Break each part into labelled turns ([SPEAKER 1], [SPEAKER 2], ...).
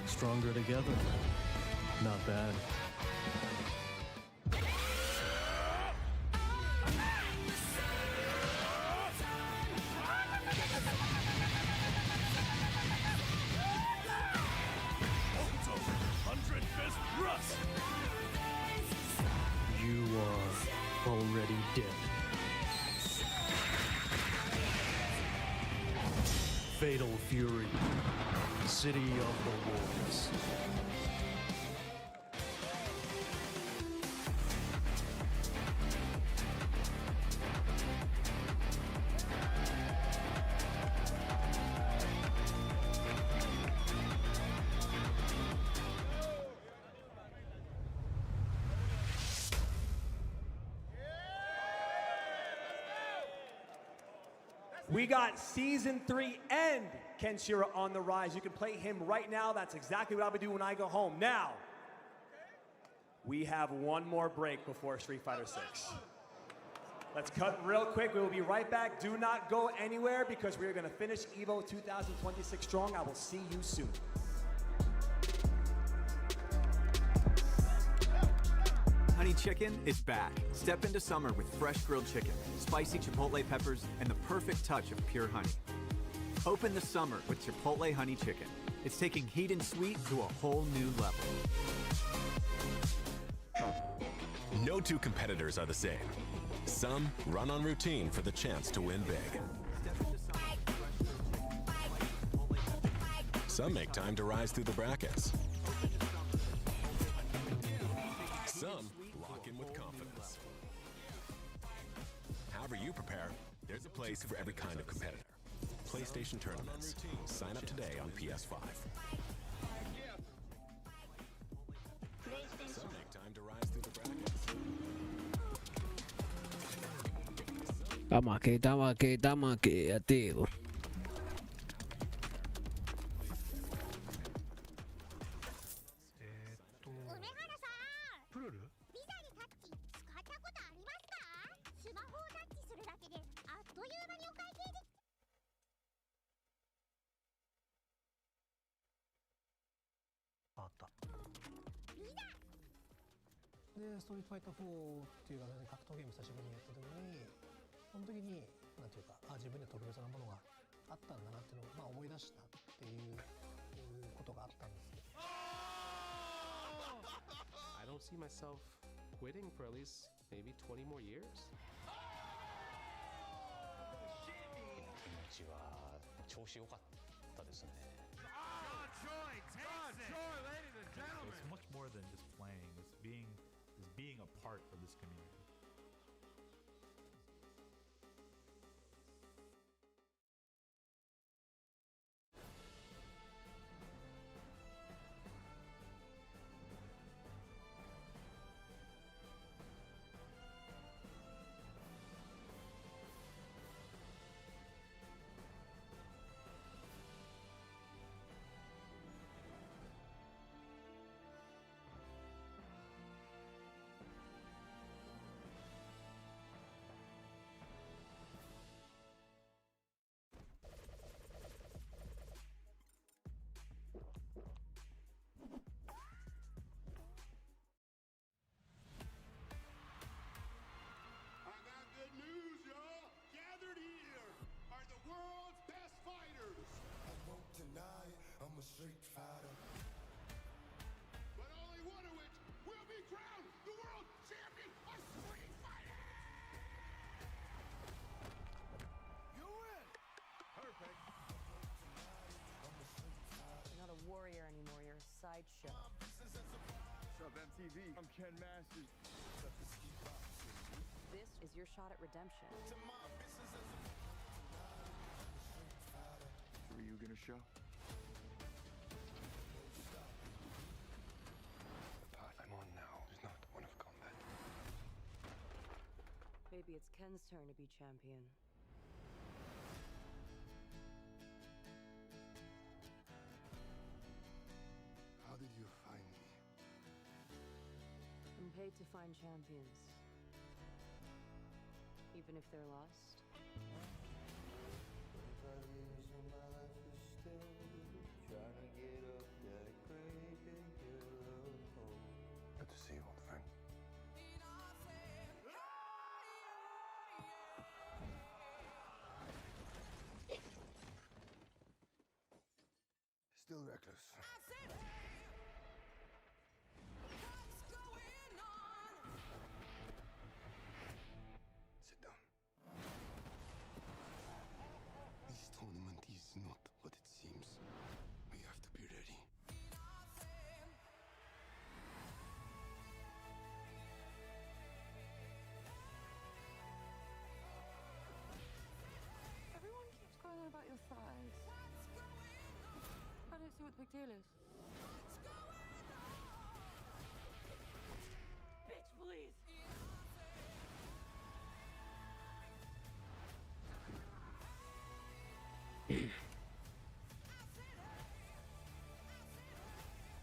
[SPEAKER 1] Stronger together. Not bad. You are already dead. Fatal Fury. City of the Wolves.
[SPEAKER 2] We got Season 3 and Kenshiro on the rise. You can play him right now. That's exactly what I'll be doing when I go home. Now, we have one more break before Street Fighter 6. Let's cut real quick. We will be right back. Do not go anywhere because we are going to finish EVO 2026 strong. I will see you soon.
[SPEAKER 3] Honey Chicken is back. Step into summer with fresh grilled chicken, spicy chipotle peppers, and the perfect touch of pure honey. Open the summer with Chipotle Honey Chicken. It's taking heat and sweet to a whole new level.
[SPEAKER 4] No two competitors are the same. Some run on routine for the chance to win big. Some make time to rise through the brackets. Some lock in with confidence. However you prepare, there's a place for every kind of competitor. PlayStation Tournaments. Sign up today on PS5. Some make time to rise through the brackets.
[SPEAKER 5] Estamos aquí, activo.
[SPEAKER 6] でストリートファイター4っていう格闘ゲーム久しぶりにやった時にその時になんていうか自分には特別なものがあったんだなっていうのを、思い出したっていうことがあったんですけど
[SPEAKER 7] I don't see myself quitting for at least maybe 20 more years.
[SPEAKER 8] 気持ちは調子良かったですね。
[SPEAKER 9] It's much more than just playing. It's being a part of this community.
[SPEAKER 10] I'm a street fighter, but only one of which will be crowned the world champion of street fighting. You win. Perfect.
[SPEAKER 11] You're not a warrior anymore. You're a sideshow.
[SPEAKER 12] What's up, MTV? I'm Ken Masters.
[SPEAKER 11] This is your shot at redemption.
[SPEAKER 12] Were you gonna show?
[SPEAKER 8] The path I'm on now is not one of combat.
[SPEAKER 11] Maybe it's Ken's turn to be champion.
[SPEAKER 10] How did you find me?
[SPEAKER 11] afraid to find champions, even if they're lost.
[SPEAKER 12] Good to see you, old friend. Still reckless. Sit down. This tournament is not what it seems. We have to be ready.
[SPEAKER 11] Everyone keeps going on about your thighs. I don't see what the big deal is. Bitch, please!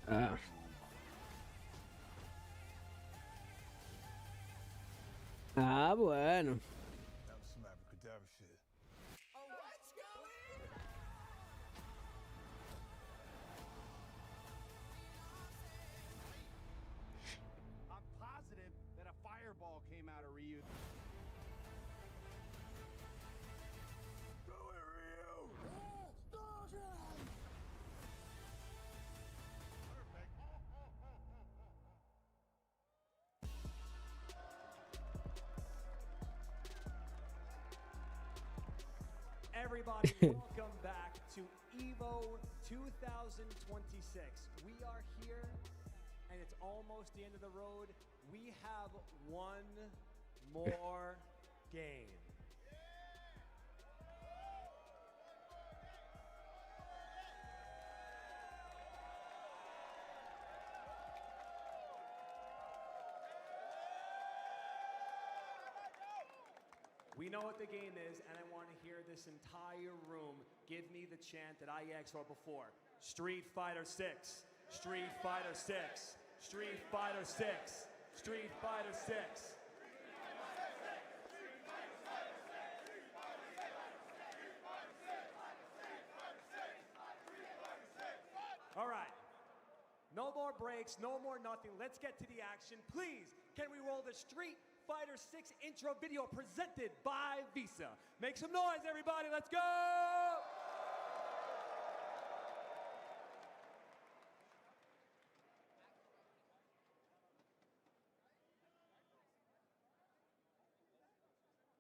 [SPEAKER 5] Ah. Ah, bueno.
[SPEAKER 12] That was some abracadabra shit.
[SPEAKER 13] I'm positive that a fireball came out of Ryu.
[SPEAKER 12] Do it, Ryu!
[SPEAKER 2] Everybody, welcome back to EVO 2026. We are here, and it's almost the end of the road. We have one more game. We know what the game is, and I want to hear this entire room give me the chant that I asked for before. Street Fighter 6, Street Fighter 6, Street Fighter 6, Street Fighter 6. All right. No more breaks, no more nothing. Let's get to the action. Please, can we roll the Street Fighter 6 intro video presented by Visa? Make some noise, everybody. Let's go!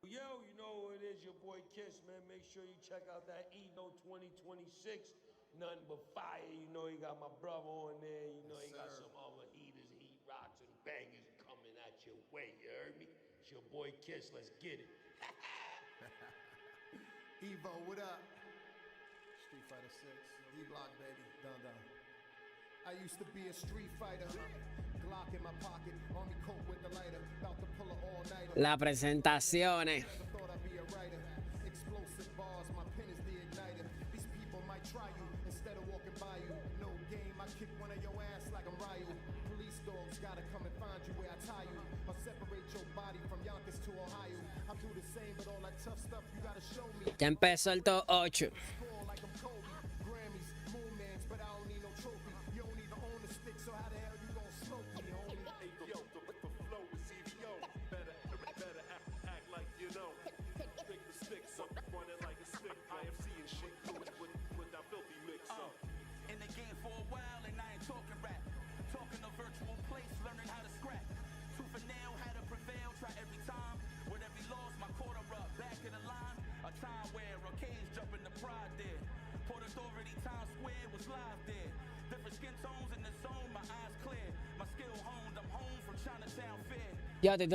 [SPEAKER 14] Yo, you know who it is, your boy Kiss, man. Make sure you check out that EVO 2026. Nothing but fire. You know he got my brother on there. You know he got some other heaters, heat rocks, and bangers coming at your way. You heard me? It's your boy Kiss. Let's get it.
[SPEAKER 10] Evo, what up? Street Fighter 6. D-Block, baby. Dun dun. I used to be a street fighter. Glock in my pocket, army coat with the lighter. About to pull an all-nighter.
[SPEAKER 5] La presentazione.
[SPEAKER 10] Never thought I'd be a writer. Explosive bars, my pen is the igniter. These people might try you instead of walking by you. No game, I kick one of your ass like I'm Ryu. Police dogs gotta come and find you where I tie you. Or separate your body from Yonkers to Ohio. I'll do the same, but all that tough stuff you gotta show me.
[SPEAKER 5] Ya empezó el top 8.
[SPEAKER 10] Like I'm Kobe. Grammys, Moonmans, but I don't need no trophy. You don't even own the stick, so how the hell you gon' smoke me, homie?
[SPEAKER 14] Yo, the flow is EVO. Better act like you know. Pick the sticks up, running like a stick. IFC and shit with that filthy mix up.
[SPEAKER 15] In the game for a while and I ain't talking rap. Talking a virtual place, learning how to scrap. Tooth and nail, had to prevail, try every time. With every loss, my quarter up, back in the line. A time where arcades jumping the pride there. Port Authority, Times Square was live there. Different skin tones in the zone, my eyes clear. My skill honed, I'm home from Chinatown Fair.
[SPEAKER 5] Ya, tú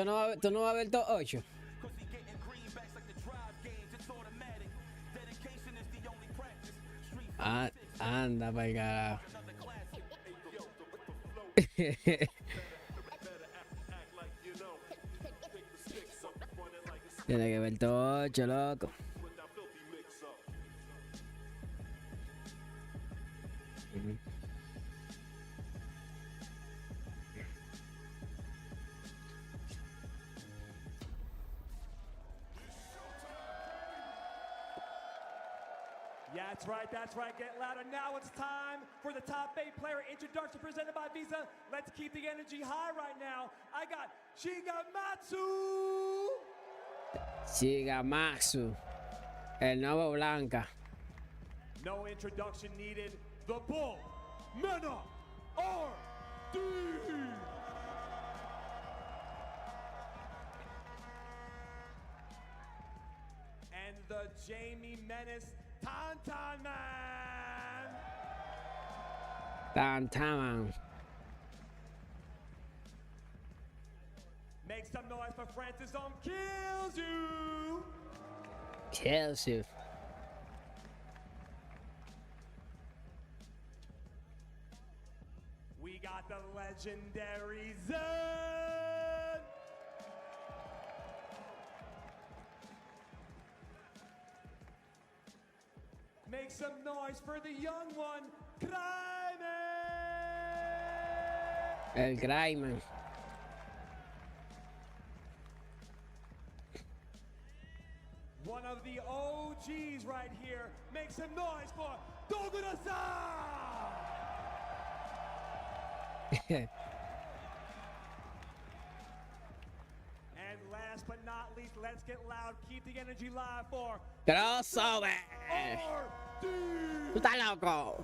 [SPEAKER 5] no vas a ver el top 8.
[SPEAKER 15] Cause he getting greenbacks like the drive games, it's automatic. Dedication is the only practice. Street
[SPEAKER 5] Ah, anda pa'l carajo. Tiene que ver todo 8, loco.
[SPEAKER 2] That's right. Get louder. Now it's time for the top 8 player introduction presented by Visa. Let's keep the energy high right now. I got Shigematsu.
[SPEAKER 5] Shigematsu. El nuevo Blanca.
[SPEAKER 2] No introduction needed. The Bull, MenaRD. And the Jamie Menace Tantan Man.
[SPEAKER 5] Tantan.
[SPEAKER 2] Make some noise for Francis on Kills You.
[SPEAKER 5] Kills You.
[SPEAKER 2] We got the legendary Zen. Make some noise for the young one, Craime.
[SPEAKER 5] El Craime.
[SPEAKER 2] One of the OGs right here. Make some noise for Dogura-san. And last but not least, let's get loud. Keep the energy live for
[SPEAKER 5] Crossover. Tú estás loco.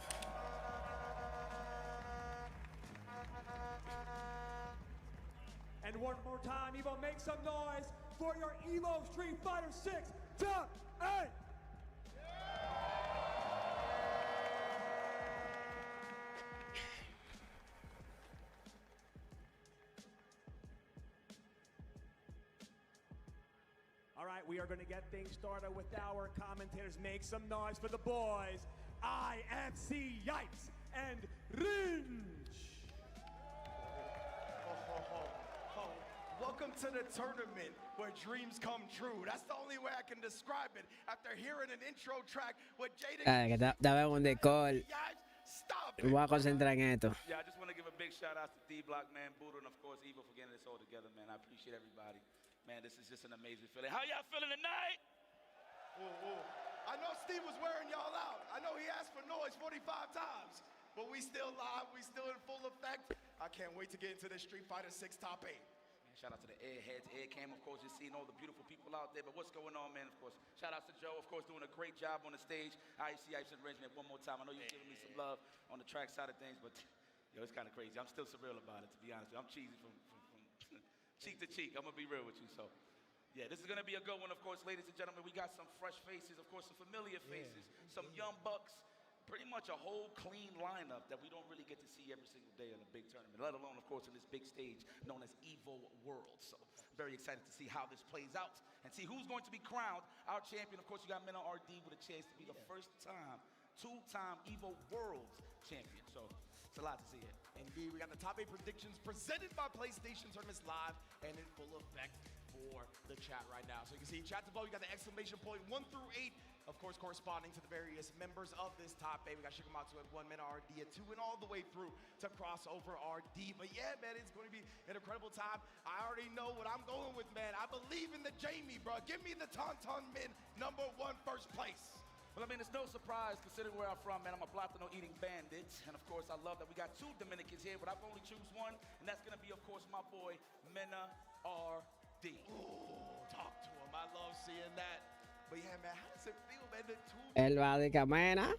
[SPEAKER 2] And one more time, Evo, make some noise for your Evo Street Fighter 6 Top 8. All right, we are going to get things started with our commentators. Make some noise for the boys, IFC Yipes and Ringe.
[SPEAKER 13] Welcome to the tournament where dreams come true. That's the only way I can describe it. After hearing an intro track with Jaden.
[SPEAKER 5] Que dame un decor. Voy a concentrar en esto.
[SPEAKER 16] Yeah, I just want to give a big shout out to D-Block, man, Buddha, and of course Evo for getting this all together, man. I appreciate everybody. Man, this is just an amazing feeling. How y'all feeling tonight?
[SPEAKER 13] I know Steve was wearing y'all out. I know he asked for noise 45 times, but we still live. We still in full effect. I can't wait to get into this Street Fighter 6 Top 8.
[SPEAKER 16] Shout out to the Airheads, Aircam, of course, just seeing all the beautiful people out there. But what's going on, man? Of course, shout out to Joe, of course, doing a great job on the stage. IEC Ice and Regiment one more time. I know you're giving me some love on the track side of things, but yo, it's kind of crazy. I'm still surreal about it, to be honest with you. I'm cheesy from cheek to cheek. I'm going to be real with you. So, yeah, this is going to be a good one, of course, ladies and gentlemen. We got some fresh faces, of course, some familiar faces, some young bucks. Pretty much a whole clean lineup that we don't really get to see every single day in a big tournament, let alone, of course, in this big stage known as EVO World. So very excited to see how this plays out and see who's going to be crowned our champion. Of course, you got MenaRD with a chance to be the first time, two-time EVO World champion. So it's a lot to see here.
[SPEAKER 13] Indeed, we got the top 8 predictions presented by PlayStation Tournaments live and in full effect for the chat right now. So you can see chat below, you got the exclamation point 1 through 8. Of course, corresponding to the various members of this top 8. We got Shigematsu at 1, MenaRD at 2, and all the way through to Crossover RD. But yeah, man, it's going to be an incredible time. I already know what I'm going with, man. I believe in the Jamie, bro. Give me the Tauntaun Min #1 first place.
[SPEAKER 16] Well, I mean, it's no surprise considering where I'm from, man. I'm a Platino eating bandit. And of course, I love that we got 2 Dominicans here, but I can only choose one. And that's going to be, of course, my boy, MenaRD.
[SPEAKER 13] Ooh, talk to him. I love seeing that. But yeah, man, how does it feel, man? The 2
[SPEAKER 5] El Vadicamena.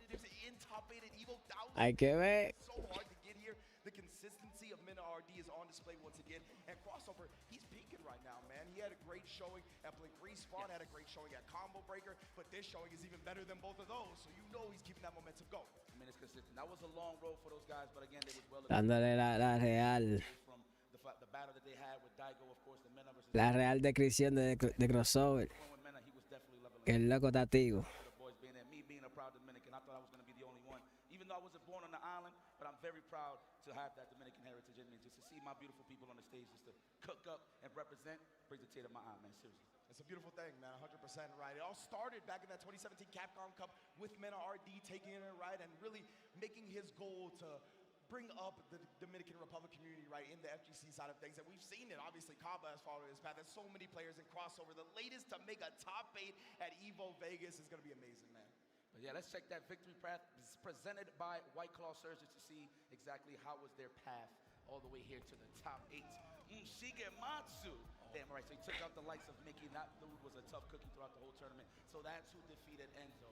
[SPEAKER 13] in top 8 at EVO.
[SPEAKER 5] Hay que ver.
[SPEAKER 13] So hard to get here. The consistency of MenaRD is on display once again. And Crossover, he's peaking right now, man. He had a great showing at Blink Respawn, had a great showing at Combo Breaker, but this showing is even better than both of those. So you know he's keeping that momentum going.
[SPEAKER 16] I mean, it's consistent. That was a long road for those guys, but again, they was well.
[SPEAKER 5] Dándole la real.
[SPEAKER 16] From the battle that they had with Daigo, of course, the Mena versus
[SPEAKER 5] La real descripción de Crossover. Que el loco está activo.
[SPEAKER 16] The boys being there, me being a proud Dominican, I thought I was going to be the only one. Even though I wasn't born on the island, but I'm very proud to have that Dominican heritage in me. Just to see my beautiful people on the stage, just to cook up and represent, brings a tear to my eye, man, seriously.
[SPEAKER 13] It's a beautiful thing, man, 100% right. It all started back in that 2017 Capcom Cup with MenaRD taking it right and really making his goal to bring up the Dominican Republic community, right, in the FGC side of things. And we've seen it, obviously, Kaba has followed his path. There's so many players in Crossover. The latest to make a top 8 at EVO Vegas is going to be amazing, man.
[SPEAKER 16] But yeah, let's check that victory path. It's presented by White Claw Surgeons to see exactly how was their path all the way here to the top 8. Shigematsu. Damn right, so he took out the likes of Mickey. That dude was a tough cookie throughout the whole tournament. So that's who defeated Enzo.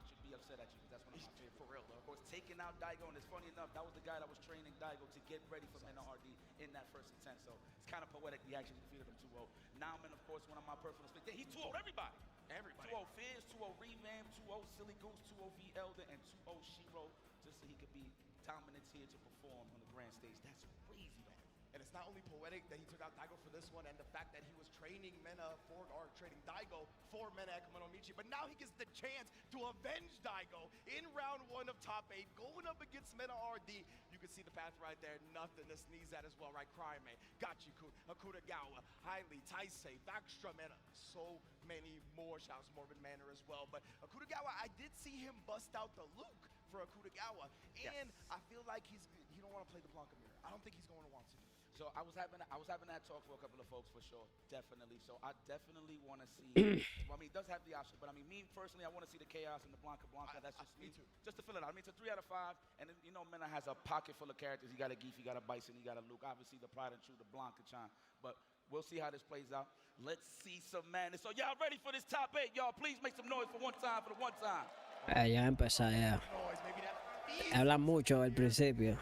[SPEAKER 16] Should be upset at you because that's one of my favorites. For real, though. Of course, taking out Daigo, and it's funny enough, that was the guy that was training Daigo to get ready for MenaRD in that first attempt. So it's kind of poetic. He actually defeated him 2-0. Nauman, of course, one of my personal favorites. He 2-0'd everybody. 2-0 Fizz, 2-0 Revamp, 2-0 Silly Goose, 2-0 V Elder, and 2-0 Shiro, just so he could be dominant here to perform on the grand stage. That's crazy, man.
[SPEAKER 13] And it's not only poetic that he took out Daigo for this one, and the fact that he was training trading Daigo for Mena at Komenomichi, but now he gets the chance to avenge Daigo in round 1 of top 8, going up against MenaRD. You can see the path right there, nothing to sneeze at as well, right? Craime, Gachiku, Akutagawa, Hailey, Taisei, Backstra, Mena, so many more. Shouts Morbid Manor as well, but Akutagawa, I did see him bust out the Luke for Akutagawa, and I feel like he don't want to play the Blanca mirror. I don't think he's going to want to.
[SPEAKER 16] So I was having that talk for a couple of folks for sure, definitely. So I definitely want to see. Well, I mean, he does have the option, but I mean, me personally, I want to see the Chaos and the Blanca. That's just me too. Just to fill it out. I mean, it's a 3 out of 5, and then, you know, Mena has a pocket full of characters. He got a Geef, he got a Bison, he got a Luke. Obviously, the Pride and True, the Blanca-chan. But we'll see how this plays out. Let's see some madness. So y'all ready for this top 8? Y'all, please make some noise for one time, for the one time.
[SPEAKER 5] Ya empezó ya. Hablan mucho al principio.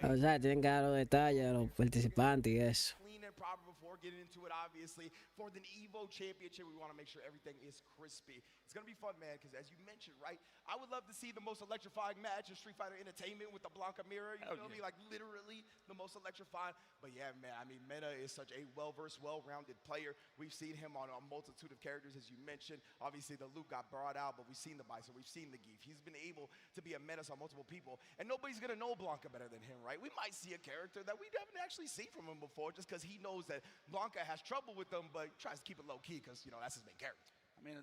[SPEAKER 5] O sea, tienen que dar los detalles a los participantes y eso.
[SPEAKER 13] Clean and proper before getting into it, obviously. For the EVO Championship, we want to make sure everything is crispy. It's going to be fun, man, because as you mentioned, right, I would love to see the most electrifying match in Street Fighter Entertainment with the Blanca mirror. You feel me? Like, literally the most electrifying. But yeah, man, I mean, Mena is such a well-versed, well-rounded player. We've seen him on a multitude of characters, as you mentioned. Obviously, the Luke got brought out, but we've seen the Bison, we've seen the Geef. He's been able to be a menace on multiple people, and nobody's going to know Blanca better than him, right? We might see a character that we haven't actually seen from him before just because he knows that Blanca has trouble with them, but tries to keep it low-key because, you know, that's his main character.
[SPEAKER 16] I mean,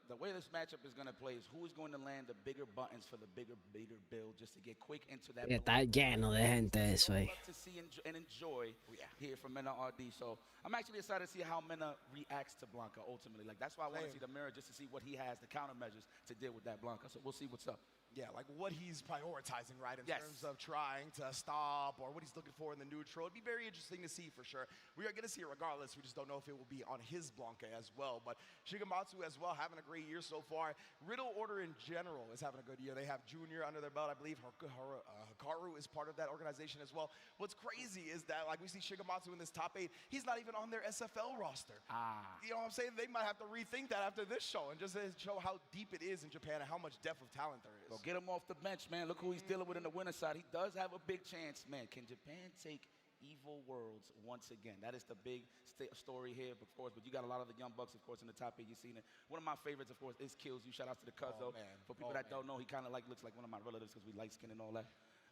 [SPEAKER 16] the way this matchup is going to play is who is going to land the bigger buttons for the bigger build just to get quick into that.
[SPEAKER 5] Está lleno de gente eso ahí.
[SPEAKER 16] To see and enjoy here from MenaRD. So I'm actually excited to see how Mena reacts to Blanca ultimately. Like, that's why I want to see the mirror just to see what he has, the countermeasures to deal with that Blanca. So we'll see what's up.
[SPEAKER 13] Yeah, like what he's prioritizing, right, in terms of trying to stop or what he's looking for in the neutral. It'd be very interesting to see for sure. We are going to see it regardless. We just don't know if it will be on his Blanca as well. But Shigematsu as well, having a great year so far. Riddle Order in general is having a good year. They have Junior under their belt. I believe Hikaru is part of that organization as well. What's crazy is that, like, we see Shigematsu in this top 8. He's not even on their SFL roster. You know what I'm saying? They might have to rethink that after this show and just show how deep it is in Japan and how much depth of talent there is.
[SPEAKER 16] So get him off the bench, man. Look who he's dealing with in the winner side. He does have a big chance, man. Can Japan take EVO Worlds once again? That is the big story here, of course. But you got a lot of the young bucks, of course, in the top 8. You've seen it. One of my favorites, of course, is Kills You. Shout out to the cuz, though. For people that don't know, he kind of like looks like one of my relatives because we light skin and all that.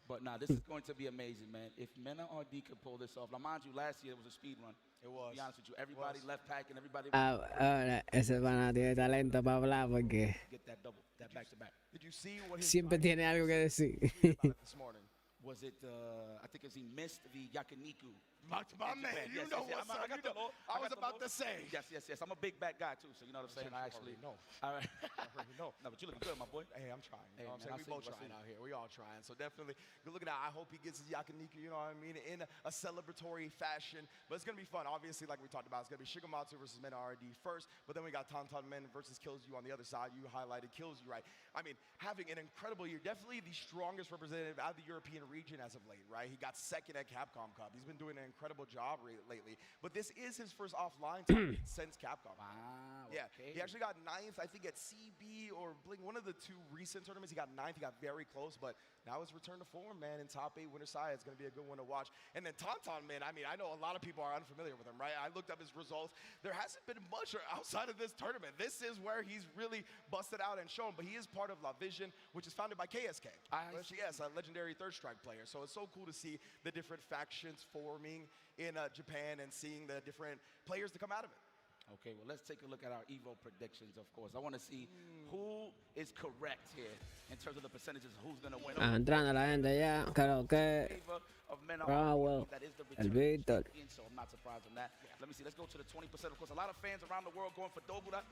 [SPEAKER 16] But nah, this is going to be amazing, man. If MenaRD could pull this off. Now, mind you, last year it was a speed run.
[SPEAKER 13] It was.
[SPEAKER 16] To be honest with you, everybody left pack and everybody.
[SPEAKER 5] Ahora, ese pana tiene talento para hablar porque
[SPEAKER 16] Get that double, that back to back.
[SPEAKER 13] Did you see what his
[SPEAKER 5] siempre tiene algo que decir.
[SPEAKER 13] this morning?
[SPEAKER 16] Was it, I think he missed the Yakiniku.
[SPEAKER 13] My man, you know what's up. I was about to say.
[SPEAKER 16] Yes. I'm a big back guy, too, so you know what I'm saying? I actually
[SPEAKER 13] know.
[SPEAKER 16] All right.
[SPEAKER 13] No,
[SPEAKER 16] but you looking good, my boy.
[SPEAKER 13] Hey, I'm trying. You
[SPEAKER 16] Hey,
[SPEAKER 13] know what I'm
[SPEAKER 16] man,
[SPEAKER 13] saying? We both trying out here. We all trying. So definitely, good looking out. I hope he gets his Yakiniku, you know what I mean, in a celebratory fashion. But it's going to be fun. Obviously, like we talked about, it's going to be Shigematsu versus MenaRD first. But then we got Tantan Men versus Kills You on the other side. You highlighted Kills You, right? I mean, having an incredible year. Definitely the strongest representative out of the European region as of late, right? He got second at Capcom Cup. He's been doing an incredible job lately. But this is his first offline time since Capcom.
[SPEAKER 16] Wow.
[SPEAKER 13] Yeah, he actually got 9th, I think, at CB or Blink. One of the 2 recent tournaments, he got 9th. He got very close, but now his return to form, man, in top 8 winner side. It's going to be a good one to watch. And then Tantan, man, I mean, I know a lot of people are unfamiliar with him, right? I looked up his results. There hasn't been much outside of this tournament. This is where he's really busted out and shown, but he is part of La Vision, which is founded by KSK. Yes, a legendary Third Strike player. So it's so cool to see the different factions forming in Japan and seeing the different players to come out of it.
[SPEAKER 16] Okay, well, let's take a look at our EVO predictions, of course. I want to see who is correct here in terms of the percentages of who's going to win.
[SPEAKER 5] Entrando la gente ya, creo que
[SPEAKER 16] Of
[SPEAKER 5] Bravo,
[SPEAKER 16] that is the
[SPEAKER 5] el
[SPEAKER 16] returning
[SPEAKER 5] Víctor.
[SPEAKER 16] champion, so I'm not surprised on that. Let me see, let's go to the 20%. Of course, a lot of fans around the world going for Dogura.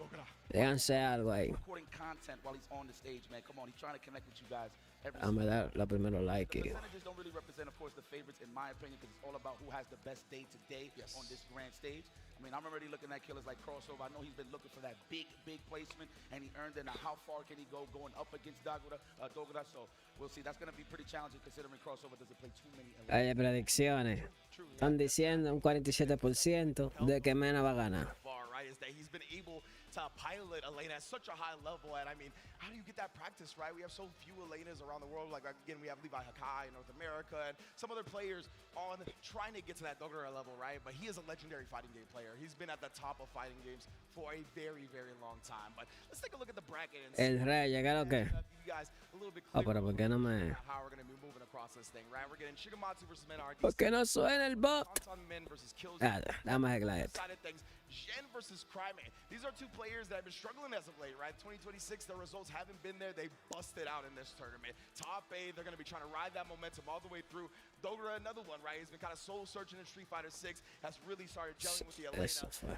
[SPEAKER 5] Díganse algo ahí.
[SPEAKER 16] Recording content while he's on the stage, man. Come on, he's trying to connect with you guys.
[SPEAKER 5] Dame dar los primeros likes.
[SPEAKER 16] The percentages don't really represent, of course, the favorites, in my opinion, because it's all about who has the best day today on this grand stage. I mean, I'm already looking at killers like Crossover. I know he's been looking for that big placement, and he earned it. Now, how far can he go going up against Dogura? So we'll see. That's going to be pretty challenging considering Crossover doesn't play too many.
[SPEAKER 5] Hay predicciones. Están diciendo un 47% de que Mena va a ganar.
[SPEAKER 13] Right, is that he's been able to pilot Elena at such a high level, and I mean, how do you get that practice, right? We have so few Elenas around the world. Like again, we have Levi Hakai in North America, and some other players on trying to get to that Dogura level, right? But he is a legendary fighting game player. He's been at the top of fighting games for a very, very long time. But let's take a look at the bracket and
[SPEAKER 5] El Rey, ¿llegaron qué?
[SPEAKER 13] you guys a little bit
[SPEAKER 5] Pero ¿por qué no me...?
[SPEAKER 13] how we're going to be moving across this thing, right? We're getting Shigematsu versus MenaRD.
[SPEAKER 5] ¿Por qué no suena el bot?
[SPEAKER 13] Men versus Kills.
[SPEAKER 5] Dame arreglar esto.
[SPEAKER 13] Side of things, Jen versus Craime. These are two players that have been struggling as of late, right? 2026, the results haven't been there. They busted out in this tournament. Top A, they're going to be trying to ride that momentum all the way through. Dogura, another one, right? He's been kind of soul-searching in Street Fighter 6, has really started gelling with the Elena.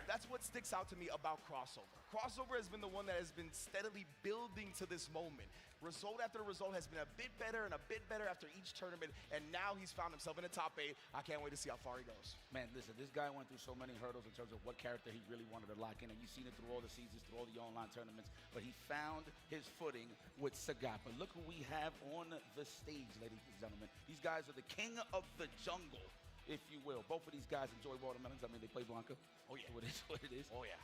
[SPEAKER 13] That's what sticks out to me about Crossover. Crossover has been the one that has been steadily building to this moment. Result after result has been a bit better and a bit better after each tournament, and now he's found himself in the top 8. I can't wait to see how far he goes.
[SPEAKER 16] Man, listen, this guy went through so many hurdles in terms of what character he really wanted to lock in, and you've seen it through all the seasons, through all the online tournaments, but he found his footing with Sagat. But look who we have on the stage, ladies and gentlemen. These guys are the king of the jungle, if you will. Both of these guys enjoy watermelons. I mean, they play Blanca.
[SPEAKER 13] Oh, yeah.
[SPEAKER 16] What it is.
[SPEAKER 13] Oh, yeah.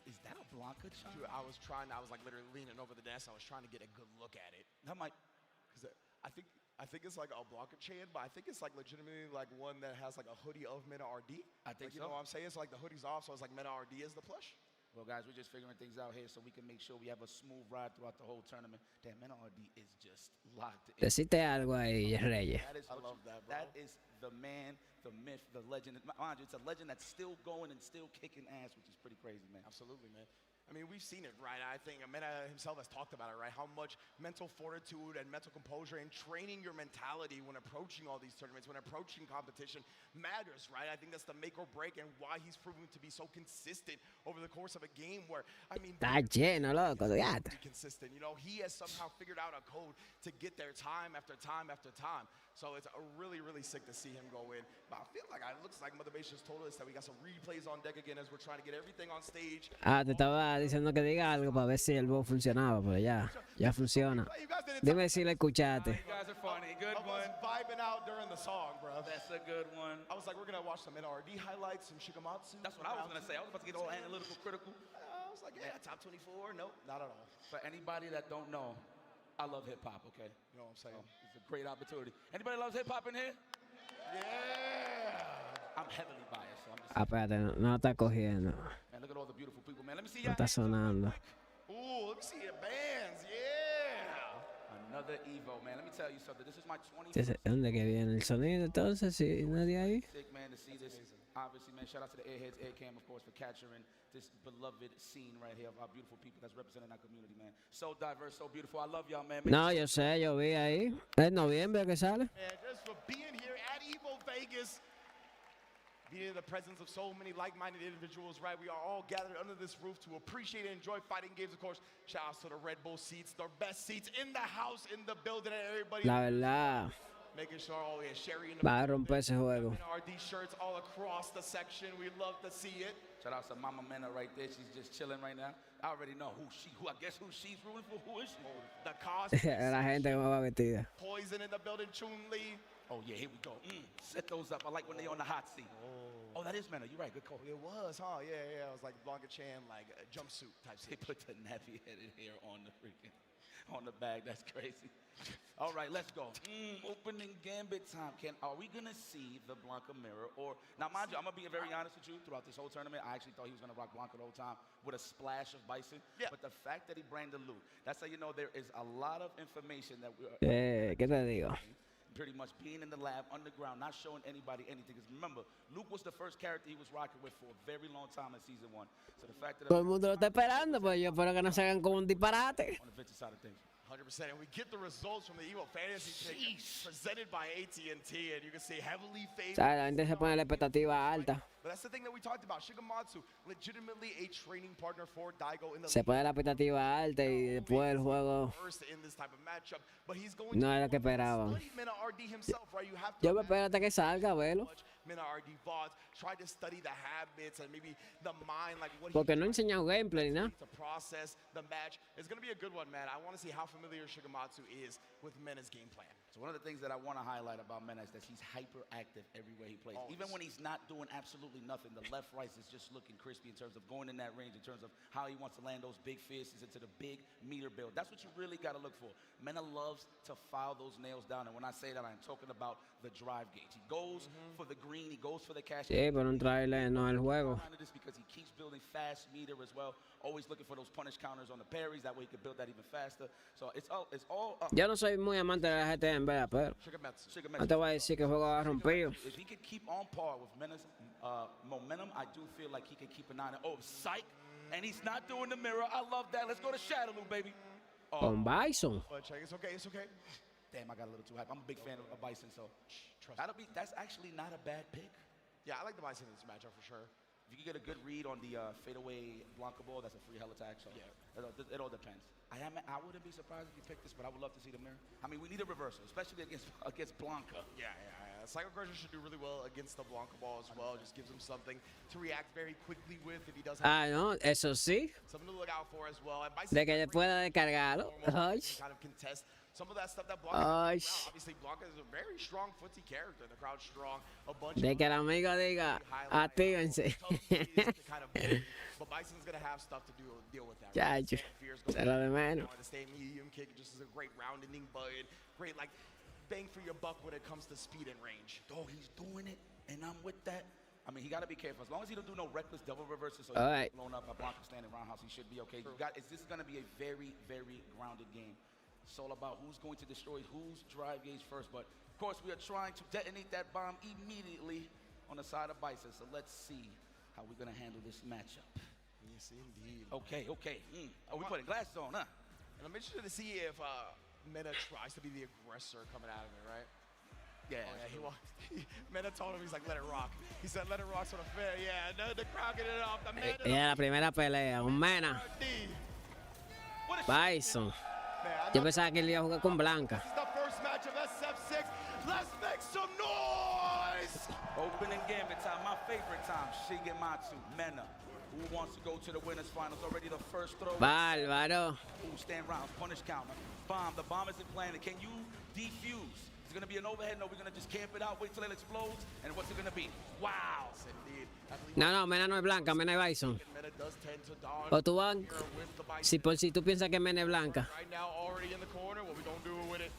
[SPEAKER 16] Is that a Blanca chunk?
[SPEAKER 13] Dude, I was like literally leaning over the desk. I was trying to get a good look at it.
[SPEAKER 16] That might,
[SPEAKER 13] because I think it's like a Blanca chain, but I think it's like legitimately like one that has like a hoodie of MenaRD.
[SPEAKER 16] I think
[SPEAKER 13] like, you
[SPEAKER 16] so.
[SPEAKER 13] know what I'm saying? So like the hoodie's off, so it's like MenaRD is the plush.
[SPEAKER 16] Well, guys, we're just figuring things out here so we can make sure we have a smooth ride throughout the whole tournament. Damn, MenaRD is just locked in.
[SPEAKER 5] Decite algo ahí, Reyes.
[SPEAKER 13] I love that, bro.
[SPEAKER 16] That is the man, the myth, the legend. Mind you, it's a legend that's still going and still kicking ass, which is pretty crazy, man.
[SPEAKER 13] Absolutely, man. I mean, we've seen it, right? I think Mena himself has talked about it, right? How much mental fortitude and mental composure and training your mentality when approaching all these tournaments, when approaching competition matters, right? I think that's the make or break and why he's proven to be so consistent over the course of a game where, I mean,
[SPEAKER 5] Está lleno, loco,
[SPEAKER 13] be consistent. You know, he has somehow figured out a code to get there time after time after time. So it's really, really sick to see him go in. But I feel like it looks like Mother Base just told us that we got some replays on deck again as we're trying to get everything on stage.
[SPEAKER 5] Te estaba diciendo que diga algo para ver si el bot funcionaba, pero ya funciona. Dime si lo escuchaste.
[SPEAKER 16] You guys are funny. Good
[SPEAKER 13] I was vibing out during the song, bro.
[SPEAKER 16] That's a good one.
[SPEAKER 13] I was like, we're going to watch some MenaRD highlights, some Shigematsu.
[SPEAKER 16] That's what I was going to say. I was about to get all analytical, critical.
[SPEAKER 13] I was like, yeah, top 24. Nope, not at all.
[SPEAKER 16] For anybody that don't know, I love hip-hop, okay?
[SPEAKER 13] You know what I'm saying?
[SPEAKER 16] It's a great opportunity. Anybody loves hip-hop in here?
[SPEAKER 13] Yeah.
[SPEAKER 16] I'm heavily biased, so I'm just...
[SPEAKER 5] Espérate, no está cogiendo.
[SPEAKER 16] Man, look at all the beautiful people, man. Let me see
[SPEAKER 5] No está sonando.
[SPEAKER 13] Ooh, let me see the bands. Yeah.
[SPEAKER 16] Another Evo, man. Let me tell you something. This is my 20th.
[SPEAKER 5] ¿Dónde que viene el sonido entonces? Si nadie ahí.
[SPEAKER 16] Sick, man, to see this. Obviously, man, shout out to the Airheads, Aircam, of course, for capturing this beloved scene right here of our beautiful people that's representing our community, man. So diverse, so beautiful. I love y'all, man.
[SPEAKER 5] No, yo sé, yo vi ahí. Es noviembre que sale.
[SPEAKER 13] And just for being here at Evo Vegas, being in the presence of so many like-minded individuals, right? We are all gathered under this roof to appreciate and enjoy fighting games, of course. Shout outs to the Red Bull seats, the best seats in the house, in the building, and everybody.
[SPEAKER 5] La verdad.
[SPEAKER 13] Making sure all we have Sherry in the
[SPEAKER 5] Va a romper ese juego.
[SPEAKER 13] MenaRD shirts all across the section. We love to see it.
[SPEAKER 16] Shout out to Mama Mena right there. She's just chilling right now. I already know who I guess who she's rooting for. Who is she?
[SPEAKER 13] The cosplay.
[SPEAKER 5] La gente como va vestida.
[SPEAKER 13] Poison in the building, Chun-Li.
[SPEAKER 16] Oh, yeah, here we go. Set those up. I like when they on the hot seat. Oh, that is Mena. You're right. Good call.
[SPEAKER 13] It was, huh? Yeah. It was like Blanca Chan, like a jumpsuit type
[SPEAKER 16] They
[SPEAKER 13] shit.
[SPEAKER 16] put the nappy-headed hair on the freaking, on the bag. That's crazy. All right, let's go. Opening gambit time. Are we going to see the Blanca mirror? Or now, mind you, I'm going to be very honest with you. Throughout this whole tournament, I actually thought he was going to rock Blanca the whole time with a splash of Bison.
[SPEAKER 13] Yeah.
[SPEAKER 16] But the fact that he branded Luke, that's how you know there is a lot of information that we're...
[SPEAKER 5] ¿Qué te digo?
[SPEAKER 16] Pretty much being in the lab, underground, not showing anybody anything. Because remember, Luke was the first character he was rocking with for a very long time in Season 1. So the fact that...
[SPEAKER 5] Todo el mundo lo está esperando, pues yo espero que no se hagan como un disparate.
[SPEAKER 16] On the vintage side of things.
[SPEAKER 13] 100%, and we get the results from the EVO Fantasy pick presented by AT&T, and you can see heavily
[SPEAKER 5] O
[SPEAKER 13] favored.
[SPEAKER 5] sea, la gente se pone la expectativa alta.
[SPEAKER 13] But that's the thing that we talked about. Shigematsu, legitimately a training partner for Daigo in the
[SPEAKER 5] Se pone la expectativa alta y después el juego
[SPEAKER 13] first in this type of matchup, but he's going
[SPEAKER 5] no era lo que esperaban.
[SPEAKER 13] study MenaRD himself, right? You have to
[SPEAKER 5] Yo me espero hasta que salga a verlo.
[SPEAKER 13] MenaRD VODs, try to study the habits and maybe the mind, like what
[SPEAKER 5] Porque no he enseñado gameplay ni nada.
[SPEAKER 13] to process the match. It's going to be a good one, man. I want to see how familiar Shigematsu is with Mena's game plan.
[SPEAKER 16] So one of the things that I want to highlight about Mena is that he's hyperactive everywhere he plays.
[SPEAKER 13] Always.
[SPEAKER 16] Even when he's not doing absolutely nothing, the left right is just looking crispy in terms of going in that range, in terms of how he wants to land those big fists into the big meter build. That's what you really got to look for. Mena loves to file those nails down, and when I say that, I'm talking about the drive gauge. He goes for the green, he goes for the cash.
[SPEAKER 5] Sí, pero un trailer no el juego.
[SPEAKER 16] This because he keeps building fast meter as well, always looking for those punish counters on the parries. That way he can build that even faster. So it's all up.
[SPEAKER 5] Yo no soy muy amante de la GT en verdad, pero no te voy a decir que el juego ha rompido.
[SPEAKER 16] If he could keep on par with Mena's momentum, I do feel like he could keep an eye on it. Oh, psych! And he's not doing the mirror. I love that. Let's go to Shadowloo, baby.
[SPEAKER 5] Con Bison.
[SPEAKER 13] It's okay, it's okay.
[SPEAKER 16] Damn, I got a little too hype. I'm a big fan of Bison, so that's actually not a bad pick.
[SPEAKER 13] Yeah, I like the Bison in this matchup for sure.
[SPEAKER 16] If you can get a good read on the fadeaway Blanca ball, that's a free hell attack. So yeah, it all depends. I wouldn't be surprised if you picked this, but I would love to see the mirror. I mean, we need a reversal, especially against Blanca.
[SPEAKER 13] Yeah. Psycho Crusher should do really well against the Blanca ball as well. Just gives him something to react very quickly with if he does have
[SPEAKER 5] No, eso sí.
[SPEAKER 13] something to look out for as well. And Bison
[SPEAKER 5] De que pueda descargarlo. Ay.
[SPEAKER 13] kind of contest some of that stuff that Blanca has
[SPEAKER 5] Ay.
[SPEAKER 13] obviously Blanca is a very strong footsie character. The crowd's strong. A bunch
[SPEAKER 5] De que el amigo diga, actívense.
[SPEAKER 13] kind of but Bison's gonna have stuff to deal with that.
[SPEAKER 5] Chacho, se lo de menos.
[SPEAKER 13] The stay medium kick just is a great round ending button. Great like bang for your buck when it comes to speed and range.
[SPEAKER 16] Dog, he's doing it, and I'm with that. I mean, he got to be careful. As long as he don't do no reckless double reverses, so
[SPEAKER 5] All
[SPEAKER 16] he's
[SPEAKER 5] right.
[SPEAKER 16] blown up by Blanca standing roundhouse, he should be okay. This is going to be a very, very grounded game. It's all about who's going to destroy whose drive gauge first. But of course, we are trying to detonate that bomb immediately on the side of Bison. So let's see how we're going to handle this matchup.
[SPEAKER 13] Yes, indeed.
[SPEAKER 16] Okay. Oh, we putting glasses on, huh?
[SPEAKER 13] And I'm interested to see if Mena tries to be the aggressor coming out of it, right?
[SPEAKER 16] Yeah.
[SPEAKER 13] Mena told him, he's like, let it rock. He said, let it rock sort of fair. Yeah, no, the crowd getting it off. The Mena.
[SPEAKER 5] Y la primera pelea, un Mena. Bison. Yo pensaba que él iba a jugar con Blanca.
[SPEAKER 13] This is the first match of SF6. Let's make some noise!
[SPEAKER 16] Opening gambit time, my favorite time. Shigematsu, Mena. Who wants to go to the winners finals? Already the first throw.
[SPEAKER 5] Bárbaro.
[SPEAKER 16] Ooh, stand rounds, punish counter. Bomb, the bomb isn't planted. Can you defuse? Is it going to be an overhead? No, we're going to just camp it out, wait till it explodes. And what's it going to be? Wow.
[SPEAKER 13] Indeed.
[SPEAKER 5] No, Mena no es Blanca, Mena es Bison.
[SPEAKER 13] Mena does tend to don
[SPEAKER 5] O tú vas,
[SPEAKER 13] with the Bison.
[SPEAKER 5] si por si tú piensas que Mena es Blanca.
[SPEAKER 13] Right now, already in the corner. What we gonna do with it?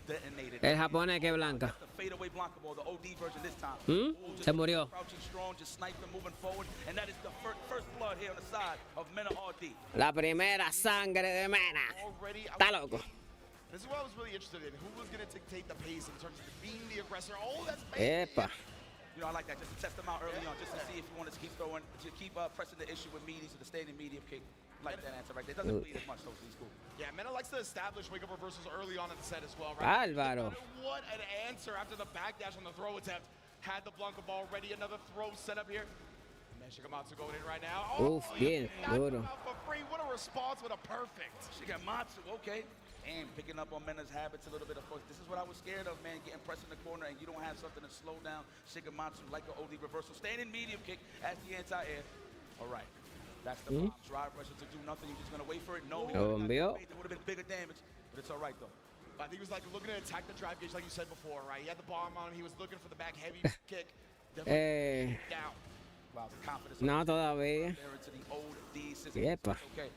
[SPEAKER 16] Detonated.
[SPEAKER 5] El japonés que es Blanca.
[SPEAKER 16] The fadeaway Blanca ball, the OD version this time.
[SPEAKER 5] Se murió.
[SPEAKER 16] Crouching strong, just snipe them moving forward. And that is the first blood here on the side of MenaRD.
[SPEAKER 5] La primera sangre de Mena. Está loco.
[SPEAKER 13] This is what I was really interested in. Who was going to dictate the pace in terms of being the aggressor? Oh, that's
[SPEAKER 5] Epa.
[SPEAKER 16] You know, I like that, just to test them out early on, just to see if you want to keep pressing the issue with mediums or the standing medium kick. I like that answer right there. It doesn't bleed as much, though, so he's cool.
[SPEAKER 13] Yeah, Mena likes to establish wake-up reversals early on in the set as well, right?
[SPEAKER 5] Álvaro.
[SPEAKER 13] What an answer after the backdash on the throw attempt. Had the Blanca ball ready. Another throw set up here. And Shigematsu going in right now.
[SPEAKER 5] Uf, bien, duro.
[SPEAKER 13] For free. What a response with a perfect.
[SPEAKER 16] Shigematsu, okay. And picking up on Mena's habits a little bit, of course. This is what I was scared of, man, getting pressed in the corner and you don't have something to slow down Shigematsu like an OD reversal. Standing medium kick as the anti-air. All right. That's the bomb. Drive pressure to do nothing. You're just going to wait for it? No. It would have been bigger damage, but it's all right, though.
[SPEAKER 13] I think he was like looking to attack the drive gauge like you said before, right? He had the bomb on him. He was looking for the back heavy kick. Down.
[SPEAKER 16] Wow, the confidence.
[SPEAKER 5] No, todavía.
[SPEAKER 16] To the OD system.
[SPEAKER 5] Yepa.
[SPEAKER 16] Okay.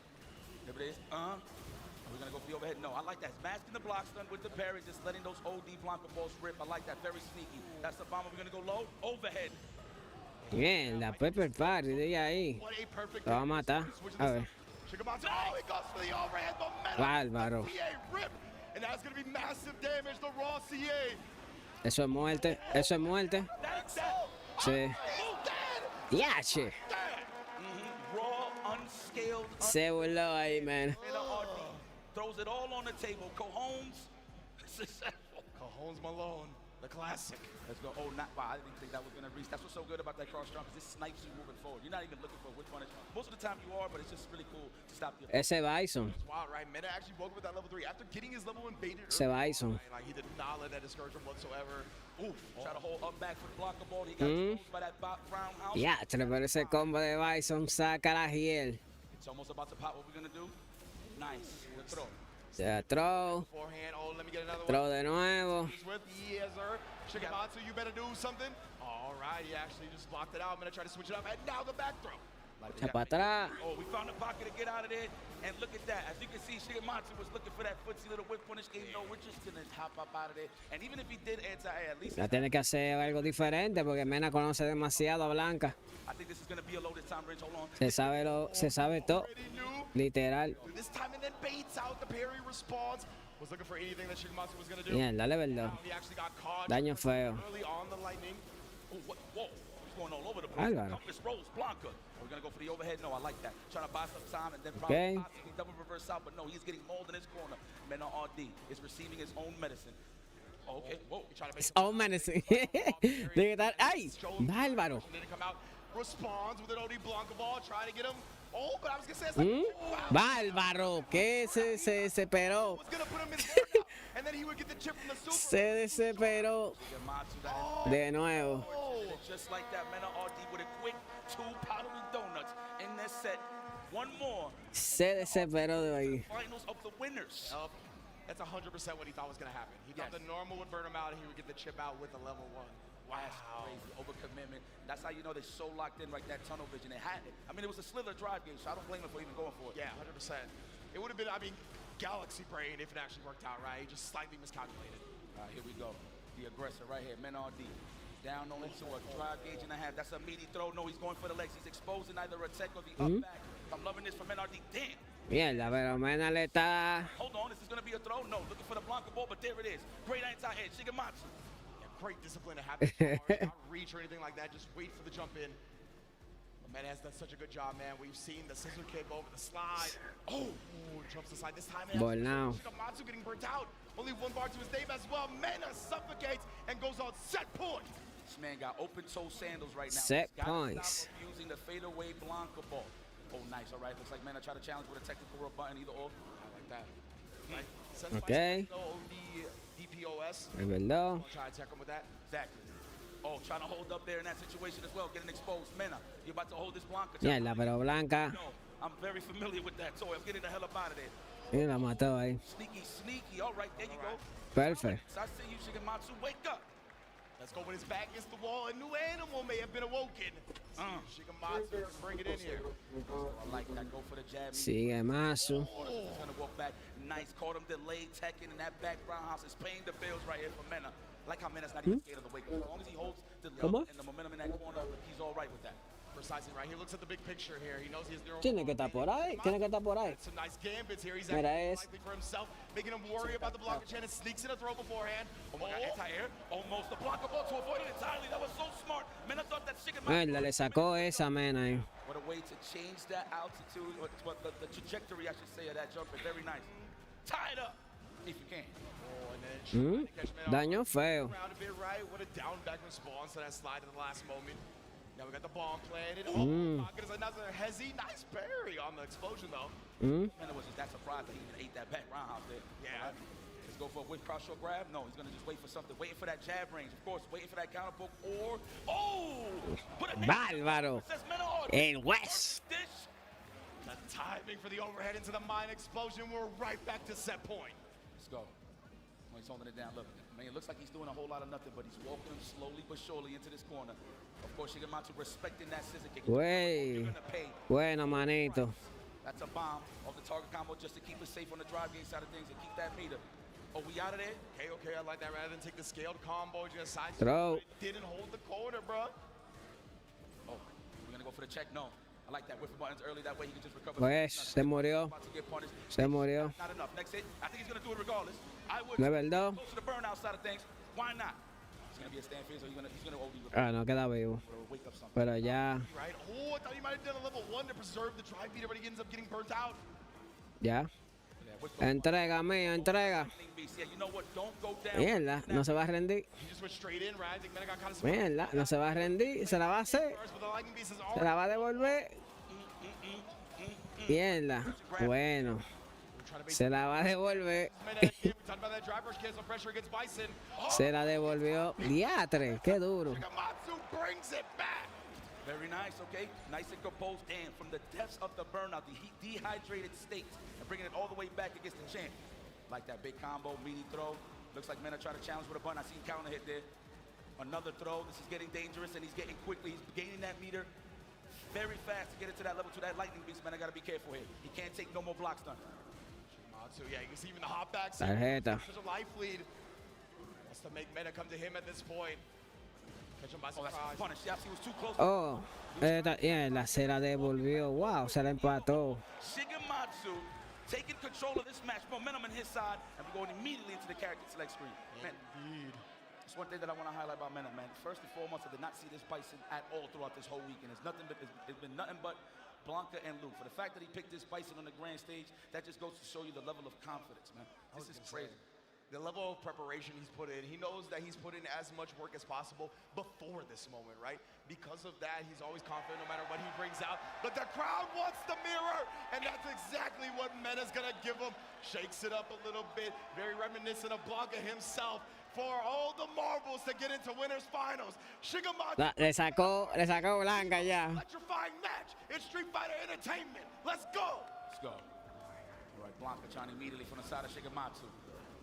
[SPEAKER 16] There it is. We're going to go for the overhead. No, I like that. Masking the block stun with the parry, just letting those OD Blanca balls rip. I like that. Very sneaky. That's the bomb. We're going to go low. Overhead.
[SPEAKER 5] Bien, la Pepper Party de ahí. Lo va a matar. A ver. Bárbaro.
[SPEAKER 13] And that's going to be massive damage. The raw CA.
[SPEAKER 5] Eso es muerte. Eso es muerte. Sí. Yache.
[SPEAKER 16] Raw, unscaled.
[SPEAKER 5] Se voló ahí, man.
[SPEAKER 16] throws it all on the table. Cajones, successful.
[SPEAKER 13] Cajones Malone, the classic.
[SPEAKER 16] Let's go. Oh, not wow. I didn't think that was gonna reach. That's what's so good about that cross jump, because it snipes you moving forward. You're not even looking for a whip punish. Most of the time you are, but it's just really cool to stop you.
[SPEAKER 5] Ese Bison.
[SPEAKER 13] It's wild, right? Mena actually woke up with that level 3 after getting his level invaded.
[SPEAKER 5] Ese Bison.
[SPEAKER 13] Like, he did not let that discourage him whatsoever. Oof.
[SPEAKER 16] Try to hold up back for the blocker ball. He got exposed by that roundhouse.
[SPEAKER 5] Ya, pero ese combo de Bison saca la hiel.
[SPEAKER 16] It's almost about to pop. What we're gonna do? Nice. The throw.
[SPEAKER 5] Ya, throw.
[SPEAKER 13] Forehand. Oh, let me get another
[SPEAKER 5] Throw
[SPEAKER 13] one.
[SPEAKER 5] de nuevo.
[SPEAKER 13] Yes, sir. Shigematsu, you better do something. All right, he actually just blocked it out. I'm gonna try to switch it up, and now the back throw.
[SPEAKER 5] Echa para atrás.
[SPEAKER 16] Oh, we found a pocket to get out of there, and look at that. As you can see, Shigematsu was looking for that footsie little whip punish. Gave no, we're just gonna hop up out of there. And even if he did anti-air, at least
[SPEAKER 5] Ya tiene que hacer algo diferente porque Mena conoce demasiado a Blanca.
[SPEAKER 16] I think this is gonna be a loaded time range. Hold on.
[SPEAKER 5] Se sabe todo. Literal.
[SPEAKER 13] This time and then baits out the parry response. Was looking for anything that Shigematsu was gonna do.
[SPEAKER 5] Mierda, level 2.
[SPEAKER 13] He actually got caught
[SPEAKER 5] Daño feo.
[SPEAKER 13] early on the lightning.
[SPEAKER 16] Oh, what? Whoa. He's going all over the place.
[SPEAKER 5] Álvaro.
[SPEAKER 16] Compass rolls, Blanca. We're gonna go for the overhead. No, I like that. Trying to buy some time and then
[SPEAKER 5] Okay.
[SPEAKER 16] probably possibly double reverse out, but no, he's getting mauled in his corner. MenaRD is receiving his own medicine. Oh, okay. Whoa.
[SPEAKER 5] It's all menacing. De estar. ¡Ay! ¡Bárbaro!
[SPEAKER 13] Didn't come out. Responds with an OD Blanca ball, trying to get him. Oh, but I was gonna say it's like, wow.
[SPEAKER 5] ¡Bárbaro! Que se desesperó.
[SPEAKER 13] Was gonna put him in burnout, and then he would get the chip from the super.
[SPEAKER 5] Se desesperó. De nuevo.
[SPEAKER 16] Just like that, MenaRD with a quick 2 powdery donuts in this set. One more.
[SPEAKER 5] Se desesperó de ahí.
[SPEAKER 16] Finals of the winners.
[SPEAKER 13] That's 100% what he thought was gonna happen. He thought the normal would burn him out, and he would get the chip out with a level 1.
[SPEAKER 16] Wow. That's crazy. Overcommitment. That's how you know they're so locked in, like that tunnel vision. They had it. I mean, it was a slither drive game, so I don't blame him for even going for it.
[SPEAKER 13] Yeah, 100%. It would have been, I mean, Galaxy Brain if it actually worked out right. He just slightly miscalculated.
[SPEAKER 16] All right, here we go. The aggressor right here, MenaRD. Down on into a drive gauge and a half. That's a meaty throw. No, he's going for the legs. He's exposing either a tech or the up back. I'm loving this for MenaRD. Damn.
[SPEAKER 5] Mierda, pero Mena le está.
[SPEAKER 16] Hold on, is this going to be a throw? No, looking for the Blanca ball, but there it is. Great anti-edge, Shigematsu.
[SPEAKER 13] Yeah, great discipline to have his bars, not reach or anything like that. Just wait for the jump in. But Mena has done such a good job, man. We've seen the scissor kick over the slide. Oh, jumps aside this time.
[SPEAKER 5] Ball now.
[SPEAKER 13] Shigematsu getting burnt out. Only 1 bar to his name as well. Mena suffocates and goes on set point.
[SPEAKER 16] This man got open toe sandals right now.
[SPEAKER 5] Set
[SPEAKER 16] He's gotta
[SPEAKER 5] points.
[SPEAKER 16] Stop him using the fadeaway Blanca ball. Oh, nice. All right. Looks like Mena tried to challenge with a technical rope button, either or.
[SPEAKER 13] I like that. Right.
[SPEAKER 5] Okay.
[SPEAKER 13] DPOS.
[SPEAKER 5] Reveló.
[SPEAKER 13] Try to check him with that.
[SPEAKER 16] Exactly. Oh, trying to hold up there in that situation as well, getting exposed. Mena, you're about to hold this Blanca.
[SPEAKER 5] Mierda, pero Blanca.
[SPEAKER 16] No, I'm very familiar with that toy. I'm getting the hell up out of there.
[SPEAKER 5] Y la mató ahí.
[SPEAKER 16] Sneaky, sneaky. All right, there you go.
[SPEAKER 5] Perfect.
[SPEAKER 16] So I see you, Shigematsu. Wake up.
[SPEAKER 13] Let's go with his back against the wall. A new animal may have been awoken. Shigematsu can bring it in here.
[SPEAKER 16] I like that. Go for the jab.
[SPEAKER 5] Sigue Masu.
[SPEAKER 16] He's gonna walk back. Nice. Caught him delayed, teching, and that back roundhouse is paying the bills right here for Mena. Like how Mena's not even scared of the wake. As long as he holds the and the momentum in that corner, he's all right with that.
[SPEAKER 13] Precisely right. He looks at the big picture here. He knows he has neural.
[SPEAKER 5] Tiene que estar por ahí. Tiene que estar por ahí.
[SPEAKER 13] Some nice gambits here. He's
[SPEAKER 5] Mira
[SPEAKER 13] acting likely for himself, making him worry about the blocker chain and sneaks in a throw beforehand.
[SPEAKER 16] Oh my God, anti-air. Almost the Blanca ball to avoid it entirely. That was so smart. Mena thought that Shigematsu.
[SPEAKER 5] Mierda, le sacó esa Mena ahí.
[SPEAKER 16] What a way to change that altitude, or the trajectory, I should say, of that jumper. Very nice. Tie it up, if you can.
[SPEAKER 13] Oh, and then
[SPEAKER 5] Daño feo.
[SPEAKER 13] around a bit right. What a down back response to that slide at the last moment. Now we got the bomb planted. Oh, pocket is another hezzy. Nice parry on the explosion though.
[SPEAKER 16] Mena was just that surprised that he even ate that back roundhouse there.
[SPEAKER 13] Yeah.
[SPEAKER 16] Let's go for a whip cross short grab. No, he's gonna just wait for something. Waiting for that jab range, of course. Waiting for that counter poke or
[SPEAKER 5] Bárbaro. El West.
[SPEAKER 13] The timing for the overhead into the mine explosion. We're right back to set point.
[SPEAKER 16] Let's go. Oh, he's holding it down. Look, man, it looks like he's doing a whole lot of nothing, but he's walking him slowly but surely into this corner. Of course, Shigematsu respecting that scissor kick.
[SPEAKER 5] Güey. Bueno, manito.
[SPEAKER 16] That's a bomb off the target combo just to keep us safe on the drive game side of things and keep that meter. Oh, we out of there?
[SPEAKER 13] Okay, I like that. Rather than take the scaled combo, just side.
[SPEAKER 5] Throw.
[SPEAKER 13] Didn't hold the corner, bro.
[SPEAKER 16] Oh, we're gonna go for the check. No, I like that. Whiff buttons early. That way he can just recover.
[SPEAKER 5] Pues, se murió.
[SPEAKER 16] About to get punished.
[SPEAKER 5] Se murió.
[SPEAKER 16] Not enough. Next hit. I think he's gonna do it regardless. I would.
[SPEAKER 5] No es verdad.
[SPEAKER 16] Go to the burnout side of things. Why not? It's gonna be a stand phase, so he's gonna OD.
[SPEAKER 5] Ah, no queda vivo.
[SPEAKER 16] Wake up something.
[SPEAKER 5] Pero ya.
[SPEAKER 13] Right. Oh, I thought he might have done a level 1 to preserve the drive beater, but he ends up getting burnt out.
[SPEAKER 5] Ya.
[SPEAKER 16] Yeah,
[SPEAKER 5] Entrega, mío, entrega.
[SPEAKER 16] Yeah, you know what? Don't go down.
[SPEAKER 5] Mierda, no se va a rendir.
[SPEAKER 13] He just went straight in, right? I think Mena got kind of
[SPEAKER 5] Mierda, no se va a rendir. Se la va a hacer.
[SPEAKER 13] but the lightning beast is
[SPEAKER 5] Se la va a devolver. Mierda. Bueno. Se la va a devolver. Se la devolvió. Diatre, qué duro.
[SPEAKER 16] Very nice, okay? Nice and composed. And from the depths of the burnout, the dehydrated state, and bringing it all the way back against the champ. Like that big combo, meaty throw. Looks like Mena tried to challenge with a button. I seen counter hit there. Another throw. This is getting dangerous, and he's getting quickly. He's gaining that meter very fast to get it to that level, to that lightning beast. Mena got to be careful here. He can't take no more blocks done.
[SPEAKER 13] So yeah, you can see even the hopbacks.
[SPEAKER 5] Tarjeta.
[SPEAKER 13] There's a life lead. Wants to make Mena come to him at this point. Catch him by surprise.
[SPEAKER 16] Punish. Yeah, he was too close.
[SPEAKER 5] Oh, mierda, se la devolvió. Wow, se la empató.
[SPEAKER 16] Shigematsu taking control of this match, momentum on his side, and we're going immediately into the character select screen. Man,
[SPEAKER 13] indeed.
[SPEAKER 16] That's one thing that I want to highlight about Mena, man. First and foremost, I did not see this Bison at all throughout this whole weekend. It's been nothing but Blanca and Luke. For the fact that he picked this Bison on the grand stage, that just goes to show you the level of confidence, man. This is crazy.
[SPEAKER 13] The level of preparation he's put in, he knows that he's put in as much work as possible before this moment, right? Because of that, he's always confident no matter what he brings out. But the crowd wants the mirror, and that's exactly what Mena's gonna give him. Shakes it up a little bit, very reminiscent of Blanca himself. For all the marbles to get into winners finals. Shigematsu.
[SPEAKER 5] Le sacó Blanca ya.
[SPEAKER 13] Electrifying match. It's Street Fighter Entertainment. Let's go.
[SPEAKER 16] Let's go. All right, Blanca trying immediately from the side of Shigematsu.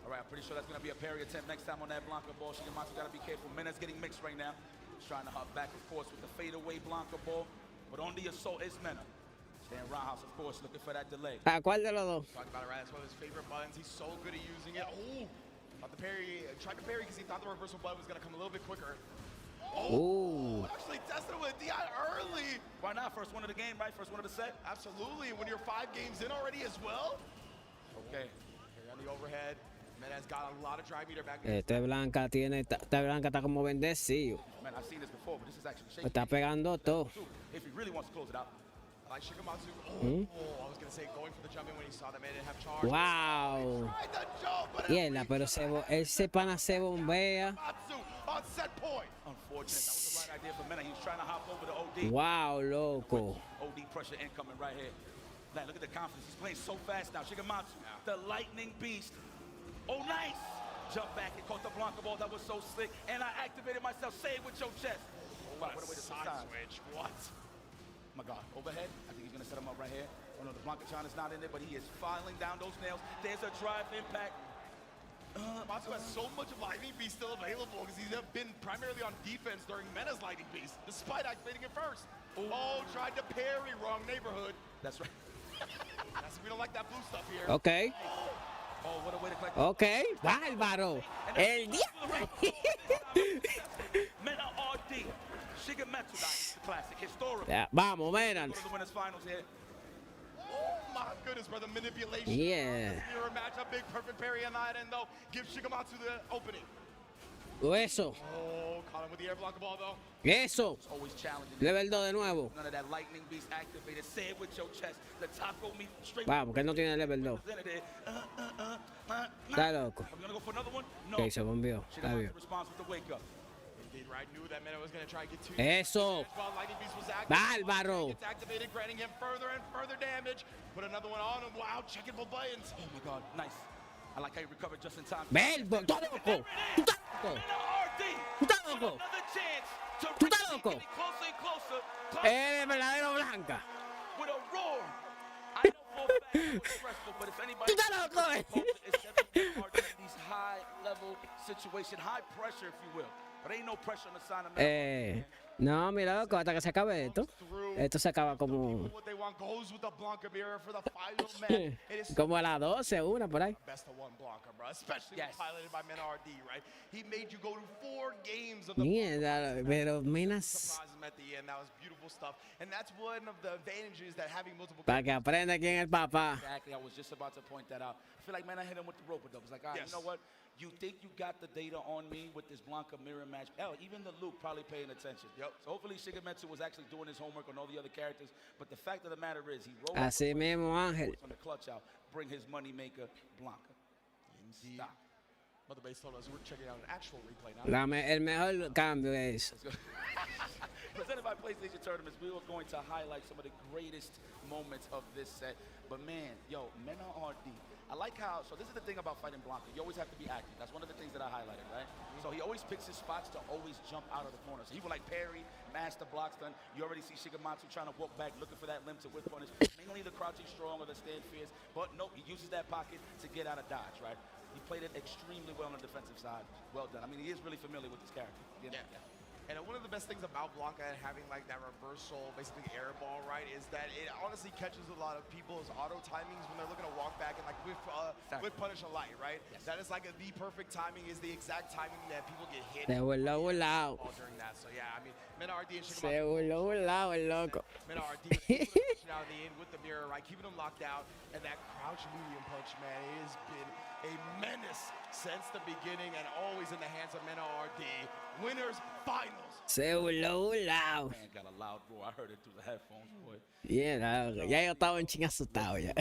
[SPEAKER 16] All right, I'm pretty sure that's going to be a parry attempt next time on that Blanca ball. Shigematsu got to be careful. Mena's getting mixed right now. He's trying to hop back, of course, with the fadeaway Blanca ball. But on the assault is Mena. Staying roundhouse, of course, looking for that delay.
[SPEAKER 5] ¿A cuál de los dos?
[SPEAKER 13] Talked about it, right? That's one of his favorite buttons. He's so good at using it. Oh, thought the parry, tried to parry because he thought the reversal button was going to come a little bit quicker.
[SPEAKER 5] Oh,
[SPEAKER 13] actually tested it with DI early.
[SPEAKER 16] Why not? First one of the game, right? First one of the set?
[SPEAKER 13] Absolutely. When you're 5 games in already as well.
[SPEAKER 16] Okay.
[SPEAKER 13] Here on the overhead. Mena's got a lot of dry meter back.
[SPEAKER 5] Blanca está como bendecido.
[SPEAKER 16] Man, I've seen this before, but this is actually shaky.
[SPEAKER 5] Está pegando todo.
[SPEAKER 16] If he really wants to close it out.
[SPEAKER 13] I like Shigematsu. I was going to say going for the jump in when he saw that Mena didn't have charge.
[SPEAKER 5] Wow. Mierda, pero ese pana se bombea.
[SPEAKER 13] On set point.
[SPEAKER 16] Unfortunate. That was the right idea for Mena. He was trying to hop over the OD.
[SPEAKER 5] Wow, loco.
[SPEAKER 16] OD pressure incoming right here. Man, look at the confidence. He's playing so fast now. Shigematsu, the lightning beast. Oh, nice. Jump back and caught the Blanca ball. That was so slick. And I activated myself. Say it with your chest.
[SPEAKER 13] Oh, what a way to side switch. What?
[SPEAKER 16] Oh my God. Overhead. I think he's going to set him up right here. Oh, no, the Blanca Chan is not in there, but he is filing down those nails. There's a drive impact.
[SPEAKER 13] Matsu has so much of Lightning Beast still available because he's been primarily on defense during Mena's Lightning Beast, despite activating it first. Ooh. Oh, tried to parry, wrong neighborhood.
[SPEAKER 16] That's right.
[SPEAKER 13] We don't like that blue stuff here.
[SPEAKER 5] Okay.
[SPEAKER 16] Oh, what a way to collect.
[SPEAKER 5] Okay, bárbaro. El diablo.
[SPEAKER 16] MenaRD. Shigematsu, classic, historic.
[SPEAKER 5] Ya, vamos, Mena.
[SPEAKER 16] Go to the winners finals here.
[SPEAKER 13] Oh my goodness, brother, manipulation.
[SPEAKER 5] Yeah.
[SPEAKER 13] Mirror match, a big perfect parry on that end though. Give Shigematsu the opening.
[SPEAKER 5] Eso.
[SPEAKER 13] Oh, caught him with the air block ball though.
[SPEAKER 5] Eso.
[SPEAKER 16] Always challenging.
[SPEAKER 5] Level 2 de nuevo.
[SPEAKER 16] None of that lightning beast activated. Say it with your chest. The taco meat straight.
[SPEAKER 5] Vamos, que él no tiene level 2. Está loco.
[SPEAKER 16] I'm gonna go for another one. No.
[SPEAKER 5] Ok, se bombió. Está bien.
[SPEAKER 16] Response with the wake up.
[SPEAKER 13] Indeed, right. Knew that Mena was gonna try to get too.
[SPEAKER 5] Eso.
[SPEAKER 13] Lightning beast was activated.
[SPEAKER 5] Bárbaro.
[SPEAKER 13] It's activated, granting him further and further damage. Put another one on him. Wow, checking both buttons.
[SPEAKER 16] Oh my God, nice. I like how he recovered just in time.
[SPEAKER 5] Belbo, tú estás loco. Tú estás loco. Tú estás loco. Tú estás loco. El verdadero Blanca.
[SPEAKER 16] With a roar. I know for a fact it was stressful, but if anybody
[SPEAKER 5] Tú estás loco.
[SPEAKER 16] these high level situation, high pressure, if you will. But ain't no pressure on the side of
[SPEAKER 5] no, mira, loco, hasta que se acabe esto. Esto se acaba como. Como a las 12, una por ahí.
[SPEAKER 13] Best of one Blanca, bro. Especially piloted by MenaRD, right? He made you go to 4 games of the
[SPEAKER 5] Mierda, pero Mena.
[SPEAKER 13] surprise him at the end. That was beautiful stuff. And that's one of the advantages that having multiple.
[SPEAKER 5] Para que aprenda quién es el papá.
[SPEAKER 16] Exactly, I was just about to point that out. I feel like Mena hit him with the rope, though. It's like, all right, you know what? You think you got the data on me with this Blanca mirror match? Hell, even the Luke probably paying attention. Yep. So hopefully Shigemitsu was actually doing his homework on all the other characters. But the fact of the matter is, he rolled
[SPEAKER 5] Así mismo, Ángel.
[SPEAKER 16] on the clutch out, bring his moneymaker Blanca.
[SPEAKER 13] Indeed.
[SPEAKER 16] Stop.
[SPEAKER 13] Mother Base told us we're checking out an actual replay now.
[SPEAKER 5] El mejor cambio es.
[SPEAKER 16] Presented by PlayStation Tournaments, we were going to highlight some of the greatest moments of this set. But man, yo, MenaRD. I like how, so this is the thing about fighting Blanca. You always have to be active. That's one of the things that I highlighted, right? So he always picks his spots to always jump out of the corner. So he will like parry, master block stun. You already see Shigemitsu trying to walk back, looking for that limb to whip punish. Mainly the crouching strong or the stand fierce. But nope, he uses that pocket to get out of dodge, right? He played it extremely well on the defensive side. Well done. I mean, he is really familiar with this character. Yeah.
[SPEAKER 13] And one of the best things about Blanca and having like that reversal, basically air ball, right, is that it honestly catches a lot of people's auto timings when they're looking to walk back and like with punish a light, right? Yes. That is like the perfect timing, is the exact timing that people get hit
[SPEAKER 5] Volado.
[SPEAKER 13] during that. So yeah, I mean, MenaRD and
[SPEAKER 5] Se volado el loco.
[SPEAKER 13] MenaRD was out of the end with the mirror, right, keeping him locked out, and that crouch medium punch, man, it has been a menace since the beginning and always in the hands of MenaRD. Winners finals.
[SPEAKER 5] Se volado.
[SPEAKER 16] Man got a loud roar. I heard it through the headphones, boy.
[SPEAKER 5] Yeah, ya yo estaba un ching asustado ya.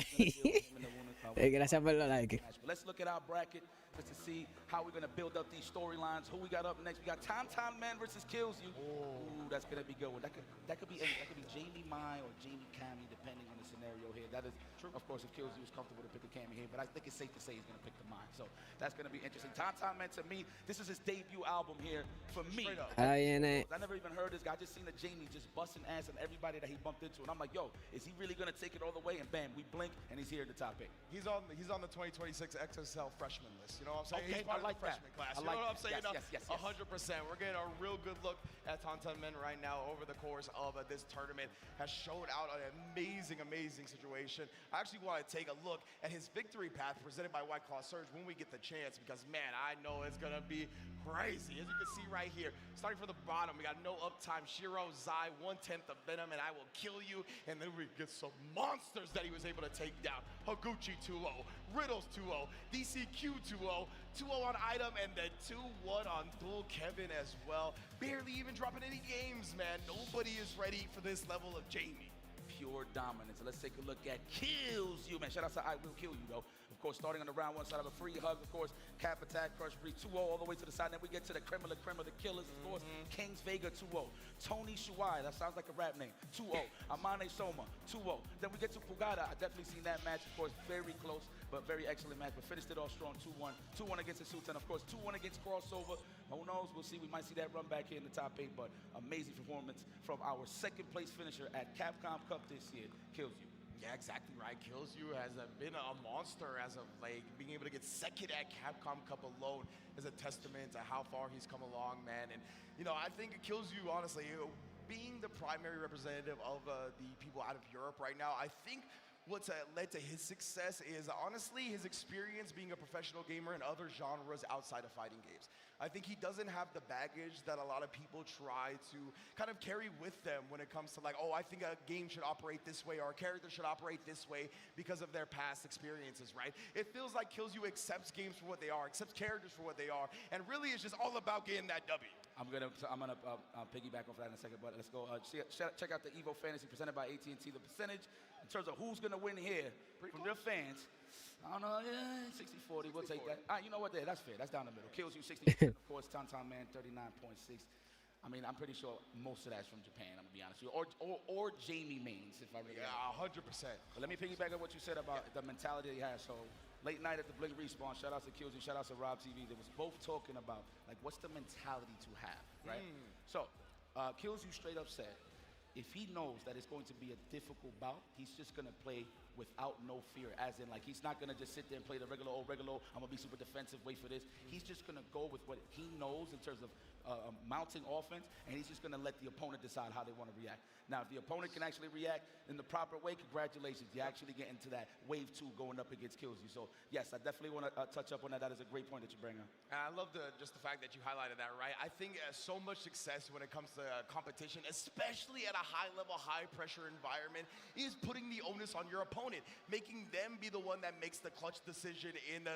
[SPEAKER 5] Gracias por los likes.
[SPEAKER 16] Let's look at our bracket just to see how we're going to build up these storylines. Who we got up next? We got Tom Man versus Kills You. Ooh, that's going to be good one. That could be Jamie Mai or Jamie Kami, depending on the scenario here. That is true. Of course, if Kills You is comfortable to pick a Kami here, but I think it's safe to say he's going to pick the Mai. So that's going to be interesting. Tom Man, to me, this is his debut album here for me.
[SPEAKER 5] Ahí viene.
[SPEAKER 16] I never even heard this guy. I just seen the Jamie just busting ass on everybody that he bumped into, and I'm like, yo, is he really going to take it all the way? And bam, we blink, and he's here at the top 8.
[SPEAKER 13] He's on the 2026 XSL freshman list. You know what I'm saying?
[SPEAKER 16] Okay,
[SPEAKER 13] He's part
[SPEAKER 16] I like
[SPEAKER 13] of the freshman class.
[SPEAKER 16] I
[SPEAKER 13] You know
[SPEAKER 16] like
[SPEAKER 13] what I'm saying?
[SPEAKER 16] Yes.
[SPEAKER 13] 100%. We're getting a real good look at Tantan Men right now over the course of this tournament. Has showed out an amazing situation. I actually want to take a look at his victory path presented by White Claw Surge when we get the chance, because man, I know it's gonna be crazy. As you can see right here, starting from the bottom, we got no uptime. Shiro, Zai, 1/10 of Venom, and I will kill you. And then we get some monsters that he was able to take down. Higuchi 2-0, Riddles 2-0, DCQ 2-0, 2-0 on Item, and then 2-1 on Dual Kevin as well. Barely even dropping any games, man. Nobody is ready for this level of Jamie.
[SPEAKER 16] Pure dominance. So let's take a look at Kills You, man. Shout out to I Will Kill You, though. Of course, starting on the round one side of a free hug, of course, Cap Attack, Crush Breeze 2-0 all the way to the side. Then we get to the creme of the killers, of course. Kings Vega 2-0. Tony Shuai, that sounds like a rap name, 2-0. Amane Soma, 2-0. Then we get to Fugata. I definitely seen that match, of course, very close, but very excellent match. But finished it off strong, 2-1. 2-1 against the Sultan, of course, 2-1 against Crossover. Who knows? We'll see. We might see that run back here in the top 8, but amazing performance from our second place finisher at Capcom Cup this year. Kills You.
[SPEAKER 13] Yeah, exactly right. Kills You has been a monster as of late. Being able to get second at Capcom Cup alone is a testament to how far he's come along, man. And, you know, I think it Kills You, honestly, being the primary representative of the people out of Europe right now, I think what's led to his success is honestly his experience being a professional gamer in other genres outside of fighting games. I think he doesn't have the baggage that a lot of people try to kind of carry with them when it comes to like, oh, I think a game should operate this way or a character should operate this way because of their past experiences, right? It feels like Kills You accepts games for what they are, accepts characters for what they are, and really it's just all about getting that W.
[SPEAKER 16] I'm gonna piggyback off that in a second, but let's go. Check out the EVO Fantasy presented by AT&T. The percentage in terms of who's gonna win here from their fans. I don't know, 60-40, we'll take that. You know what, that's fair, that's down the middle. Kills You 60%, of course, Tantan Man 39.6. I mean, I'm pretty sure most of that's from Japan, I'm gonna be honest with you, or Jamie mains, if I really.
[SPEAKER 13] Yeah, 100%.
[SPEAKER 16] But let me piggyback on what you said about the mentality he has. So, late night at the Blink Respawn, shout out to Kills You, shout out to Rob TV. They was both talking about, like, what's the mentality to have, right? So, Kills You straight up said, if he knows that it's going to be a difficult bout, he's just gonna play without no fear, as in like he's not gonna just sit there and play the regular, I'm gonna be super defensive, wait for this. He's just gonna go with what he knows in terms of mounting offense, and he's just gonna let the opponent decide how they wanna react. Now, if the opponent can actually react in the proper way, congratulations, you actually get into that wave 2 going up against Kills You. So yes, I definitely wanna touch up on that. That is a great point that you bring up.
[SPEAKER 13] And I love just the fact that you highlighted that, right? I think so much success when it comes to competition, especially at a high level, high pressure environment, is putting the onus on your opponent. opponent, making them be the one that makes the clutch decision in the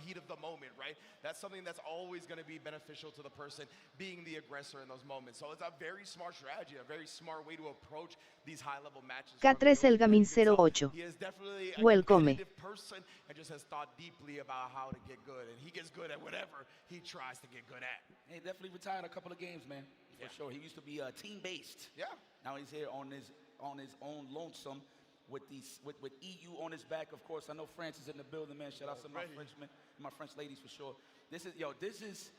[SPEAKER 13] heat of the moment, right? That's something that's always going to be beneficial to the person being the aggressor in those moments. So it's a very smart strategy, a very smart way to approach these high-level matches.
[SPEAKER 17] K3 El Gamin 08.
[SPEAKER 13] He is definitely a
[SPEAKER 17] Welcome.
[SPEAKER 13] competitive person and just has thought deeply about how to get good, and he gets good at whatever he tries to get good at.
[SPEAKER 16] He definitely retired a couple of games, man. For sure. He used to be team-based.
[SPEAKER 13] Yeah.
[SPEAKER 16] Now he's here on his own lonesome with EU on his back. Of course, I know France is in the building, man. Shout out to my Frenchmen, my French ladies for sure. This is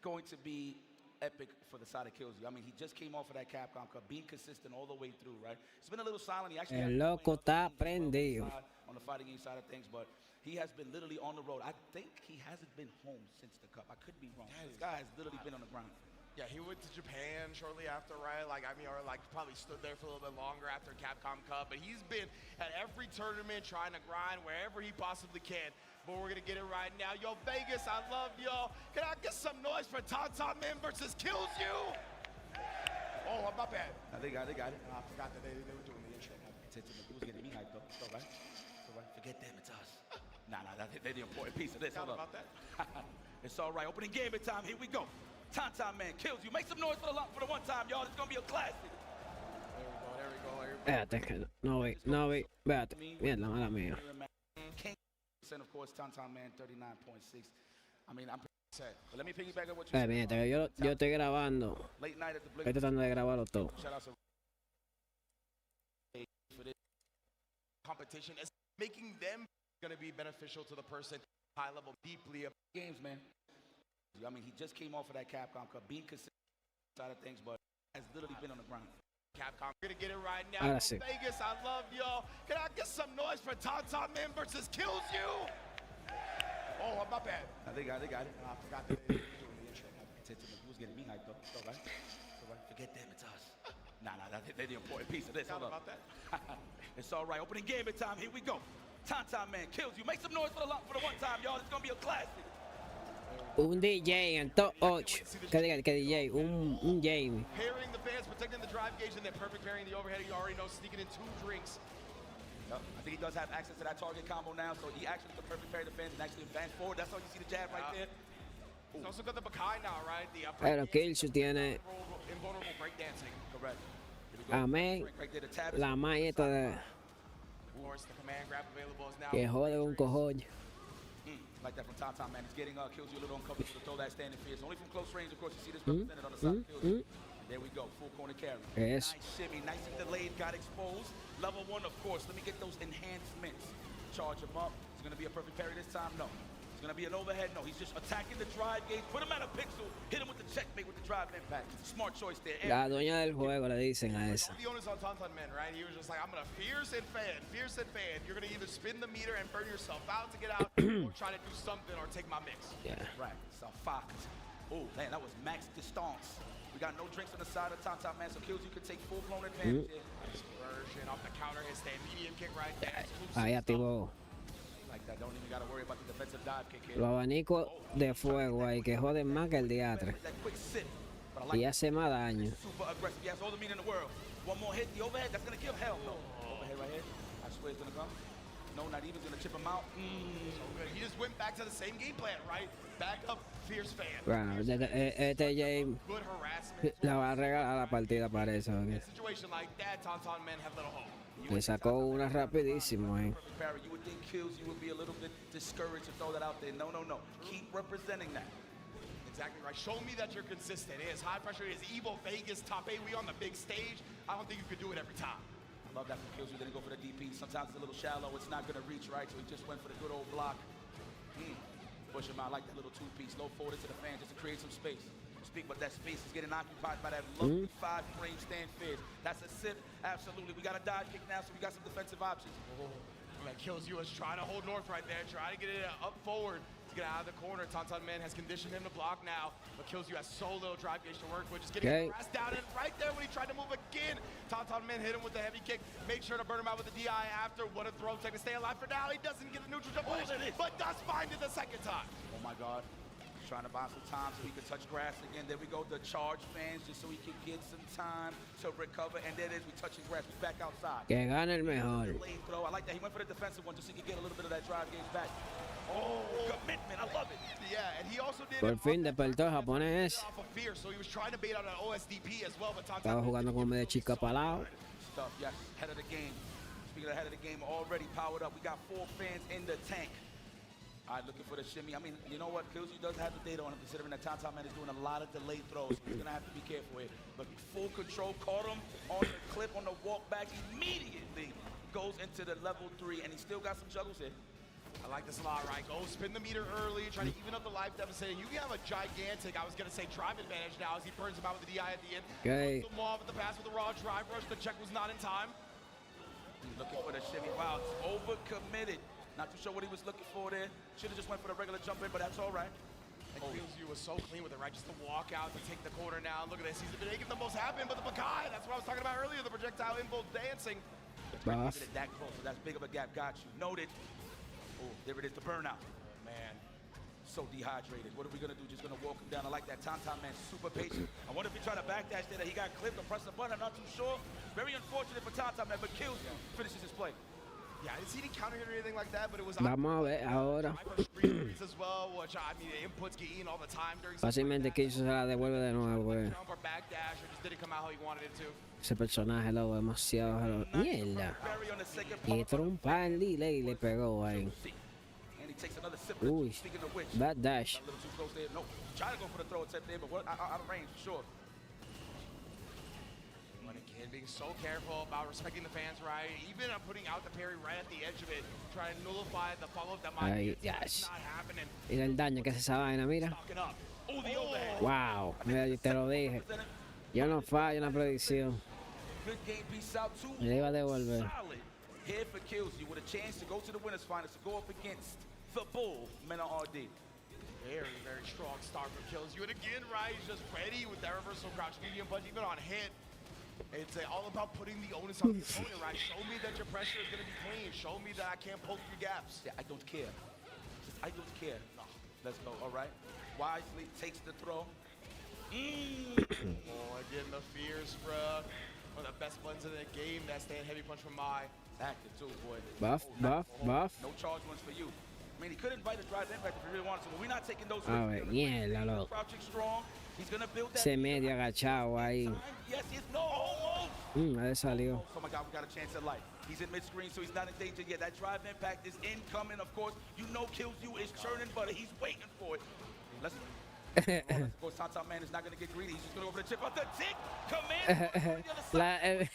[SPEAKER 16] going to be epic for the side of Kills You. I mean, he just came off of that Capcom Cup, being consistent all the way through, right? It's been a little silent. He actually
[SPEAKER 5] El loco está prendido.
[SPEAKER 16] on the fighting game side of things, but he has been literally on the road. I think he hasn't been home since the Cup. I could be wrong. This guy has literally been on the ground.
[SPEAKER 13] Yeah, he went to Japan shortly after, right? Or probably stood there for a little bit longer after Capcom Cup. But he's been at every tournament trying to grind wherever he possibly can. But we're going to get it right now. Yo, Vegas, I love y'all. Can I get some noise for Tantan Man versus Kills You? Oh, my bad.
[SPEAKER 16] They got it.
[SPEAKER 13] I forgot that they were doing the intro.
[SPEAKER 16] It was getting me hyped, though. It's all right. It's all right. Forget them, it's us. Nah, they're the important piece of this. Hold up.
[SPEAKER 13] About that.
[SPEAKER 16] It's all right. Opening game time. Here we go. Tantan Man Kills You. Make some noise for the one time, y'all. It's going to be a classic.
[SPEAKER 13] There we go.
[SPEAKER 5] Espérate, que no vi. Espérate. Mierda, mala mía.
[SPEAKER 16] And of course, Tantan Man 39.6. I mean, I'm set. But let me piggyback on what you said.
[SPEAKER 5] Mira, que yo estoy grabando.
[SPEAKER 16] Late night at the
[SPEAKER 5] Estoy tratando de grabarlo todo.
[SPEAKER 16] Shout out to
[SPEAKER 13] for this competition is making them going to be beneficial to the person high level deeply of
[SPEAKER 16] games, man. I mean, he just came off of that Capcom Cup, being consistent side of things, but has literally been on the ground.
[SPEAKER 13] Capcom. We're gonna get it right now.
[SPEAKER 5] Ahora sí.
[SPEAKER 13] Vegas, I love y'all. Can I get some noise for Tantan Man versus Kills You? Oh, my bad.
[SPEAKER 16] They got it.
[SPEAKER 13] I forgot that they were doing the intro.
[SPEAKER 16] It was getting me hyped, though. It's all right. It's all right. Forget them, it's us. Nah, they're the important piece of this. Hold up.
[SPEAKER 13] About that.
[SPEAKER 16] It's all right. Opening game time. Here we go. Tantan Man Kills You. Make some noise for the one time, y'all. It's gonna be a classic.
[SPEAKER 5] Un DJ en top 8. Que diga que DJ, un Jamie.
[SPEAKER 13] Pairing the fans, protecting the drive gauge, and then perfect pairing the overhead. You already know, sneaking in 2 drinks.
[SPEAKER 16] Yep. I think he does have access to that target combo now, so he actually can perfect parry the fans and actually advance forward. That's how you see the jab right there.
[SPEAKER 13] He's also got the Bakai now, right? The upper
[SPEAKER 5] Pero Kills You tiene
[SPEAKER 13] invulnerable breakdancing.
[SPEAKER 16] Correct.
[SPEAKER 5] amén. La magia esta de
[SPEAKER 13] Of course, the command grab available is now.
[SPEAKER 5] que jode con cojones.
[SPEAKER 16] Like that from Tantan Man. He's getting Kills You a little uncomfortable to throw that standing fierce. Only from close range, of course, you see this represented on the side of Kills You. There we go, full corner carry.
[SPEAKER 5] Yes.
[SPEAKER 16] Nice shimmy, nice and delayed, got exposed. Level 1, of course. Let me get those enhancements. Charge him up. It's going to be a perfect parry this time? No. It's going to be an overhead? No. He's just attacking the drive gauge. Put him at a pixel. Hit him with the checkmate with the drive impact. Smart choice there.
[SPEAKER 5] La dueña del juego le dicen a esa.
[SPEAKER 13] The owners on Tantan Man, right? He was just like, I'm going to fierce and fan. You're going to either spin the meter and burn yourself out to get out or try to do something or take my mix.
[SPEAKER 5] Yeah.
[SPEAKER 16] Right. So Fox. Oh, man, that was max distance. We got no drinks on the side of Tantan Man, so Kills You can take full-blown advantage here.
[SPEAKER 13] Version off the counter, his stand medium kick right there.
[SPEAKER 5] Ahí activó
[SPEAKER 16] Like that, don't even got to worry about the defensive dive kick here.
[SPEAKER 5] los abanicos de fuego ahí que joden más que el diatre.
[SPEAKER 16] That quick sit.
[SPEAKER 5] Y hace más daño.
[SPEAKER 16] Super aggressive. He has all the mean in the world. One more hit, the overhead, that's going to kill. Hell no. Overhead right here. I swear it's going to come. No, not even going to chip him out.
[SPEAKER 13] So good. He just went back to the same game plan, right? Back up, fierce fan.
[SPEAKER 5] Bueno, este James
[SPEAKER 13] Good harassment.
[SPEAKER 5] la va a regalar la partida para eso.
[SPEAKER 13] In a situation like that, Tantan Man had little hope.
[SPEAKER 5] Le sacó una rapidísimo,
[SPEAKER 16] You would think Kills You would be a little bit discouraged to throw that out there. No. Keep representing that.
[SPEAKER 13] Exactly right. Show me that you're consistent. It is high pressure. It is Evo Vegas top 8. We on the big stage. I don't think you could do it every time.
[SPEAKER 16] I love that from Kills You. Then go for the DP. Sometimes it's a little shallow. It's not going to reach right, so he just went for the good old block. Push him out like that little 2-piece. Low forward to the fan just to create some space. But that space is getting occupied by that lovely 5-frame stand fierce. That's a sip. Absolutely. We got a dive kick now, so we got some defensive options.
[SPEAKER 13] Man, Kills You is trying to hold North right there, trying to get it up forward to get out of the corner. Tantan Man has conditioned him to block now, but Kills You has so little drive gauge to work with. Just getting harassed down, and right there when he tried to move again, Tantan Man hit him with the heavy kick. Made sure to burn him out with the DI after. What a throw tech to stay alive for now. He doesn't get the neutral jump, but does find it the second time.
[SPEAKER 16] Oh my God. trying to buy some time so he can touch grass again. There we go, the charge fans, just so he can get some time to recover. And there it is, we touching grass, we back outside.
[SPEAKER 5] Que gane el mejor.
[SPEAKER 16] Delayed throw. I like that. He went for the defensive one just so he could get a little bit of that drive gauge back. Oh, commitment. I love it.
[SPEAKER 13] Yeah, and he also did
[SPEAKER 5] Por fin despertó el japonés.
[SPEAKER 13] off of fear, so he was trying to bait out an OSDP as well, but
[SPEAKER 5] Estaba jugando como medio chica palado.
[SPEAKER 16] Stuff, yes, head of the game. Speaking of head of the game, already powered up. We got 4 fans in the tank. All right, looking for the shimmy. I mean, you know what? Killsy does have the data on him, considering that Tom Man is doing a lot of delayed throws. He's going to have to be careful here. But full control, caught him on the clip on the walk back. Immediately goes into the level 3, and he still got some juggles here.
[SPEAKER 13] I like this a lot, right? Go spin the meter early, try to even up the life deficit. And you can have a gigantic, I was going to say, drive advantage now as he burns him out with the DI at the end.
[SPEAKER 5] Okay.
[SPEAKER 13] The mob with the pass with the raw drive rush. The check was not in time.
[SPEAKER 16] He's looking for the shimmy. Wow, it's overcommitted. Not too sure what he was looking for there. Should have just went for the regular jump in, but that's all right.
[SPEAKER 13] And Killsy was so clean with it, right? Just to walk out to take the corner now. Look at this. He's been making the most happen, but the Bakai, that's what I was talking about earlier. The projectile inbound dancing.
[SPEAKER 5] Buff.
[SPEAKER 16] That close, so that's big of a gap. Got you. Noted. Oh, there it is, the burnout. Man, so dehydrated. What are we gonna do? Just gonna walk him down. I like that. Tom Man, super patient. I wonder if he tried to backdash there, that he got clipped or pressed the button. I'm not too sure. Very unfortunate for Tom Man, but kills, finishes his play.
[SPEAKER 13] Yeah, I didn't see any counter hit or anything like that, but it was
[SPEAKER 5] Vamos a ver ahora.
[SPEAKER 13] as well, which I mean, the inputs get eaten all the time during
[SPEAKER 5] Fácilmente Killsy se la devuelve de nuevo, güey.
[SPEAKER 13] jump or backdash, or just didn't come out how he wanted it to.
[SPEAKER 5] Ese personaje lo demasiado. Mierda. Y trompa el delay le pegó ahí.
[SPEAKER 16] And he takes another sip.
[SPEAKER 5] Uy.
[SPEAKER 16] Speaking of which,
[SPEAKER 5] Bad dash.
[SPEAKER 16] a little too close there. No, try to go for the throw attempt there, but out of range for sure.
[SPEAKER 13] But again, being so careful about respecting the fans, right? Even putting out the parry right at the edge of it, trying to nullify the follow-up that might
[SPEAKER 5] Ay,
[SPEAKER 13] be. It's
[SPEAKER 5] yes.
[SPEAKER 13] not happening.
[SPEAKER 5] Mira el daño que hace esa vaina, mira.
[SPEAKER 13] Stocking up. Oh, the overhead.
[SPEAKER 5] Wow. Mira, yo te lo dije. Yo no fallo una predicción.
[SPEAKER 16] Good game piece out too.
[SPEAKER 5] Me iba a devolver.
[SPEAKER 16] Solid. Here for Killsy with a chance to go to the winners finals, to go up against the Bull, MenaRD.
[SPEAKER 13] Very, very strong start from Killsy. And again, right, he's just ready with that reversal crouch medium punch, even on hit. It's all about putting the onus on the opponent, right? Show me that your pressure is going to be clean. Show me that I can't poke through gaps.
[SPEAKER 16] Yeah, I don't care. I don't care. No. Let's go, all right? Wisely takes the throw.
[SPEAKER 13] Oh, again, the fears, bruh. One of the best blends in the game, that stand heavy punch from Mai.
[SPEAKER 16] Active too, boy.
[SPEAKER 5] Buff, buff, buff.
[SPEAKER 16] No charge ones for you. I mean, he could invite a drive impact if he really wanted to, but we're not taking those
[SPEAKER 5] A ver, mierda, loco.
[SPEAKER 16] Crouching strong. He's gonna build that.
[SPEAKER 5] Ese medio agachado ahí.
[SPEAKER 16] Yes, it's no, almost.
[SPEAKER 5] Ahí salió.
[SPEAKER 16] Oh my God, we got a chance at life. He's in mid-screen, so he's not in danger yet. That drive impact is incoming, of course. You know Killsy is churning butter. He's waiting for it. Let's of course, Tom Man is not going to get greedy. He's just going to go for the chip out the tick. Command.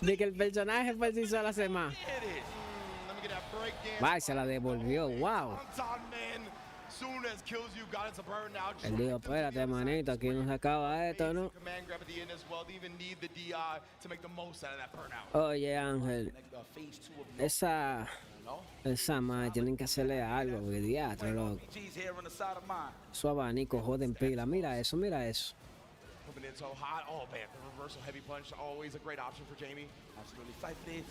[SPEAKER 5] De que el personaje por sí solo hace más.
[SPEAKER 13] Let me get that break dance.
[SPEAKER 5] Va, y se la devolvió. Wow.
[SPEAKER 13] Tom Man, soon as Killsy got into burn now.
[SPEAKER 5] Él dijo, espérate, manito, aquí no se acaba esto, ¿no?
[SPEAKER 13] Command grab at the end as well. They even need the DI to make the most out of that burnout.
[SPEAKER 5] Oye, Ángel, esa madre tienen que hacerle algo, porque diatro, loco. Su abanico joden pila. Mira eso, mira eso.
[SPEAKER 13] Coming in so hot. Oh, man, the reversal heavy punch, always a great option for Jamie.
[SPEAKER 16] Absolutely. Fight this.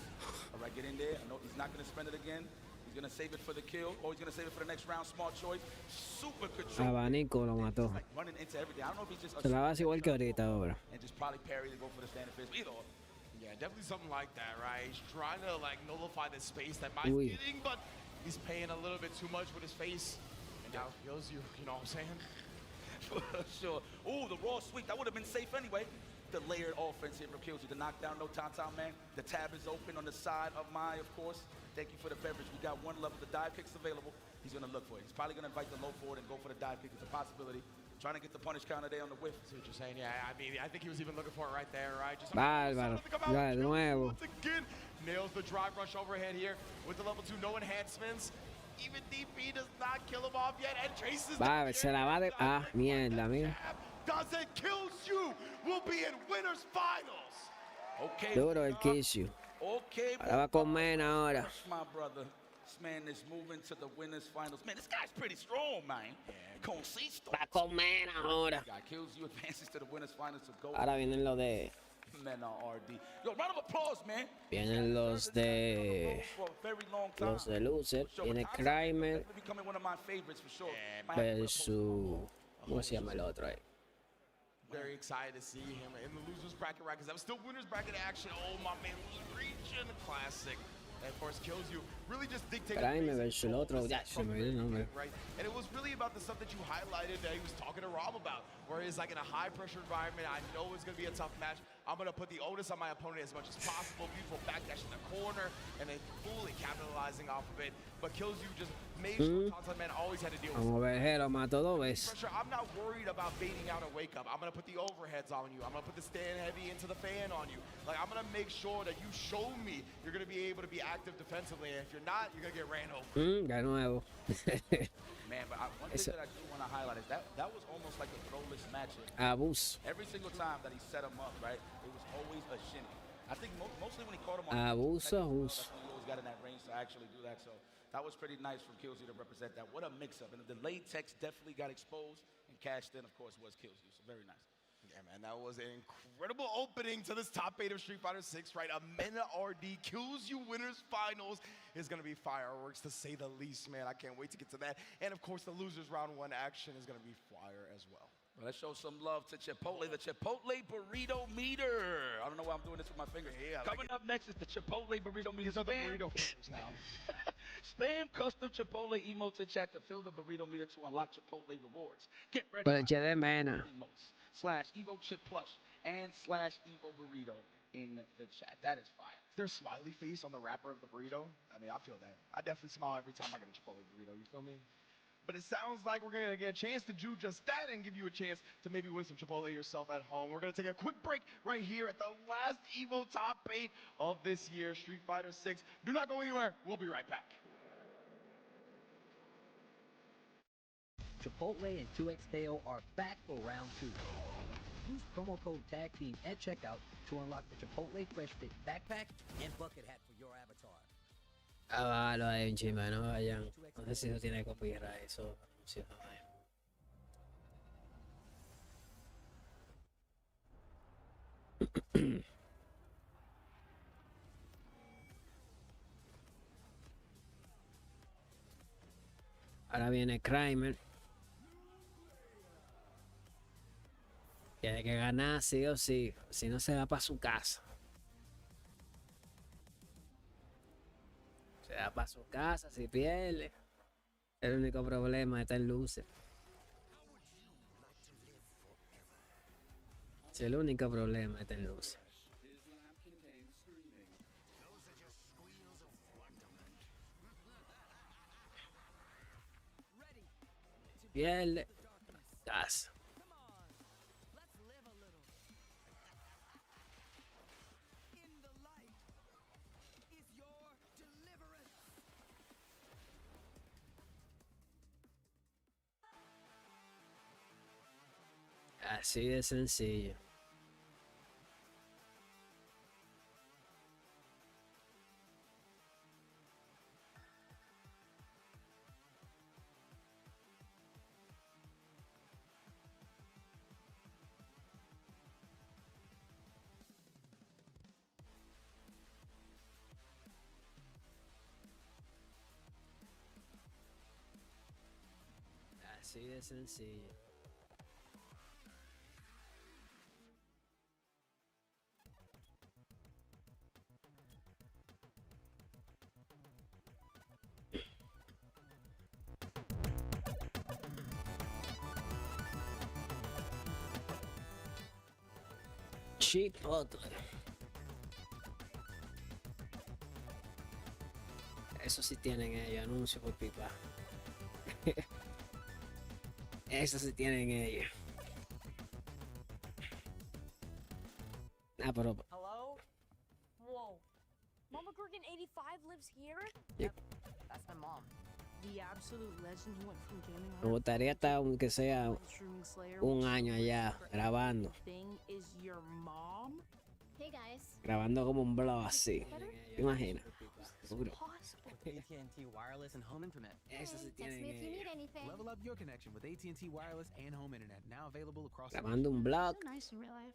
[SPEAKER 16] All right, get in there. I know he's not going to spend it again. He's going to save it for the kill, or he's going to save it for the next round. Smart choice. Super control.
[SPEAKER 5] Abanico lo mató.
[SPEAKER 16] Like running into everything. I don't know if he's just
[SPEAKER 5] Se la va a hacer igual que ahorita ahora.
[SPEAKER 16] and just probably parry to go for the standing fist. Either or.
[SPEAKER 13] Yeah, definitely something like that, right? He's trying to like nullify the space that Mai's
[SPEAKER 5] Uy.
[SPEAKER 13] getting, but he's paying a little bit too much with his face. And now feels you know what I'm saying?
[SPEAKER 16] Sure. Ooh, the raw sweep. That would have been safe anyway. The layered offense here from Killsy. The knockdown, no Tom Man. The tab is open on the side of Mai, of course. Thank you for the beverage. We got one level. The dive kick's available. He's going to look for it. He's probably going to invite the low forward and go for the dive kick. It's a possibility. Trying to get the punish counter there on the whiff.
[SPEAKER 13] See what you're saying? Yeah, I mean, I think he was even looking for it right there, right? Just
[SPEAKER 5] Bárbaro. Ya de nuevo.
[SPEAKER 13] once again, nails the drive rush overhead here with the level 2, no enhancements. Even DP does not kill him off yet, and traces.
[SPEAKER 5] Va, se la va de... Ah, mierda, mira.
[SPEAKER 13] Doesn't kills you. We'll be in winners finals.
[SPEAKER 16] Okay.
[SPEAKER 5] Duro el Killsy.
[SPEAKER 16] Okay.
[SPEAKER 5] Ahora va con Mena ahora.
[SPEAKER 16] My brother. This man is moving to the winners finals. Man, this guy's pretty strong, man. Consisto.
[SPEAKER 5] Va con Mena ahora.
[SPEAKER 16] Guy kills you, advances to the winners finals to go.
[SPEAKER 5] Ahora vienen lo de
[SPEAKER 16] MenaRD. Yo, round of applause, man.
[SPEAKER 5] Vienen los de Loser. Viene Craime
[SPEAKER 16] Becoming one of my favorites for sure.
[SPEAKER 5] versus. ¿Cómo se llama el otro ahí?
[SPEAKER 13] Very excited to see him in the losers bracket, right? Because that was still winners bracket action. Oh, my man, region classic. And of course, kills you. Really just dictated.
[SPEAKER 5] Craime versus el otro. Ya, se me olvidó el nombre.
[SPEAKER 13] Right? And it was really about the stuff that you highlighted that he was talking to Rob about. Where he's like in a high pressure environment. I know it's going to be a tough match. I'm going to put the onus on my opponent as much as possible. Beautiful backdash in the corner. And then fully capitalizing off of it. But kills you just made sure Tonton Man always had to deal with
[SPEAKER 5] Vamos a ver, lo mató 2 veces.
[SPEAKER 13] pressure. I'm not worried about baiting out a wake up. I'm going to put the overheads on you. I'm going to put the stand heavy into the fan on you. Like, I'm going to make sure that you show me you're going to be able to be active defensively. And if you're not, you're going to get ran over.
[SPEAKER 5] De nuevo.
[SPEAKER 16] Man, but one thing that I do want to highlight is that was almost like a throwless matchup.
[SPEAKER 5] Abuso.
[SPEAKER 16] Every single time that he set him up, right, it was always a shimmy. I think mostly when he caught him on
[SPEAKER 5] Abuso.
[SPEAKER 16] that's when he always got in that range to actually do that. So that was pretty nice from Killsy to represent that. What a mix-up. And the latex definitely got exposed and cashed in, of course, was Killsy. So very nice.
[SPEAKER 13] Yeah, man, that was an incredible opening to this top 8 of Street Fighter 6, right? A MenaRD Kills You Winners Finals is going to be fireworks, to say the least, man. I can't wait to get to that. And, of course, the losers round 1 action is going to be fire as well.
[SPEAKER 16] Well, let's show some love to Chipotle, the Chipotle Burrito Meter. I don't know why I'm doing this with my fingers.
[SPEAKER 13] Yeah,
[SPEAKER 16] Coming up next is the Chipotle Burrito Meter.
[SPEAKER 13] These are the burrito fingers now.
[SPEAKER 16] Spam custom Chipotle emotes in chat to fill the burrito meter to unlock Chipotle rewards. Get ready.
[SPEAKER 5] Leche de Mena.
[SPEAKER 16] /Evo Chip Plush and /Evo Burrito in the chat. That is fire.
[SPEAKER 13] There's smiley face on the wrapper of the burrito. I mean, I feel that. I definitely smile every time I get a Chipotle burrito. You feel me? But it sounds like we're going to get a chance to do just that and give you a chance to maybe win some Chipotle yourself at home. We're going to take a quick break right here at the last EVO Top 8 of this year, Street Fighter 6. Do not go anywhere. We'll be right back.
[SPEAKER 18] Chipotle and 2XKO are back for round 2. Use promo code TAGTEAM at checkout to unlock the Chipotle Fresh Fit backpack and bucket hat for your avatar.
[SPEAKER 5] Bájalo ahí, un chisme, no vayan. No sé si eso tiene copyright, eso anuncio. Ahora viene Craime. Tiene que ganar sí o sí, si no se va para su casa. Se va para su casa si pierde. El único problema está en luces. Es el único problema está en luces. Si pierde, casa. Así de sencillo. Así de sencillo. Chipotle. Eso sí tienen ellos, anuncio por pipa. Eso sí tienen ellos. Ah, pero...
[SPEAKER 11] Hello? Whoa. Mama Gurgan 85 lives here?
[SPEAKER 5] Yep.
[SPEAKER 11] That's my mom. The absolute legend who went from gaming
[SPEAKER 5] Me gustaría estar, aunque sea un año allá, grabando.
[SPEAKER 11] Thing is your mom? Hey guys.
[SPEAKER 5] Grabando como un blog así. ¿Te imaginas? Seguro.
[SPEAKER 19] AT&T Wireless and Home Internet.
[SPEAKER 5] Eso sí
[SPEAKER 11] Text me if you
[SPEAKER 5] tienen
[SPEAKER 11] need anything.
[SPEAKER 19] Level up your connection with AT&T Wireless and Home Internet. Now available across
[SPEAKER 5] grabando un blog.
[SPEAKER 11] So nice in real life.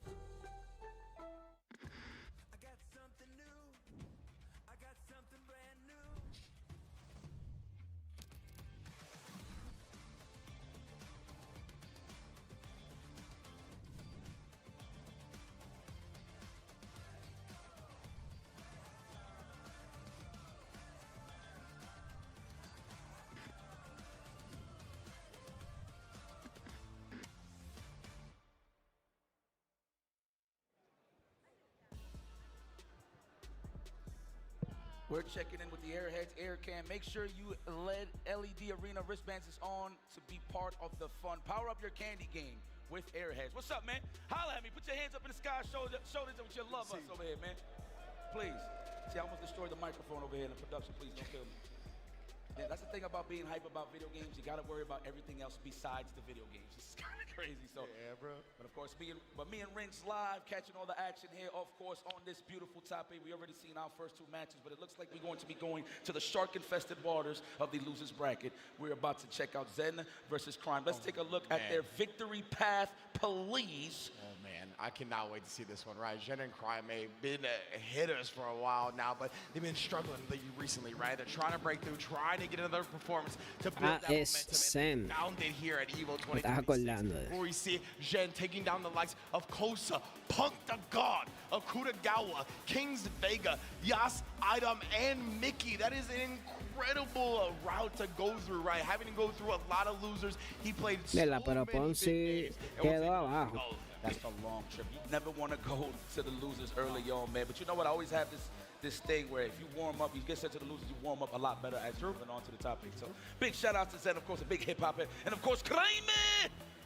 [SPEAKER 16] We're checking in with the Airheads Air Cam. Make sure you LED Arena wristbands is on to be part of the fun. Power up your candy game with Airheads. What's up, man? Holla at me. Put your hands up in the sky. Show this with your love us over here, man. Please. See, I almost destroyed the microphone over here in the production. Please don't kill me. Yeah, that's the thing about being hype about video games. You got to worry about everything else besides the video games. This is kind of crazy. So,
[SPEAKER 13] yeah, bro.
[SPEAKER 16] But of course, me and Rinks live, catching all the action here, of course, on this beautiful topic. We already seen our first two matches, but it looks like we're going to be going to the shark-infested waters of the losers bracket. We're about to check out Zen versus Craime. Let's take a look at their victory path, please.
[SPEAKER 13] Oh, man, I cannot wait to see this one, right? Jen and Craime have been hitters for a while now, but they've been struggling recently, right? They're trying to break through, trying to get another performance to build that momentum. And found it here at EVO 2026, where we see Jen taking down the likes of Kosa, Punk the God, Akutagawa, Kings Vega, Yas, Idom, and Mickey. That is an incredible route to go through, right? Having to go through a lot of losers. He played so many big games.
[SPEAKER 16] That's a long trip. You never want to go to the losers early on, man. But you know what? I always have this thing where if you warm up, you get sent to the losers, you warm up a lot better as you're moving on to the topic. So big shout out to Zen, of course, a big hip hop head. And of course, Craime!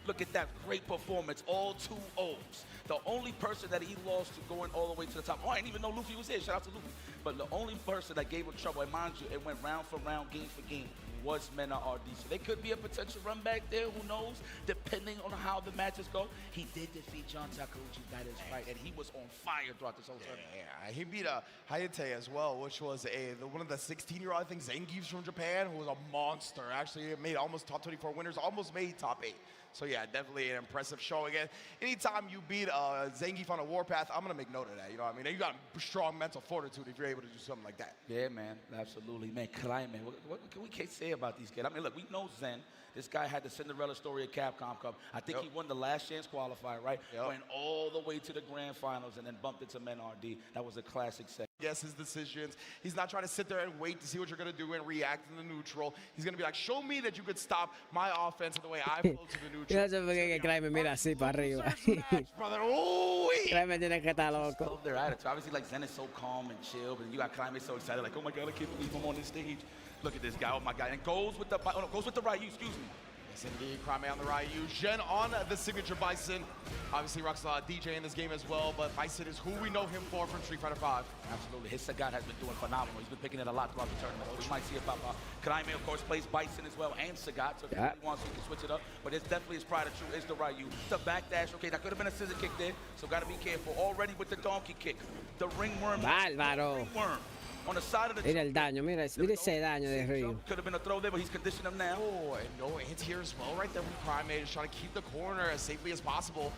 [SPEAKER 16] Look at that great performance, all 2 O's. The only person that he lost to going all the way to the top. Oh, I didn't even know Luffy was here. Shout out to Luffy. But the only person that gave him trouble, and mind you, it went round for round, game for game, was MenaRD. So there could be a potential run back there, who knows, depending on how the matches go. He did defeat John Takeuchi, that is right, and he was on fire throughout this whole tournament.
[SPEAKER 13] Yeah, he beat Hayate as well, which was one of the 16-year-old, I think, Zangiefs from Japan, who was a monster. Actually, made almost top 24 winners, almost made top 8. So yeah, definitely an impressive show again. Anytime you beat Zangief on a warpath, I'm gonna make note of that. You know what I mean? You got strong mental fortitude if you're able to do something like that.
[SPEAKER 16] Yeah, man, absolutely, man. Craime, what can we say about these kids? I mean, look, we know Zen. This guy had the Cinderella story at Capcom Cup. I think he won the last chance qualifier, right? Went all the way to the grand finals and then bumped into MenaRD. That was a classic set.
[SPEAKER 13] Guess his decisions. He's not trying to sit there and wait to see what you're going to do and react in the neutral. He's going to be like, show me that you could stop my offense the way I flow to the neutral.
[SPEAKER 5] Yo no sé por qué Craime mira así para arriba. Craime tiene que estar loco.
[SPEAKER 16] Their attitude. Obviously, like, Zen is so calm and chill, but you got Craime so excited, like, oh my God, I can't believe I'm on this stage. Look at this guy, oh my God, and goes with the Ryu, excuse me.
[SPEAKER 13] Yes, indeed, Craime on the Ryu. Jen on the signature Bison. Obviously, rocks a lot of DJ in this game as well, but Bison is who we know him for from Street Fighter V.
[SPEAKER 16] Absolutely, his Sagat has been doing phenomenal. He's been picking it a lot throughout the tournament. We might see it pop out. Craime, of course, plays Bison as well, and Sagat, so if he wants, he can switch it up. But it's definitely his pride and true is the Ryu. The backdash, okay, that could have been a scissor kick there, so gotta be careful. Already with the donkey kick. The ringworm.
[SPEAKER 5] Bárbaro.
[SPEAKER 16] On the side of the
[SPEAKER 5] mira el daño, mira ese daño de Ryu.
[SPEAKER 16] Could have been a throw there, but he's conditioned him now.
[SPEAKER 13] Oh, and no hits here as well right there from Craime. Just trying to keep the corner as safely as possible.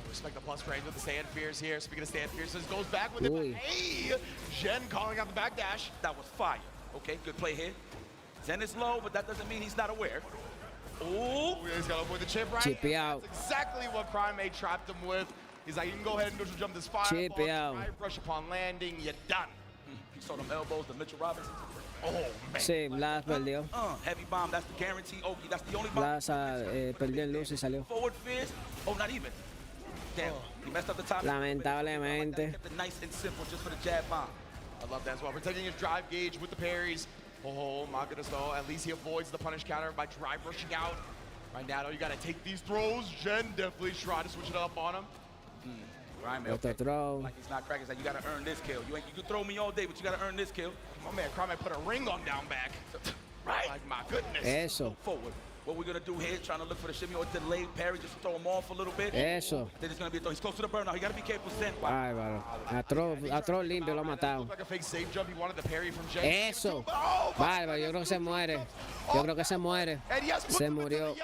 [SPEAKER 13] Respect the plus range with the stand fears here. Speaking of stand fears, this goes back with it. But hey, Jen calling out the backdash.
[SPEAKER 16] That was fire. Okay, good play here. Zen is low, but that doesn't mean he's not aware. Oh,
[SPEAKER 13] he's got to avoid the chip, right?
[SPEAKER 5] Chippy out.
[SPEAKER 13] That's exactly what Craime trapped him with. He's like, you can go ahead and neutral jump this fire.
[SPEAKER 5] Chippy out.
[SPEAKER 13] Rush upon landing, you're done.
[SPEAKER 16] You saw them elbows, the Mitchell Robinson.
[SPEAKER 13] Oh, man.
[SPEAKER 5] Sí, Blaz perdió.
[SPEAKER 16] Heavy bomb, that's the guarantee. Oki, that's the only bomb.
[SPEAKER 5] Blaz perdió en luz y salió.
[SPEAKER 16] Forward fist. Oh, not even. Damn, he messed up the top.
[SPEAKER 5] Lamentablemente.
[SPEAKER 16] Kept it nice and simple just for the jab bomb.
[SPEAKER 13] I love that as well. Protecting his drive gauge with the parries. Oh, my goodness, though. At least he avoids the punish counter by drive rushing out. Right now, though, you got to take these throws. Jen definitely tried to switch it up on him.
[SPEAKER 16] Craime,
[SPEAKER 5] okay. Throw.
[SPEAKER 16] Like he's not cracking. He's like, you got to earn this kill. You can throw me all day, but you got to earn this kill.
[SPEAKER 13] My man, Craime put a ring on down back.
[SPEAKER 16] Right?
[SPEAKER 13] Like, my goodness.
[SPEAKER 5] Eso.
[SPEAKER 16] Forward. What we're going to do here, trying to look for the shimmy or delay parry, just throw him off a little bit.
[SPEAKER 5] Eso.
[SPEAKER 16] Then it's going to be a throw. He's close to the burnout. He got to be careful.
[SPEAKER 5] Bárbaro. A throw limpio lo ha matado.
[SPEAKER 13] Like a fake safe jump. He wanted the parry from Jen.
[SPEAKER 5] Eso. Bárbaro. Yo creo que se muere. Yo creo que se muere. Se murió.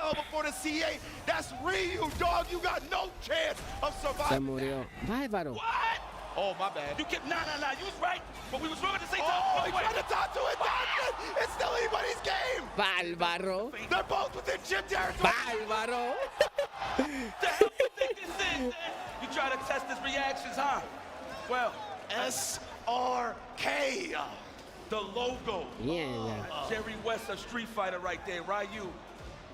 [SPEAKER 13] That's Ryu, dog. You got no chance of surviving.
[SPEAKER 5] Se murió. Bárbaro.
[SPEAKER 16] What?
[SPEAKER 13] Oh, my bad.
[SPEAKER 16] You kept, nah. You was right. But we was wrong at the same time.
[SPEAKER 13] Oh, he tried to talk to it. It's still anybody's game.
[SPEAKER 5] Bárbaro.
[SPEAKER 13] They're both within chip territory.
[SPEAKER 5] Bárbaro.
[SPEAKER 16] The hell you think this is? You try to test his reactions, huh? Well,
[SPEAKER 13] SRK.
[SPEAKER 16] The logo.
[SPEAKER 5] Yeah.
[SPEAKER 16] Jerry West, a Street Fighter right there. Ryu.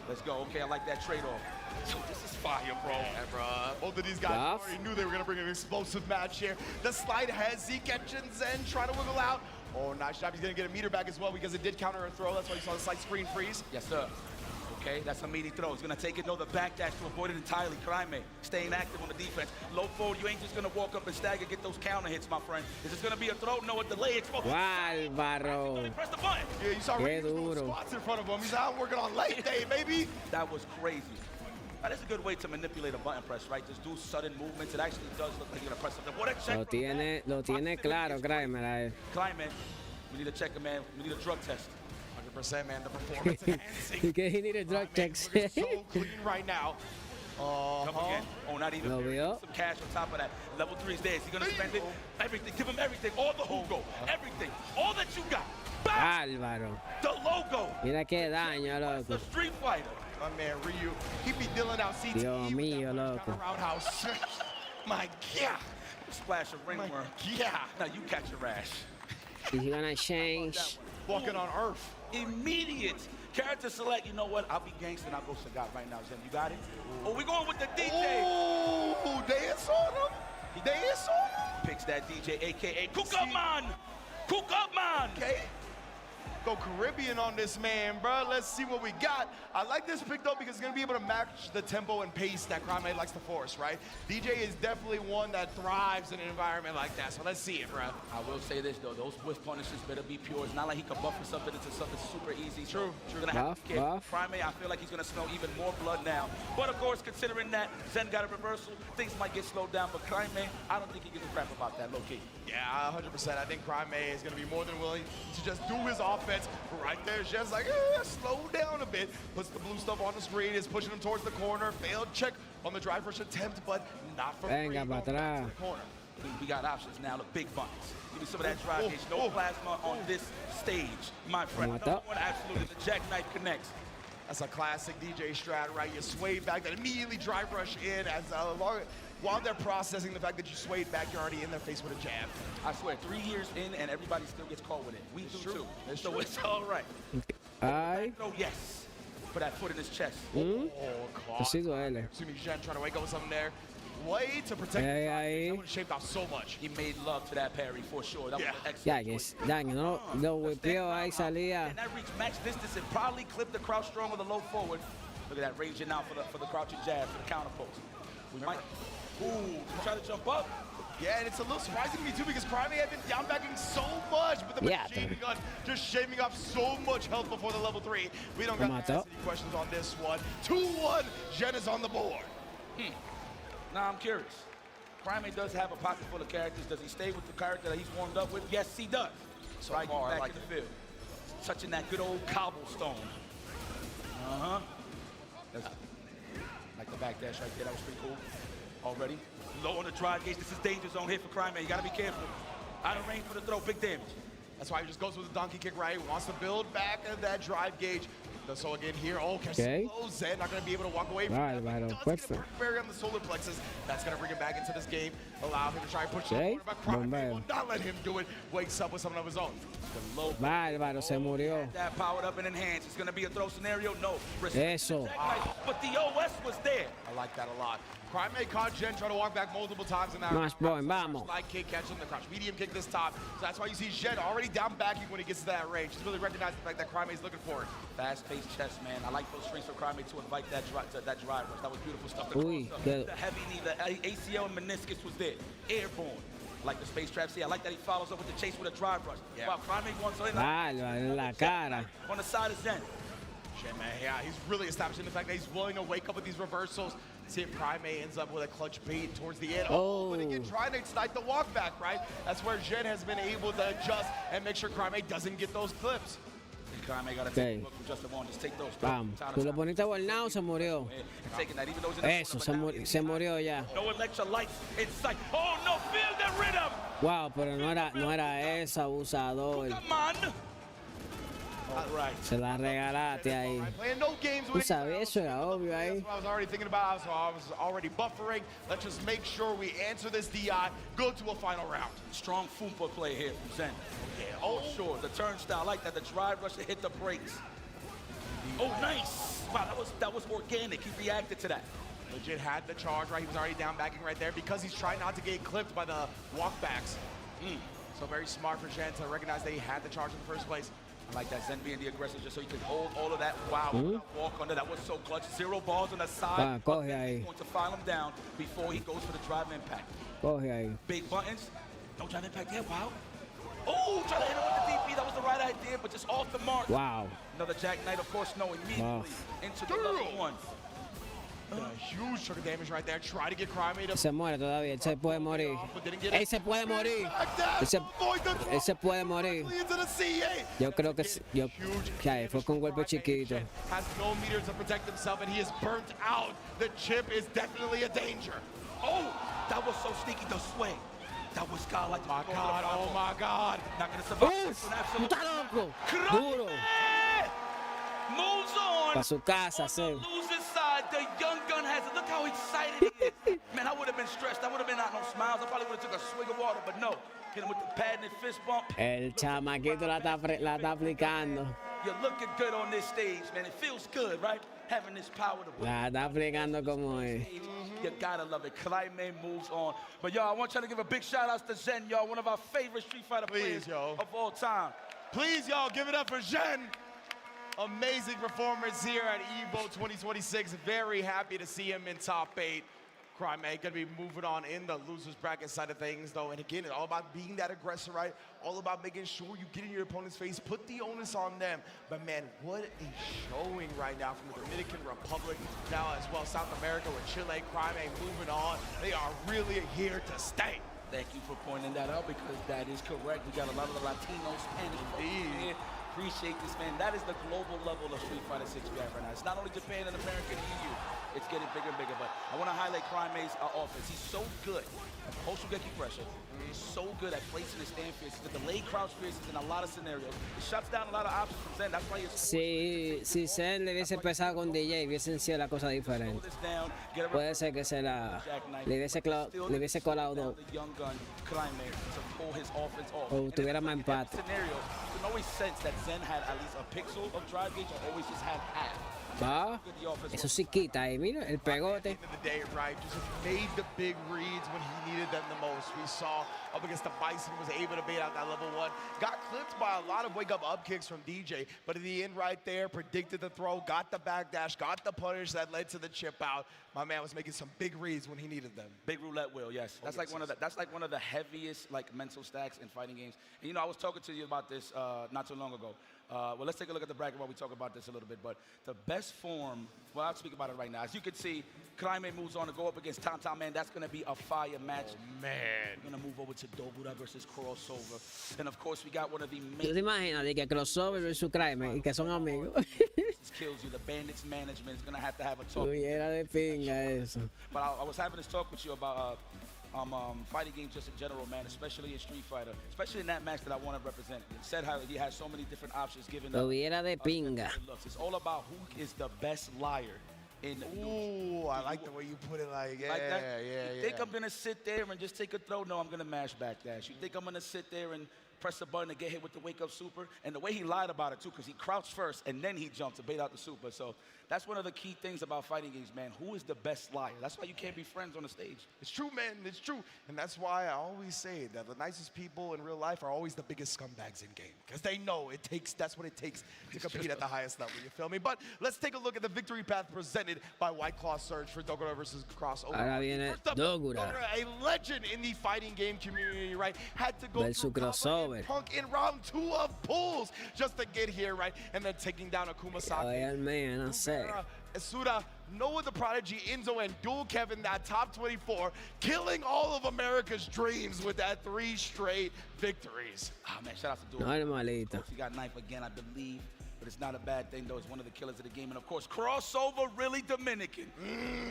[SPEAKER 16] Let's go. Okay, I like that trade-off.
[SPEAKER 13] So this is fire, bro. Yeah, bro. Both of these guys already knew they were going to bring an explosive match here. The slide has Zeke catching Zen, trying to wiggle out. Oh, nice job. He's going to get a meter back as well because it did counter a throw. That's why you saw the slight screen freeze.
[SPEAKER 16] Yes, sir. Okay, that's a meaty throw. He's gonna take it, no, the backdash to avoid it entirely. Craime staying active on the defense. Low forward, you ain't just gonna walk up and stagger, get those counter hits, my friend. Is this gonna be a throw? No, a delay. Exposure.
[SPEAKER 5] Bárbaro.
[SPEAKER 13] Press the button. Yeah, you saw Ray doing squats in front of him. He's out working on leg day, baby.
[SPEAKER 16] That was crazy. That is a good way to manipulate a button press, right? Just do sudden movements. It actually does look like you're gonna press something. What a check.
[SPEAKER 5] Lo tiene claro, Craime.
[SPEAKER 16] Craime, we need to check him, man. We need a drug test.
[SPEAKER 13] 100%, man. The performance enhancing.
[SPEAKER 5] He need a drug test.
[SPEAKER 13] So clean right now.
[SPEAKER 16] Come again. Oh, not even.
[SPEAKER 5] Lo vio.
[SPEAKER 16] Some cash on top of that. Level 3's there. Is he gonna spend it? Everything. Give him everything. All the Hugo. Everything. All that you got.
[SPEAKER 5] Bárbaro.
[SPEAKER 16] The logo.
[SPEAKER 5] Mira qué daño, loco.
[SPEAKER 16] The Street Fighter.
[SPEAKER 13] My man Ryu. He be dealing out CTE.
[SPEAKER 5] Dios mío, loco.
[SPEAKER 13] Roundhouse. My God.
[SPEAKER 16] Splash of ringworm.
[SPEAKER 13] Yeah.
[SPEAKER 16] Now you catch a rash.
[SPEAKER 5] Is he gonna change?
[SPEAKER 13] Walking on Earth.
[SPEAKER 16] Immediate character select. You know what? I'll be gangster and I'll go Sagat right now, Zen. You got it? Oh, we going with the DJ.
[SPEAKER 13] Oh, dance on him. Dance on him.
[SPEAKER 16] Picks that DJ, a.k.a. Cook Up Man. Cook Up Man.
[SPEAKER 13] Okay. Go Caribbean on this man, bro. Let's see what we got. I like this pick though because it's gonna be able to match the tempo and pace that Craime likes to force, right? DJ is definitely one that thrives in an environment like that. So let's see it, bro.
[SPEAKER 16] I will say this though, those whiff punishes better be pure. It's not like he can buffer something into something super easy.
[SPEAKER 13] True.
[SPEAKER 16] You're gonna have to kick. Craime, I feel like he's gonna smell even more blood now. But of course, considering that Zen got a reversal, things might get slowed down. But Craime, I don't think he gives a crap about that, low key.
[SPEAKER 13] Yeah, 100%. I think Craime is gonna be more than willing to just do his offense. Right there, just like, slow down a bit. Puts the blue stuff on the screen, is pushing him towards the corner. Failed check on the drive rush attempt, but not for
[SPEAKER 5] Venga, para atrás.
[SPEAKER 16] We got options now, the big buttons. Give me some of that drive gauge. No plasma on this stage, my friend. No one, absolutely. The jackknife connects.
[SPEAKER 13] That's a classic DJ strat, right? You sway back, then immediately drive rush in as while they're processing the fact that you swayed back, you're already in their face with a jab.
[SPEAKER 16] I swear, 3 years in and everybody still gets caught with it. We do too. So it's all right. Oh, yes. Put that foot in his chest.
[SPEAKER 5] Sí duele.
[SPEAKER 13] Assuming Jen trying to wake up with something there. Way to protect
[SPEAKER 5] ahí.
[SPEAKER 13] That would have shaped out so much.
[SPEAKER 16] He made love to that parry for sure. That was an excellent
[SPEAKER 5] daño, no, lo whipeó ahí, salía.
[SPEAKER 16] And that reached max distance and probably clipped the crouch strong with a low forward. Look at that ranging out for the crouching jab, for the counter post. We might, try to jump up.
[SPEAKER 13] Yeah, and it's a little surprising to me too because Craime had been down backing so much, but the machine gun just shaving off so much health before the level 3. We don't got any questions on this one. 2-1, Jen is on the board.
[SPEAKER 16] Now I'm curious. Craime does have a pocket full of characters. Does he stay with the character that he's warmed up with? Yes, he does. So right back in the field. Touching that good old cobblestone. Like the back dash right there, that was pretty cool. Already. Low on the drive gauge. This is danger zone here for Craime. You gotta be careful. Out of range for the throw, big damage.
[SPEAKER 13] That's why he just goes with the donkey kick, right? Wants to build back that drive gauge. So again here, catch slow Zen, not gonna be able to walk away from it. Does get a barrier on the solar plexus. That's gonna bring him back into this game. Allow him to try and push the corner, but Craime will not let him do it. Wakes up with something of his own.
[SPEAKER 5] Bárbaro, se murió.
[SPEAKER 16] That powered up and enhanced. It's gonna be a throw scenario. No.
[SPEAKER 5] Eso.
[SPEAKER 16] But the OS was there.
[SPEAKER 13] I like that a lot. Craime caught Jen try to walk back multiple times in that.
[SPEAKER 5] Más point, vamos.
[SPEAKER 13] Slide kick, catching the crouch medium kick this time. So that's why you see Jen already down backing when he gets to that range. He's really recognizing the fact that Craime is looking for it.
[SPEAKER 16] Fast-paced chess, man. I like those strings for Craime to invite that drive rush. That was beautiful stuff. The heavy knee, the ACL and meniscus was there. Airborne. Like the space trap. See, I like that he follows up with the chase with a drive rush.
[SPEAKER 13] Yeah.
[SPEAKER 16] Wow, Craime wants something
[SPEAKER 5] en la cara.
[SPEAKER 16] On the side of Zen.
[SPEAKER 13] Jen, man, yeah, he's really establishing the fact that he's willing to wake up with these reversals. See if Craime ends up with a clutch bait towards the end. But again, trying to snipe the walk back, right? That's where Jen has been able to adjust and make sure Craime doesn't get those clips.
[SPEAKER 16] Craime got to take a look from Justin Wong. Just take those.
[SPEAKER 5] Vamos. Tú lo poniste volnado, se murió. Eso, se murió ya.
[SPEAKER 16] No electrolytes in sight. Oh, no, feel the rhythm.
[SPEAKER 5] Wow, pero no era esa, abusador.
[SPEAKER 16] Come on.
[SPEAKER 5] Se la regalaste ahí. Tú sabes, eso era obvio ahí.
[SPEAKER 13] That's what I was already thinking about. So I was already buffering. Let's just make sure we answer this DI, go to a final round.
[SPEAKER 16] Strong Foompa play here from Zen. Yeah, sure. The turnstile, I like that. The drive rush hit the brakes. Oh, nice. wow, that was organic. He reacted to that.
[SPEAKER 13] Legit had the charge, right? He was already down backing right there because he's trying not to get clipped by the walkbacks. So very smart for Jen to recognize that he had the charge in the first place.
[SPEAKER 16] I like that, Zen being the aggressor just so he can hold all of that. Wow, walk under, that was so clutch. 0 balls on the side.
[SPEAKER 5] Coge ahí.
[SPEAKER 16] Going to file him down before he goes for the drive impact.
[SPEAKER 5] Coge ahí.
[SPEAKER 16] Big buttons, no drive impact there, wow. Oh, trying to hit him with the DP, that was the right idea, but just off the mark.
[SPEAKER 5] Wow.
[SPEAKER 16] Another jackknife, of course, no, immediately into the level 1.
[SPEAKER 13] A huge chunk of damage right there. Try to get Craime to...
[SPEAKER 5] Se muere todavía, él se puede morir. Él se puede morir. Él se puede morir. Yo creo que fue con un golpe chiquito.
[SPEAKER 13] Has no meter to protect himself and he is burnt out. The chip is definitely a danger.
[SPEAKER 16] Oh, that was so sneaky, the sway. That was God like
[SPEAKER 13] my God, oh my God.
[SPEAKER 16] Not gonna survive this one, absolutely.
[SPEAKER 5] Está loco. Duro.
[SPEAKER 16] Moves on.
[SPEAKER 5] Pa' su casa, sí.
[SPEAKER 16] Loses side, the young gun has it. Look how excited he is. Man, I would have been stressed. I would have been out no smiles. I probably would have took a swig of water, but no. Hit him with the pad and the fist bump.
[SPEAKER 5] El chamaquito la está aplicando.
[SPEAKER 16] You're looking good on this stage, man. It feels good, right? Having this power to win.
[SPEAKER 5] La está aplicando como es.
[SPEAKER 16] You gotta love it. Craime moves on. But y'all, I want y'all to give a big shout out to Zen, y'all. One of our favorite Street Fighter players of all time.
[SPEAKER 13] Please, y'all, give it up for Zen. Amazing performance here at EVO 2026. Very happy to see him in top 8. Craime gonna be moving on in the losers bracket side of things, though. And again, it's all about being that aggressor, right? All about making sure you get in your opponent's face, put the onus on them. But man, what a showing right now from the Dominican Republic, now as well South America with Chile. Craime moving on. They are really here to stay.
[SPEAKER 16] Thank you for pointing that out because that is correct. We got a lot of the Latinos, Spanish folks here. Appreciate this, man. That is the global level of Street Fighter 6 we have right now. It's not only Japan and America and EU. It's getting bigger and bigger, but I want to highlight Craime's offense. He's so good at post-Shugeki pressure. He's so good at placing his stand fierces, the delayed crouch fierces in a lot of scenarios. It shuts down a lot of options from Zen. That's why he's...
[SPEAKER 5] Si Zen le hubiese empezado con DJ, hubiesen sido la cosa diferente. Puede ser que le hubiese colado dos. O tuviera más empate.
[SPEAKER 16] You can always sense that Zen had at least a pixel of drive gauge or always just had half.
[SPEAKER 5] Va, eso sí quita ahí, mira, el pegote.
[SPEAKER 13] At the end of the day, right, just made the big reads when he needed them the most. We saw up against the Bison, was able to bait out that level 1. Got clipped by a lot of wake-up kicks from DJ, but in the end right there, predicted the throw, got the backdash, got the punish that led to the chip out. My man was making some big reads when he needed them.
[SPEAKER 16] Big roulette wheel, yes. That's like one of the heaviest like mental stacks in fighting games. And you know, I was talking to you about this not too long ago. Well, let's take a look at the bracket while we talk about this a little bit. But the best form, well, I'll speak about it right now. As you can see, Craime moves on to go up against Tom Tom, man. That's going to be a fire match.
[SPEAKER 13] Oh, man.
[SPEAKER 16] We're going to move over to Dobura versus Crossover. And, of course, we got one of the main...
[SPEAKER 5] ¿Tú te imaginas de que Crossover versus Craime y que son amigos?
[SPEAKER 16] This kills you. The Bandits management is going to have a talk.
[SPEAKER 5] Era de pinga eso.
[SPEAKER 16] But I was having this talk with you about... fighting games just in general, man, especially in Street Fighter, especially in that match that I want to represent. It said how he has so many different options given
[SPEAKER 5] Lo viera de pinga.
[SPEAKER 16] It's all about who is the best liar.
[SPEAKER 13] Ooh, I like the way you put it, like
[SPEAKER 16] You think I'm going to sit there and just take a throw? No, I'm going to mash backdash. You think I'm going to sit there and press a button to get hit with the wake-up super? And the way he lied about it, too, because he crouched first and then he jumped to bait out the super. So that's one of the key things about fighting games, man. Who is the best liar? That's why you can't be friends on the stage.
[SPEAKER 13] It's true, man. It's true. And that's why I always say that the nicest people in real life are always the biggest scumbags in game. Because they know that's what it takes to compete at the highest level. You feel me? But let's take a look at the victory path presented by White Claw Surge for Dogura versus Crossover.
[SPEAKER 5] Ahora viene Dogura.
[SPEAKER 13] A legend in the fighting game community, right? Had to go
[SPEAKER 5] versus Crossover.
[SPEAKER 13] Punk in round 2 of pulls just to get here, right? And then taking down Akuma Saki.
[SPEAKER 5] Oye, man, no sé.
[SPEAKER 13] Esura, Noah the Prodigy, Enzo, and Dual Kevin, that top 24, killing all of America's dreams with that 3 straight victories.
[SPEAKER 16] Ah, man, shout out to Dual.
[SPEAKER 5] Normalito.
[SPEAKER 16] He got knife again, I believe. But it's not a bad thing, though. It's one of the killers of the game. And, of course, Crossover, really Dominican.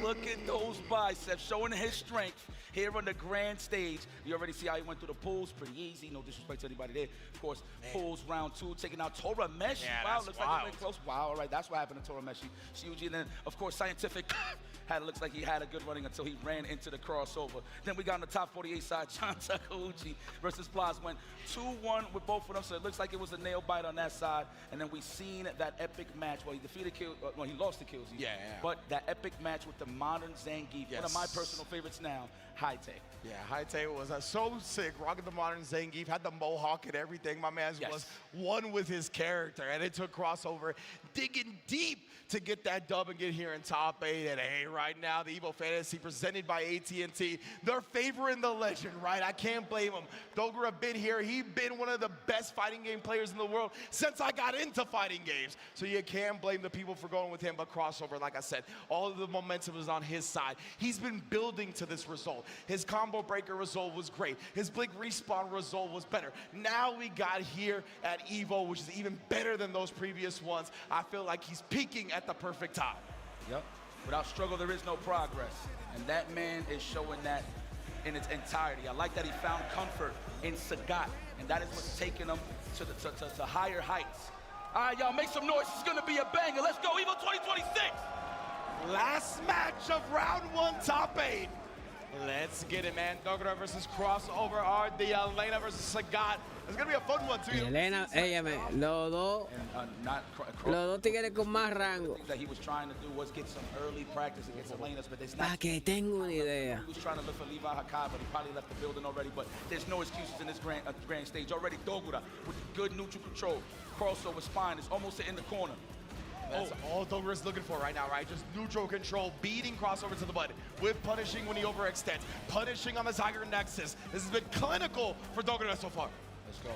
[SPEAKER 16] Look at those biceps, showing his strength here on the grand stage. You already see how he went through the pools. Pretty easy. No disrespect to anybody there. Of course, pools round 2, taking out Tora Meshi.
[SPEAKER 13] Yeah,
[SPEAKER 16] wow,
[SPEAKER 13] looks
[SPEAKER 16] like he went close. Wow, all right, that's what happened to Tora Meshi. Shiuji, and then, of course, Scientific looks like he had a good running until he ran into the Crossover. Then we got on the top 48 side, John Takauchi versus Blaz. Went 2-1 with both of them, so it looks like it was a nail bite on that side. And then we see seen that epic match. Well, he defeated he lost to Kills.
[SPEAKER 13] Yeah.
[SPEAKER 16] But that epic match with the modern Zangief, one of my personal favorites now, Haite.
[SPEAKER 13] Yeah, Haite was so sick, rocking the modern Zangief, had the mohawk and everything. My man was one with his character, and it took Crossover digging deep to get that dub and get here in top 8. And hey, right now, the Evo Fantasy presented by AT&T, they're favoring the legend, right? I can't blame him. Dogura been here. He's been one of the best fighting game players in the world since I got into fighting games. So you can't blame the people for going with him, but Crossover, like I said, all of the momentum is on his side. He's been building to this result. His combo breaker result was great. His Blink respawn result was better. Now we got here at Evo, which is even better than those previous ones. I feel like he's peaking at the perfect time.
[SPEAKER 16] Yep. Without struggle, there is no progress. And that man is showing that in its entirety. I like that he found comfort in Sagat, and that is what's taking him to higher heights. All right, y'all, make some noise. It's going to be a banger. Let's go, Evo 2026.
[SPEAKER 13] Last match of round 1, top 8. Let's get it, man. Dogura versus Crossover are the Elena versus Sagat. It's going to be a fun one, too.
[SPEAKER 5] Elena, los dos tigres con más rango.
[SPEAKER 16] That he was trying to do was get some early practice against Elena's, but there's
[SPEAKER 5] Para que tenga una idea.
[SPEAKER 16] He was trying to look for Levi Hakai, but he probably left the building already. But there's no excuses in this grand stage. Already Dogura with good neutral control. Crossover spine is almost in the corner.
[SPEAKER 13] That's all Dogura's looking for right now, right? Just neutral control, beating Crossover to the butt, with punishing when he overextends, punishing on the Tiger Nexus. This has been clinical for Dogura so far.
[SPEAKER 16] Let's go.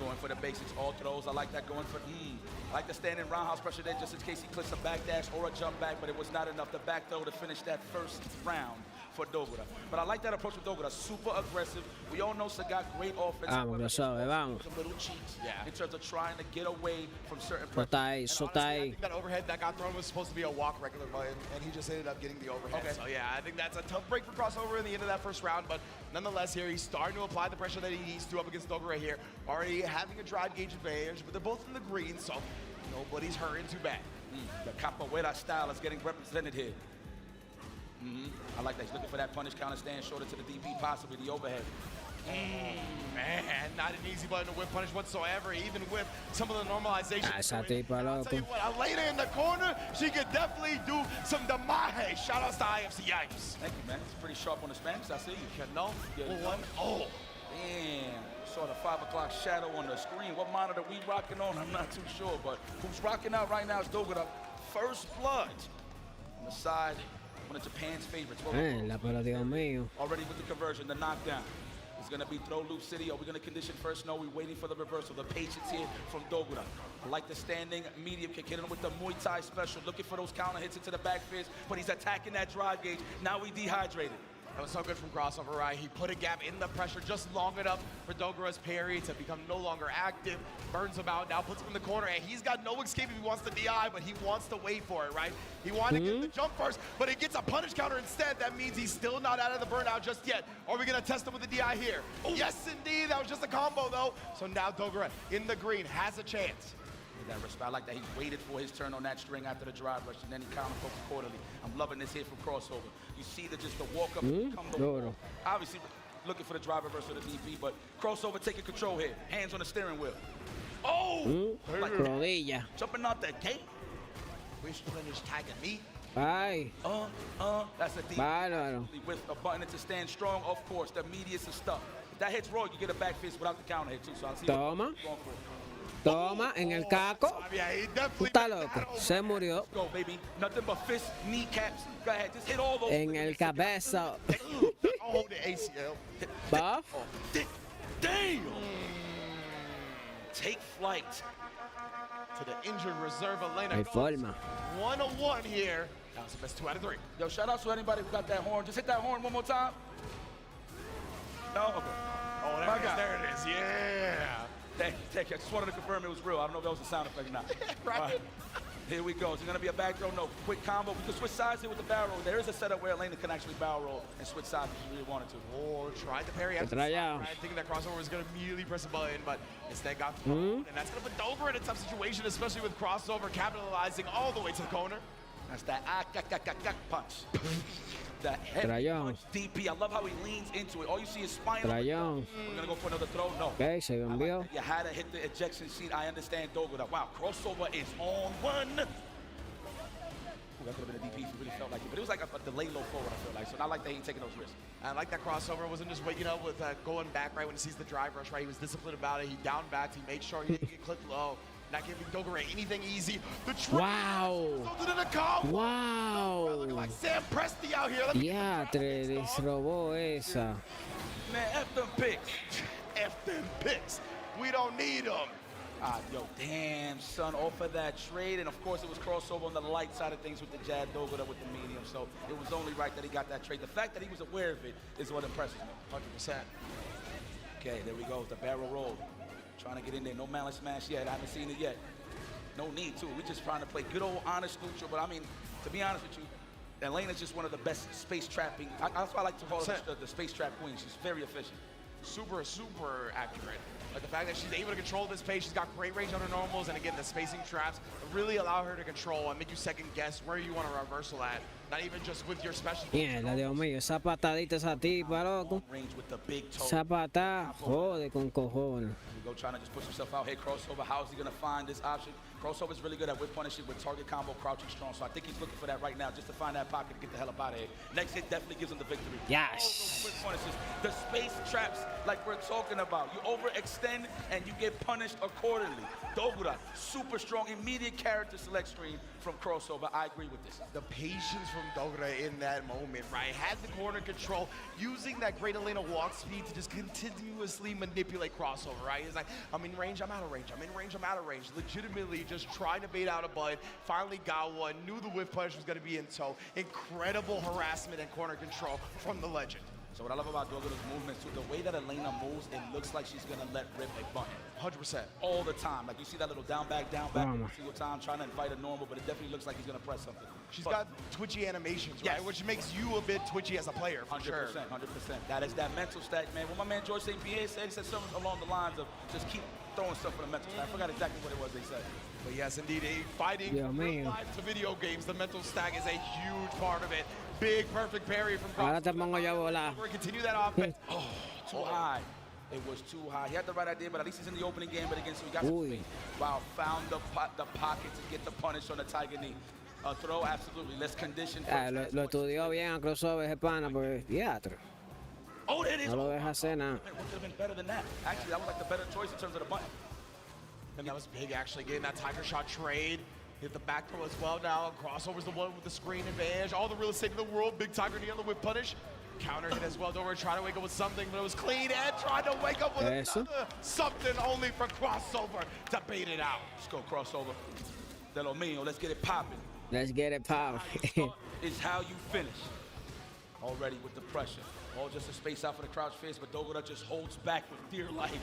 [SPEAKER 16] Going for the basics, all throws. I like that going for, I like the standing roundhouse pressure there just in case he clicks a back dash or a jump back, but it was not enough. The back throw to finish that first round for Dogura. But I like that approach with Dogura, super aggressive. We all know Sagat, great offense.
[SPEAKER 5] Vamos, vamos.
[SPEAKER 16] Some little cheats in terms of trying to get away from certain
[SPEAKER 5] Eso está ahí, eso está
[SPEAKER 13] I
[SPEAKER 5] ahí.
[SPEAKER 13] think that overhead that got thrown was supposed to be a walk regular button, and he just ended up getting the overhead.
[SPEAKER 16] Okay.
[SPEAKER 13] So yeah, I think that's a tough break for Crossover in the end of that first round, but nonetheless here, he's starting to apply the pressure that he needs to up against Dogura here. Already having a drive gauge advantage, but they're both in the green, so nobody's hurting too bad.
[SPEAKER 16] The capoeira style is getting represented here. I like that. He's looking for that punish counter, stand shorter to the DP, possibly the overhead.
[SPEAKER 13] Man, not an easy button to whip punish whatsoever, even with some of the normalization.
[SPEAKER 5] Esa tipa,
[SPEAKER 13] I'll tell you
[SPEAKER 5] loco.
[SPEAKER 13] what, Elena in the corner, she could definitely do some damage. Shout outs to IFC Yipes.
[SPEAKER 16] Thank you, man. It's pretty sharp on the Spanish. I see you.
[SPEAKER 13] No, one. Oh.
[SPEAKER 16] Damn. Saw the 5 o'clock shadow on the screen. What monitor we rocking on, I'm not too sure, but who's rocking out right now is Dogura. First blood on the side. One of Japan's favorites.
[SPEAKER 5] Pero Dios mío.
[SPEAKER 16] Already with the conversion, the knockdown. It's going to be throw loop city. Are we going to condition first? No, we're waiting for the reversal. The patience here from Dogura. I like the standing medium kick, hitting him with the Muay Thai special, looking for those counter hits into the back fist, but he's attacking that drive gauge. Now we dehydrated.
[SPEAKER 13] That was so good from Crossover, right? He put a gap in the pressure just long enough for Dogura's parry to become no longer active. Burns him out, now puts him in the corner, and he's got no escape if he wants to DI, but he wants to wait for it, right? He wanted to get the jump first, but he gets a punish counter instead. That means he's still not out of the burnout just yet. Are we gonna test him with the DI here? Ooh. Yes, indeed, that was just a combo though. So now Dogura in the green has a chance.
[SPEAKER 16] That respect. I like that he waited for his turn on that string after the drive rush, and then he counter-focused accordingly. I'm loving this here from Crossover. You see the walk up, come the wall. Obviously looking for the drive reversal of the DP, but Crossover taking control here. Hands on the steering wheel. Oh! Like
[SPEAKER 5] Rodilla.
[SPEAKER 16] Jumping out that gate.
[SPEAKER 13] Wish finish tagging me.
[SPEAKER 5] Ay.
[SPEAKER 16] That's a DP.
[SPEAKER 5] Bárbaro.
[SPEAKER 16] With a button to stand strong, of course. The immediate stuff. If that hits raw, you get a back fist without the counter hit too. So I'll see
[SPEAKER 5] Toma.
[SPEAKER 16] what going for.
[SPEAKER 5] Toma, en el caco. Está loco. Se murió.
[SPEAKER 16] Let's go, baby. Nothing but fists, kneecaps. Go ahead, just hit all those.
[SPEAKER 5] En el cabeza.
[SPEAKER 13] Oh, the ACL.
[SPEAKER 5] Buff.
[SPEAKER 16] Oh, damn. Take flight.
[SPEAKER 13] To the injured reserve, Elena.
[SPEAKER 5] Hay forma.
[SPEAKER 13] 101 here. That was the best 2 out of 3.
[SPEAKER 16] Yo, shout out to anybody who got that horn. Just hit that horn one more time. No, okay.
[SPEAKER 13] Oh, there it is. Yeah.
[SPEAKER 16] Thank you. I just wanted to confirm it was real. I don't know if that was a sound effect or not.
[SPEAKER 13] Right.
[SPEAKER 16] Here we go. Is it going to be a back throw? No. Quick combo. We can switch sides here with the barrel roll. There is a setup where Elena can actually barrel roll and switch sides if she really wanted to.
[SPEAKER 13] Or tried to parry. Thinking that Crossover was going to immediately press a button, but instead got thrown. And that's going to put Dogura in a tough situation, especially with Crossover capitalizing all the way to the corner.
[SPEAKER 16] That's that punch. The heavy
[SPEAKER 5] Trayón.
[SPEAKER 16] punch DP. I love how he leans into it. All you see is spine.
[SPEAKER 5] Trayón.
[SPEAKER 16] We're gonna go for another throw. No.
[SPEAKER 5] Ok, se envió.
[SPEAKER 16] You had to hit the ejection seat. I understand Dogura. Wow, crossover is on one. Ooh, that could have been a DP if you really felt like it. But it was like a delay low forward, I feel like. So not like they ain't taking those risks.
[SPEAKER 13] I like that crossover. Wasn't just waking up with going back right when he sees the drive rush, right? He was disciplined about it. He down backed. He made sure he didn't get clipped low. Not giving Dogura anything easy. The
[SPEAKER 5] Wow.
[SPEAKER 13] resulted in a combo.
[SPEAKER 5] Wow.
[SPEAKER 13] Looking like Sam Presti out here.
[SPEAKER 5] Diatre, les robó esa.
[SPEAKER 13] Man, F them picks. F them picks. We don't need them.
[SPEAKER 16] Yo, damn, son, off of that trade. And, of course, it was crossover on the light side of things with the Jad Dogura with the medium. So it was only right that he got that trade. The fact that he was aware of it is what impresses me.
[SPEAKER 13] 100%.
[SPEAKER 16] Okay, there we go. The barrel roll. Trying to get in there. No mallet smash yet. I haven't seen it yet. No need to. We're just trying to play good old honest neutral. But, I mean, to be honest with you, Elena's just one of the best space trapping. That's why I like to call her the space trap queen. She's very efficient.
[SPEAKER 13] Super, super accurate. Like the fact that she's able to control this pace, she's got great range on her normals, and again, the spacing traps really allow her to control and make you second guess where you want a reversal at. Not even just with your special.
[SPEAKER 5] Mierda, Dios mío, esa patadita esa tipa, loco.
[SPEAKER 16] Range with the big toe.
[SPEAKER 5] Esa patada, jode con cojones.
[SPEAKER 16] Go trying to just push himself out here, crossover. How is he gonna find this option? Crossover is really good at whip punishing with target combo, crouching strong. So I think he's looking for that right now, just to find that pocket to get the hell up out of here. Next hit definitely gives him the victory.
[SPEAKER 5] Yes.
[SPEAKER 16] Whip punishes, the space traps like we're talking about. You overextend and you get punished accordingly. Dogura, super strong, immediate character select screen from crossover. I agree with this.
[SPEAKER 13] The patience from Dogura in that moment, right? Had the corner control, using that great Elena walk speed to just continuously manipulate crossover, right? It's like, I'm in range, I'm out of range. I'm in range, I'm out of range. Legitimately just trying to bait out a bud. Finally got one. Knew the whip punish was going to be in tow. Incredible harassment and corner control from the legend.
[SPEAKER 16] So what I love about Dogura's movements too, the way that Elena moves, it looks like she's gonna let rip a button.
[SPEAKER 13] 100%.
[SPEAKER 16] All the time. Like you see that little down back every single time, trying to invite a normal, but it definitely looks like he's gonna press something.
[SPEAKER 13] She's got twitchy animations, right? Which makes you a bit twitchy as a player, for
[SPEAKER 16] 100%,
[SPEAKER 13] sure.
[SPEAKER 16] 100%. That is that mental stack, man. What my man George St. Pierre said, he said something along the lines of just keep throwing stuff for the mental stack. I forgot exactly what it was they said.
[SPEAKER 13] But yes, indeed, fighting real life to video games, the mental stack is a huge part of it. Big, perfect parry from
[SPEAKER 5] Ahora te pongo yo a volar.
[SPEAKER 13] Continue that offense.
[SPEAKER 16] Too high. It was too high. He had the right idea, but at least he's in the opening game. But again, so he got some space. Wow, found the pocket to get the punish on the Tiger knee. A throw, absolutely. Let's condition.
[SPEAKER 5] Lo estudió bien a crossover ese pana, porque diatre.
[SPEAKER 16] Oh, there it is.
[SPEAKER 5] No lo deja hacer nada.
[SPEAKER 16] What could have been better than that? Actually, that was like the better choice in terms of the button.
[SPEAKER 13] And that was big, actually, getting that Tiger shot trade. Hit the back throw as well now. Crossover's the one with the screen advantage. All the real estate in the world. Big Tiger knee on the whip punish. Counter hit as well. Dogura trying to wake up with something, but it was clean. And tried to wake up with another something only for crossover to bait it out.
[SPEAKER 16] Let's go crossover. De lo mío. Let's get it popping.
[SPEAKER 5] Let's get it popping.
[SPEAKER 16] Is how you finish. Already with the pressure. All just a space out for the crouch face, but Dogura just holds back with dear life.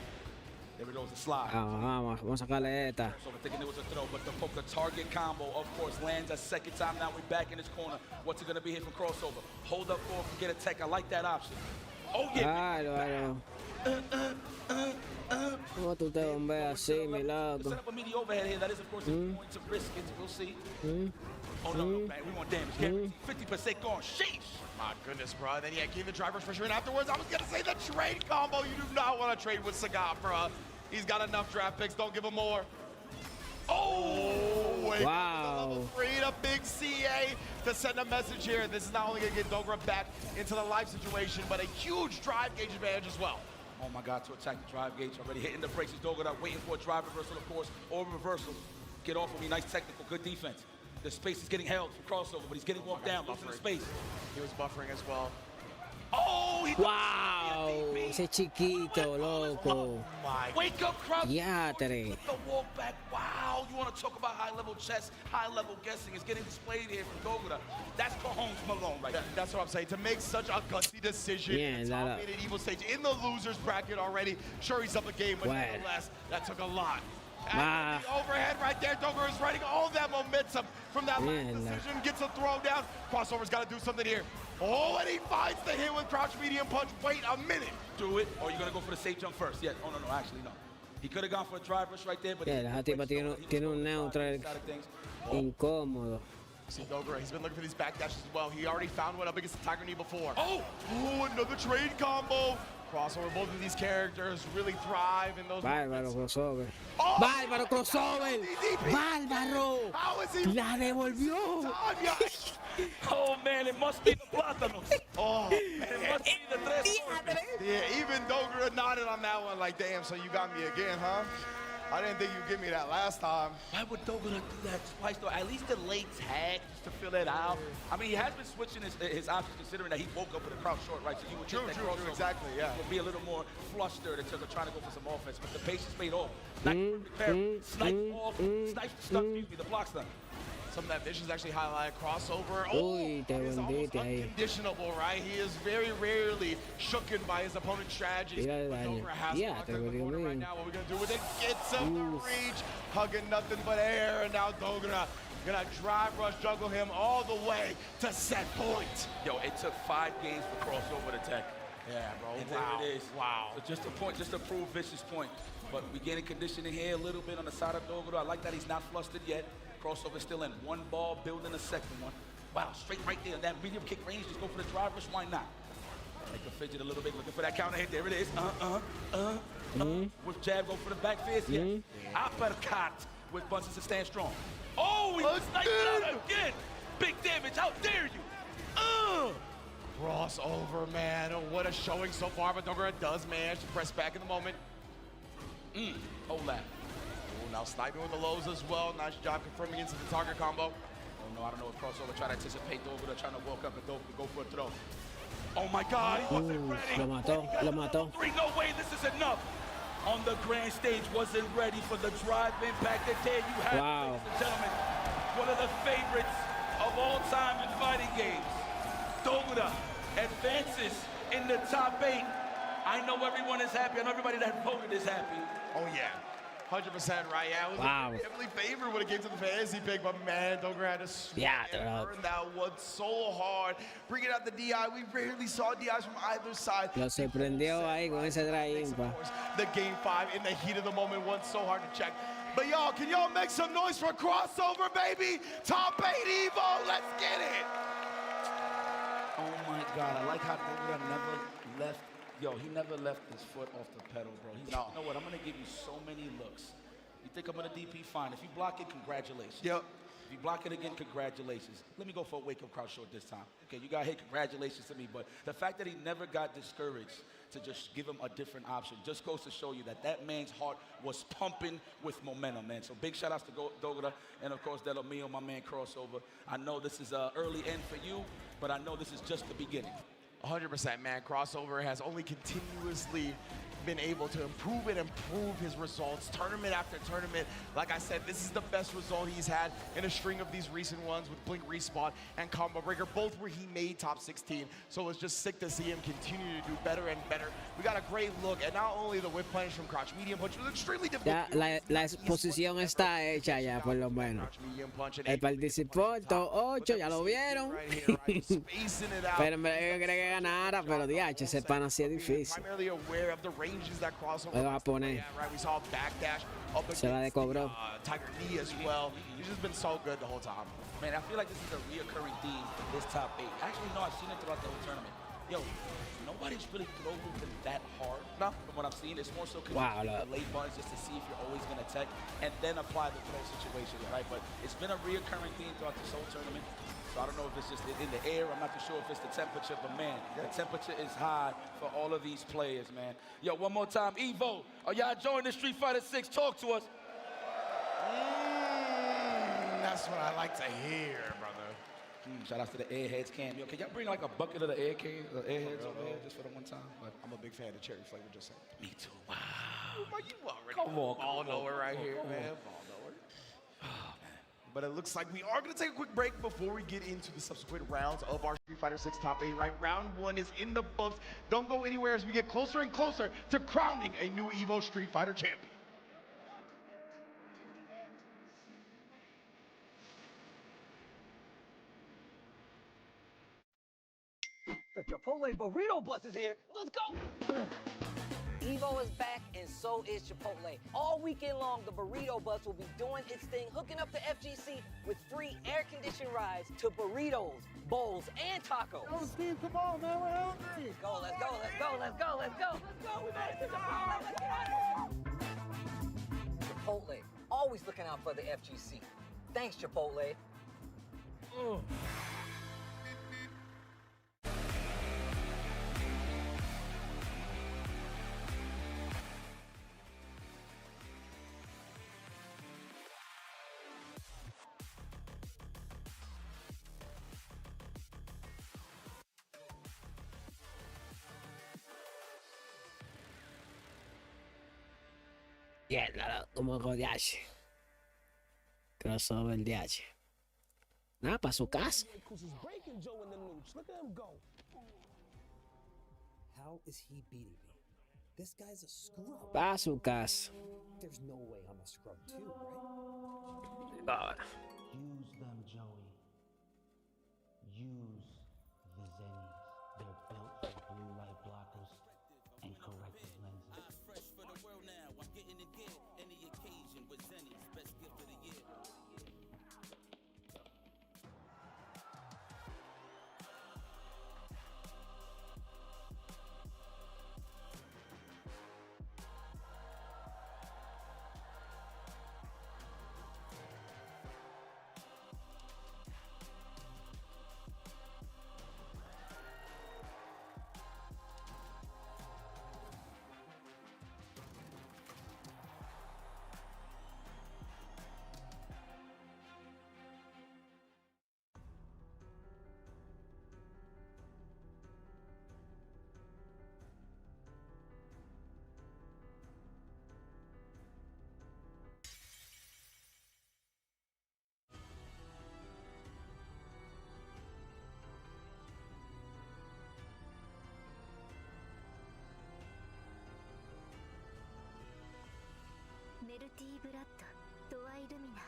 [SPEAKER 16] There we go, the slide.
[SPEAKER 5] Vamos a sacarle esta.
[SPEAKER 16] So we're thinking it was a throw, but the target combo, of course, lands a second time. Now we're back in this corner. What's it gonna be here from crossover? Hold up forward, get a tech. I like that option. Oh yeah.
[SPEAKER 5] Claro. ¿Cómo tú te bombeas así, mi loco?
[SPEAKER 16] Set up a midi overhead here. That is, of course, a point to risk it. We'll see. Oh no, man, we want damage. Guaranteed 50% gone. Sheesh.
[SPEAKER 13] My goodness, bro. Then yeah, gave the driver's pressure in afterwards. I was gonna say the trade combo. You do not want to trade with Sagat, bro. He's got enough draft picks. Don't give him more. Oh,
[SPEAKER 5] wow.
[SPEAKER 13] Level 3 a big CA to send a message here. This is not only gonna get Dogura back into the life situation, but a huge drive gauge advantage as well.
[SPEAKER 16] Oh my God, to attack the drive gauge. Already hitting the brakes. He's Dogura waiting for a drive reversal, of course, or reversal. Get off of me. Nice technical, good defense. The space is getting held for crossover, but he's getting walked down, losing the space.
[SPEAKER 13] He was buffering as well.
[SPEAKER 16] Oh, he
[SPEAKER 5] wow, ese chiquito, loco.
[SPEAKER 16] Oh my. Wake up, crowd.
[SPEAKER 5] Diatre.
[SPEAKER 16] With the walk back. Wow, you want to talk about high-level chess, high-level guessing. It's getting displayed here from Dogura. That's Cajone's Malone right there.
[SPEAKER 13] That's what I'm saying. To make such a gutsy decision in the top-rated Evo stage in the loser's bracket already. Sure, he's up a game, but nonetheless, that took a lot. And the overhead right there. Dogura is riding all that momentum from that last decision. Gets a throw down. Crossover's got to do something here. Oh, and he finds the hit with crouch medium punch. Wait a minute.
[SPEAKER 16] Do it, or you're going to go for the safe jump first. Yeah. Oh, no, actually, no. He could have gone for a drive rush right there, but
[SPEAKER 5] la tipa tiene un neutral incómodo.
[SPEAKER 13] See Dogura, he's been looking for these backdashes as well. He already found one up against the Tiger Knee before. Oh, another trade combo. Crossover, both of these characters really thrive in those
[SPEAKER 5] Bárbaro crossover.
[SPEAKER 13] Oh,
[SPEAKER 5] Bárbaro crossover. Bárbaro.
[SPEAKER 13] How is he?
[SPEAKER 5] La devolvió.
[SPEAKER 16] Oh man, it must be the plátanos.
[SPEAKER 13] Oh,
[SPEAKER 16] It must be the tres.
[SPEAKER 13] yeah, even Dogura nodded on that one like, damn, so you got me again, huh? I didn't think you'd give me that last time.
[SPEAKER 16] Why would Dogura do that twice though? At least the late tag just to fill it out. I mean, he has been switching his options considering that he woke up with a crowd short, right? So you would
[SPEAKER 13] True, exactly, yeah.
[SPEAKER 16] Would be a little more flustered instead of trying to go for some offense, but the patience paid off. Nice parry, snipe off, snipe stuff, excuse me, the block stun.
[SPEAKER 13] Some of that vision's actually highlighted crossover.
[SPEAKER 5] Uy, te
[SPEAKER 13] it's almost
[SPEAKER 5] vendiste ahí.
[SPEAKER 13] unconditionable, right? He is very rarely shooken by his opponent's strategies.
[SPEAKER 5] Mira el
[SPEAKER 13] But
[SPEAKER 5] daño.
[SPEAKER 13] Dogura has
[SPEAKER 5] Ya,
[SPEAKER 13] blocked
[SPEAKER 5] te
[SPEAKER 13] in the
[SPEAKER 5] volvió
[SPEAKER 13] corner right
[SPEAKER 5] bien.
[SPEAKER 13] now. What we're gonna do with it? Gets him the reach, hugging nothing but air, and now Dogura gonna drive rush juggle him all the way to set point.
[SPEAKER 16] Yo, it took 5 games for crossover to tech.
[SPEAKER 13] Yeah, bro.
[SPEAKER 16] And
[SPEAKER 13] Wow.
[SPEAKER 16] there it is.
[SPEAKER 13] Wow.
[SPEAKER 16] So just a point, just to prove Vicious point. But we getting conditioning here a little bit on the side of Dogura. I like that he's not flustered yet. Crossover still in. One ball, building a second one. Wow, straight right there. That medium kick range, just go for the drive rush. Why not? Make a fidget a little bit, looking for that counter hit. There it is. With jab, go for the back fist. Yeah. Uppercut with Bunsen to stand strong. Oh, he sniped it out again. Big damage. How dare you?
[SPEAKER 13] Crossover, man. Oh, what a showing so far, but Dogura does manage to press back in the moment.
[SPEAKER 16] Olaf.
[SPEAKER 13] Oh, now sniping with the lows as well. Nice job confirming into the target combo.
[SPEAKER 16] Oh no, I don't know if crossover try to anticipate Dogura trying to walk up and go for a throw. Oh my God, he wasn't ready.
[SPEAKER 5] Lo mató, lo mató.
[SPEAKER 16] No way, this is enough. On the grand stage, wasn't ready for the drive impact. And there you have it, ladies and gentlemen. One of the favorites of all time in fighting games. Dogura advances in the top 8. I know everyone is happy. I know everybody that voted is happy.
[SPEAKER 13] Oh yeah, 100% right. Yeah, it was heavily favored when it came to the fantasy pick, but man, Dogura had to swing and burn that one so hard. Bringing out the DI, we rarely saw DIs from either side.
[SPEAKER 5] Lo sorprendió ahí con ese drive impa.
[SPEAKER 13] The game 5 in the heat of the moment, one so hard to check. But y'all, can y'all make some noise for crossover, baby? Top 8 Evo, let's get it.
[SPEAKER 16] Oh my God, I like how Dogura never left. Yo, he never left his foot off the pedal, bro. He's like, you know what, I'm gonna give you so many looks. You think I'm gonna DP? Fine. If you block it, congratulations.
[SPEAKER 13] Yep.
[SPEAKER 16] If you block it again, congratulations. Let me go for a wake-up crowd short this time. Okay, you got hey, congratulations to me, but the fact that he never got discouraged to just give him a different option just goes to show you that that man's heart was pumping with momentum, man. So big shout-outs to Dogura and, of course, Delo Mio, my man, Crossover. I know this is an early end for you, but I know this is just the beginning.
[SPEAKER 13] 100%, man. Crossover has only continuously been able to improve his results tournament after tournament. Like I said, this is the best result he's had in a string of these recent ones with Blink Respawn and Combo Breaker, both where he made top 16. So it's just sick to see him continue to do better and better. We got a great look at not only the whip punch from Crouch Medium Punch, it was extremely difficult.
[SPEAKER 5] Ya la exposición está hecha ya, por lo menos. Él participó, estos 8, ya lo vieron. Pero yo quería que ganara, pero DH, ese pan así es difícil.
[SPEAKER 13] Primarily aware of the ranges that crossover.
[SPEAKER 5] Lo va a poner.
[SPEAKER 13] Right, we saw backdash up
[SPEAKER 5] Se la decobró.
[SPEAKER 13] Tiger Knee as well. He's just been so good the whole time.
[SPEAKER 16] Man, I feel like this is a reoccurring theme in this top 8. Actually, no, I've seen it throughout the whole tournament. Yo, nobody's really throw moving that hard. No. From what I'm seeing, it's more so the late buttons just to see if you're always going to tech and then apply the throw situation, right? But it's been a reoccurring theme throughout this whole tournament. So I don't know if it's just in the air. I'm not too sure if it's the temperature, but man, the temperature is high for all of these players, man. Yo, one more time, Evo, are y'all joining the Street Fighter 6? Talk to us.
[SPEAKER 13] That's what I like to hear, brother.
[SPEAKER 16] Shout out to the Airheads can. Yo, can y'all bring like a bucket of the Airheads over here just for the one time? But
[SPEAKER 13] I'm a big fan of cherry flavor, just saying.
[SPEAKER 16] Me too. Wow.
[SPEAKER 13] You already
[SPEAKER 16] Come on,
[SPEAKER 13] ball nowhere right here, man. Ball nowhere. But it looks like we are going to take a quick break before we get into the subsequent rounds of our Street Fighter 6 top 8. Right, round 1 is in the books. Don't go anywhere as we get closer and closer to crowning a new EVO Street Fighter champion.
[SPEAKER 18] The Chipotle burrito bus is here. Let's go. EVO is back, and so is Chipotle. All weekend long, the Burrito Bus will be doing its thing, hooking up the FGC with free air-conditioned rides to burritos, bowls, and tacos.
[SPEAKER 10] Yo, Steve, come on, man, we're hungry.
[SPEAKER 18] Let's go, let's go, let's go, let's go, let's go. Let's go, we made it to Chipotle, let's get out of here. Chipotle, always looking out for the FGC. Thanks, Chipotle.
[SPEAKER 5] Yeah, claro, como con DH. Crossover DH. Nada, para su casa.
[SPEAKER 20] How is he beating me? This guy's a scrub.
[SPEAKER 5] Para su casa.
[SPEAKER 20] There's no way I'm a scrub too, right?
[SPEAKER 5] Ahora.
[SPEAKER 21] Use them, Joey. Use the Zennies. They're built for blue light blockers and corrective lenses.
[SPEAKER 15] I'm fresh for the world now. I'm getting it good. Any occasion with Zennies. Best gift of the year.
[SPEAKER 22] Melty Blood, ドワイルミナ。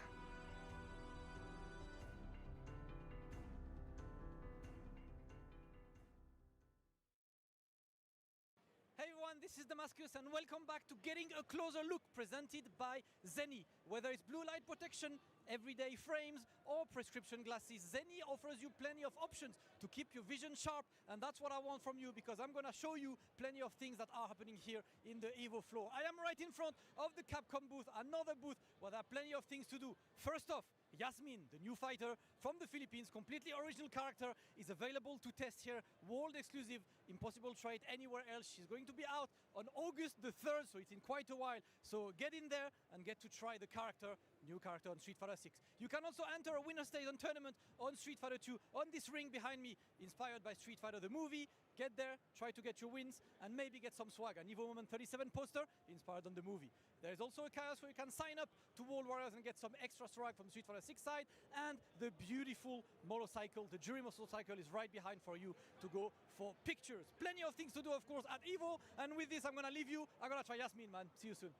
[SPEAKER 23] Hey everyone, this is Damascus and welcome back to Getting a Closer Look presented by Zenni. Whether it's blue light protection, everyday frames or prescription glasses, Zenni offers you plenty of options to keep your vision sharp, and that's what I want from you because I'm gonna show you plenty of things that are happening here in the EVO floor. I am right in front of the Capcom booth, another booth where there are plenty of things to do. First off, Yasmin, the new fighter from the Philippines, completely original character, is available to test here, world exclusive, impossible to try it anywhere else. She's going to be out on August the 3rd, so it's in quite a while. So get in there and get to try the character, new character on Street Fighter 6. You can also enter a winner stays on tournament on Street Fighter 2 on this ring behind me, inspired by Street Fighter the movie. Get there, try to get your wins, and maybe get some swag. An EVO Moment 37 poster inspired on the movie. There is also a kiosk where you can sign up to World Warriors and get some extra swag from Street Fighter 6 side. And the beautiful motorcycle, the jury motorcycle, is right behind for you to go for pictures. Plenty of things to do, of course, at EVO. And with this, I'm gonna leave you. I'm gonna try Yasmin, man. See you soon.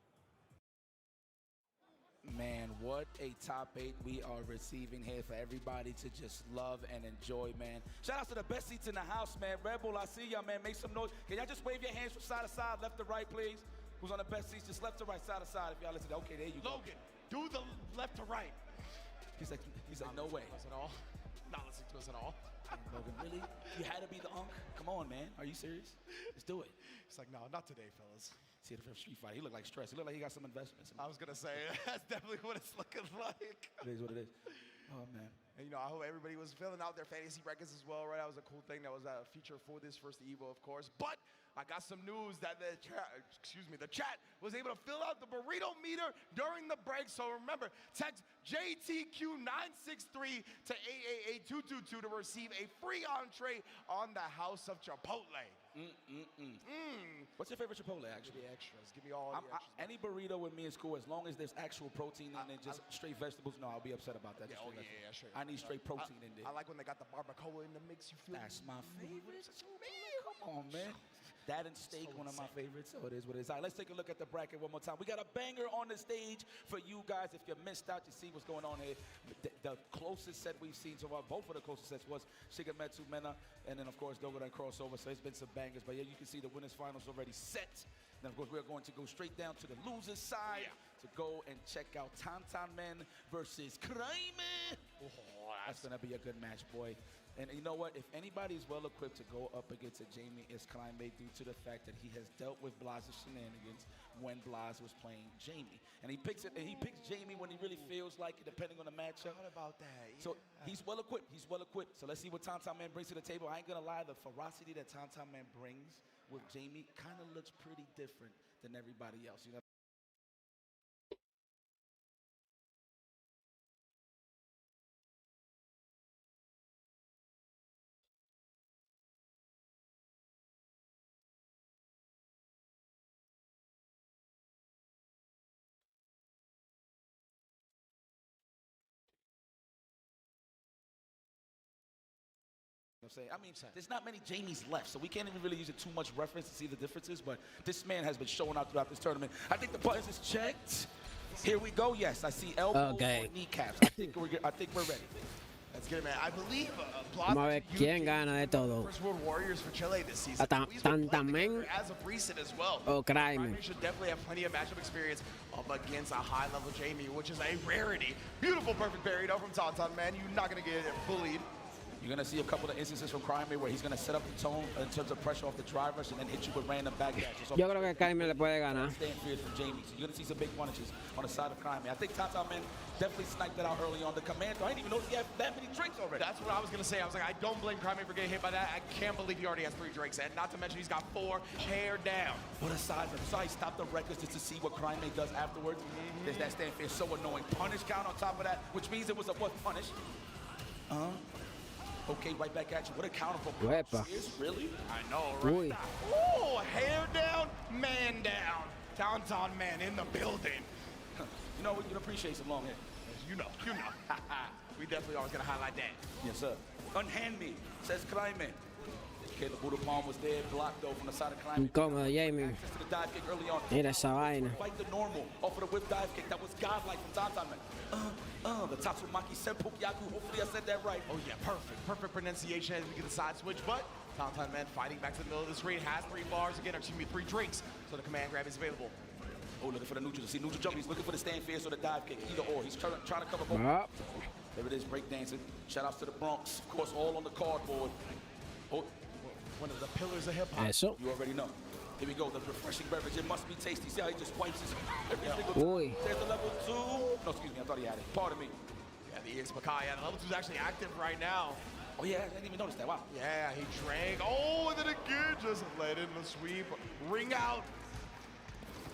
[SPEAKER 16] Man, what a top 8 we are receiving here for everybody to just love and enjoy, man. Shout out to the best seats in the house, man. Red Bull, I see y'all, man. Make some noise. Can y'all just wave your hands from side to side, left to right, please? Who's on the best seats? Just left to right, side to side, if y'all listen. Okay, there you go.
[SPEAKER 13] Logan, do the left to right.
[SPEAKER 16] He's like, no way.
[SPEAKER 13] At all. Not listening to us at all.
[SPEAKER 16] Logan, really? You had to be the unk? Come on, man. Are you serious? Let's do it.
[SPEAKER 13] It's like, no, not today, fellas.
[SPEAKER 16] See the first Street Fighter. He looked like stressed. He looked like he got some investments.
[SPEAKER 13] I was gonna say that's definitely what it's looking like.
[SPEAKER 16] It is what it is. Oh man.
[SPEAKER 13] And you know, I hope everybody was filling out their fantasy records as well, right? That was a cool thing. That was a feature for this first EVO, of course. But I got some news that the chat was able to fill out the burrito meter during the break. So remember, text JTQ963 to 888-222 to receive a free entree on the House of Chipotle.
[SPEAKER 16] What's your favorite Chipotle, actually?
[SPEAKER 13] Give me extras. Give me all the extras.
[SPEAKER 16] Any burrito with me is cool as long as there's actual protein in it, just straight vegetables. No, I'll be upset about that.
[SPEAKER 13] Yeah, straight.
[SPEAKER 16] I need straight protein in there.
[SPEAKER 13] I like when they got the barbacoa in the mix. You feel
[SPEAKER 16] That's my favorite. Come on, man. That and steak, one of my favorites. So it is what it is. All right, let's take a look at the bracket one more time. We got a banger on the stage for you guys. If you missed out, you see what's going on here. The closest set we've seen so far, both of the closest sets was Shigemetsu Mena, and then of course Dogodan crossover. So it's been some bangers. But yeah, you can see the winners finals already set. Then, of course, we're going to go straight down to the loser's side to go and check out Tantan Men versus Craime. That's going to be a good match, boy. And you know what? If anybody's well equipped to go up against a Jamie, it's Craime, due to the fact that he has dealt with Blaz's shenanigans when Blaz was playing Jamie. And he picks Jamie when he really feels like it, depending on the matchup.
[SPEAKER 13] What about that?
[SPEAKER 16] So he's well equipped. He's well equipped. So let's see what Tantan Man brings to the table. I ain't gonna lie, the ferocity that Tantan Man brings with Jamie kind of looks pretty different than everybody else. You know. I'm saying, I mean, there's not many Jamies left, so we can't even really use it too much reference to see the differences, but this man has been showing out throughout this tournament. I think the buttons is checked. Here we go. Yes, I see elbow or kneecaps. I think we're ready.
[SPEAKER 13] That's good, man. I believe
[SPEAKER 5] Vamos a ver quién gana de todo.
[SPEAKER 13] First World Warriors for Chile this season.
[SPEAKER 5] Tantan Men
[SPEAKER 13] as of recent as well.
[SPEAKER 5] o Craime.
[SPEAKER 13] Should definitely have plenty of matchup experience up against a high-level Jamie, which is a rarity. Beautiful, perfect buried from Tantan Man. You're not gonna get bullied.
[SPEAKER 16] You're going to see a couple of instances from Craime where he's going to set up the tone in terms of pressure off the drivers and then hit you with random back dashes.
[SPEAKER 5] Yo creo que Craime le puede ganar.
[SPEAKER 16] Stand fierce from Jamie. So you're going to see some big punishes on the side of Craime. I think Tantan Man definitely sniped that out early on. The Commando, I didn't even know he had that many drinks already.
[SPEAKER 13] That's what I was going to say. I was like, I don't blame Craime for getting hit by that. I can't believe he already has 3 drinks. And not to mention, he's got 4 hair down.
[SPEAKER 16] What a size. I'm sorry, stop the records just to see what Craime does afterwards. There's that stand fierce, so annoying. Punish count on top of that, which means it was a what punish? Okay, right back at you. What a counter for really?
[SPEAKER 13] I know, right? Oh, hair down, man down. Tantan Man in the building.
[SPEAKER 16] You know, we can appreciate some long hair.
[SPEAKER 13] You know. We definitely always gonna highlight that.
[SPEAKER 16] Yes, sir. Unhand me, says Craime. Okay, the Buddha palm was there, blocked though from the side of Craime.
[SPEAKER 5] Incómodo, Jamie.
[SPEAKER 16] Access to the dive kick early on.
[SPEAKER 5] Mira esa vaina.
[SPEAKER 16] Fight the normal off of the whip dive kick. That was godlike from Tantan Man. The Tatsumaki Senpukyaku. Hopefully I said that right.
[SPEAKER 13] Oh yeah, perfect. Perfect pronunciation as we get the side switch, but Tantan Man fighting back to the middle of the screen, has 3 bars again, or excuse me, 3 drinks, so the command grab is available.
[SPEAKER 16] Oh, looking for the neutral. See, neutral jump. He's looking for the stand fierce or the dive kick. Either or. He's trying to cover both. There it is, breakdancing. Shout outs to the Bronx. Of course, all on the cardboard. Oh,
[SPEAKER 13] one of the pillars of hip-hop.
[SPEAKER 5] Eso.
[SPEAKER 16] You already know. Here we go, the refreshing beverage. It must be tasty. See how he just wipes his every single time. There's the level 2. No, excuse me, I thought he had it. Pardon me.
[SPEAKER 13] Yeah, the EX Makai. Yeah, the level 2 is actually active right now.
[SPEAKER 16] Oh yeah, I didn't even notice that. Wow.
[SPEAKER 13] Yeah, he drank. Oh, and then again, just let in the sweep. Ring out.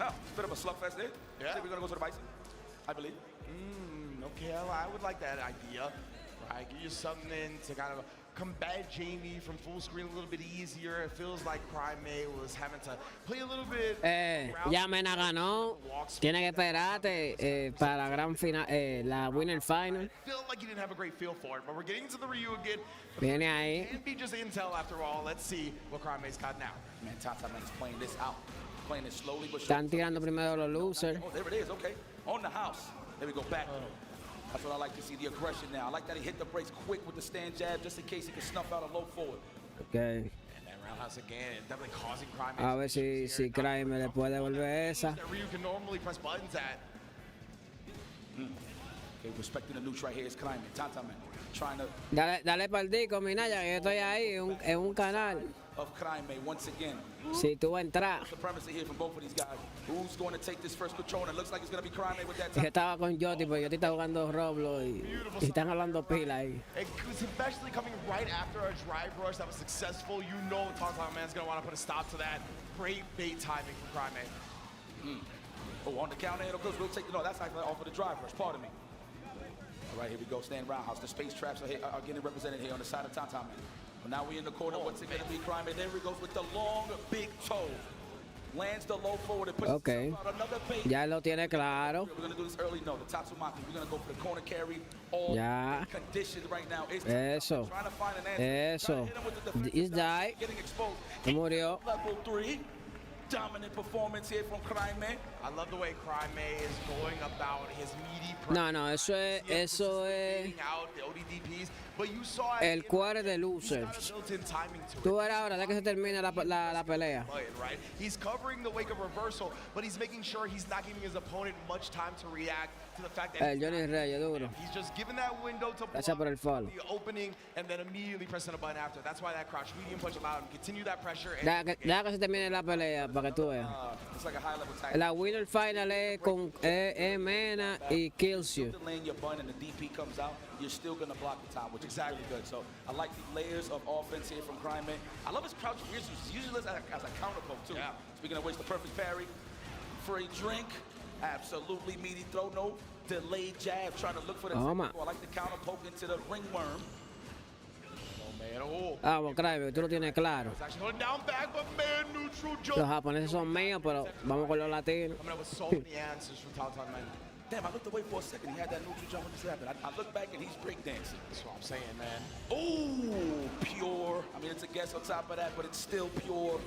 [SPEAKER 16] Oh, it's a bit of a slugfest there. Yeah. I think we're gonna go to the bison, I believe.
[SPEAKER 13] Okay, I would like that idea. Right, give you something to kind of combat Jamie from full screen a little bit easier. It feels like Craime was having to play a little bit.
[SPEAKER 5] Ya Mena ganó. Tiene que esperarte para la gran final, la winner final.
[SPEAKER 13] I feel like he didn't have a great feel for it, but we're getting to the Ryu again.
[SPEAKER 5] Viene ahí.
[SPEAKER 13] Can't be just intel after all. Let's see what Craime's got now.
[SPEAKER 16] Man, Tantan Man is playing this out. Playing it slowly but
[SPEAKER 5] Están tirando primero los losers.
[SPEAKER 16] Oh, there it is. Okay, on the house. There we go, back. That's what I like to see, the aggression now. I like that he hit the brakes quick with the stand jab just in case he can snuff out a low forward.
[SPEAKER 5] Okay.
[SPEAKER 13] And that roundhouse again, definitely causing Craime.
[SPEAKER 5] A ver si Craime le puede devolver esa.
[SPEAKER 13] That Ryu can normally press buttons at.
[SPEAKER 16] Okay, respecting the neutral right here is Craime. Tantan Man trying to.
[SPEAKER 5] Dale paldico, Minaya, que yo estoy ahí en un canal.
[SPEAKER 16] Of Craime once again.
[SPEAKER 5] Si tú vas a entrar.
[SPEAKER 16] Supremacy here from both of these guys. Who's going to take this first control? And it looks like it's going to be Craime with that.
[SPEAKER 5] Yo estaba con Joti, pero Joti está jugando Roblox y están hablando pila ahí.
[SPEAKER 13] Especially coming right after a drive rush that was successful. You know Tantan Man's going to want to put a stop to that. Great bait timing from Craime.
[SPEAKER 16] Oh, on the counter, of course, we'll take it. No, that's actually off of the drive rush. Pardon me. All right, here we go. Stand roundhouse. The space traps are getting represented here on the side of Tantan Man. But now we're in the corner. What's it going to be, Craime? There he goes with the long, big toe. Lands the low forward and puts another bait.
[SPEAKER 5] Ya lo tiene claro.
[SPEAKER 16] We're going to do this early. No, the Tatsumaki. We're going to go for the corner carry. All conditions right now.
[SPEAKER 5] Eso.
[SPEAKER 16] Trying to find an answer.
[SPEAKER 5] Eso. He's died.
[SPEAKER 16] Getting exposed.
[SPEAKER 5] Murió.
[SPEAKER 16] Level 3. Dominant performance here from Craime.
[SPEAKER 13] I love the way Craime is going about his meaty
[SPEAKER 5] No, eso es
[SPEAKER 13] out the ODDPs, but you saw
[SPEAKER 5] el cuore de losers. Tú verás ahora de que se termine la pelea.
[SPEAKER 13] Right? He's covering the wake of reversal, but he's making sure he's not giving his opponent much time to react to the fact that
[SPEAKER 5] El Johnny Reyes, duro.
[SPEAKER 13] he's just given that window to
[SPEAKER 5] Gracias por el follow.
[SPEAKER 13] the opening and then immediately pressing a button after. That's why that crouch medium punch allowed him to continue that pressure. And
[SPEAKER 5] Deja que se termine la pelea para que tú veas.
[SPEAKER 16] It's like a high level tactic.
[SPEAKER 5] La winner final es con Mena y Kills You.
[SPEAKER 16] The lane your bun and the DP comes out, you're still gonna block the time, which is really good. So I like the layers of offense here from Craime. I love his crouch use. He usually as a counter poke too. Speaking of which, the perfect parry for a drink. Absolutely meaty throw, no delayed jab, trying to look for the
[SPEAKER 5] Oh, man.
[SPEAKER 16] I like the counter poke into the ringworm.
[SPEAKER 5] Vamos, Craime, tú lo tienes claro.
[SPEAKER 13] actually going down back, but man, neutral jump.
[SPEAKER 5] Los japoneses son míos, pero vamos con los latinos.
[SPEAKER 13] Coming up with so many answers from Tauntaun Man.
[SPEAKER 16] Damn, I looked away for a second. He had that neutral jump. What just happened? I look back and he's breakdancing.
[SPEAKER 13] That's what I'm saying, man.
[SPEAKER 16] Oh, pure. I mean, it's a guess on top of that, but it's still pure.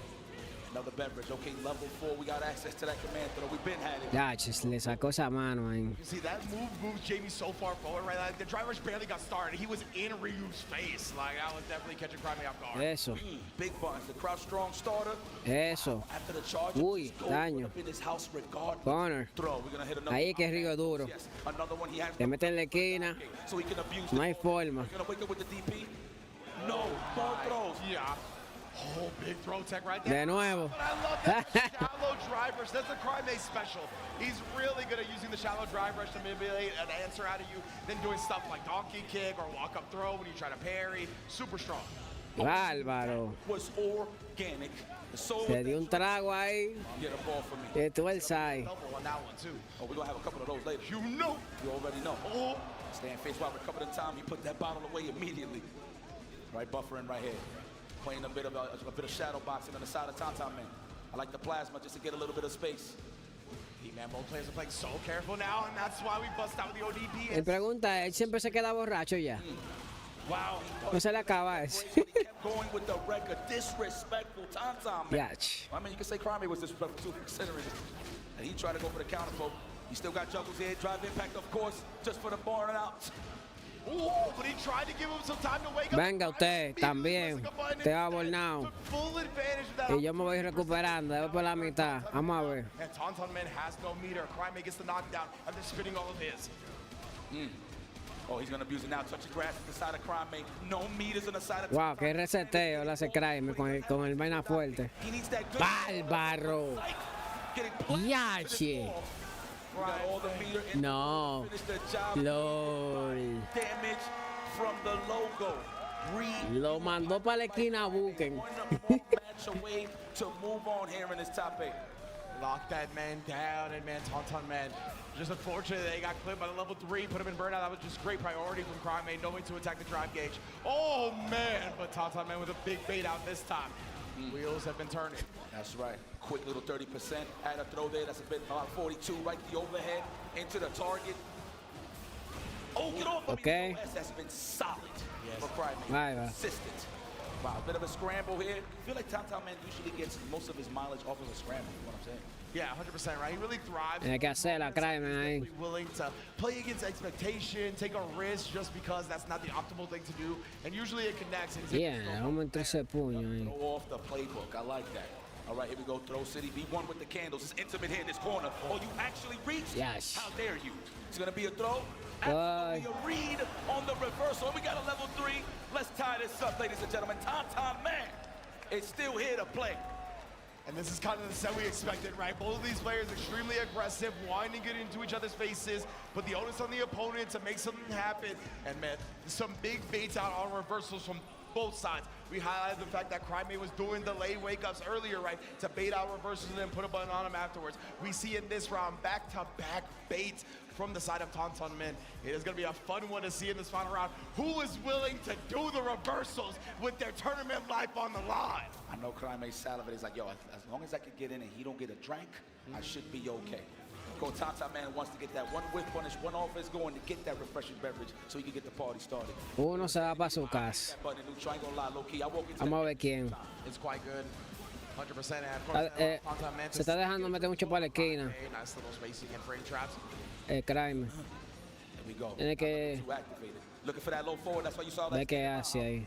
[SPEAKER 16] Another beverage. Okay, level 4. We got access to that command throw. We've been had it.
[SPEAKER 5] Ya, le sacó esa mano ahí.
[SPEAKER 13] You see, that move moves Jamie so far forward, right? Like, the driver barely got started. He was in Ryu's face. Like, that was definitely catching Craime off guard.
[SPEAKER 5] Eso.
[SPEAKER 16] Big buns. The crouch strong starter.
[SPEAKER 5] Eso.
[SPEAKER 16] After the charge,
[SPEAKER 5] Uy, daño.
[SPEAKER 16] up in his house regardless.
[SPEAKER 5] Corner.
[SPEAKER 16] Throw. We're gonna hit another.
[SPEAKER 5] Ahí que Río duro.
[SPEAKER 16] Yes, another one he has.
[SPEAKER 5] Te mete en la esquina.
[SPEAKER 16] So he can abuse.
[SPEAKER 5] No hay forma.
[SPEAKER 16] We're gonna wake up with the DP. No, more throws.
[SPEAKER 13] Yeah. Oh, big throw tech right there.
[SPEAKER 5] De nuevo.
[SPEAKER 13] But I love that shallow drive rush. That's a Craime special. He's really good at using the shallow drive rush to manipulate an answer out of you, then doing stuff like donkey kick or walk-up throw when you try to parry. Super strong.
[SPEAKER 5] Bárbaro.
[SPEAKER 16] Was organic.
[SPEAKER 5] Se dio un trago ahí.
[SPEAKER 16] Get a ball for me.
[SPEAKER 5] Que tú el sai.
[SPEAKER 13] Double on that one, too.
[SPEAKER 16] Oh, we're gonna have a couple of those later.
[SPEAKER 13] You know.
[SPEAKER 16] You already know.
[SPEAKER 13] Oh.
[SPEAKER 16] Stand face while recovering time. He put that bottle away immediately. Right, buffering right here. Playing a bit of shadow boxing on the side of Tauntaun Man. I like the plasma just to get a little bit of space.
[SPEAKER 13] Man, both players are playing so careful now, and that's why we bust out with the ODP.
[SPEAKER 5] Mi pregunta es, ¿él siempre se queda borracho ya?
[SPEAKER 16] Wow.
[SPEAKER 5] No se le acaba eso.
[SPEAKER 16] Going with the record, disrespectful Tauntaun Man. I mean, you can say Craime was disrespectful too, considering it. And he tried to go for the counter poke. He still got juggles here, drive impact, of course, just for the barn out.
[SPEAKER 13] Ooh, but he tried to give him some time to wake up.
[SPEAKER 5] Venga usted, también. Te va bornado.
[SPEAKER 13] Full advantage of that.
[SPEAKER 5] Y yo me voy recuperando, voy por la mitad. Vamos a ver.
[SPEAKER 13] And Tauntaun Man has no meter. Craime gets the knockdown, and they're spinning all of his.
[SPEAKER 16] Oh, he's going to abuse it now. Touching grass at the side of Craime. No meters on the side of
[SPEAKER 5] Wow, qué reseteo le hace Craime con el vaina fuerte.
[SPEAKER 16] He needs that good
[SPEAKER 5] Bárbaro. Yache.
[SPEAKER 16] got all the meter in.
[SPEAKER 5] No.
[SPEAKER 16] Finish the job.
[SPEAKER 5] LOL.
[SPEAKER 16] Damage from the logo.
[SPEAKER 5] Lo mandó para la esquina a Buken.
[SPEAKER 16] Match away to move on here in this top 8.
[SPEAKER 13] Lock that man down, and man, Tauntaun Man. Just unfortunate they got clipped by the level 3, put him in burnout. That was just great priority from Craime, knowing to attack the drive gauge. Oh man, but Tauntaun Man with a big bait out this time. Wheels have been turning.
[SPEAKER 16] That's right. Quick little 30%. Had a throw there. That's a bit about 42. Right the overhead into the target. Oh, get off of me. That's been solid for Craime. Consistent. Wow, a bit of a scramble here. I feel like Tauntaun Man usually gets most of his mileage off of a scramble, you know what I'm saying?
[SPEAKER 13] Yeah, 100%, right? He really thrives.
[SPEAKER 5] Tiene que hacer la Craime ahí.
[SPEAKER 13] Willing to play against expectation, take a risk just because that's not the optimal thing to do. And usually it connects.
[SPEAKER 5] Yeah, vamos a entrar ese puño ahí.
[SPEAKER 16] Throw off the playbook. I like that. All right, here we go. Throw City. B1 with the candles. It's intimate here in this corner. Oh, you actually reached?
[SPEAKER 5] Yes.
[SPEAKER 16] How dare you? It's going to be a throw. Absolutely a read on the reversal. We got a level 3. Let's tie this up, ladies and gentlemen. Tauntaun Man is still here to play.
[SPEAKER 13] And this is kind of the set we expected, right? Both of these players extremely aggressive, wanting to get into each other's faces, put the onus on the opponent to make something happen. And man, some big baits out on reversals from both sides. We highlighted the fact that Craime was doing delayed wake-ups earlier, right? To bait out reversals and then put a button on him afterwards. We see in this round, back-to-back baits from the side of Tauntaun Man. It is going to be a fun one to see in this final round. Who is willing to do the reversals with their tournament life on the line?
[SPEAKER 16] I know Craime salivated. He's like, yo, as long as I can get in and he don't get a drink, I should be okay. Go, Tauntaun Man wants to get that one whiff punish, one offense going to get that refreshing beverage so he can get the party started.
[SPEAKER 5] Uno se va para su casa.
[SPEAKER 16] But I ain't gonna lie, low key, I walk into
[SPEAKER 5] Vamos a ver quién.
[SPEAKER 13] It's quite good. 100%. And of course, Tauntaun Mantis.
[SPEAKER 5] Se está dejando meter mucho para la esquina.
[SPEAKER 13] Nice little spacing and frame traps.
[SPEAKER 5] Craime. Tiene que
[SPEAKER 16] Looking for that low forward, that's why you saw
[SPEAKER 5] ver
[SPEAKER 16] that.
[SPEAKER 5] qué hace ahí.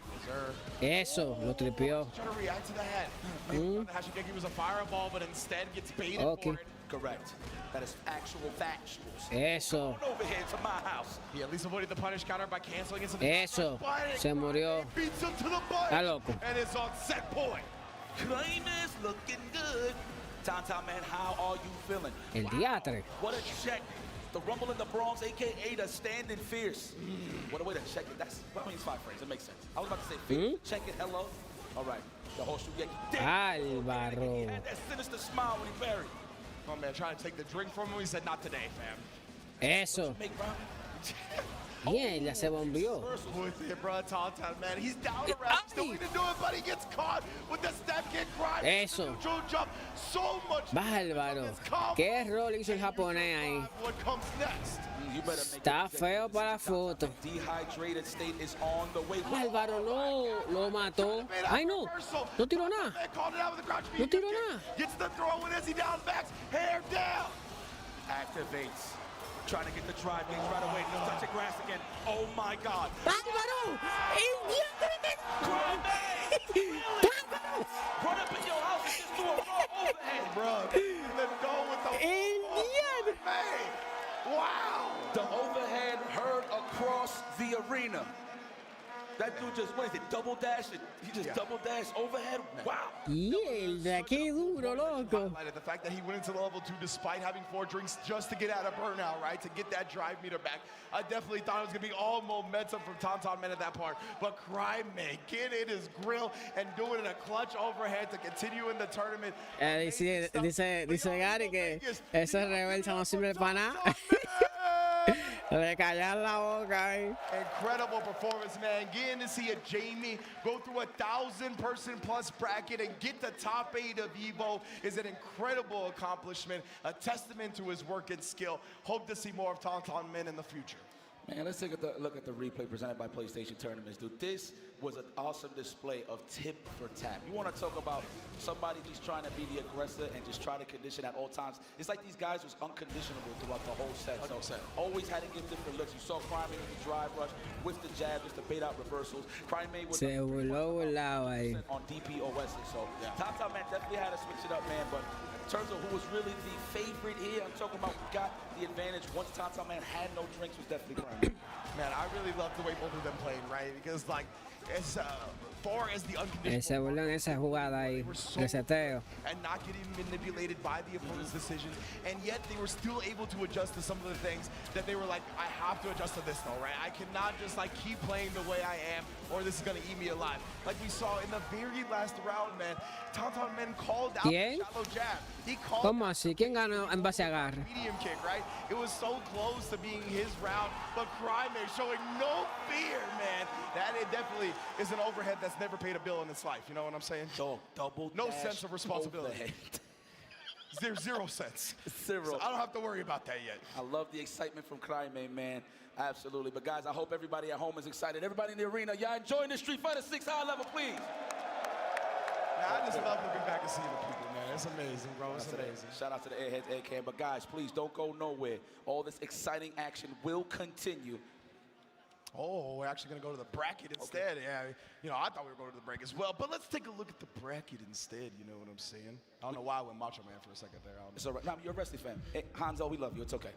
[SPEAKER 5] Eso, lo tripió.
[SPEAKER 13] Trying to react to the head. Hashigeki was a fireball, but instead gets baited for it.
[SPEAKER 16] Correct. That is actual factuals.
[SPEAKER 5] Eso.
[SPEAKER 16] Come over here to my house.
[SPEAKER 13] He at least avoided the punish counter by canceling it.
[SPEAKER 5] Eso. Se murió.
[SPEAKER 13] Beats him to the butt.
[SPEAKER 5] Está loco.
[SPEAKER 13] And it's on set point.
[SPEAKER 16] Craime is looking good. Tauntaun man, how are you feeling?
[SPEAKER 5] El diatre.
[SPEAKER 16] What a check. The Rumble in the Bronx, aka the Standing Fierce. What a way to check it. That's, I mean, it's 5 frames. It makes sense. I was about to say, check it, hello. All right. The whole shoot,
[SPEAKER 5] Álvaro.
[SPEAKER 16] He had that sinister smile when he buried.
[SPEAKER 13] Oh man, trying to take the drink from him. He said, not today, fam.
[SPEAKER 5] Eso. Bien, ya se bombió.
[SPEAKER 13] With it, bro, Tauntaun, man. He's down around. Still need to do it, but he gets caught with the step kick. Craime.
[SPEAKER 5] Eso.
[SPEAKER 13] Jump. So much.
[SPEAKER 5] Bárbaro. ¿Qué error hizo el japonés ahí?
[SPEAKER 13] What comes next?
[SPEAKER 5] Está feo para la foto.
[SPEAKER 16] Dehydrated state is on the way.
[SPEAKER 5] Álvaro, no. Lo mató. Ay, no. No tiró nada. No tiró nada.
[SPEAKER 13] Gets the throw in as he down backs. Hair down.
[SPEAKER 16] Activates. Trying to get the drive in right away. No touch of grass again. Oh my God.
[SPEAKER 5] ¡Álvaro!
[SPEAKER 16] Run up in your house and just do a raw overhead.
[SPEAKER 13] Bro, then go with the man. Wow.
[SPEAKER 16] The overhead heard across the arena. That dude just, what is it, double dash? He just double dash overhead? Wow.
[SPEAKER 5] Mierda, qué duro, loco.
[SPEAKER 13] The fact that he went into level 2 despite having 4 drinks just to get out of burnout, right? To get that drive meter back. I definitely thought it was going to be all momentum from Tauntaun Man at that part. But Craime getting his grill and doing a clutch overhead to continue in the tournament.
[SPEAKER 5] Dice Gary que ese reversa no sirve para nada. Le callan la boca ahí.
[SPEAKER 13] Incredible performance, man. Getting to see a Jamie go through a 1,000-person plus bracket and get the top 8 of EVO is an incredible accomplishment, a testament to his work and skill. Hope to see more of Tauntaun Man in the future.
[SPEAKER 16] Man, let's take a look at the replay presented by PlayStation Tournaments, dude. This was an awesome display of tip for tap. You want to talk about somebody just trying to be the aggressor and just try to condition at all times. It's like these guys was unconditionable throughout the whole set. So always had to give different looks. You saw Craime with the drive rush, with the jab, just to bait out reversals. Craime was on DPOS. So Tauntaun Man definitely had to switch it up, man. But in terms of who was really the favorite here, I'm talking about who got the advantage once Tauntaun Man had no drinks was definitely Craime.
[SPEAKER 13] Man, I really love the way both of them played, right? Because like, as far as the unconditional
[SPEAKER 5] Se volvió en esa jugada ahí, reseteo.
[SPEAKER 13] and not getting manipulated by the opponent's decisions, and yet they were still able to adjust to some of the things that they were like, I have to adjust to this though, right? I cannot just like keep playing the way I am, or this is gonna eat me alive. Like we saw in the very last round, man, Tauntaun Man called out the shallow jab. He called
[SPEAKER 5] ¿Cómo así? ¿Quién ganó en base a agarre?
[SPEAKER 13] medium kick, right? It was so close to being his round, but Craime showing no fear, man. That it definitely is an overhead that's never paid a bill in its life. You know what I'm saying? No sense of responsibility. There's 0 cents.
[SPEAKER 16] Zero.
[SPEAKER 13] So I don't have to worry about that yet.
[SPEAKER 16] I love the excitement from Craime, man. Absolutely. But guys, I hope everybody at home is excited. Everybody in the arena, y'all enjoying this Street Fighter 6 high level, please.
[SPEAKER 13] I just love looking back and seeing the people, man. It's amazing, bro. It's amazing.
[SPEAKER 16] Shout out to the Airheads, Aircam. But guys, please don't go nowhere. All this exciting action will continue.
[SPEAKER 13] Oh, we're actually going to go to the bracket instead. Yeah, you know, I thought we were going to the break as well. But let's take a look at the bracket instead, you know what I'm saying? I don't know why I went Macho Man for a second there.
[SPEAKER 16] It's all right. No, you're a wrestling fan. Hey, Hanzo, we love you. It's okay.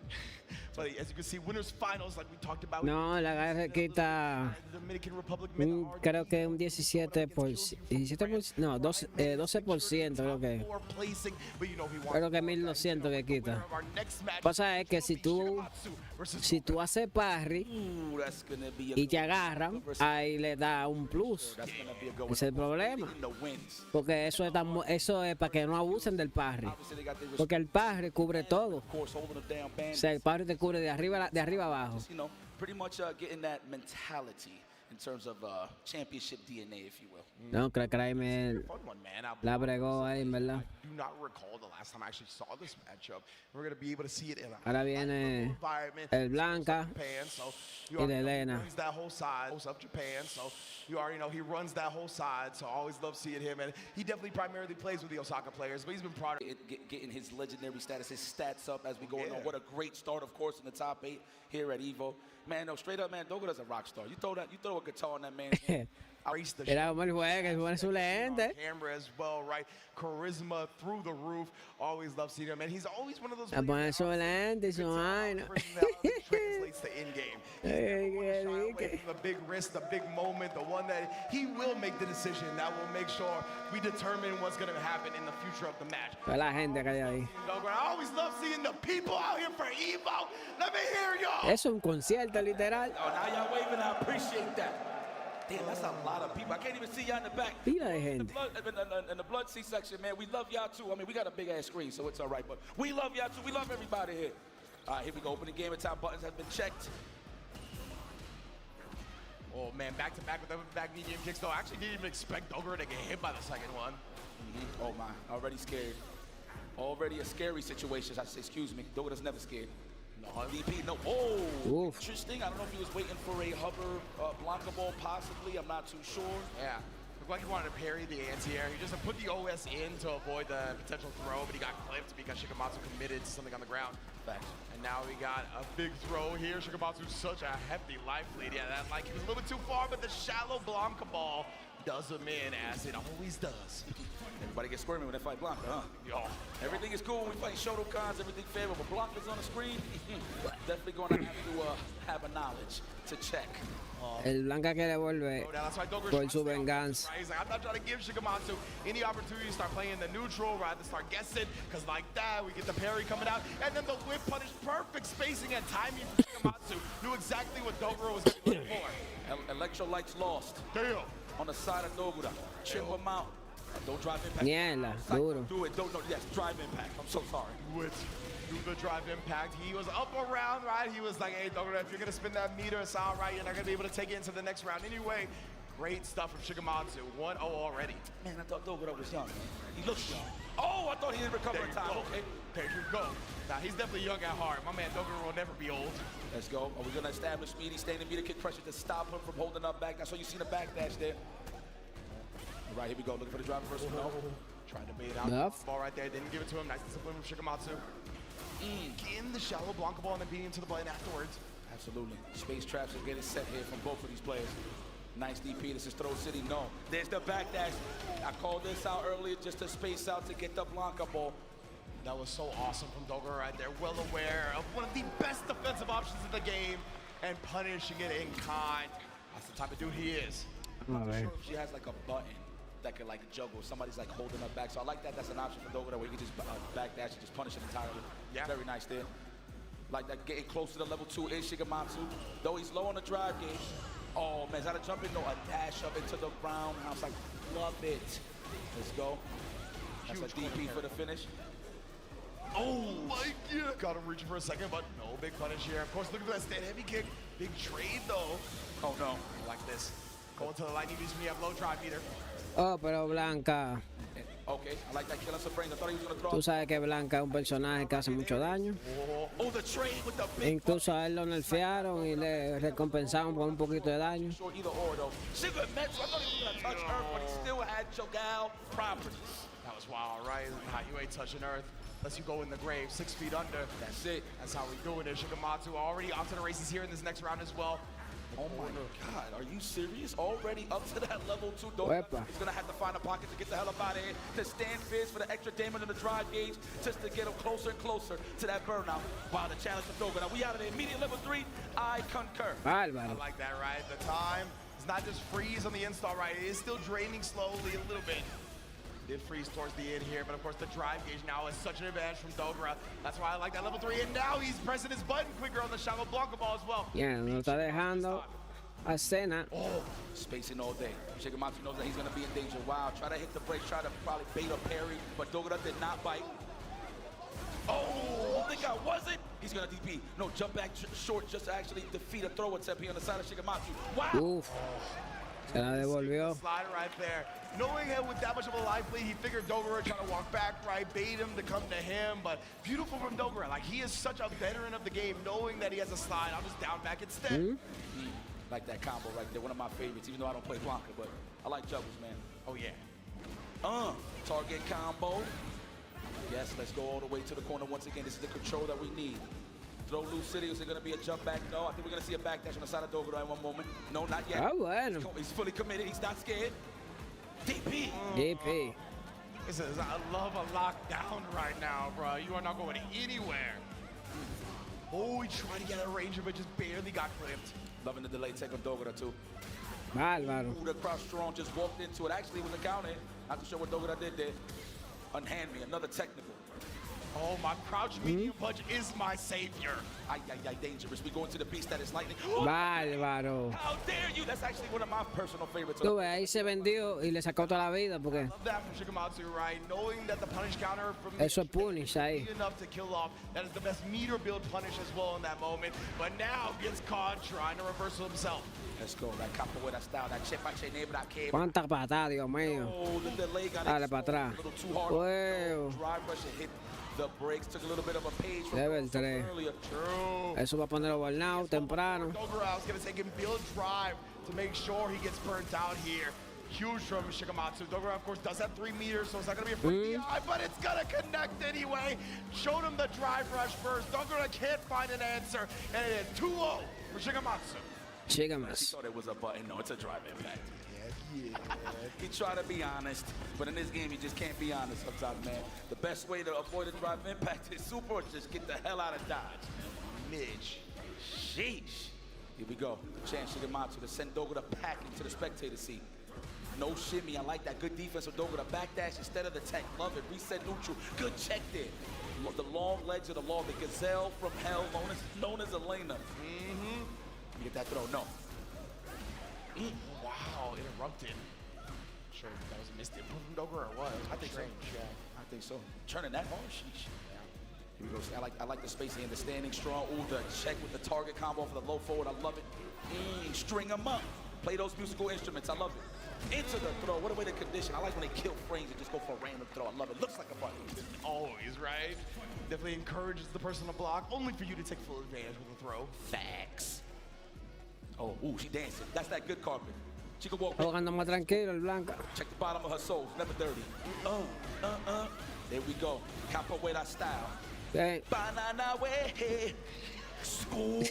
[SPEAKER 13] But as you can see, winners finals, like we talked about.
[SPEAKER 5] No, la agarre quita,
[SPEAKER 13] Dominican Republic,
[SPEAKER 5] creo que un 17%, no, 12% creo que. Creo que 1.200 que quita. Pasa es que si tú haces parry y te agarran, ahí le da un plus. Ese es el problema. Porque eso es para que no abusen del parry. Porque el parry cubre todo. O sea, el parry te cubre de arriba abajo.
[SPEAKER 16] Pretty much getting that mentality in terms of championship DNA, if you will.
[SPEAKER 5] No, creo que Craime
[SPEAKER 13] Fun one, man.
[SPEAKER 5] la bregó ahí, en verdad.
[SPEAKER 13] I do not recall the last time I actually saw this matchup. We're going to be able to see it in a
[SPEAKER 5] Ahora viene
[SPEAKER 13] environment.
[SPEAKER 5] el Blanca
[SPEAKER 13] Japan, so you
[SPEAKER 5] y
[SPEAKER 13] already
[SPEAKER 5] de
[SPEAKER 13] know he
[SPEAKER 5] Elena.
[SPEAKER 13] runs that whole side of Japan, so you already know he runs that whole side, so I always love seeing him, and he definitely primarily plays with the Osaka players, but he's been proud of
[SPEAKER 16] Getting his legendary status, his stats up as we go along. What a great start, of course, in the top 8 here at EVO. Man, no, straight up, man, Dogura's a rock star. You throw a guitar on that man's hand.
[SPEAKER 5] Mira cómo él juega, él pone su lente.
[SPEAKER 13] camera as well, right? Charisma through the roof. Always love seeing him, and he's always one of those
[SPEAKER 5] Le pone su lente y su vaina.
[SPEAKER 13] translates to in-game. The big risk, the big moment, the one that he will make the decision that will make sure we determine what's going to happen in the future of the match.
[SPEAKER 5] Toda la gente que hay ahí.
[SPEAKER 13] I always love seeing the people out here for EVO. Let me hear y'all.
[SPEAKER 5] Es un concierto literal.
[SPEAKER 16] Oh, now y'all waving, I appreciate that. Damn, that's a lot of people. I can't even see y'all in the back.
[SPEAKER 5] Pila de gente.
[SPEAKER 16] In the blood C-section, man, we love y'all too. I mean, we got a big-ass screen, so it's all right, but we love y'all too. We love everybody here. All right, here we go. Opening game and top buttons have been checked.
[SPEAKER 13] Oh, man, back-to-back with the back medium kicks, though. I actually didn't even expect Dogura to get hit by the second one.
[SPEAKER 16] Oh, my. Already scared. Already a scary situation. I say, excuse me. Dogura's never scared. No, DP, no. Oh, interesting. I don't know if he was waiting for a hover Blanca ball, possibly. I'm not too sure.
[SPEAKER 13] Yeah. Looked like he wanted to parry the anti-air. He just put the OS in to avoid the potential throw, but he got clipped because Shikamatsu committed to something on the ground.
[SPEAKER 16] Facts.
[SPEAKER 13] And now we got a big throw here. Shikamatsu's such a hefty life lead. Yeah, that like he was a little bit too far, but the shallow Blanca ball does him in, as it always does.
[SPEAKER 16] Everybody gets squirmy when they fight Blanca, huh?
[SPEAKER 13] Yo.
[SPEAKER 16] Everything is cool when we fight Shotokans, everything favorable. Blanca's on the screen. Definitely going to have to have a knowledge to check.
[SPEAKER 5] El Blanca quiere volver por su venganza.
[SPEAKER 13] He's like, I'm not trying to give Shikamatsu any opportunity to start playing the neutral, rather than start guessing, because like that, we get the parry coming out, and then the whip punish, perfect spacing and timing for Shikamatsu. Knew exactly what Dogura was looking for.
[SPEAKER 16] Electrolytes lost.
[SPEAKER 13] Damn.
[SPEAKER 16] On the side of Dogura. Chip him out. Don't drive impact.
[SPEAKER 5] Mierda, duro.
[SPEAKER 16] Do it. Don't. Yes, drive impact. I'm so sorry.
[SPEAKER 13] Do it. Do the drive impact. He was up around, right? He was like, hey, Dogura, if you're going to spin that meter aside, right, you're not going to be able to take it into the next round. Anyway, great stuff from Shikamatsu. 1-0 already.
[SPEAKER 16] Man, I thought Dogura was young. He looks young. Oh, I thought he didn't recover in time. Okay.
[SPEAKER 13] There you go. Now, he's definitely young at heart. My man Dogura will never be old.
[SPEAKER 16] Let's go. Are we going to establish speedy standing meter kick pressure to stop him from holding up back? That's why you see the backdash there. All right, here we go. Looking for the drive reversal. No.
[SPEAKER 13] Trying to bait out.
[SPEAKER 5] Enough.
[SPEAKER 13] Ball right there. Didn't give it to him. Nice discipline from Shikamatsu. In the shallow Blanca ball and then beating him to the blade afterwards.
[SPEAKER 16] Absolutely. Space traps are getting set here from both of these players. Nice DP. This is Throw City. No. There's the backdash. I called this out earlier just to space out to get the Blanca ball.
[SPEAKER 13] That was so awesome from Dogura right there. Well aware of one of the best defensive options in the game and punishing it in kind. That's the type of dude he is.
[SPEAKER 16] I'm not sure if she has like a button that could like juggle. Somebody's like holding her back. So I like that. That's an option for Dogura where you can just backdash and just punish it entirely.
[SPEAKER 13] Yeah.
[SPEAKER 16] Very nice there. Like that, getting close to the level 2 is Shikamatsu. Though he's low on the drive gauge. Oh man, is that a jump in? No, a dash up into the roundhouse. Like, love it. Let's go. That's a DP for the finish.
[SPEAKER 13] Oh my God. Got him reaching for a second, but no big punish here. Of course, look at that stand heavy kick. Big trade though.
[SPEAKER 16] Oh no.
[SPEAKER 13] I like this. Going to the lightning beast when you have low drive meter.
[SPEAKER 5] Oh, pero Blanca.
[SPEAKER 16] Okay, I like that killing some brains. I thought he was going to throw.
[SPEAKER 5] Tú sabes que Blanca es un personaje que hace mucho daño.
[SPEAKER 16] Oh, the trade with the big.
[SPEAKER 5] Incluso a él lo nerfearon y le recompensaron por un poquito de daño.
[SPEAKER 16] Either or though. Sugar Metro, I thought he was going to touch Earth, but he still had Cho'Gal properties.
[SPEAKER 13] That was wild, right? You ain't touching Earth unless you go in the grave 6 feet under.
[SPEAKER 16] That's it.
[SPEAKER 13] That's how we doing it. Shikamatsu already onto the races here in this next round as well.
[SPEAKER 16] Oh my God, are you serious? Already up to that level 2. He's gonna have to find a pocket to get the hell up out of here, to stand fierce for the extra damage on the drive gauge, just to get him closer and closer to that burnout. Wow, the challenge for Dogura. Now we out of there. Immediate level 3, I concur.
[SPEAKER 13] I like that, right? The time is not just freeze on the install, right? It is still draining slowly a little bit. Did freeze towards the end here, but of course the drive gauge now is such an advantage from Dogura. That's why I like that level 3, and now he's pressing his button quicker on the shallow Blanca ball as well.
[SPEAKER 5] Yeah, no está dejando a cena.
[SPEAKER 16] Oh, spacing all day. Shikamatsu knows that he's gonna be in danger. Wow, try to hit the brakes, try to probably bait a parry, but Dogura did not bite. Oh, I think I was it. He's gonna DP. No, jump back short just to actually defeat a throw attempt here on the side of Shigematsu. Wow!
[SPEAKER 5] Uf. Se la devolvió.
[SPEAKER 13] Slide right there. Knowing him with that much of a life lead, he figured Dogura trying to walk back, right? Bait him to come to him, but beautiful from Dogura. Like, he is such a veteran of the game, knowing that he has a slide. I'll just down back instead.
[SPEAKER 16] Like that combo right there, one of my favorites, even though I don't play Blanca, but I like juggles, man.
[SPEAKER 13] Oh, yeah.
[SPEAKER 16] Target combo. Yes, let's go all the way to the corner once again. This is the control that we need. Throw loose city. Is it going to be a jump back? No, I think we're going to see a backdash on the side of Dogura in one moment. No, not yet.
[SPEAKER 5] Ah, bueno.
[SPEAKER 16] He's fully committed. He's not scared. DP.
[SPEAKER 5] DP.
[SPEAKER 13] This is, I love a lockdown right now, bro. You are not going anywhere. Oh, he tried to get a ranger, but just barely got clipped.
[SPEAKER 16] Loving the delay take on Dogura, too.
[SPEAKER 5] Bárbaro.
[SPEAKER 16] The cross strong just walked into it. Actually, it was a counter. Not too sure what Dogura did there. Unhand me. Another technical.
[SPEAKER 13] Oh, my crouch medium punch is my savior.
[SPEAKER 16] Ay, dangerous. We go into the beast that is lightning.
[SPEAKER 5] Bárbaro.
[SPEAKER 16] How dare you? That's actually one of my personal favorites.
[SPEAKER 5] Tú ves, ahí se vendió y le sacó toda la vida porque
[SPEAKER 13] I love that from Shigematsu, right? Knowing that the punish counter from
[SPEAKER 5] eso es punish ahí.
[SPEAKER 13] enough to kill off. That is the best meter build punish as well in that moment. But now gets caught trying to reversal himself.
[SPEAKER 16] Let's go. That capoeira style, that chepache nebra que.
[SPEAKER 5] Cuántas patadas, Dios mío.
[SPEAKER 16] Oh, the delay got
[SPEAKER 5] Dale para atrás.
[SPEAKER 16] a little too hard.
[SPEAKER 5] Wow.
[SPEAKER 16] Drive pressure hit the brakes. Took a little bit of a page from
[SPEAKER 5] Level 3.
[SPEAKER 16] earlier.
[SPEAKER 13] True.
[SPEAKER 5] Eso va a poner overnow temprano.
[SPEAKER 13] Dogura is going to take him build drive to make sure he gets burnt out here. Huge from Shigematsu. Dogura, of course, does have 3 meters, so it's not going to be a free DI, but it's going to connect anyway. Showed him the drive rush first. Dogura can't find an answer, and it is 2-0 for Shigematsu.
[SPEAKER 16] He thought it was a button. No, it's a drive impact. Yeah. He tried to be honest, but in this game, he just can't be honest sometimes, man. The best way to avoid a drive impact is super, just get the hell out of dodge. Midge. Sheesh. Here we go. Chance Shigematsu to send Dogura packing to the spectator seat. No shimmy. I like that. Good defense with Dogura. Backdash instead of the tech. Love it. Reset neutral. Good check there. The long legs of the law. The gazelle from hell, known as Elena. You get that throw? No.
[SPEAKER 13] Wow, interrupted. Sure, that was a missed input from Dogura or what?
[SPEAKER 16] I think so. Yeah, I think so. Turning that hard, sheesh. Here we go. I like the space here. The standing strong. Ooh, the check with the target combo for the low forward. I love it. String them up. Play those musical instruments. I love it. Into the throw. What a way to condition. I like when they kill frames and just go for a random throw. I love it. Looks like a button.
[SPEAKER 13] Always, right? Definitely encourages the person to block, only for you to take full advantage with the throw.
[SPEAKER 16] Facts. Oh, ooh, she dancing. That's that good carpet. She can walk.
[SPEAKER 5] Jugando más tranquilo el Blanca.
[SPEAKER 16] Check the bottom of her soul. Never dirty. There we go. Capoeira style.
[SPEAKER 5] Okay.
[SPEAKER 16] Banana way. Scoop.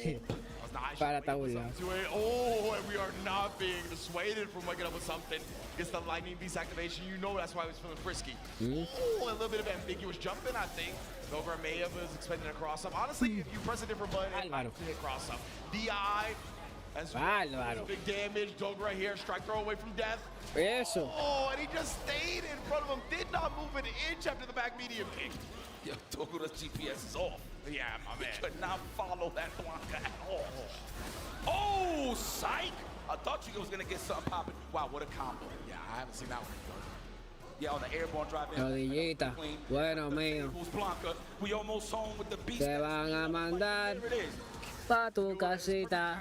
[SPEAKER 5] Para tabula.
[SPEAKER 13] Oh, and we are not being dissuaded from waking up with something. Gets the lightning beast activation. You know that's why he was feeling frisky. Oh, a little bit of ambiguous jumping, I think. Dogura may have was expecting a cross up. Honestly, if you press a different button, it might hit cross up. DI. That's big damage. Dogura here, strike throw away from death.
[SPEAKER 5] Eso.
[SPEAKER 13] Oh, and he just stayed in front of him. Did not move an inch after the back medium kick.
[SPEAKER 16] Yo, Dogura's GPS is off.
[SPEAKER 13] Yeah, my man.
[SPEAKER 16] Could not follow that Blanca at all. Oh, psych! I thought you was gonna get something popping. Wow, what a combo.
[SPEAKER 13] Yeah, I haven't seen that one before.
[SPEAKER 16] Yeah, on the airborne drive in.
[SPEAKER 5] Rodillita. Bueno, mío.
[SPEAKER 16] Blanca, we almost home with the beast.
[SPEAKER 5] Te van a mandar pa tu casita.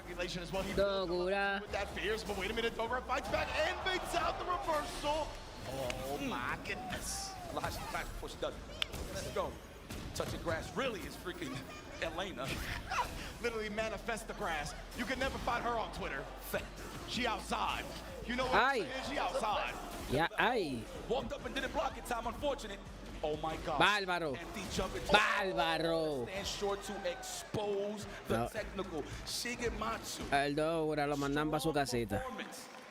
[SPEAKER 5] Dogura.
[SPEAKER 13] With that fierce, but wait a minute, Dogura fights back and baits out the reversal. Oh my goodness.
[SPEAKER 16] Last back before she does it. Let's go. Touching grass really is freaking Elena.
[SPEAKER 13] Literally manifest the grass. You can never find her on Twitter. She outside. You know what
[SPEAKER 5] I'm
[SPEAKER 13] saying? She outside.
[SPEAKER 5] Yeah, ay.
[SPEAKER 16] Walked up and didn't block in time, unfortunate. Oh my God.
[SPEAKER 5] Bárbaro.
[SPEAKER 16] Empty jump into
[SPEAKER 5] Bárbaro.
[SPEAKER 16] Stand short to expose the technical. Shigematsu.
[SPEAKER 5] El Dogura lo mandan para su casita.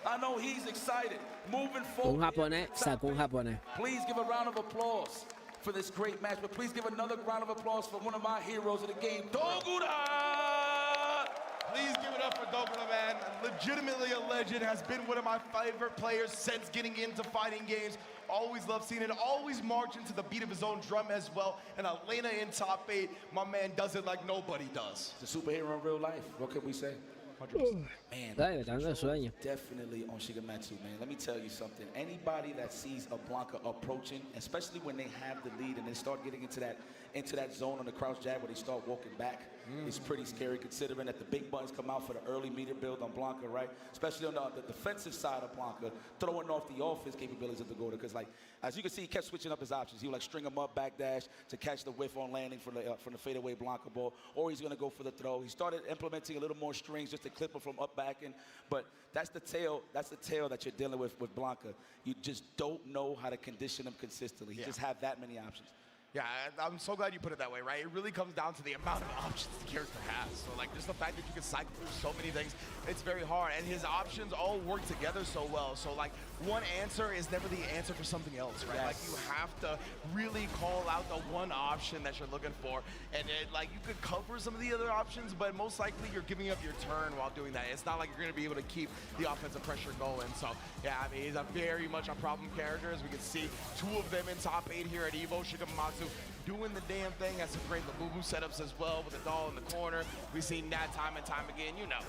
[SPEAKER 16] I know he's excited. Moving forward.
[SPEAKER 5] Un japonés sacó un japonés.
[SPEAKER 16] Please give a round of applause for this great match, but please give another round of applause for one of my heroes of the game, Dogura!
[SPEAKER 13] Please give it up for Dogura, man. Legitimately a legend, has been one of my favorite players since getting into fighting games. Always love seeing it, always marching to the beat of his own drum as well. And Elena in top 8, my man does it like nobody does.
[SPEAKER 16] He's a superhero in real life, what can we say? Man,
[SPEAKER 5] Dale, dando sueño.
[SPEAKER 16] definitely on Shigematsu, man. Let me tell you something. Anybody that sees a Blanca approaching, especially when they have the lead and they start getting into that zone on the crouch jab where they start walking back, it's pretty scary considering that the big buttons come out for the early meter build on Blanca, right? Especially on the defensive side of Blanca, throwing off the offense capabilities of the Gorda. Because, like, as you can see, he kept switching up his options. He would, like, string him up, backdash to catch the whiff on landing from the fadeaway Blanca ball, or he's going to go for the throw. He started implementing a little more strings just to clip him from up backing. But that's the tail that you're dealing with Blanca. You just don't know how to condition him consistently. He just have that many options.
[SPEAKER 13] Yeah, I'm so glad you put it that way, right? It really comes down to the amount of options the character has. So, like, just the fact that you can cycle through so many things, it's very hard. And his options all work together so well. So, like, one answer is never the answer for something else, right?
[SPEAKER 16] Yes.
[SPEAKER 13] Like, you have to really call out the one option that you're looking for. And, like, you could cover some of the other options, but most likely you're giving up your turn while doing that. It's not like you're going to be able to keep the offensive pressure going. So, yeah, I mean, he's a very much a problem character. As we can see, 2 of them in top 8 here at EVO. Shigematsu doing the damn thing. Has some great Labubu setups as well with the doll in the corner. We've seen that time and time again, you know.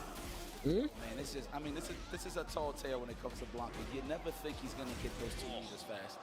[SPEAKER 16] Man, it's just, I mean, this is a tall tale when it comes to Blanca. You never think he's going to get those 2 meters fast.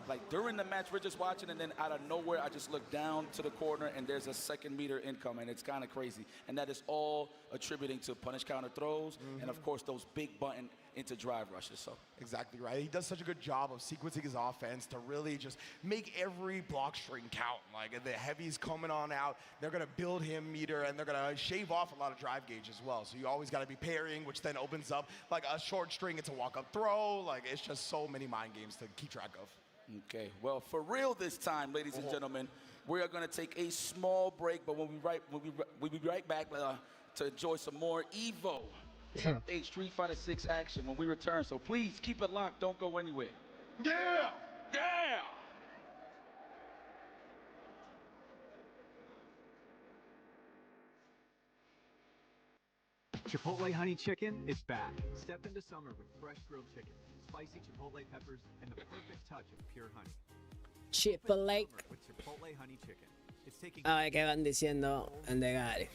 [SPEAKER 16] Like during the match, we're just watching, and then out of nowhere, I just look down to the corner, and there's a 2nd meter incoming. It's kind of crazy. And that is all attributing to punish counter throws, and of course, those big button into drive rushes. So
[SPEAKER 13] Exactly right. He does such a good job of sequencing his offense to really just make every block string count. Like, the heavies coming on out, they're going to build him meter, and they're going to shave off a lot of drive gauge as well. So you always got to be parrying, which then opens up like a short string into walk-up throw. Like, it's just so many mind games to keep track of.
[SPEAKER 16] Okay, well, for real this time, ladies and gentlemen, we are going to take a small break, but we'll be right back to enjoy some more EVO Street Fighter 6 action when we return. So please keep it locked. Don't go anywhere.
[SPEAKER 13] Yeah!
[SPEAKER 16] Yeah!
[SPEAKER 1] Chipotle Honey Chicken is back. Step into summer with fresh grilled chicken, spicy Chipotle peppers, and the perfect touch of pure honey.
[SPEAKER 5] Chipotle.
[SPEAKER 1] With Chipotle Honey Chicken. It's taking
[SPEAKER 5] A ver qué van diciendo en de Gary.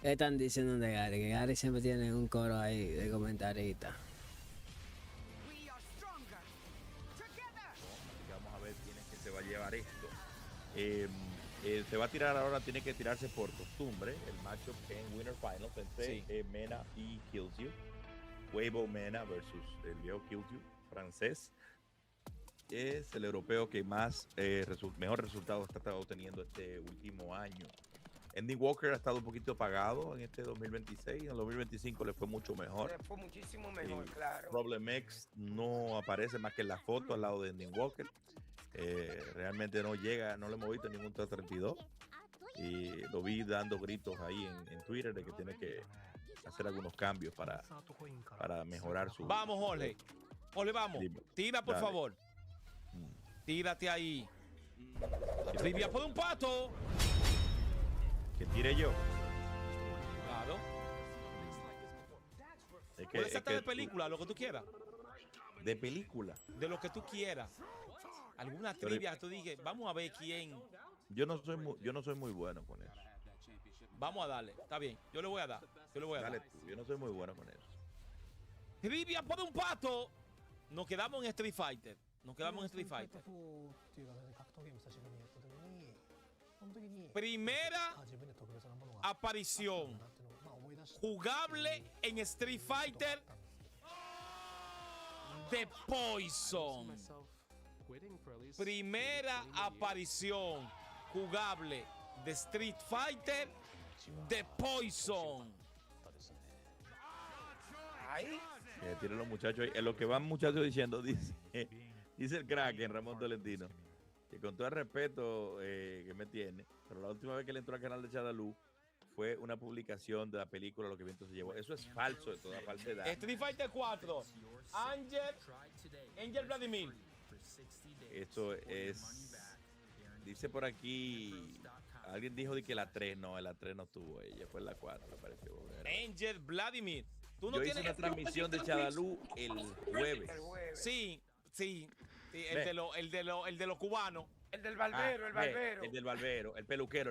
[SPEAKER 5] ¿Qué están diciendo de Gary? Que Gary siempre tiene un coro ahí de comentarista.
[SPEAKER 3] Vamos a ver quién es que se va a llevar esto. Se va a tirar ahora, tiene que tirarse por costumbre el matchup en Winner Finals entre Mena y Kills You. Weibo Mena versus el viejo Kills You francés. Es el europeo que mejor resultado está obteniendo este último año. Andy Walker ha estado un poquito apagado en este 2026. En el 2025 le fue mucho mejor.
[SPEAKER 4] Le fue muchísimo mejor, claro.
[SPEAKER 3] Problem X no aparece más que en la foto al lado de Andy Walker. Realmente no llega, no le hemos visto ningún 332. Y lo vi dando gritos ahí en Twitter de que tiene que hacer algunos cambios para mejorar su...
[SPEAKER 24] Vamos, Jorge. Jorge, vamos. Tira, por favor. Tírate ahí. Trivia por un pato.
[SPEAKER 3] Que tire yo.
[SPEAKER 24] Claro. Puede ser de película, lo que tú quieras.
[SPEAKER 3] De película.
[SPEAKER 24] De lo que tú quieras. Alguna trivia que tú digas, vamos a ver quién.
[SPEAKER 3] Yo no soy muy bueno con eso.
[SPEAKER 24] Vamos a darle, está bien. Yo le voy a dar.
[SPEAKER 3] Dale tú, yo no soy muy bueno con eso.
[SPEAKER 24] Trivia por un pato. Nos quedamos en Street Fighter. Primera aparición jugable en Street Fighter de Poison. Primera aparición jugable de Street Fighter de Poison.
[SPEAKER 3] Tienen los muchachos ahí. En lo que van muchachos diciendo, dice el crack en Ramón Tolentino, que con todo el respeto que me tiene, pero la última vez que le entró al canal de Chadalú fue una publicación de la película Lo que Viento se llevó. Eso es falso, de toda falsedad.
[SPEAKER 24] Street Fighter 4, Angel Vladimir.
[SPEAKER 3] Eso es, dice por aquí, alguien dijo de que la 3 no estuvo ella, fue la 4, me pareció.
[SPEAKER 24] Angel Vladimir. ¿Tú no
[SPEAKER 3] Yo
[SPEAKER 24] tienes
[SPEAKER 3] hice una transmisión de Chadalú el jueves.
[SPEAKER 24] Sí, el de los cubanos.
[SPEAKER 4] El del barbero, el barbero.
[SPEAKER 3] El del barbero, el peluquero.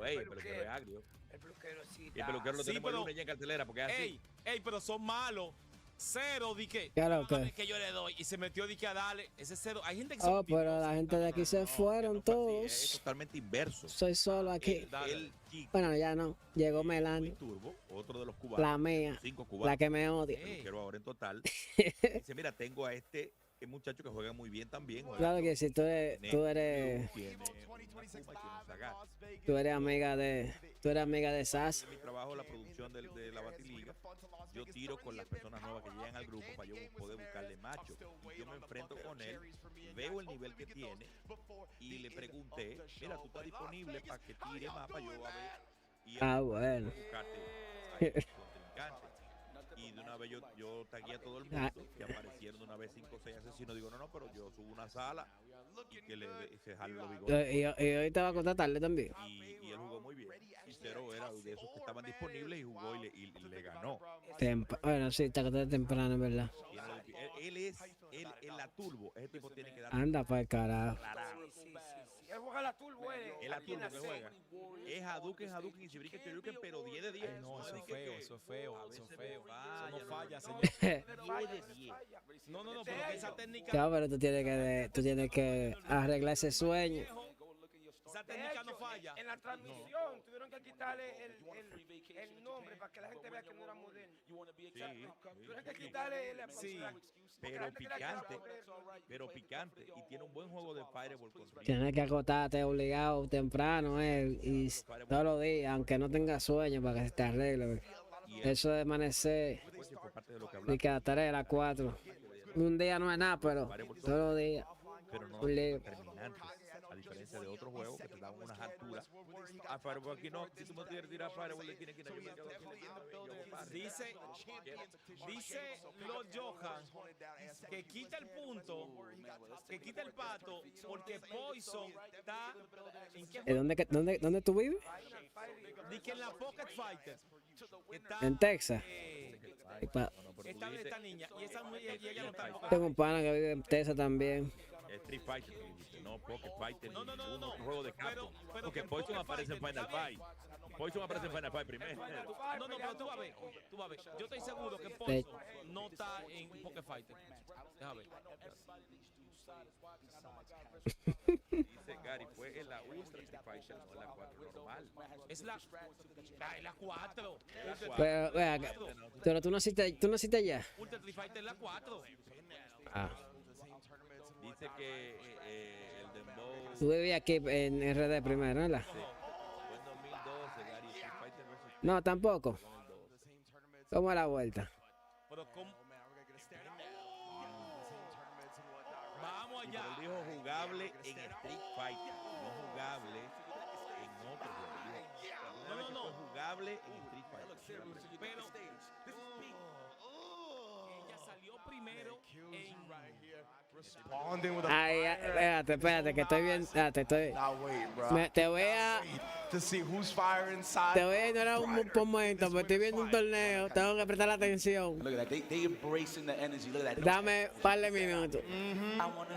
[SPEAKER 3] Ey, el peluquero es agrio.
[SPEAKER 4] El peluquero sí.
[SPEAKER 3] Y el peluquero lo tenemos el lunes ya en cartelera porque es así.
[SPEAKER 24] Ey, pero son malos. Cero, di que.
[SPEAKER 5] Claro que.
[SPEAKER 24] Que yo le doy. Y se metió, di que a darle. Ese cero. Hay gente que
[SPEAKER 5] Oh, pero la gente de aquí se fueron todos.
[SPEAKER 3] Es totalmente inverso.
[SPEAKER 5] Soy solo aquí.
[SPEAKER 3] El chico.
[SPEAKER 5] Bueno, ya no. Llegó Melanie.
[SPEAKER 3] Turbo, otro de los cubanos.
[SPEAKER 5] La mía.
[SPEAKER 3] 5 cubanos.
[SPEAKER 5] La que me odia.
[SPEAKER 3] Quiero ahora en total. Dice, mira, tengo a este muchacho que juega muy bien también.
[SPEAKER 5] Claro que si tú eres amiga de SAS.
[SPEAKER 3] Mi trabajo, la producción de la Batiliga, yo tiro con las personas nuevas que llegan al grupo para yo poder buscarle macho. Y yo me enfrento con él, veo el nivel que tiene y le pregunté, mira, tú estás disponible para que tire más para yo a ver. Y
[SPEAKER 5] bueno.
[SPEAKER 3] Buscarte y de una vez yo tagué a todo el mundo que aparecieron de una vez 5 o 6 asesinos. Digo, no, pero yo subo una sala y que se jale los bigotes.
[SPEAKER 5] Y hoy te va a contar tarde también.
[SPEAKER 3] Y él jugó muy bien. Y Cero era de esos que estaban disponibles y jugó y le ganó.
[SPEAKER 5] Bueno, sí, te acosté temprano, es verdad.
[SPEAKER 3] Él la turbo. Ese tipo tiene que dar.
[SPEAKER 5] Anda para el carajo.
[SPEAKER 4] Sí. Él juega la turbo,
[SPEAKER 3] Es la turbo que juega. Es Hadouken y si brinca que Hadouken, pero 10 de 10.
[SPEAKER 24] No, eso es feo. Eso no falla, señor.
[SPEAKER 3] 10 de 10.
[SPEAKER 24] No, pero esa técnica.
[SPEAKER 5] Claro, pero tú tienes que arreglar ese sueño.
[SPEAKER 24] Esa técnica no falla.
[SPEAKER 4] En la transmisión tuvieron que quitarle el nombre para que la gente vea que no era moderno. Tuvieron que quitarle el
[SPEAKER 3] pero picante. Y tiene un buen juego de Fireball con Ring.
[SPEAKER 5] Tienes que acostarte obligado temprano, y todos los días, aunque no tengas sueño, para que se te arregle. Eso de amanecer, y que a las 3, a las 4. Un día no es nada, pero todos los días.
[SPEAKER 3] Pero no
[SPEAKER 5] un lío.
[SPEAKER 3] determinantes, a diferencia de otros juegos que te dan unas alturas. A Fireball aquí no, si tú no quieres tirar Fireball, le tienes que ir a
[SPEAKER 24] Dice Lord Johan que quita el punto, que quita el pato, porque Poison está.
[SPEAKER 5] ¿Dónde tú vives?
[SPEAKER 24] Dice que en la Pocket Fighter.
[SPEAKER 5] En Texas.
[SPEAKER 24] Está esta niña y ella no está en Pocket.
[SPEAKER 5] Tengo un pana que vive en Texas también.
[SPEAKER 3] Street Fighter, no Pocket Fighter, no, juego de Capcom. Porque Poison aparece en Final Fight. Poison aparece en Final Fight primero.
[SPEAKER 24] No, pero tú vas a ver. Yo estoy seguro que Poison no está en Pocket Fighter. Déjame ver.
[SPEAKER 3] Dice Gary, fue en la Ultra Street Fighter, no en la 4 normal.
[SPEAKER 24] Es la 4.
[SPEAKER 5] Pero tú naciste allá.
[SPEAKER 24] Ultra Street Fighter es la 4.
[SPEAKER 3] Dice que el Dembow.
[SPEAKER 5] Tú vivías aquí en RD primero, ¿verdad?
[SPEAKER 3] Sí. Fue en 2012, Gary, Street Fighter vs.
[SPEAKER 5] No, tampoco. ¿Cómo es la vuelta?
[SPEAKER 24] Pero vamos allá.
[SPEAKER 3] Él dijo jugable en Street Fighter, no jugable en otro juego. No. Jugable en Street Fighter.
[SPEAKER 24] Pero ella salió primero en.
[SPEAKER 5] Ay, espérate, que estoy bien. Te voy a ignorar un momento, me estoy viendo un torneo, tengo que prestar atención. Dame un par de minutos.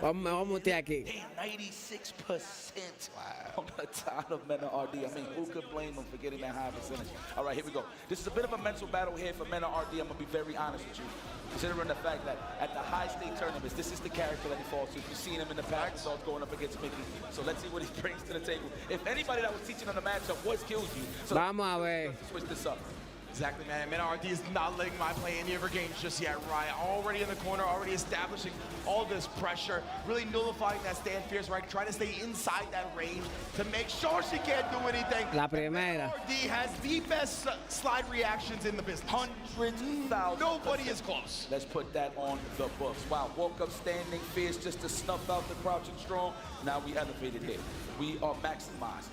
[SPEAKER 5] Vamos a mutear aquí.
[SPEAKER 16] 96% on the side of MenaRD. I mean, who could blame them for getting that high percentage? All right, here we go. This is a bit of a mental battle here for MenaRD. I'm going to be very honest with you. Considering the fact that at the high-state tournaments, this is the character that he falls to. You've seen him in the past, so going up against Mickey. So let's see what he brings to the table. If anybody that was teaching on the matchup was kills you, so
[SPEAKER 5] vamos a ver.
[SPEAKER 16] Switch this up.
[SPEAKER 13] Exactly, man. MenaRD is not letting my play any of her games just yet. Right, already in the corner, already establishing all this pressure, really nullifying that stand fierce, right? Trying to stay inside that range to make sure she can't do anything.
[SPEAKER 5] La primera.
[SPEAKER 13] MenaRD has the best slide reactions in the business.
[SPEAKER 16] Hundreds of thousands.
[SPEAKER 13] Nobody is close.
[SPEAKER 16] Let's put that on the books. Wow, woke up standing fierce just to snuff out the crouching strong. Now we elevated it. We are maximized.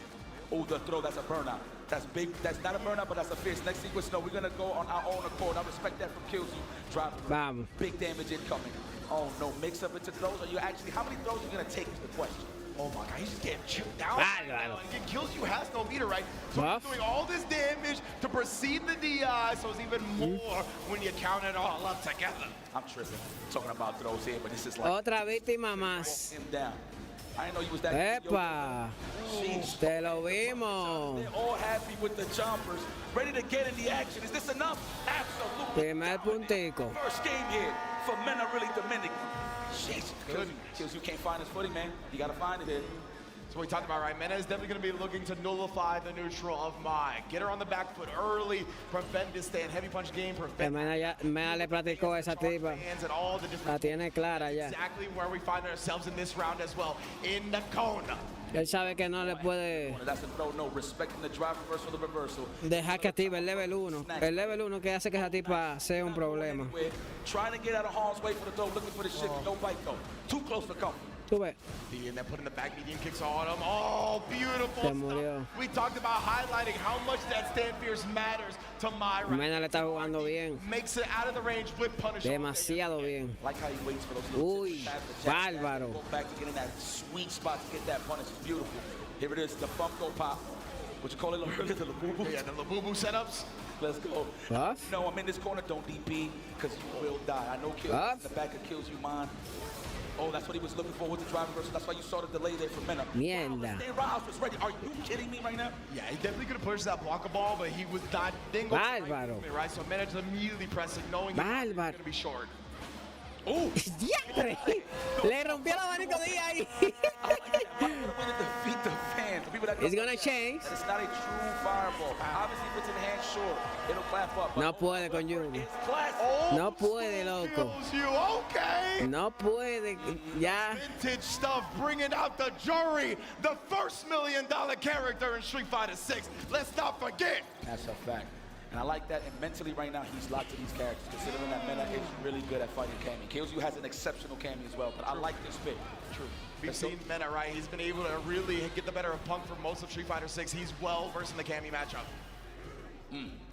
[SPEAKER 16] Oh, the throw, that's a burnout. That's big. That's not a burnout, but that's a fierce. Next sequence, no, we're going to go on our own accord. I respect that from kills you. Drop big damage incoming. Oh, no, mix up into throws. Are you actually, how many throws are you going to take is the question?
[SPEAKER 13] Oh, my God, he's just getting chipped down. Again, kills you has no meter, right? So he's doing all this damage to precede the DI, so it's even more when you count it all up together.
[SPEAKER 16] I'm tripping. Talking about throws here, but this is like...
[SPEAKER 5] Otra víctima más.
[SPEAKER 16] Him down. I didn't know you was that.
[SPEAKER 5] ¡Epa! Te lo vimos.
[SPEAKER 16] They're all happy with the chompers, ready to get in the action. Is this enough? Absolutely.
[SPEAKER 5] Primer puntico.
[SPEAKER 16] First game here for MenaRD Dominican. Jeez, kills you can't find his footing, man. You gotta find it here.
[SPEAKER 13] That's what we talked about, right? Mena is definitely going to be looking to nullify the neutral of Mai. Get her on the back foot early, prevent this stand heavy punch game, prevent
[SPEAKER 5] Mena le platicó a esa tipa. La tiene clara ya.
[SPEAKER 13] Exactly where we find ourselves in this round as well, in the Kona.
[SPEAKER 5] Él sabe que no le puede
[SPEAKER 16] That's a no, respecting the drive reversal, the reversal.
[SPEAKER 5] dejar que active el level 1. El level 1 que hace que esa tipa sea un problema.
[SPEAKER 16] Trying to get out of harm's way for the throw, looking for the shift, no bite though. Too close to come.
[SPEAKER 5] Tú ves.
[SPEAKER 13] And then putting the back medium kicks on him. Oh, beautiful
[SPEAKER 5] Se murió.
[SPEAKER 13] stuff. We talked about highlighting how much that stand fierce matters to Myra.
[SPEAKER 5] Mena le está jugando bien.
[SPEAKER 13] Makes it out of the range with punishment.
[SPEAKER 5] Demasiado bien.
[SPEAKER 16] Like how he waits for those little
[SPEAKER 5] Uy, bárbaro.
[SPEAKER 16] Go back to get in that sweet spot to get that punish. It's beautiful. Here it is, the bump go pop. What you call it earlier, the labubu?
[SPEAKER 13] Yeah, the labubu setups.
[SPEAKER 16] Let's go.
[SPEAKER 5] Buff?
[SPEAKER 16] No, I'm in this corner. Don't DP, because you will die. I know kills in the back of kills you, mine. Oh, that's what he was looking for with the drive reversal. That's why you saw the delay there for Mena.
[SPEAKER 5] Mierda.
[SPEAKER 16] Rouse was ready. Are you kidding me right now?
[SPEAKER 13] Yeah, he definitely could have pushed that blocker ball, but he was not dingo.
[SPEAKER 5] Bárbaro.
[SPEAKER 13] Right, so Mena just immediately pressing, knowing he's going to be short.
[SPEAKER 16] Oh,
[SPEAKER 5] ¡Diatre! Le rompió el abanico de ahí.
[SPEAKER 16] Defeat the fans. The people that
[SPEAKER 5] It's gonna change.
[SPEAKER 16] It's not a true fireball. Obviously, if it's in hand short, it'll clap up.
[SPEAKER 5] No puede con Yugi.
[SPEAKER 13] Oh,
[SPEAKER 5] No puede, loco.
[SPEAKER 13] you. Okay.
[SPEAKER 5] No puede. Ya.
[SPEAKER 13] Vintage stuff, bringing out the jury, the first $1 million character in Street Fighter 6. Let's not forget.
[SPEAKER 16] That's a fact. And I like that, and mentally right now, he's locked to these characters, considering that Mena is really good at fighting Craime. Killzu has an exceptional Craime as well, but I like this pick.
[SPEAKER 13] True. We've seen Mena, right? He's been able to really get the better of Punk for most of Street Fighter 6. He's well versed in the Craime matchup.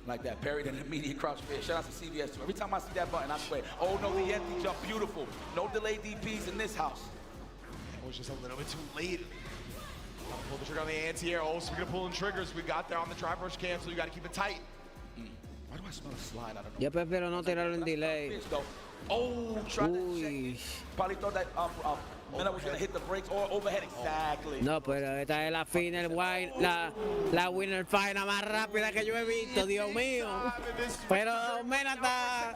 [SPEAKER 16] Like that, parried and immediate crouch fair. Shout out to CVS too. Every time I see that button, I swear, oh no, the empty jump, beautiful. No delay DPs in this house.
[SPEAKER 13] It was just a little bit too late. Pull the trigger on the anti-air. Oh, so we're gonna pull in triggers. We got there on the tri-brush cancel. You gotta keep it tight.
[SPEAKER 16] Why do I smell a slide? I don't know.
[SPEAKER 5] Yo prefiero no tirarlo en delay.
[SPEAKER 16] Oh, try that
[SPEAKER 5] Uy.
[SPEAKER 16] shit. Probably thought that Mena was gonna hit the brakes or overhead. Exactly.
[SPEAKER 5] No, pero esta es la final wine, la winner final más rápida que yo he visto, Dios mío. Pero Mena está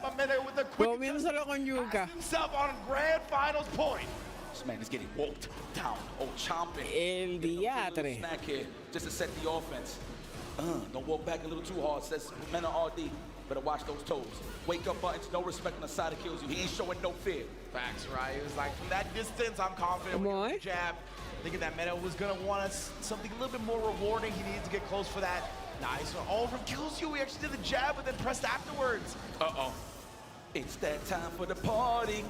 [SPEAKER 5] comiéndoselo con yuca.
[SPEAKER 13] Himself on grand finals point.
[SPEAKER 16] This man is getting whooped down. Oh, chomping.
[SPEAKER 5] El diatre.
[SPEAKER 16] Snack here just to set the offense. Don't walk back a little too hard, says MenaRD. Better watch those toes. Wake up buttons, no respect on the side of kills you. He ain't showing no fear.
[SPEAKER 13] Facts, right? It was like, from that distance, I'm confident with the jab. Thinking that Mena was going to want us something a little bit more rewarding. He needed to get close for that. Nice. All from kills you. He actually did the jab, but then pressed afterwards.
[SPEAKER 16] Uh-oh. It's that time for the party.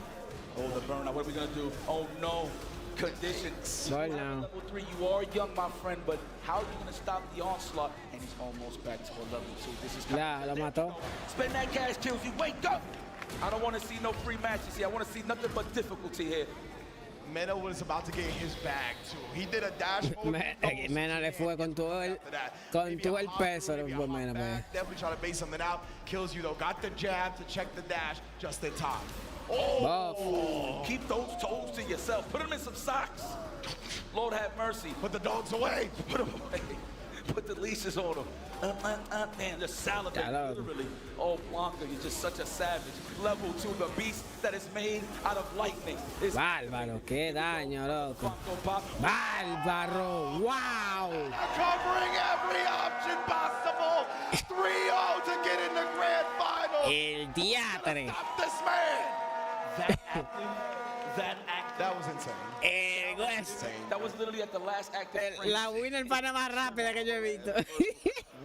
[SPEAKER 16] Oh, the burnout. What are we going to do? Oh, no. Conditions.
[SPEAKER 5] Right now.
[SPEAKER 16] Level 3, you are young, my friend, but how are you going to stop the onslaught? And he's almost back to a level 2. This is
[SPEAKER 5] lo mató.
[SPEAKER 16] Spend that cash, kills you. Wake up! I don't want to see no free matches here. I want to see nothing but difficulty here.
[SPEAKER 13] Mena was about to get his bag, too. He did a dash.
[SPEAKER 5] Mena le fue con todo el peso.
[SPEAKER 13] Definitely trying to base something out. Kills you, though. Got the jab to check the dash just in time.
[SPEAKER 16] Oh, keep those toes to yourself. Put them in some socks. Lord have mercy.
[SPEAKER 13] Put the dogs away.
[SPEAKER 16] Put them away. Put the leashes on them. Man, just salivate, literally. Oh, Blanca, you're just such a savage. Level 2, the beast that is made out of lightning.
[SPEAKER 5] Bárbaro, qué daño, loco. Bárbaro, wow.
[SPEAKER 13] Covering every option possible. 3-0 to get in the grand final.
[SPEAKER 5] El diatre.
[SPEAKER 13] Stop this man. That was insane.
[SPEAKER 16] That was literally at the last act.
[SPEAKER 5] La winner final más rápida que yo he visto.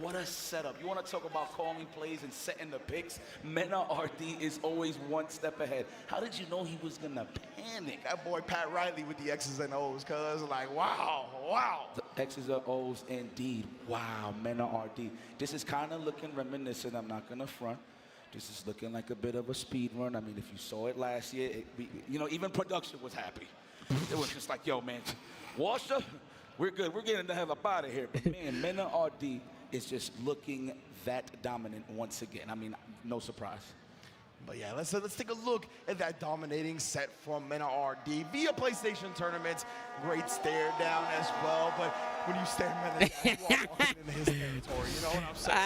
[SPEAKER 16] What a setup. You want to talk about calling plays and setting the picks? MenaRD is always one step ahead. How did you know he was going to panic?
[SPEAKER 13] That boy Pat Riley with the X's and O's, cuz like, wow.
[SPEAKER 16] The X's and O's indeed. Wow, MenaRD. This is kind of looking reminiscent. I'm not going to front. This is looking like a bit of a speed run. I mean, if you saw it last year, even production was happy. It was just like, yo, man, Washer, we're good. We're getting the hell up out of here. But, man, MenaRD is just looking that dominant once again. I mean, no surprise.
[SPEAKER 13] But yeah, let's take a look at that dominating set from MenaRD via PlayStation tournaments. Great stare down as well, but when you stare Mena down, you are walking into his territory. You know what I'm saying?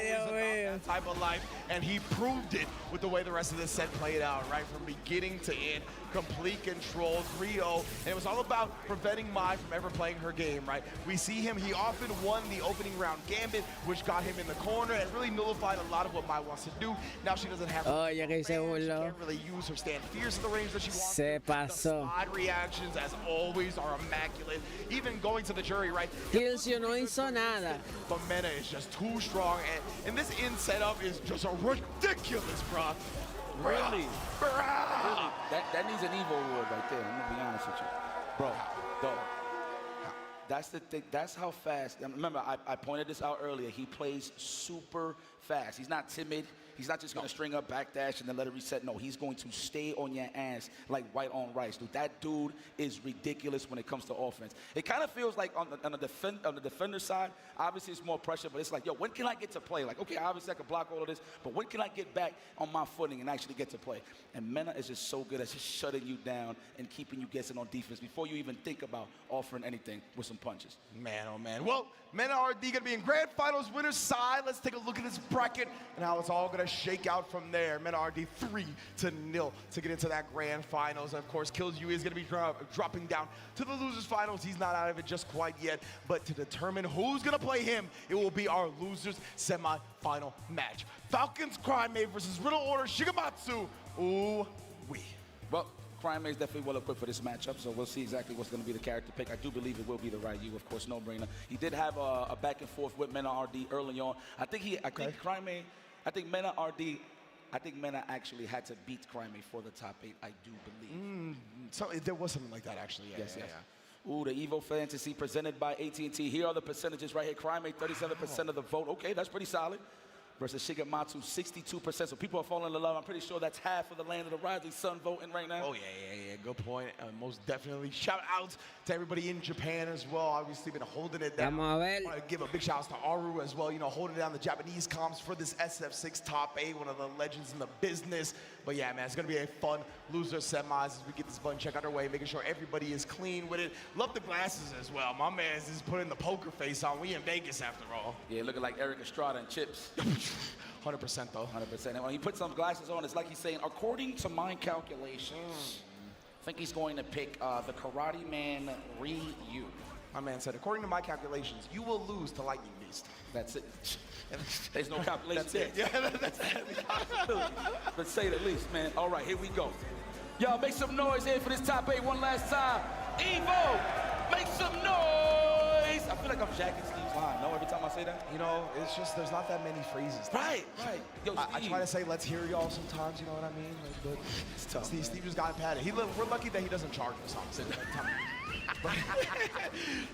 [SPEAKER 13] He's always about that type of life, and he proved it with the way the rest of this set played out, right? From beginning to end, complete control, 3-0, and it was all about preventing Mai from ever playing her game, right? We see him, he often won the opening round gambit, which got him in the corner and really nullified a lot of what Mai wants to do. Now she doesn't have
[SPEAKER 5] Oye, que se burló.
[SPEAKER 13] she can't really use her stand fierce in the range that she wants.
[SPEAKER 5] Se pasó.
[SPEAKER 13] The slide reactions, as always, are immaculate. Even going to the jury, right?
[SPEAKER 5] Kilsio no hizo nada.
[SPEAKER 13] But Mena is just too strong, and this in setup is just a ridiculous, bruh.
[SPEAKER 16] Really? That needs an Evo award right there. I'm gonna be honest with you, bro. Dog. That's the thing. That's how fast. And remember, I pointed this out earlier. He plays super fast. He's not timid. He's not just going to string up backdash and then let it reset. No, he's going to stay on your ass like white on rice, dude. That dude is ridiculous when it comes to offense. It kind of feels like on the defender side, obviously it's more pressure, but it's like, yo, when can I get to play? Like, okay, obviously I can block all of this, but when can I get back on my footing and actually get to play? And Mena is just so good at just shutting you down and keeping you guessing on defense before you even think about offering anything with some punches.
[SPEAKER 13] Man, oh man. Well, MenaRD going to be in Grand Finals winner's side. Let's take a look at this bracket and how it's all going to shake out from there. MenaRD 3-0 to get into that Grand Finals. And of course, Kills You is going to be dropping down to the losers finals. He's not out of it just quite yet, but to determine who's going to play him, it will be our losers semi-final match. Falcons Craime versus Riddle Order Shigematsu. Ooh wee.
[SPEAKER 16] Well, Craime is definitely well equipped for this matchup, so we'll see exactly what's going to be the character pick. I do believe it will be the Ryu, of course, no-brainer. He did have a back and forth with MenaRD early on. I think Mena actually had to beat Craime for the top 8, I do believe.
[SPEAKER 13] So there was something like that, actually.
[SPEAKER 16] Yes. Ooh, the Evo Fantasy presented by AT&T. Here are the percentages right here. Craime, 37% of the vote. Okay, that's pretty solid. Versus Shigematsu, 62%. So people are falling in love. I'm pretty sure that's half of the land of the rising sun voting right now.
[SPEAKER 13] Oh, yeah. Good point. Most definitely. Shout out to everybody in Japan as well. Obviously been holding it down. I want to give a big shout out to Aru as well. You know, holding down the Japanese comms for this SF6 top 8, one of the legends in the business. But yeah, man, it's going to be a fun loser semis as we get this button check underway, making sure everybody is clean with it. Love the glasses as well. My man is just putting the poker face on. We in Vegas after all.
[SPEAKER 16] Yeah, looking like Eric Estrada and Chips.
[SPEAKER 13] 100% though.
[SPEAKER 16] 100%. And when he puts some glasses on, it's like he's saying, according to my calculations, I think he's going to pick the Karate Man Ryu.
[SPEAKER 13] My man said, according to my calculations, you will lose to Lightning Beast.
[SPEAKER 16] That's it. There's no calculations there.
[SPEAKER 13] Yeah, that's it.
[SPEAKER 16] Let's say the least, man. All right, here we go. Y'all make some noise here for this top 8 one last time. Evo, make some noise. I feel like I'm jacking Steve's line. No, every time I say that.
[SPEAKER 13] You know, it's just there's not that many phrases.
[SPEAKER 16] Right. Yo,
[SPEAKER 13] I try to say let's hear y'all sometimes. You know what I mean? Like, but
[SPEAKER 16] it's tough.
[SPEAKER 13] Steve just got it padded. We're lucky that he doesn't charge us on it.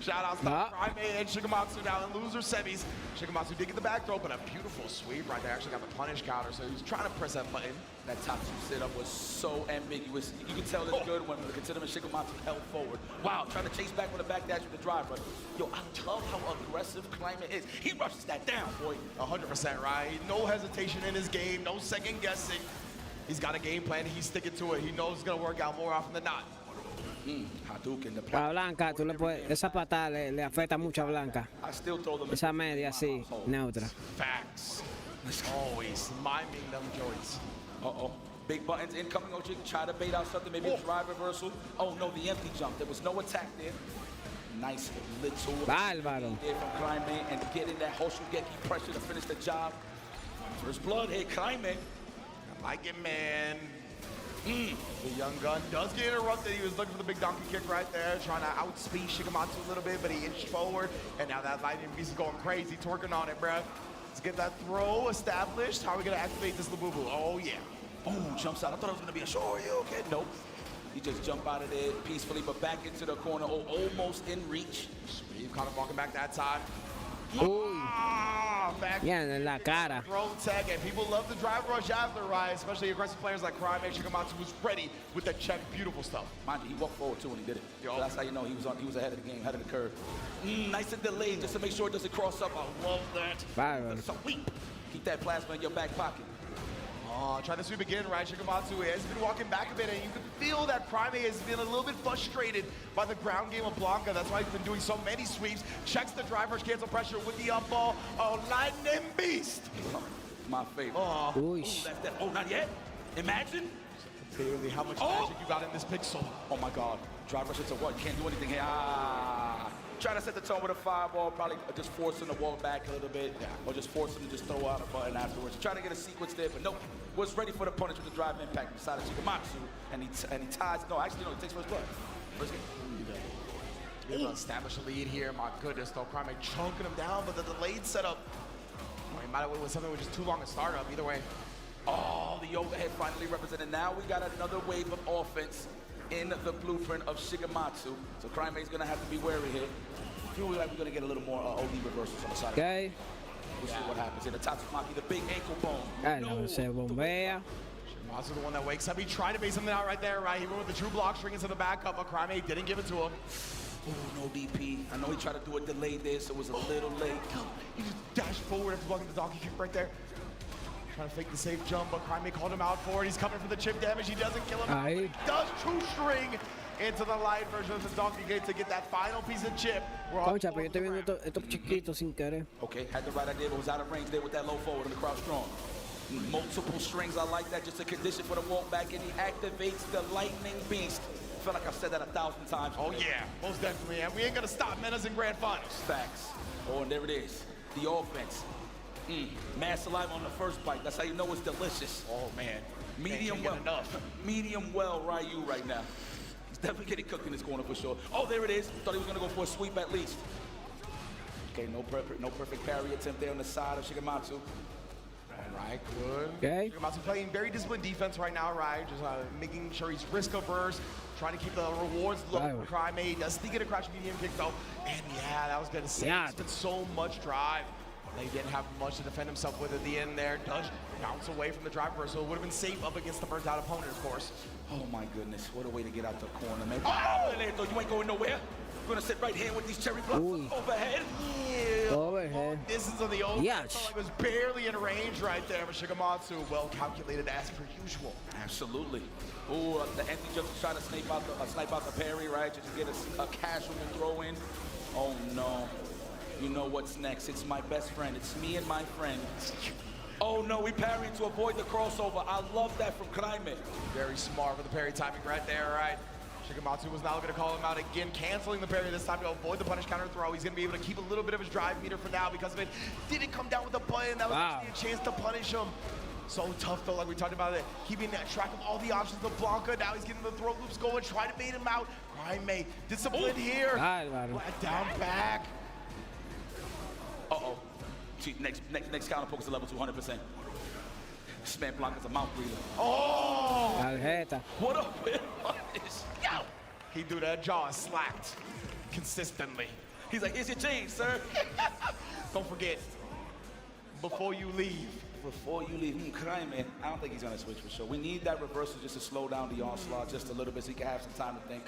[SPEAKER 13] Shout out to Craime and Shigematsu now in loser semis. Shigematsu did get the back throw, but a beautiful sweep right there. Actually got the punish counter, so he's trying to press that button.
[SPEAKER 16] That top 2 sit-up was so ambiguous. You can tell it's good when considering Shigematsu held forward. Wow, trying to chase back with a backdash with the drive, but yo, I love how aggressive Craime is. He rushes that down, boy.
[SPEAKER 13] 100% right. No hesitation in his game, no second guessing. He's got a game plan, he's sticking to it. He knows it's gonna work out more often than not.
[SPEAKER 5] A Blanca, tú le puedes, esa patada le afecta mucho a Blanca. Esa media así, neutra.
[SPEAKER 13] Facts. Always miming them joints.
[SPEAKER 16] Big buttons incoming. OG try to bait out something, maybe a drive reversal. Oh no, the empty jump. There was no attack there. Nice little
[SPEAKER 5] Bárbaro.
[SPEAKER 16] there from Craime and getting that Hoshugeki pressure to finish the job. First blood here, Craime.
[SPEAKER 13] I like it, man. The young gun does get interrupted. He was looking for the big donkey kick right there, trying to outspeed Shigematsu a little bit, but he inched forward. And now that Lightning Beast is going crazy, twerking on it, bruh. Let's get that throw established. How are we going to activate this Labubu? Oh, yeah.
[SPEAKER 16] Oh, jumps out. I thought it was going to be a short. You okay? Nope. He just jumped out of there peacefully, but back into the corner. Oh, almost in reach.
[SPEAKER 13] Steve kind of walking back that time.
[SPEAKER 5] Back en la cara.
[SPEAKER 13] Throw tech, and people love the drive rush after, right? Especially aggressive players like Craime. Shigematsu was ready with the check. Beautiful stuff.
[SPEAKER 16] Mind you, he walked forward too when he did it. So that's how you know he was ahead of the game, ahead of the curve. Nice and delayed just to make sure it doesn't cross up. I love that.
[SPEAKER 5] Byron.
[SPEAKER 16] Sweep. Keep that plasma in your back pocket.
[SPEAKER 13] Trying to sweep again, right? Shigematsu has been walking back a bit, and you can feel that Craime has been a little bit frustrated by the ground game of Blanca. That's why he's been doing so many sweeps. Checks the driver's cancel pressure with the up ball. Oh, Lightning Beast!
[SPEAKER 16] My favorite.
[SPEAKER 13] Oh,
[SPEAKER 16] Ooh, that's that. Oh, not yet. Imagine.
[SPEAKER 13] Barely how much magic you got in this pixel.
[SPEAKER 16] Oh my God. Drive rush into what? You can't do anything here. Trying to set the tone with a fireball, probably just forcing the wall back a little bit, or just forcing to just throw out a button afterwards. Trying to get a sequence there, but nope. Was ready for the punish with the drive impact beside Shigematsu, and he ties. No, actually, no, he takes first blood. First game.
[SPEAKER 13] Able to establish a lead here. My goodness, though, Craime chunking him down, but the delayed setup. Well, he might have went with something with just too long a startup. Either way.
[SPEAKER 16] Oh, the overhead finally represented. Now we got another wave of offense in the blueprint of Shigematsu. So Craime is going to have to be wary here. I feel like we're going to get a little more OD reversals on the side.
[SPEAKER 5] Okay.
[SPEAKER 16] We'll see what happens here. The Tatsumaki, the big ankle bone.
[SPEAKER 5] No, se bombea.
[SPEAKER 13] Shigematsu the one that wakes up. He tried to base something out right there, right? He went with the true block string into the backup, but Craime didn't give it to him.
[SPEAKER 16] Oh, no DP. I know he tried to do a delay there, so it was a little late.
[SPEAKER 13] He just dashed forward after blocking the donkey kick right there. Trying to fake the safe jump, but Craime called him out for it. He's coming for the chip damage. He doesn't kill him. He does true string into the light version of the donkey kick to get that final piece of chip.
[SPEAKER 5] Concha, pero yo estoy viendo estos chiquitos sin querer.
[SPEAKER 16] Okay, had the right idea, but was out of range there with that low forward and the crowd strong. Multiple strings, I like that. Just a condition for the walk back, and he activates the lightning beast. I feel like I've said that 1,000 times.
[SPEAKER 13] Oh yeah, most definitely. And we ain't gonna stop Mena's in grand finals.
[SPEAKER 16] Facts. Oh, and there it is. The offense. Mad saliva on the first bite. That's how you know it's delicious.
[SPEAKER 13] Oh man.
[SPEAKER 16] Medium well. Medium well Ryu right now. He's definitely getting cooked in this corner for sure. Oh, there it is. Thought he was gonna go for a sweep at least. Okay, no perfect parry attempt there on the side of Shigematsu.
[SPEAKER 13] All right, good.
[SPEAKER 5] Okay.
[SPEAKER 13] Shigematsu playing very disciplined defense right now, right? Just making sure he's risk averse, trying to keep the rewards low for Craime. He does sneak in a crouch medium kick though. And yeah, that was gonna save. He's been so much drive. He didn't have much to defend himself with at the end there. Does bounce away from the driver, so it would have been safe up against the burnt out opponent, of course.
[SPEAKER 16] Oh my goodness, what a way to get out the corner, man. Oh, you ain't going nowhere. You're gonna sit right here with these cherry blocks overhead.
[SPEAKER 13] Yeah.
[SPEAKER 5] Overhead.
[SPEAKER 13] This is on the old. Yeah. Like it was barely in range right there, but Shigematsu well calculated as per usual.
[SPEAKER 16] Absolutely. Oh, the empty jump to try to snipe out the parry, right? Just to get a casual throw in. Oh no. You know what's next. It's my best friend. It's me and my friend. Oh no, we parried to avoid the crossover. I love that from Craime.
[SPEAKER 13] Very smart with the parry timing right there, right? Shigematsu was now going to call him out again, canceling the parry this time to avoid the punish counter throw. He's going to be able to keep a little bit of his drive meter for now because of it. Didn't come down with a button. That was actually a chance to punish him. So tough though, like we talked about it, keeping that track of all the options of Blanca. Now he's getting the throw loops going, trying to bait him out. Craime, discipline here. Down back.
[SPEAKER 16] Uh-oh. Next counter poke is a level 200%. This man Blanca's a mouth breather.
[SPEAKER 13] Oh!
[SPEAKER 16] What a whip punish. Yo!
[SPEAKER 13] He do that jaw slacked consistently.
[SPEAKER 16] He's like, here's your change, sir.
[SPEAKER 13] Don't forget, before you leave.
[SPEAKER 16] Before you leave, Craime, I don't think he's gonna switch for sure. We need that reversal just to slow down the onslaught just a little bit so he can have some time to think.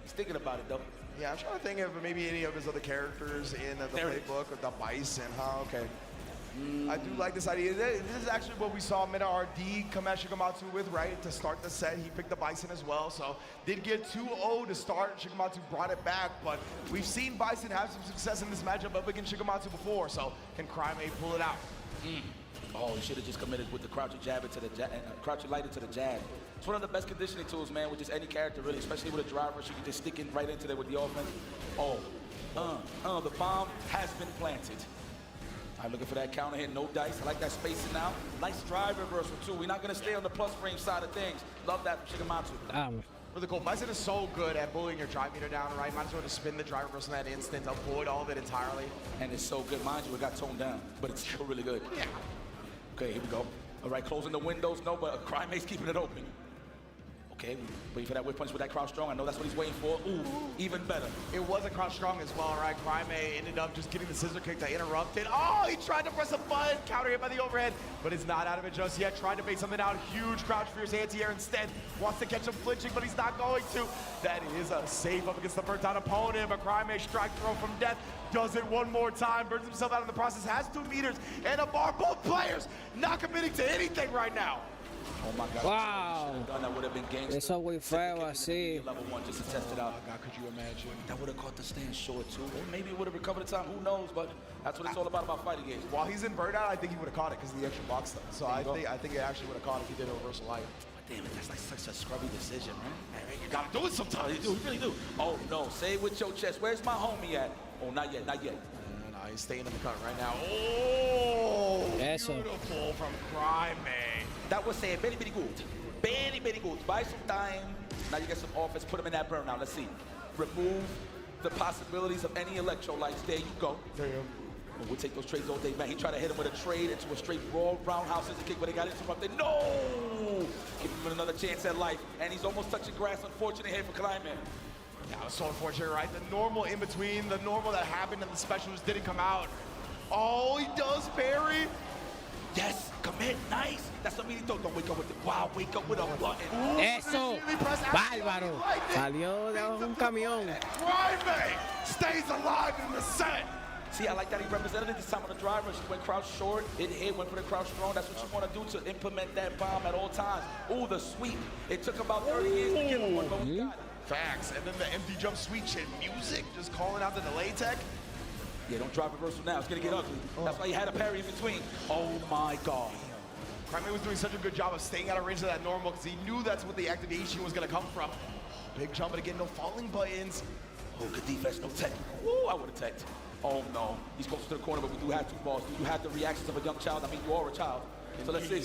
[SPEAKER 16] He's thinking about it though.
[SPEAKER 13] Yeah, I'm trying to think of maybe any of his other characters in the playbook, or the Bison, huh? Okay. I do like this idea. This is actually what we saw MenaRD come at Shigematsu with, right? To start the set, he picked the Bison as well. So did get 2-0 to start. Shigematsu brought it back, but we've seen Bison have some success in this matchup up against Shigematsu before. So can Craime pull it out?
[SPEAKER 16] Oh, he should have just committed with the crouching jab into the crouching light into the jab. It's one of the best conditioning tools, man, with just any character, really, especially with a driver. So you can just stick in right into there with the offense. Oh, the bomb has been planted. I'm looking for that counter hit, no dice. I like that spacing now. Nice drive reversal, too. We're not going to stay on the plus frame side of things. Love that from Shigematsu.
[SPEAKER 13] Really cool. Bison is so good at bullying your drive meter down, right? Might as well just spin the drive reversal in that instant, avoid all of it entirely.
[SPEAKER 16] And it's so good. Mind you, it got toned down, but it's still really good.
[SPEAKER 13] Yeah.
[SPEAKER 16] Okay, here we go. All right, closing the windows. No, but Craime's keeping it open. Okay, waiting for that whip punch with that crouch strong. I know that's what he's waiting for. Ooh, even better.
[SPEAKER 13] It was a crouch strong as well, right? Craime ended up just getting the scissor kick to interrupt it. Oh, he tried to press a button, counter hit by the overhead, but is not out of it just yet. Tried to bait something out. Huge crouch fierce anti-air instead. Wants to catch him flinching, but he's not going to. That is a save up against the burnt out opponent, but Craime strike throw from death. Does it one more time, burns himself out in the process, has 2 meters and a bar. Both players not committing to anything right now.
[SPEAKER 16] Oh my God.
[SPEAKER 5] Wow.
[SPEAKER 16] That would have been gangster.
[SPEAKER 5] Eso muy feo así.
[SPEAKER 16] Level 1 just to test it out.
[SPEAKER 13] God, could you imagine?
[SPEAKER 16] That would have caught the stand short too. Or maybe it would have recovered the time. Who knows? But that's what it's all about fighting games.
[SPEAKER 13] While he's in burnout, I think he would have caught it because of the extra box stuff. So I think it actually would have caught if he did a reversal light.
[SPEAKER 16] Damn it, that's like such a scrubby decision, right? You gotta do it sometimes. You really do. Oh no, say it with your chest. Where's my homie at? Oh, not yet, not yet.
[SPEAKER 13] No, he's staying in the cut right now. Oh,
[SPEAKER 5] Eso.
[SPEAKER 13] Beautiful from Craime.
[SPEAKER 16] That was saying very, very good. Very, very good. Buy some time. Now you get some offense. Put him in that burnout. Let's see. Remove the possibilities of any electrolytes. There you go.
[SPEAKER 13] Damn.
[SPEAKER 16] We'll take those trades all day, man. He tried to hit him with a trade into a straight raw roundhouse scissor kick, but they got interrupted. No! Give him another chance at life. And he's almost touching grass. Unfortunate hit for Craime.
[SPEAKER 13] That was so unfortunate, right? The normal in between, the normal that happened and the special just didn't come out. Oh, he does parry.
[SPEAKER 16] Yes, commit, nice. That's what we don't wake up with it. Wow, wake up with a button.
[SPEAKER 5] Eso, bárbaro. Salió de un camión.
[SPEAKER 13] Craime stays alive in the set.
[SPEAKER 16] See, I like that he represented it this time on the driver. She went crouch short, it hit, went for the crouch strong. That's what you want to do to implement that bomb at all times. Ooh, the sweep. It took about 30 years to get one, but we got it.
[SPEAKER 13] Facts. And then the empty jump sweet shit music, just calling out the delay tech.
[SPEAKER 16] Yeah, don't drive reversal now. It's going to get ugly. That's why he had a parry in between. Oh, my God.
[SPEAKER 13] Craime was doing such a good job of staying out of range of that normal because he knew that's what the activation was going to come from. Big jump, but again, no falling buttons.
[SPEAKER 16] Oh, good defense, no tech. Woo, I would have teched. Oh, no. He's close to the corner, but we do have 2 balls. Do you have the reactions of a young child? I mean, you are a child. So let's see.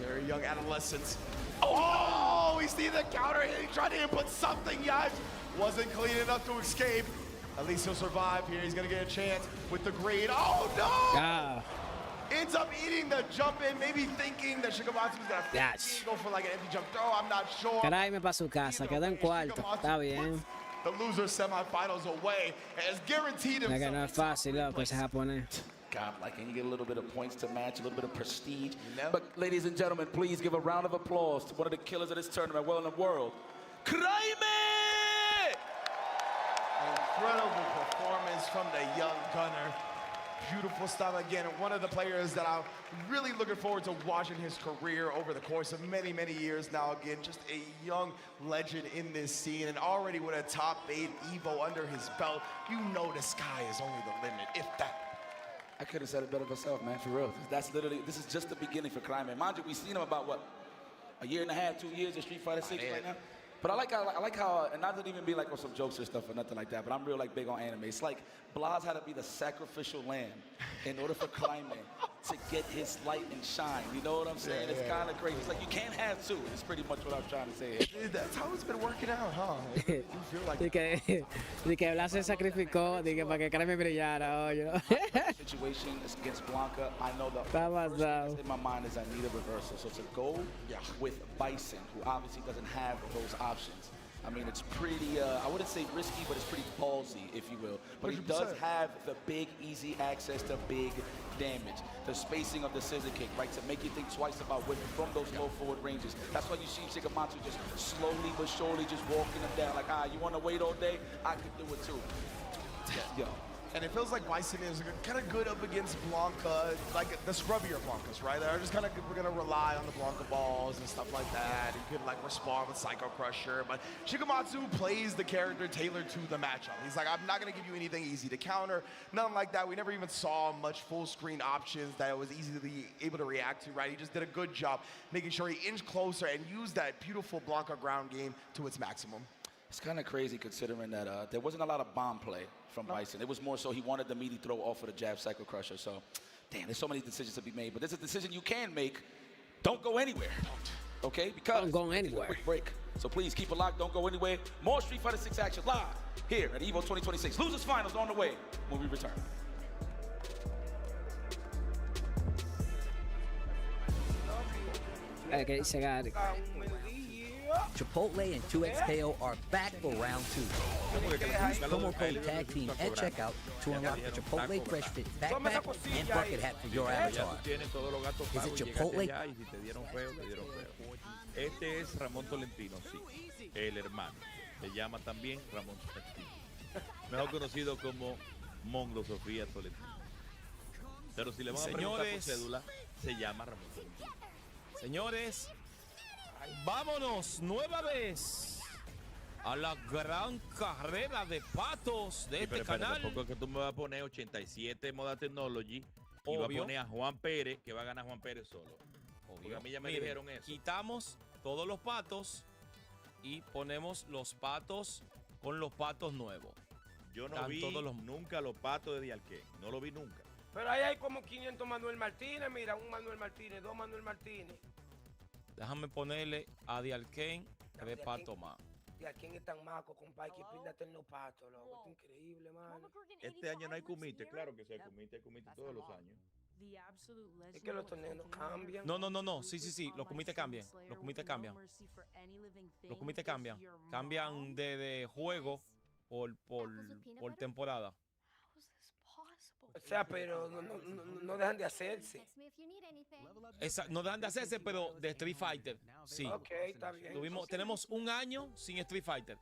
[SPEAKER 13] Very young adolescents. Oh, we see the counter hit. He tried to input something, yet wasn't clean enough to escape. At least he'll survive here. He's going to get a chance with the grade. Oh, no!
[SPEAKER 5] Ah.
[SPEAKER 13] Ends up eating the jump in, maybe thinking that Shigematsu was going to go for like an empty jump throw. I'm not sure.
[SPEAKER 5] Craime para su casa, quedó en cuarto. Está bien.
[SPEAKER 13] The loser semifinals away as guaranteed himself.
[SPEAKER 5] Que no es fácil, loco, ese japonés.
[SPEAKER 16] God, like, can you get a little bit of points to match, a little bit of prestige? But ladies and gentlemen, please give a round of applause to one of the killers of this tournament, well in the world, Craime!
[SPEAKER 13] Incredible performance from the young gunner. Beautiful style again. One of the players that I'm really looking forward to watching his career over the course of many, many years now. Again, just a young legend in this scene, and already with a top 8 EVO under his belt, you know the sky is only the limit, if that.
[SPEAKER 16] I could have said it better myself, man, for real. That's literally, this is just the beginning for Craime. Mind you, we've seen him about, what, a year and a half, 2 years in Street Fighter 6 right now? But I like how, and not to even be like on some jokes or stuff or nothing like that, but I'm real like big on anime. It's like Blaz had to be the sacrificial lamb in order for Craime to get his light and shine. You know what I'm saying? It's kind of crazy. It's like you can't have 2. It's pretty much what I'm trying to say.
[SPEAKER 13] That's how it's been working out, huh? You feel like
[SPEAKER 5] de que Blaz se sacrificó para que Craime brillara.
[SPEAKER 16] Situation is against Blanca. I know the
[SPEAKER 5] Está
[SPEAKER 16] first thing that's in my mind is I need a reversal. So to go with Bison, who obviously doesn't have those options. I mean, it's pretty, I wouldn't say risky, but it's pretty ballsy, if you will. But 100%. He does have the big, easy access to big damage. The spacing of the scissor kick, right, to make you think twice about whipping from those low forward ranges. That's why you see Shigematsu just slowly but surely just walking them down. Like, you want to wait all day? I could do it too. Yo.
[SPEAKER 13] And it feels like Bison is kind of good up against Blanca, like the scrubbier Blancas, right? They're just kind of, we're going to rely on the Blanca balls and stuff like that. You could like respond with Psycho Crusher, but Shigematsu plays the character tailored to the matchup. He's like, I'm not going to give you anything easy to counter, nothing like that. We never even saw much full screen options that it was easily able to react to, right? He just did a good job making sure he inched closer and used that beautiful Blanca ground game to its maximum.
[SPEAKER 16] It's kind of crazy considering that there wasn't a lot of bomb play from Bison. It was more so he wanted the meaty throw off of the jab Psycho Crusher. So, damn, there's so many decisions to be made. But there's a decision you can make. Don't go anywhere. Okay? Because
[SPEAKER 5] don't go anywhere.
[SPEAKER 16] Quick break. So please keep it locked. Don't go anywhere. More Street Fighter 6 action live here at EVO 2026. Losers Finals on the way when we return.
[SPEAKER 5] Okay, se gana.
[SPEAKER 6] Chipotle and 2XKO are back for round 2. Use promo code TAGTEAM at checkout to unlock the Chipotle Fresh Fit backpack and bucket hat for your avatar. Is it Chipotle?
[SPEAKER 3] Este es Ramón Tolentino, sí, el hermano. Se llama también Ramón Tolentino. Mejor conocido como Mongo Sofía Tolentino. Pero si le van a preguntar por cédula, se llama Ramón Tolentino.
[SPEAKER 24] Señores, vámonos nueva vez a la gran carrera de patos de este canal.
[SPEAKER 3] Tampoco es que tú me vas a poner 87 Moda Technology y vas a poner a Juan Pérez, que va a ganar Juan Pérez solo. Porque a mí ya me dijeron eso.
[SPEAKER 24] Quitamos todos los patos y ponemos los patos con los patos nuevos.
[SPEAKER 3] Yo no vi nunca los patos de Dialquén. No lo vi nunca.
[SPEAKER 4] Pero ahí hay como 500 Manuel Martínez. Mira, un Manuel Martínez, 2 Manuel Martínez.
[SPEAKER 24] Déjame ponerle a Dialquén 3 patos más.
[SPEAKER 4] Dialquén es tan maco, compadre, que píldate en los patos, loco. Es increíble, mano.
[SPEAKER 3] Este año no hay comité. Claro que sí hay comité todos los años.
[SPEAKER 4] Es que los torneos no cambian.
[SPEAKER 24] No. Sí. Los comités cambian. Los comités cambian. Cambian de juego por temporada.
[SPEAKER 4] O sea, pero no dejan de hacerse.
[SPEAKER 24] No dejan de hacerse, pero de Street Fighter, sí.
[SPEAKER 4] Ok, está bien.
[SPEAKER 24] Tenemos un año sin Street Fighter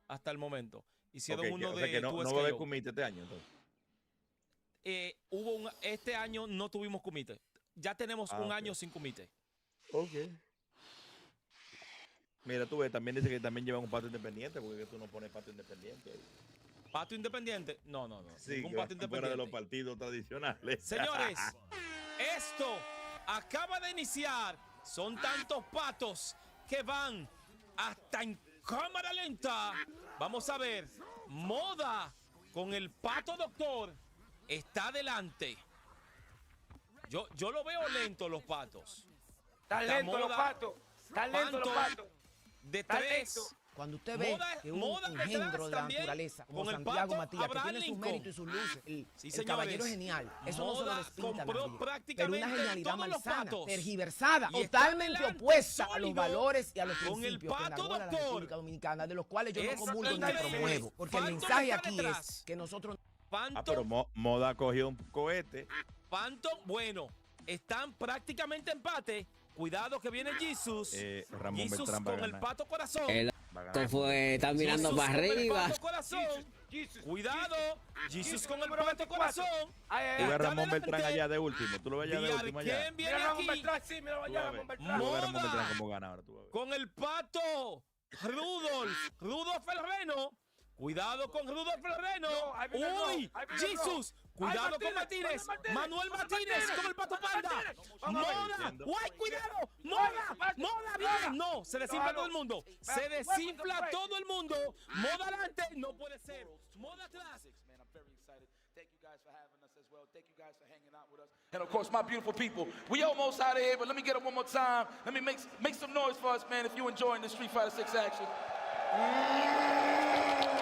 [SPEAKER 24] hasta el momento. Hicieron uno de
[SPEAKER 3] que no va a haber comité este año, entonces.
[SPEAKER 24] Este año no tuvimos comité. Ya tenemos un año sin comité.
[SPEAKER 3] Ok. Mira, tú ves, también dice que también llevan un pato independiente, porque tú no pones pato independiente ahí.
[SPEAKER 24] ¿Pato independiente? No.
[SPEAKER 3] Sí,
[SPEAKER 24] ningún pato independiente.
[SPEAKER 3] Fuera de los partidos tradicionales.
[SPEAKER 24] Señores, esto acaba de iniciar. Son tantos patos que van hasta en cámara lenta. Vamos a ver. Moda con el pato doctor está adelante. Yo lo veo lento los patos.
[SPEAKER 4] Están lentos los patos. Están lentos los patos.
[SPEAKER 24] De 3.
[SPEAKER 7] Cuando usted ve que un engendro de la naturaleza, como Santiago Matías, que tiene sus méritos y sus luces, el caballero es genial, eso no se lo despinta nadie, pero una genialidad malsana, tergiversada, totalmente opuesta a los valores y a los principios que enarbola la República Dominicana, de los cuales yo no comulgo ni promuevo, porque el mensaje aquí es que nosotros...
[SPEAKER 3] pero Moda cogió un cohete.
[SPEAKER 24] Phantom, bueno, están prácticamente empate. Cuidado que viene Jesus.
[SPEAKER 3] Ramón
[SPEAKER 24] Jesus
[SPEAKER 3] Beltrán
[SPEAKER 24] con el pato corazón.
[SPEAKER 5] Están mirando para arriba.
[SPEAKER 24] Cuidado. Jesus con el pato corazón.
[SPEAKER 3] Tú ves a Ramón Beltrán allá de último. Tú lo ves allá de último allá.
[SPEAKER 24] Mira Ramón Beltrán, sí, mira
[SPEAKER 3] Ramón Beltrán. Ramón Beltrán cómo gana ahora.
[SPEAKER 24] Con el pato. Rudolf el Reno. Cuidado con Rudolf el Reno. Uy, Jesus. Cuidado con Martínez. Manuel Martínez con el pato panda. Moda. Uy, cuidado. Moda bien. No, se desinfla todo el mundo. Se desinfla todo el mundo. Moda adelante. No puede ser. Moda atrás.
[SPEAKER 16] And of course, my beautiful people, we almost out of here, but let me get it one more time. Let me make some noise for us, man, if you're enjoying the Street Fighter 6 action.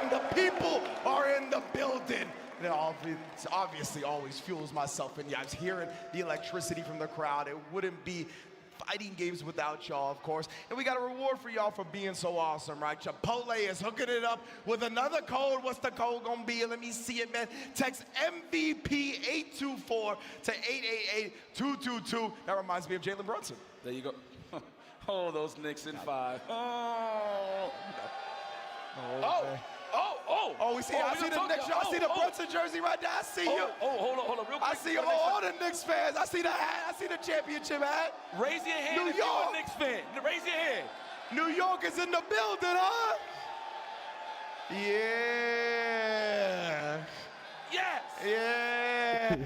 [SPEAKER 13] The people are in the building. It obviously always fuels myself, and yeah, I was hearing the electricity from the crowd. It wouldn't be fighting games without y'all, of course. And we got a reward for y'all for being so awesome, right? Chipotle is hooking it up with another code. What's the code gonna be? Let me see it, man. Text MVP824 to 888-222. That reminds me of Jalen Brunson.
[SPEAKER 16] There you go. Oh, those Knicks in 5. Oh,
[SPEAKER 13] we see. I see the Knicks. I see the Brunson jersey right there. I see you.
[SPEAKER 16] Hold on, real quick.
[SPEAKER 13] I see all the Knicks fans. I see the hat. I see the championship hat.
[SPEAKER 16] Raise your hand
[SPEAKER 13] New
[SPEAKER 16] if
[SPEAKER 13] York.
[SPEAKER 16] you're a Knicks fan. Raise your hand.
[SPEAKER 13] New York is in the building, huh? Yeah.
[SPEAKER 16] Yes.
[SPEAKER 13] Yeah.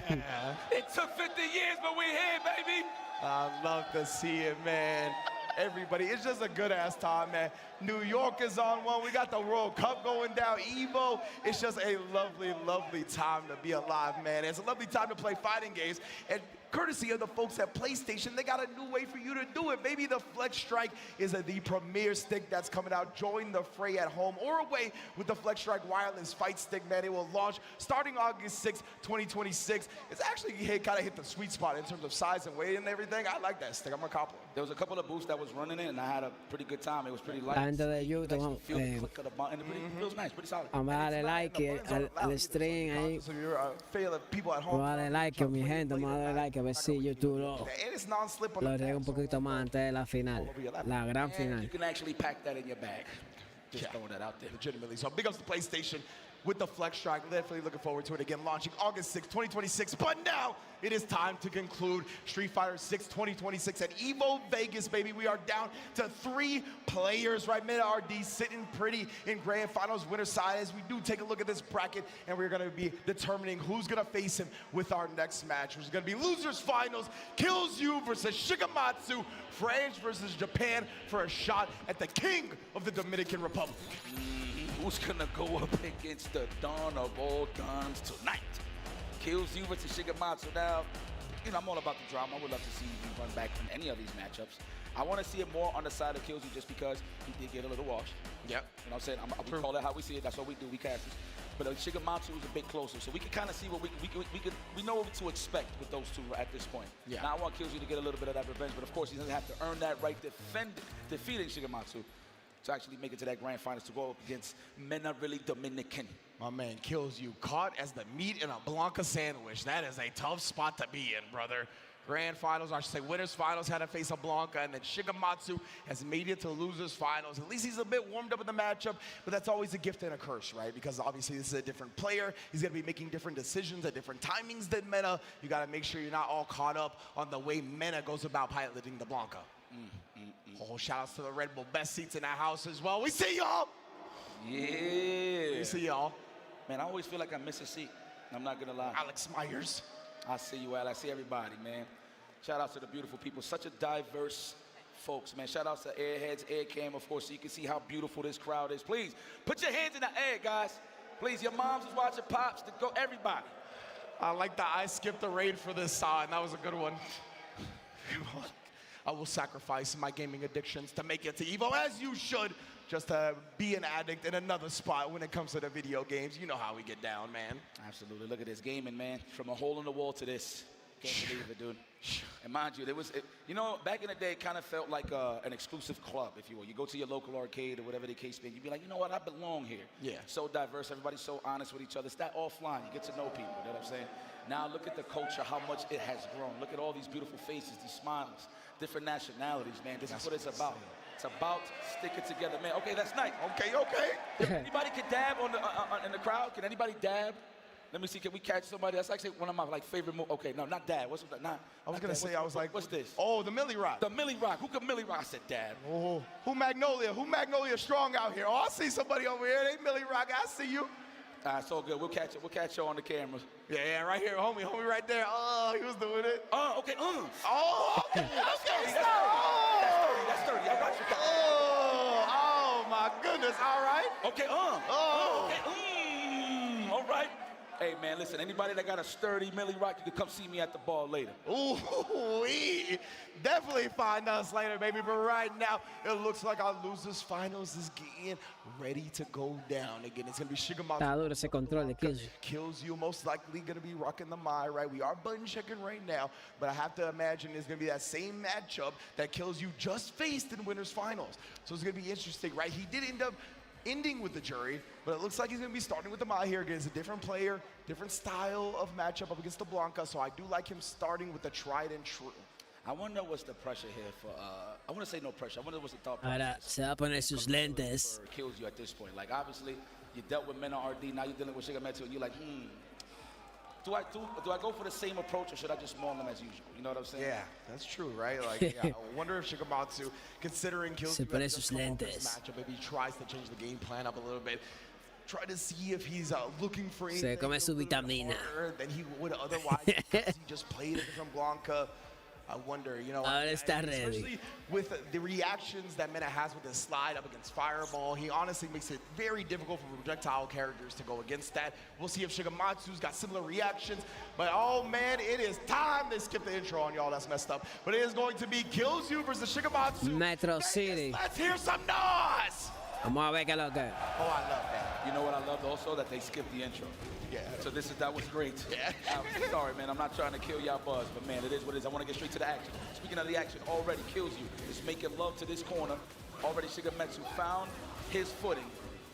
[SPEAKER 16] It took 50 years, but we're here, baby.
[SPEAKER 13] I love to see it, man. Everybody, it's just a good-ass time, man. New York is on one. We got the World Cup going down, EVO. It's just a lovely, lovely time to be alive, man. It's a lovely time to play fighting games. And courtesy of the folks at PlayStation. They got a new way for you to do it. Maybe the Flex Strike is the premier stick that's coming out. Join the fray at home or away with the Flex Strike wireless fight stick, man. It will launch starting August 6, 2026. It's actually kind of hit the sweet spot in terms of size and weight and everything. I like that stick. I'm a cop one.
[SPEAKER 16] There was a couple of booths that was running it, and I had a pretty good time. It was pretty light.
[SPEAKER 5] La gente de YouTube,
[SPEAKER 16] Feel the click of the button, and it feels nice, pretty solid.
[SPEAKER 5] vamos a darle like al stream ahí.
[SPEAKER 13] So you're people at home.
[SPEAKER 5] Vamos a darle like, mi gente, vamos a darle like a ver si YouTube lo riega un poquito más antes de la final, la gran final.
[SPEAKER 16] You can actually pack that in your bag. Just throwing that out there.
[SPEAKER 13] Legitimately. So big ups to PlayStation with the Flex Strike. Definitely looking forward to it again, launching August 6, 2026. But now it is time to conclude Street Fighter 6 2026 at EVO Vegas, baby. We are down to 3 players, right? MenaRD sitting pretty in grand finals winner side as we do take a look at this bracket, and we're going to be determining who's going to face him with our next match, which is going to be losers finals. Kills You versus Shigematsu. France versus Japan for a shot at the king of the Dominican Republic.
[SPEAKER 16] Who's gonna go up against the dawn of all dawns tonight? Kills You versus Shigematsu. Now, you know, I'm all about the drama. I would love to see him run back from any of these matchups. I want to see it more on the side of Kills You just because he did get a little washed.
[SPEAKER 13] Yep.
[SPEAKER 16] You know what I'm saying? We call it how we see it. That's what we do. We cast it. But Shigematsu is a bit closer, so we can kind of see what we know what to expect with those two at this point.
[SPEAKER 13] Yeah.
[SPEAKER 16] Now I want Kills You to get a little bit of that revenge, but of course he doesn't have to earn that right defeating Shigematsu to actually make it to that grand finals to go up against MenaRD Dominican.
[SPEAKER 13] My man Kills You caught as the meat in a Blanca sandwich. That is a tough spot to be in, brother. Grand finals, or I should say winners finals, had to face a Blanca, and then Shigematsu has made it to losers finals. At least he's a bit warmed up in the matchup, but that's always a gift and a curse, right? Because obviously this is a different player. He's gonna be making different decisions at different timings than Mena. You gotta make sure you're not all caught up on the way Mena goes about piloting the Blanca. Oh, shout outs to the Red Bull best seats in the house as well. We see y'all.
[SPEAKER 16] Yeah.
[SPEAKER 13] We see y'all.
[SPEAKER 16] Man, I always feel like I miss a seat. I'm not gonna lie.
[SPEAKER 13] Alex Myers.
[SPEAKER 16] I see you, Al. I see everybody, man. Shout outs to the beautiful people. Such a diverse folks, man. Shout outs to Airheads, Aircam, of course, so you can see how beautiful this crowd is. Please, put your hands in the air, guys. Please, your moms is watching, pops, to go, everybody.
[SPEAKER 13] I like that I skipped the raid for this side. That was a good one. I will sacrifice my gaming addictions to make it to EVO, as you should, just to be an addict in another spot when it comes to the video games. You know how we get down, man.
[SPEAKER 16] Absolutely. Look at this gaming, man. From a hole in the wall to this. Can't believe it, dude. And mind you, you know, back in the day, it kind of felt like an exclusive club, if you will. You go to your local arcade or whatever the case may be, you'd be like, you know what, I belong here.
[SPEAKER 13] Yeah.
[SPEAKER 16] So diverse, everybody's so honest with each other. It's that offline. You get to know people, you know what I'm saying? Now look at the culture, how much it has grown. Look at all these beautiful faces, these smiles, different nationalities, man. This is what it's about. It's about sticking together, man. Okay, that's nice.
[SPEAKER 13] Okay.
[SPEAKER 16] Anybody can dab in the crowd? Can anybody dab? Let me see, can we catch somebody? That's actually one of my favorite moves. Okay, no, not dab. What's that?
[SPEAKER 13] I was gonna say,
[SPEAKER 16] what's this?
[SPEAKER 13] Oh, the Millie Rock.
[SPEAKER 16] The Millie Rock. Who can Millie Rock? I said dab.
[SPEAKER 13] Oh, who Magnolia? Who Magnolia strong out here? Oh, I see somebody over here. They Millie Rock. I see you.
[SPEAKER 16] It's all good. We'll catch it. We'll catch you on the camera.
[SPEAKER 13] Yeah, right here, homie right there. Oh, he was doing it.
[SPEAKER 16] Okay.
[SPEAKER 13] Oh, okay.
[SPEAKER 16] That's 30. I got you.
[SPEAKER 13] Oh, my goodness. All right.
[SPEAKER 16] Okay. Okay. All right. Hey, man, listen, anybody that got a sturdy Millie Rock, you can come see me at the bar later.
[SPEAKER 13] Ooh, definitely find us later, baby. But right now, it looks like our losers finals is getting ready to go down again. It's going to be Shigematsu.
[SPEAKER 5] Está duro ese control de Kills You.
[SPEAKER 13] Kills You, most likely going to be rocking the Mai, right? We are button checking right now, but I have to imagine it's going to be that same matchup that Kills You just faced in winners finals. So it's going to be interesting, right? He did end up ending with the jury, but it looks like he's going to be starting with the Mai here against a different player, different style of matchup up against the Blanca, so I do like him starting with the tried and true.
[SPEAKER 16] I wonder what's the pressure here for, I want to say no pressure, I wonder what's the thought
[SPEAKER 5] Ahora se va a poner sus lentes.
[SPEAKER 16] Kills You at this point. Like, obviously, you dealt with MenaRD, now you're dealing with Shigematsu, and you're like, do I go for the same approach, or should I just maul him as usual? You know what I'm saying?
[SPEAKER 13] Yeah, that's true, right? Like, yeah, I wonder if Shigematsu, considering Kills You
[SPEAKER 5] pone sus lentes.
[SPEAKER 13] matchup, maybe he tries to change the game plan up a little bit. Try to see if he's looking for
[SPEAKER 5] Se come su vitamina.
[SPEAKER 13] than he would otherwise. He just played a different Blanca. I wonder, you know,
[SPEAKER 5] Ahora está ready.
[SPEAKER 13] especially with the reactions that Mena has with his slide up against Fireball, he honestly makes it very difficult for projectile characters to go against that. We'll see if Shigematsu's got similar reactions, but oh man, it is time. They skipped the intro on y'all, that's messed up. But it is going to be Kills You versus Shigematsu.
[SPEAKER 5] Metro City.
[SPEAKER 13] Let's hear some noise!
[SPEAKER 5] Vamos a ver qué es lo que es.
[SPEAKER 13] Oh, I love that.
[SPEAKER 16] You know what I loved also? That they skipped the intro.
[SPEAKER 13] Yeah.
[SPEAKER 16] So that was great.
[SPEAKER 13] Yeah.
[SPEAKER 16] I'm sorry, man. I'm not trying to kill y'all buzz, but man, it is what it is. I want to get straight to the action. Speaking of the action, already Kills You is making love to this corner. Already Shigematsu found his footing,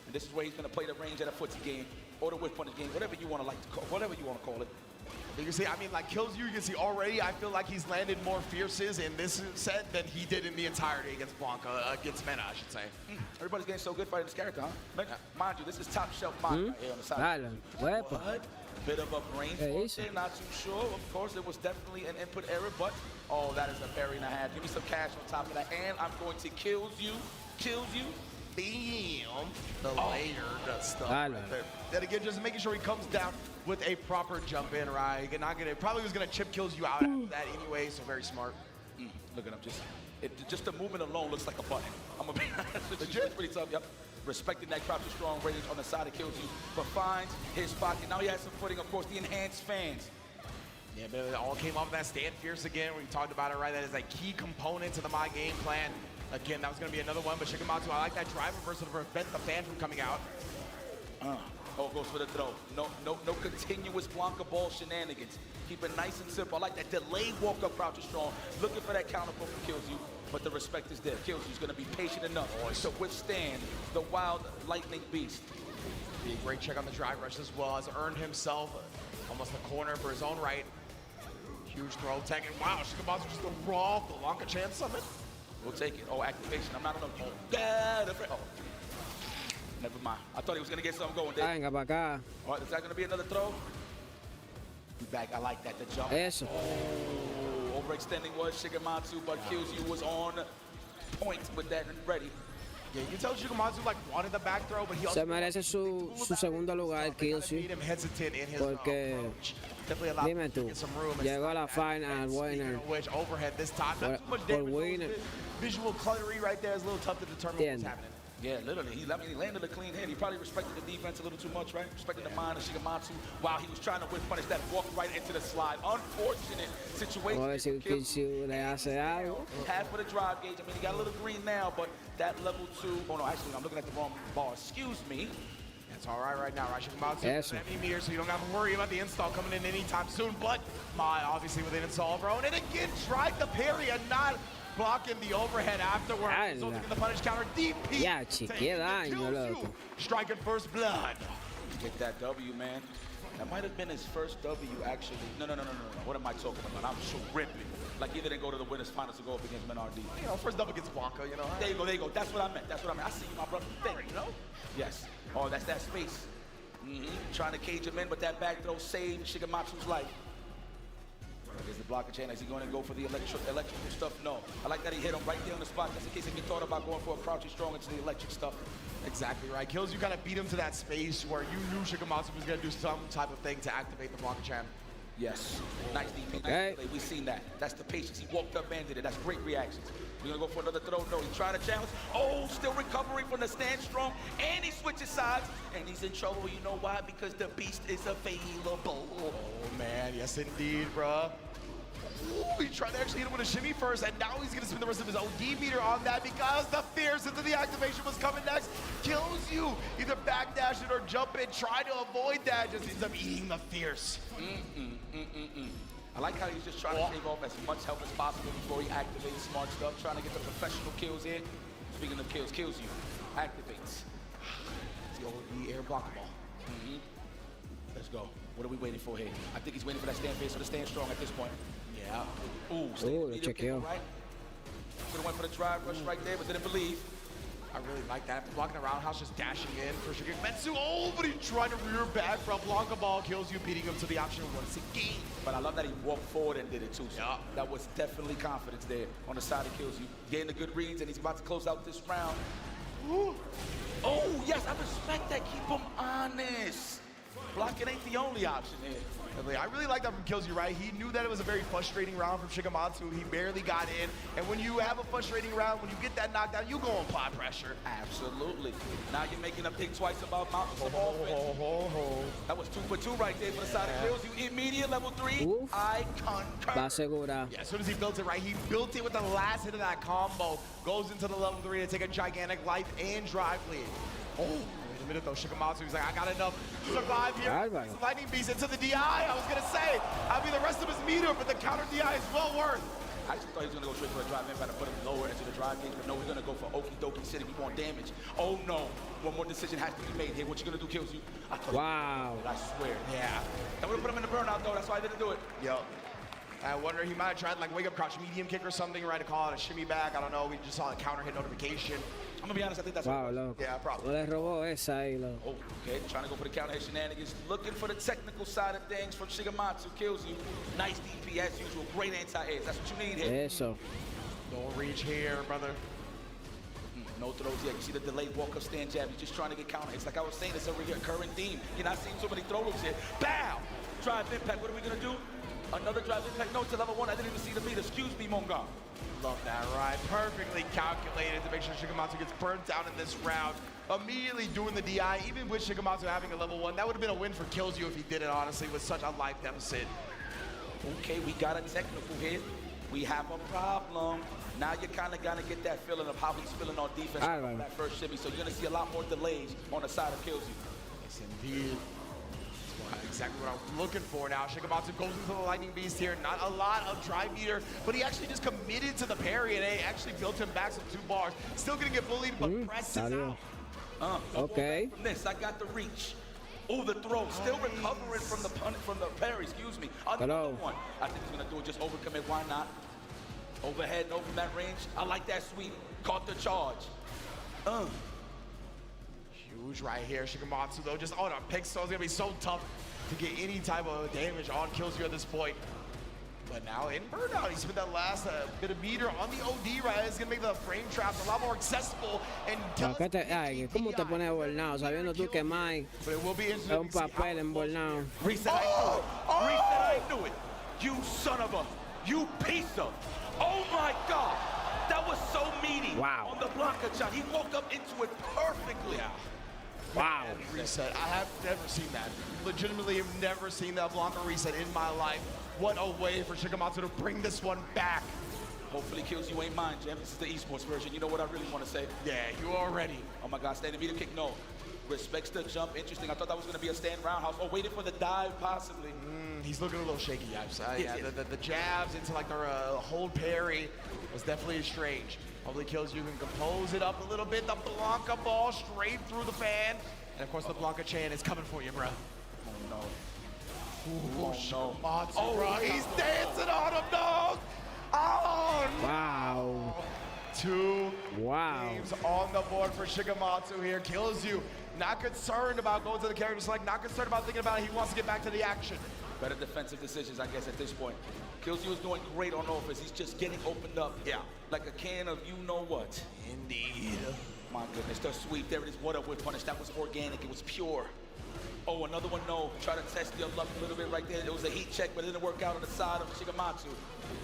[SPEAKER 16] and this is where he's going to play the range at a footsie game or the whip punish game, whatever you want to call it.
[SPEAKER 13] You can see, I mean, like Kills You, you can see already, I feel like he's landed more fierces in this set than he did in the entirety against Blanca, against Mena, I should say.
[SPEAKER 16] Everybody's getting so good fighting this character, huh? Mind you, this is top shelf mind right here on the side. What? Bit of a brain fart, not too sure. Of course, it was definitely an input error, but oh, that is a berry and a half. Give me some cash on top of that, and I'm going to Kills You.
[SPEAKER 13] Bam! The layered stuff right there. Then again, just making sure he comes down with a proper jump in, right? Probably was gonna chip Kills You out after that anyway, so very smart.
[SPEAKER 16] Look at him, just the movement alone looks like a button. I'm gonna be honest with you. It's pretty tough, yep. Respecting that crouching strong range on the side of Kills You, but finds his pocket. Now he has some footing, of course, the enhanced fans.
[SPEAKER 13] Yeah, but it all came off of that stand fierce again. We talked about it, right? That is a key component to my game plan. Again, that was going to be another one, but Shigematsu, I like that drive reversal to prevent the fan from coming out.
[SPEAKER 16] Oh, goes for the throw. No continuous Blanca ball shenanigans. Keep it nice and simple. I like that delayed walk up crouch strong. Looking for that counter from Kills You, but the respect is there. Kills You's going to be patient enough to withstand the wild lightning beast.
[SPEAKER 13] Be a great check on the drive rush as well, has earned himself almost a corner for his own right. Huge throw tech, and wow, Shigematsu just a raw Blanca chance summon.
[SPEAKER 16] We'll take it. Oh, activation. I'm not on the never mind. I thought he was going to get something going there.
[SPEAKER 5] Venga pa' acá.
[SPEAKER 16] All right, is that going to be another throw? Back. I like that. The jump.
[SPEAKER 5] Eso.
[SPEAKER 16] Oh, overextending was Shigematsu, but Kills You was on point with that and ready.
[SPEAKER 13] Yeah, you can tell Shigematsu like wanted the back throw, but he also
[SPEAKER 5] se merece su segundo lugar, Kills You. Porque, dime tú, llegó a la final winner.
[SPEAKER 13] Which overhead this time, not too much damage. Visual cluttery right there is a little tough to determine what's happening.
[SPEAKER 16] Yeah, literally. He landed a clean hit. He probably respected the defense a little too much, right? Respected the mind of Shigematsu while he was trying to whip punish that, walked right into the slide. Unfortunate situation.
[SPEAKER 5] Vamos a ver si Kills You le hace algo.
[SPEAKER 16] Half for the drive gauge. I mean, he got a little green now, but that level 2. Oh, no, actually, I'm looking at the wrong bar. Excuse me.
[SPEAKER 13] That's all right now, right? Shigematsu doesn't have any meters, so you don't have to worry about the install coming in anytime soon. But obviously with an install of her own. And again, tried the parry and not blocking the overhead afterwards, resulting in the punish counter. DP.
[SPEAKER 5] Ya, qué daño, loco.
[SPEAKER 13] Striking first blood.
[SPEAKER 16] Get that W, man. That might have been his first W, actually. No. What am I talking about? I'm tripping. Like he didn't go to the winners finals to go up against MenaRD.
[SPEAKER 13] You know, first W against Blanca, you know.
[SPEAKER 16] There you go. That's what I meant. I see you, my brother. Thank you, know? Yes. Oh, that's that space. Trying to cage him in, but that back throw saved Shigematsu's life. Is the blocker chain? Is he going to go for the electrical stuff? No. I like that he hit him right there on the spot, just in case if he thought about going for a crouching strong into the electric stuff.
[SPEAKER 13] Exactly right. Kills You kind of beat him to that space where you knew Shigematsu was going to do some type of thing to activate the blocker chain.
[SPEAKER 16] Yes. Nice DP. Nice play. We've seen that. That's the patience. He walked up and did it. That's great reactions. We're going to go for another throw. No, he tried to challenge. Oh, still recovering from the stand strong. And he switches sides. And he's in trouble. You know why? Because the beast is available.
[SPEAKER 13] Oh, man. Yes, indeed, bruh. Ooh, he tried to actually hit him with a shimmy first, and now he's going to spend the rest of his OD meter on that because the fierce into the activation was coming next. Kills You. Either backdash it or jump in. Try to avoid that. Just ends up eating the fierce.
[SPEAKER 16] I like how he's just trying to shave off as much health as possible before he activates smart stuff, trying to get the professional kills in. Speaking of kills, Kills You activates.
[SPEAKER 13] The OD air block ball.
[SPEAKER 16] Let's go. What are we waiting for here? I think he's waiting for that stand face or the stand strong at this point. Yeah.
[SPEAKER 5] Ooh, chequeo.
[SPEAKER 16] Right? Could have went for the drive rush right there, but didn't believe.
[SPEAKER 13] I really like that. Blocking a roundhouse, just dashing in for Shigematsu. Oh, but he tried to rear back from Blanca ball. Kills You, beating him to the option once again.
[SPEAKER 16] But I love that he walked forward and did it too. So that was definitely confidence there on the side of Kills You. Getting the good reads, and he's about to close out this round. Ooh. Oh, yes, I respect that. Keep him honest. Blocking ain't the only option here.
[SPEAKER 13] I really like that from Kills You, right? He knew that it was a very frustrating round from Shigematsu. He barely got in. And when you have a frustrating round, when you get that knockdown, you go and apply pressure.
[SPEAKER 16] Absolutely. Now you're making them think twice about mountains of offense. That was 2 for 2 right there for the side of Kills You. Immediate level 3. I concur.
[SPEAKER 5] Va segura.
[SPEAKER 13] Yeah, as soon as he built it, right? He built it with the last hit of that combo. Goes into the level 3 to take a gigantic life and drive lead. Oh, wait a minute though. Shigematsu, he's like, I got enough to survive here. It's a lightning beast into the DI. I was going to say, I mean, the rest of his meter, but the counter DI is well worth.
[SPEAKER 16] I actually thought he was going to go straight for a drive in, but I put him lower into the drive gauge, but no, he's going to go for Okie Dokie City. We want damage. Oh no, one more decision has to be made here. What you going to do, Kills You?
[SPEAKER 5] Wow.
[SPEAKER 16] I swear. Yeah. I would have put him in the burnout though, that's why I didn't do it.
[SPEAKER 13] Yep. I wonder, he might have tried like wake up crouch medium kick or something, right? To call it a shimmy back. I don't know. We just saw a counter hit notification.
[SPEAKER 16] I'm gonna be honest, I think that's
[SPEAKER 5] wow, loco.
[SPEAKER 13] Yeah, probably.
[SPEAKER 5] No le robó esa ahí, loco.
[SPEAKER 16] Oh, okay, trying to go for the counter hit shenanigans. Looking for the technical side of things from Shigematsu. Kills You. Nice DP as usual. Great anti-airs. That's what you need here.
[SPEAKER 5] Eso.
[SPEAKER 13] Don't reach here, brother.
[SPEAKER 16] No throws yet. You see the delayed walk-up stand jab. He's just trying to get counter hits. Like I was saying, it's a recurring theme. You're not seeing so many throws here. Bow! Drive impact. What are we gonna do? Another drive impact. No, to level 1. I didn't even see the meter. Excuse me, Monga.
[SPEAKER 13] Love that, right? Perfectly calculated to make sure Shigematsu gets burnt down in this round. Immediately doing the DI, even with Shigematsu having a level 1. That would have been a win for Kills You if he did it, honestly, with such a life deficit.
[SPEAKER 16] Okay, we got a technical hit. We have a problem. Now you're kind of gonna get that feeling of how he's feeling on defense from that first shimmy. So you're gonna see a lot more delays on the side of Kills You.
[SPEAKER 13] Yes, indeed. That's exactly what I was looking for now. Shigematsu goes into the Lightning Beast here. Not a lot of drive meter, but he actually just committed to the parry and they actually built him back some 2 bars. Still gonna get bullied, but presses out.
[SPEAKER 5] Okay.
[SPEAKER 16] From this, I got the reach. Oh, the throw. Still recovering from the parry, excuse me. Another one. I think he's gonna do it, just overcommit. Why not? Overhead and over that range. I like that sweep. Caught the charge.
[SPEAKER 13] Huge right here. Shigematsu though, just on a pick, so it's gonna be so tough to get any type of damage on Kills You at this point. But now in burnout, he spent that last bit of meter on the OD, right? It's gonna make the frame traps a lot more accessible and
[SPEAKER 5] Ay, ¿cómo te pones bornado? Sabiendo tú que Mike es un papel embornado.
[SPEAKER 16] Reset, I knew it. Reset, I knew it. You son of a, you piece of. Oh my God. That was so meaty.
[SPEAKER 5] Wow.
[SPEAKER 16] On the Blanca shot. He woke up into it perfectly.
[SPEAKER 13] Yeah.
[SPEAKER 5] Wow.
[SPEAKER 13] Reset. I have never seen that. Legitimately have never seen that Blanca reset in my life. What a way for Shigematsu to bring this one back.
[SPEAKER 16] Hopefully Kills You ain't mine, Jam. This is the esports version. You know what I really want to say?
[SPEAKER 13] Yeah, you already.
[SPEAKER 16] Oh my God, standing meter kick, no. Respects the jump, interesting. I thought that was gonna be a stand roundhouse. Oh, waited for the dive, possibly.
[SPEAKER 13] He's looking a little shaky, yeah. The jabs into like the hold parry was definitely strange. Hopefully Kills You can compose it up a little bit. The Blanca ball straight through the fan. And of course the Blanca chain is coming for you, bro.
[SPEAKER 16] Oh no.
[SPEAKER 13] Shigematsu, bro. He's dancing on him, dog. Oh, no.
[SPEAKER 5] Wow.
[SPEAKER 13] 2 games on the board for Shigematsu here. Kills You. Not concerned about going to the carry, just like not concerned about thinking about it. He wants to get back to the action.
[SPEAKER 16] Better defensive decisions, I guess, at this point. Kills You is doing great on offense. He's just getting opened up. Yeah. Like a can of you-know-what.
[SPEAKER 13] Indeed.
[SPEAKER 16] My goodness, the sweep. There it is. What a whip punish. That was organic. It was pure. Oh, another one, no. Try to test your luck a little bit right there. It was a heat check, but it didn't work out on the side of Shigematsu.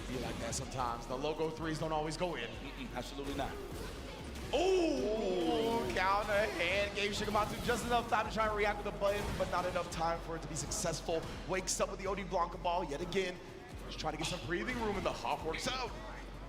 [SPEAKER 13] Be like that sometimes. The logo 3s don't always go in.
[SPEAKER 16] Absolutely not.
[SPEAKER 13] Oh, counter hand gave Shigematsu just enough time to try and react with the button, but not enough time for it to be successful. Wakes up with the OD Blanca ball yet again. Just trying to get some breathing room, and the hop works out.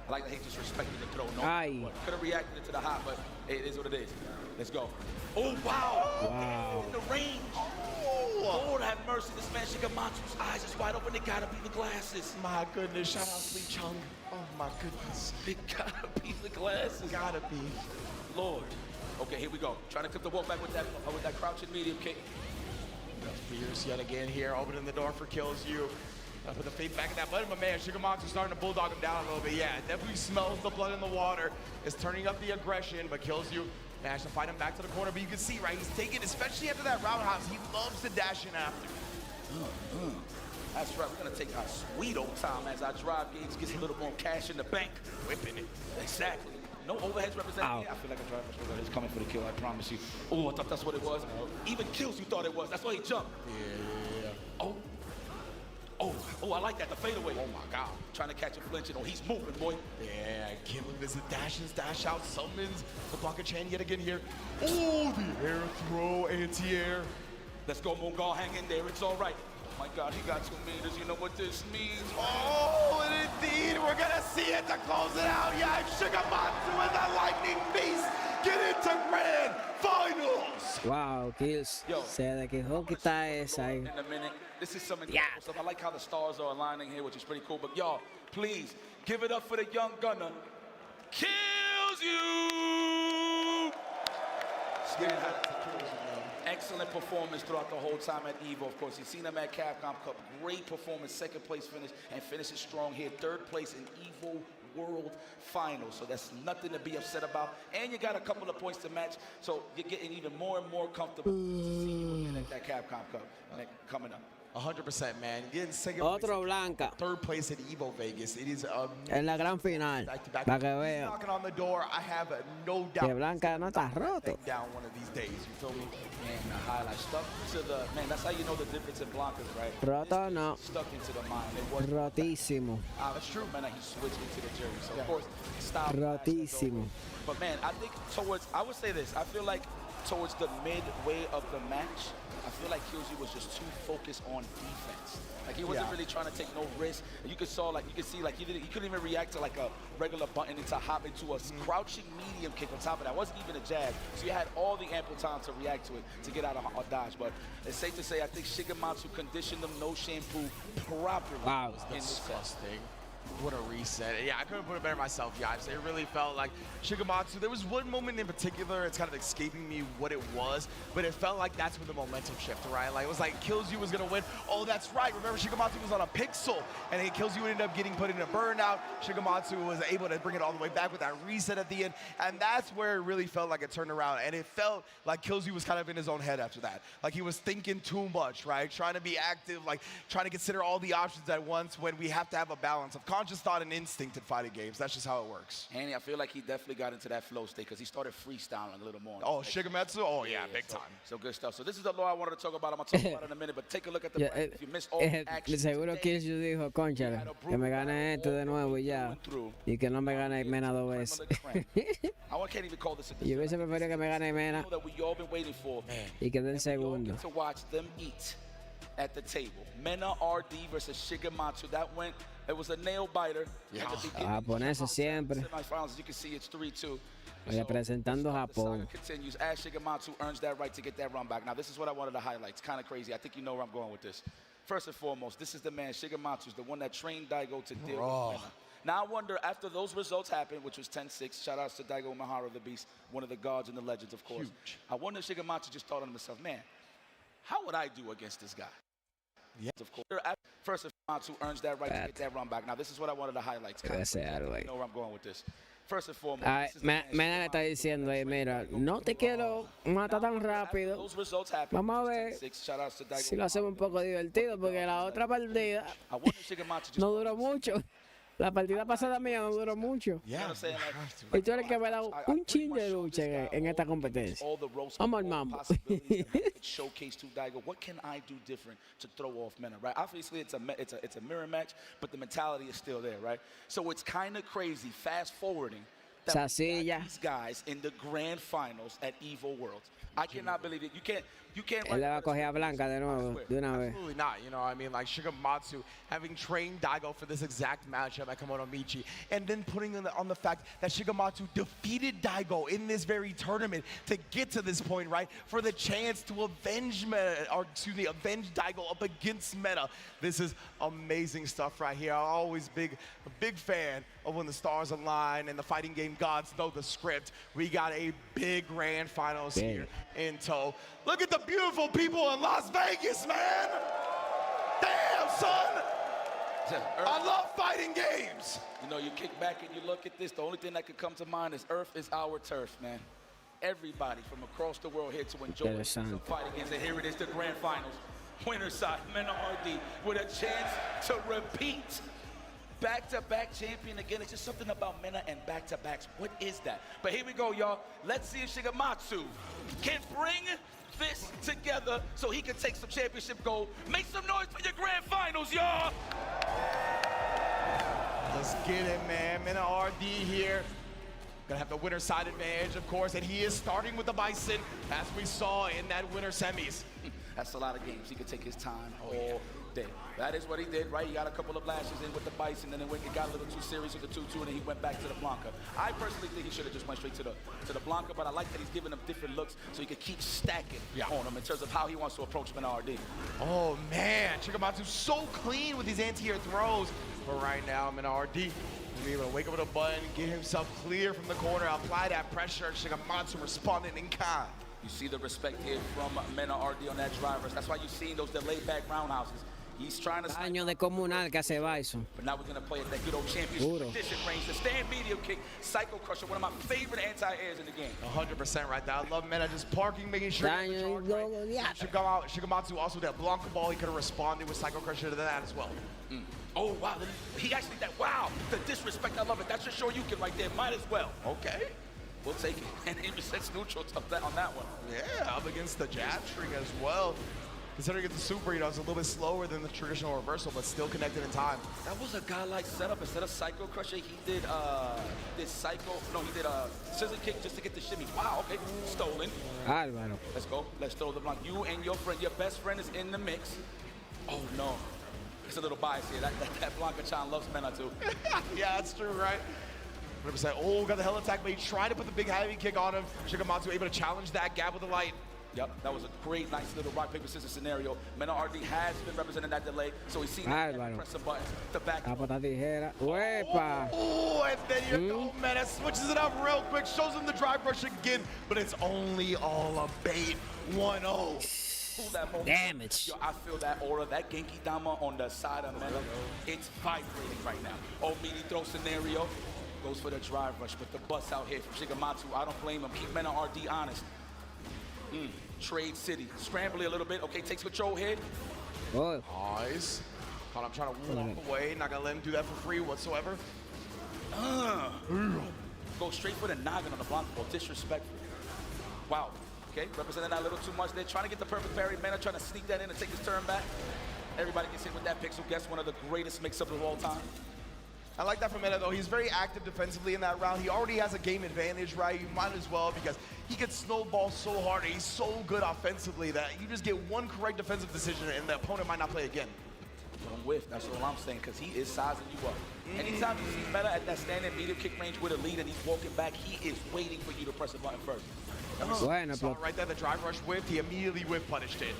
[SPEAKER 16] I like that he just respected the throw. No, could have reacted to the hop, but it is what it is. Let's go. Oh, wow.
[SPEAKER 5] Wow.
[SPEAKER 16] In the range. Oh, Lord have mercy. This man Shigematsu's eyes is wide open. They gotta be the glasses.
[SPEAKER 13] My goodness. Shout out Sweet Chung. Oh, my goodness.
[SPEAKER 16] They gotta be the glasses.
[SPEAKER 13] Gotta be.
[SPEAKER 16] Lord. Okay, here we go. Trying to clip the wall back with that crouching medium kick.
[SPEAKER 13] Fierce yet again here, opening the door for Kills You. Put the feet back in that button, but man, Shigematsu starting to bulldog him down a little bit. Yeah, it definitely smells the blood in the water. It's turning up the aggression, but Kills You. Managed to fight him back to the corner, but you can see, right, he's taking, especially after that roundhouse, he loves to dash in after.
[SPEAKER 16] That's right, we're gonna take our sweet old time as our drive gauge gets a little more cash in the bank.
[SPEAKER 13] Whipping it.
[SPEAKER 16] Exactly. No overheads represented. Yeah, I feel like a driver is coming for the kill, I promise you. Oh, I thought that's what it was. Even Kills You thought it was. That's why he jumped.
[SPEAKER 13] Yeah.
[SPEAKER 16] Oh. Oh, I like that, the fadeaway. Oh my God. Trying to catch a flinch. Oh, he's moving, boy.
[SPEAKER 13] Yeah, Caleb is dashes, dash out, summons the blocker chain yet again here. Oh, the air throw, anti-air.
[SPEAKER 16] Let's go, Mungal, hang in there, it's all right. Oh my God, he got 2 meters, you know what this means.
[SPEAKER 13] Oh, and indeed, we're gonna see it to close it out. Yeah, Shigematsu and the Lightning Beast get into Grand Finals.
[SPEAKER 5] Wow, Kills. Se dejó quitar esa ahí.
[SPEAKER 16] In a minute. This is some incredible stuff. I like how the stars are aligning here, which is pretty cool. But y'all, please, give it up for the young gunner. Kills you! Excellent performance throughout the whole time at EVO. Of course, you've seen him at Capcom Cup. Great performance, second place finish, and finishes strong here. Third place in EVO World Finals. So that's nothing to be upset about. And you got a couple of points to match. So you're getting even more and more comfortable to see you again at that Capcom Cup coming up.
[SPEAKER 13] 100%, man. Getting second
[SPEAKER 5] Otro
[SPEAKER 13] place,
[SPEAKER 5] Blanca.
[SPEAKER 13] third place at EVO Vegas. It is
[SPEAKER 5] en la gran final. Para que vean.
[SPEAKER 13] Knocking on the door. I have no doubt.
[SPEAKER 5] Que Blanca no está roto.
[SPEAKER 13] Down one of these days. You feel me?
[SPEAKER 16] And the highlight stuck to the man. That's how you know the difference in Blancas, right?
[SPEAKER 5] Roto no.
[SPEAKER 16] Stuck into the mind. It was
[SPEAKER 5] rotísimo.
[SPEAKER 16] That's true, man. He switched into the jersey. So of course, style.
[SPEAKER 5] Rotísimo.
[SPEAKER 16] But man, I think I would say this. I feel like towards the midway of the match, I feel like Kyoji was just too focused on defense. Like he wasn't really trying to take no risk. You could see he couldn't even react to like a regular button to hop into a crouching medium kick on top of that. It wasn't even a jab. So you had all the ample time to react to it, to get out of a dodge. But it's safe to say I think Shigematsu conditioned them no shampoo properly.
[SPEAKER 13] Wow, disgusting. What a reset. Yeah, I couldn't put it better myself, guys. It really felt like Shigematsu. There was one moment in particular, it's kind of escaping me what it was, but it felt like that's when the momentum shifted, right? Like, it was like Kills You was going to win. Oh, that's right. Remember, Shigematsu was on a pixel, and then Kills You ended up getting put in a burnout. Shigematsu was able to bring it all the way back with that reset at the end, and that's where it really felt like it turned around, and it felt like Kills You was kind of in his own head after that. Like, he was thinking too much, right? Trying to be active, like, trying to consider all the options at once when we have to have a balance of conscious thought and instinct in fighting games. That's just how it works.
[SPEAKER 16] And I feel like he definitely got into that flow state because he started freestyling a little more.
[SPEAKER 13] Oh, Shigematsu? Oh, yeah, big time.
[SPEAKER 16] So good stuff. So this is the law I wanted to talk about. I'm going to talk about it in a minute, but take a look at the if you missed all the action
[SPEAKER 5] seguro que yo dijo, cónchale, que me gane este de nuevo y ya. Y que no me gane Mena 2 veces.
[SPEAKER 16] I can't even call this a
[SPEAKER 5] Yo hubiese preferido que me gane Mena
[SPEAKER 16] that we all been waiting for.
[SPEAKER 5] Y quede en segundo.
[SPEAKER 16] To watch them eat at the table. MenaRD versus Shigematsu. That went. It was a nail biter.
[SPEAKER 5] Japoneses siempre.
[SPEAKER 16] Semifinals, you can see it's 3-2.
[SPEAKER 5] Representando Japón.
[SPEAKER 16] Continues as Shigematsu earns that right to get that run back. Now, this is what I wanted to highlight. It's kind of crazy. I think you know where I'm going with this. First and foremost, this is the man, Shigematsu's the one that trained Daigo to deal with Mena. Now, I wonder, after those results happened, which was 10-6, shout-outs to Daigo Umehara, the Beast, one of the gods and the legends, of course. Huge. I wonder if Shigematsu just thought to himself, man, how would I do against this guy? Yeah. Of course. First, Shigematsu earns that right to get that run back. Now, this is what I wanted to highlight. You know where I'm going with this. First and foremost,
[SPEAKER 5] Mena le está diciendo, mira, no te quiero matar tan rápido. Vamos a ver si lo hacemos un poco divertido, porque la otra partida no duró mucho. La partida pasada mía no duró mucho. Y tú eres que me da un chin de lucha en esta competencia. Vamos al mambo.
[SPEAKER 16] Showcase to Daigo, what can I do different to throw off Mena, right? Obviously, it's a mirror match, but the mentality is still there, right? So it's kind of crazy, fast forwarding, that these guys in the grand finals at EVO Worlds. I cannot believe it. You can't.
[SPEAKER 5] Él le va a coger a Blanca de nuevo, de una vez.
[SPEAKER 13] Absolutely not. You know, I mean, like Shigematsu having trained Daigo for this exact matchup at Komodo Michi, and then putting on the fact that Shigematsu defeated Daigo in this very tournament to get to this point, right? For the chance to avenge Daigo up against Mena. This is amazing stuff right here. I'm always a big fan of when the stars align and the fighting game gods know the script. We got a big grand finals here in tow. Look at the beautiful people in Las Vegas, man. Damn, son. I love fighting games.
[SPEAKER 16] You know, you kick back and you look at this, the only thing that could come to mind is Earth is our turf, man. Everybody from across the world here to enjoy some fighting games. And here it is, the grand finals. Winner side, MenaRD, with a chance to repeat back-to-back champion again. It's just something about Mena and back-to-backs. What is that? But here we go, y'all. Let's see if Shigematsu can bring this together so he can take some championship gold. Make some noise for your grand finals, y'all.
[SPEAKER 13] Let's get it, man. MenaRD here. Gonna have the winner side advantage, of course, and he is starting with the Bison, as we saw in that winter semis.
[SPEAKER 16] That's a lot of games. He could take his time all day. That is what he did, right? He got a couple of lashes in with the Bison, and then it got a little too serious with the 2-2, and then he went back to the Blanca. I personally think he should have just went straight to the Blanca, but I like that he's giving him different looks so he can keep stacking on him in terms of how he wants to approach MenaRD.
[SPEAKER 13] Oh, man. Shigematsu's so clean with these anti-air throws. But right now, MenaRD will be able to wake up with a button, get himself clear from the corner, apply that pressure. Shigematsu responding in kind.
[SPEAKER 16] You see the respect here from MenaRD on that driver. That's why you've seen those delayed back roundhouses. He's trying to...
[SPEAKER 5] Daño de comunal que hace Bison.
[SPEAKER 16] But now we're going to play at that good old championship tradition range. The stand medium kick, Psycho Crusher, one of my favorite anti-airs in the game.
[SPEAKER 13] 100% right there. I love Mena just parking, making sure Shigematsu also that Blanca ball. He could have responded with Psycho Crusher to that as well.
[SPEAKER 16] Oh, wow. He actually, wow. The disrespect, I love it. That's your Shoryuken right there. Might as well.
[SPEAKER 13] Okay.
[SPEAKER 16] We'll take it. And he resets neutral on that one.
[SPEAKER 13] Yeah, up against the jab string as well. Considering it's a super, you know, it's a little bit slower than the traditional reversal, but still connected in time.
[SPEAKER 16] That was a guy-like setup. Instead of Psycho Crusher, he did scissor kick just to get the shimmy. Wow, okay, stolen.
[SPEAKER 5] Álvaro.
[SPEAKER 16] Let's go. Let's throw the block. You and your friend, your best friend is in the mix. Oh, no. It's a little bias here. That Blanca-chan loves Mena, too.
[SPEAKER 13] Yeah, that's true, right? 100%. Oh, got the hell attack, but he tried to put the big heavy kick on him. Shigematsu able to challenge that gap with the light.
[SPEAKER 16] Yep, that was a great, nice little rock, paper, scissors scenario. MenaRD has been representing that delay, so he's seen that press the buttons to back.
[SPEAKER 13] Oh, and then here goes Mena, switches it up real quick, shows him the drive rush again, but it's only all a bait. 1-0.
[SPEAKER 5] Damage.
[SPEAKER 16] Yo, I feel that aura, that Genki Dama on the side of Mena. It's vibrating right now. Oh, meaty throw scenario. Goes for the drive rush, but the bust out here from Shigematsu, I don't blame him. Keep MenaRD honest. Trade City. Scrambling a little bit. Okay, takes control here.
[SPEAKER 13] Nice. I'm trying to walk away. Not going to let him do that for free whatsoever.
[SPEAKER 16] Go straight for the noggin on the Blanca ball. Disrespectful. Wow. Okay, representing that a little too much there. Trying to get the perfect parry. Mena trying to sneak that in and take his turn back. Everybody gets hit with that pixel. Guess one of the greatest mix-ups of all time.
[SPEAKER 13] I like that from Mena, though. He's very active defensively in that round. He already has a game advantage, right? You might as well, because he gets snowballed so hard and he's so good offensively that you just get one correct defensive decision and the opponent might not play again.
[SPEAKER 16] Don't whiff, that's all I'm saying, because he is sizing you up. Anytime you see Mena at that standing medium kick range with a lead and he's walking back, he is waiting for you to press a button first.
[SPEAKER 13] Right there, the drive rush whiffed. He immediately whiff punished it.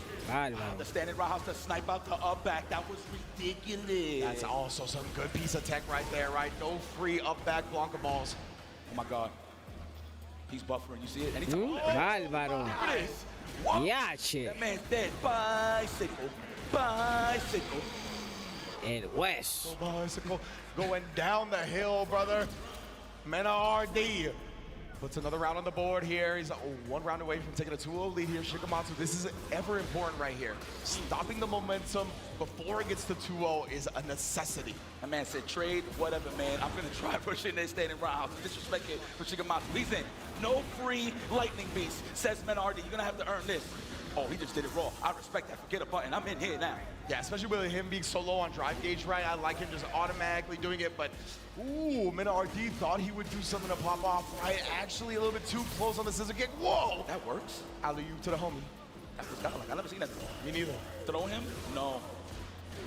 [SPEAKER 16] The standing roundhouse to snipe out the up back. That was ridiculous.
[SPEAKER 13] That's also some good piece of tech right there, right? No free up back Blanca balls.
[SPEAKER 16] Oh my God. He's buffering. You see it? Anytime.
[SPEAKER 5] Álvaro. Yache.
[SPEAKER 16] That man's dead. Bicycle. Bicycle.
[SPEAKER 5] El hueso.
[SPEAKER 13] Bicycle. Going down the hill, brother. MenaRD puts another round on the board here. He's one round away from taking a 2-0 lead here. Shigematsu, this is ever important right here. Stopping the momentum before it gets to 2-0 is a necessity.
[SPEAKER 16] That man said, trade, whatever, man. I'm going to try pushing this standing round. Disrespect it for Shigematsu. He's in. No free lightning beast, says MenaRD. You're going to have to earn this. Oh, he just did it raw. I respect that. Forget a button. I'm in here now.
[SPEAKER 13] Yeah, especially with him being so low on drive gauge, right? I like him just automatically doing it, but ooh, MenaRD thought he would do something to pop off, right? Actually, a little bit too close on the scissor kick. Whoa!
[SPEAKER 16] That works.
[SPEAKER 13] Alley-oop to the homie.
[SPEAKER 16] That was like, I never seen that before.
[SPEAKER 13] Me neither.
[SPEAKER 16] Throw him? No.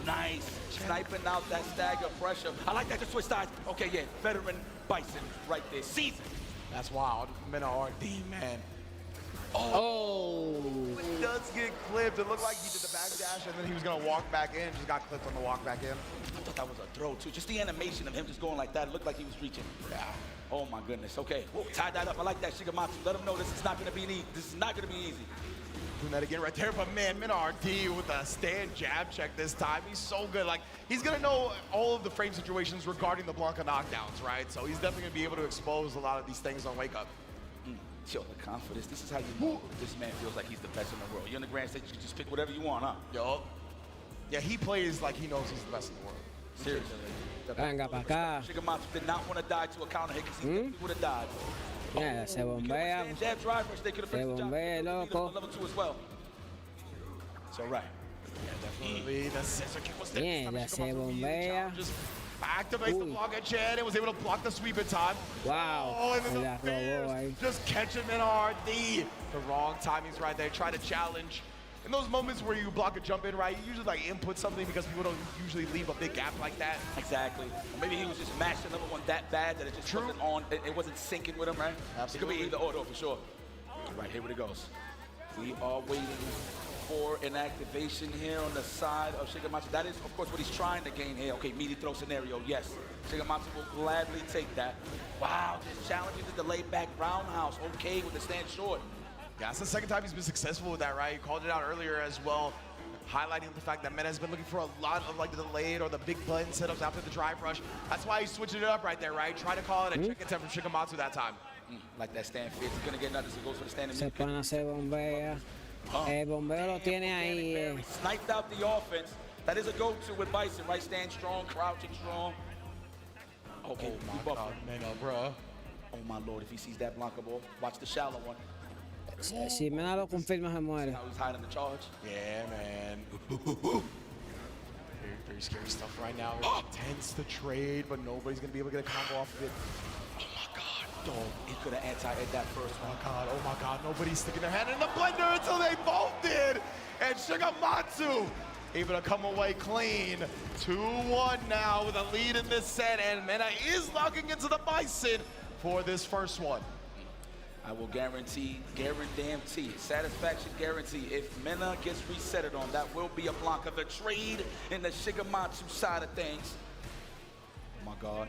[SPEAKER 16] Nice. Sniping out that stagger pressure. I like that to switch sides. Okay, yeah, veteran Bison right there. Season.
[SPEAKER 13] That's wild. MenaRD, man.
[SPEAKER 5] Oh!
[SPEAKER 13] It does get clipped. It looked like he did the back dash and then he was going to walk back in. Just got clipped on the walk back in.
[SPEAKER 16] I thought that was a throw, too. Just the animation of him just going like that. It looked like he was reaching.
[SPEAKER 13] Yeah.
[SPEAKER 16] Oh, my goodness. Okay. Whoa, tie that up. I like that, Shigematsu. Let him know this is not going to be easy. This is not going to be easy.
[SPEAKER 13] Doing that again right there. But, man, MenaRD with a stand jab check this time. He's so good. Like, he's going to know all of the frame situations regarding the Blanca knockdowns, right? So he's definitely going to be able to expose a lot of these things on wake up.
[SPEAKER 16] Yo, the confidence. This is how you know this man feels like he's the best in the world. You're in the grand stage, you can just pick whatever you want, huh?
[SPEAKER 13] Yo. Yeah, he plays like he knows he's the best in the world.
[SPEAKER 16] Seriously.
[SPEAKER 5] Venga para acá.
[SPEAKER 16] Shigematsu did not want to die to a counter hit because he definitely would have died.
[SPEAKER 5] Mira, se bombea.
[SPEAKER 16] Jab drive rush, they could have
[SPEAKER 5] Se bombea, loco.
[SPEAKER 16] level 2 as well. So right.
[SPEAKER 13] Yeah, definitely. The scissor kick was there.
[SPEAKER 5] Mira, se bombea.
[SPEAKER 13] Activates the block at Chen and was able to block the sweep in time.
[SPEAKER 5] Wow.
[SPEAKER 13] Oh, and then the Bears just catch him in MenaRD. The wrong timing's right there. Try to challenge. In those moments where you block a jump in, right, you usually like input something because people don't usually leave a big gap like that.
[SPEAKER 16] Exactly. Or maybe he was just mashing number one that bad that it just wasn't on. It wasn't syncing with him, right?
[SPEAKER 13] Absolutely.
[SPEAKER 16] It could be either or though, for sure. Right, here it goes. We are waiting for an activation here on the side of Shigematsu. That is, of course, what he's trying to gain here. Okay, meaty throw scenario, yes. Shigematsu will gladly take that. Wow, just challenging the delayed back roundhouse. Okay, with the stand short.
[SPEAKER 13] Yeah, it's the second time he's been successful with that, right? You called it out earlier as well, highlighting the fact that Mena has been looking for a lot of like the delayed or the big button setups after the drive rush. That's why he's switching it up right there, right? Try to call it a check attempt from Shigematsu that time.
[SPEAKER 16] Like that stand fit. He's gonna get nothing, so he goes for the stand.
[SPEAKER 5] Se pana, se bombea. El bombeo lo tiene ahí.
[SPEAKER 16] Sniped out the offense. That is a go-to with Bison, right? Stand strong, crouching strong. Okay,
[SPEAKER 13] oh my God, Mena, bro.
[SPEAKER 16] Oh my Lord, if he sees that Blanca ball, watch the shallow one.
[SPEAKER 5] Si Mena lo confirma, se muere.
[SPEAKER 16] Now he's hiding the charge.
[SPEAKER 13] Yeah, man. Very scary stuff right now. Tense the trade, but nobody's gonna be able to get a combo off of it.
[SPEAKER 16] Oh my God. He could have anti-ed that first one.
[SPEAKER 13] Oh my God, nobody's sticking their hand in the blender until they both did. And Shigematsu able to come away clean. 2-1 now with a lead in this set, and Mena is logging into the Bison for this first one.
[SPEAKER 16] I will guarantee, satisfaction guarantee, if Mena gets resetted on, that will be a Blanca. The trade in the Shigematsu side of things. Oh my God.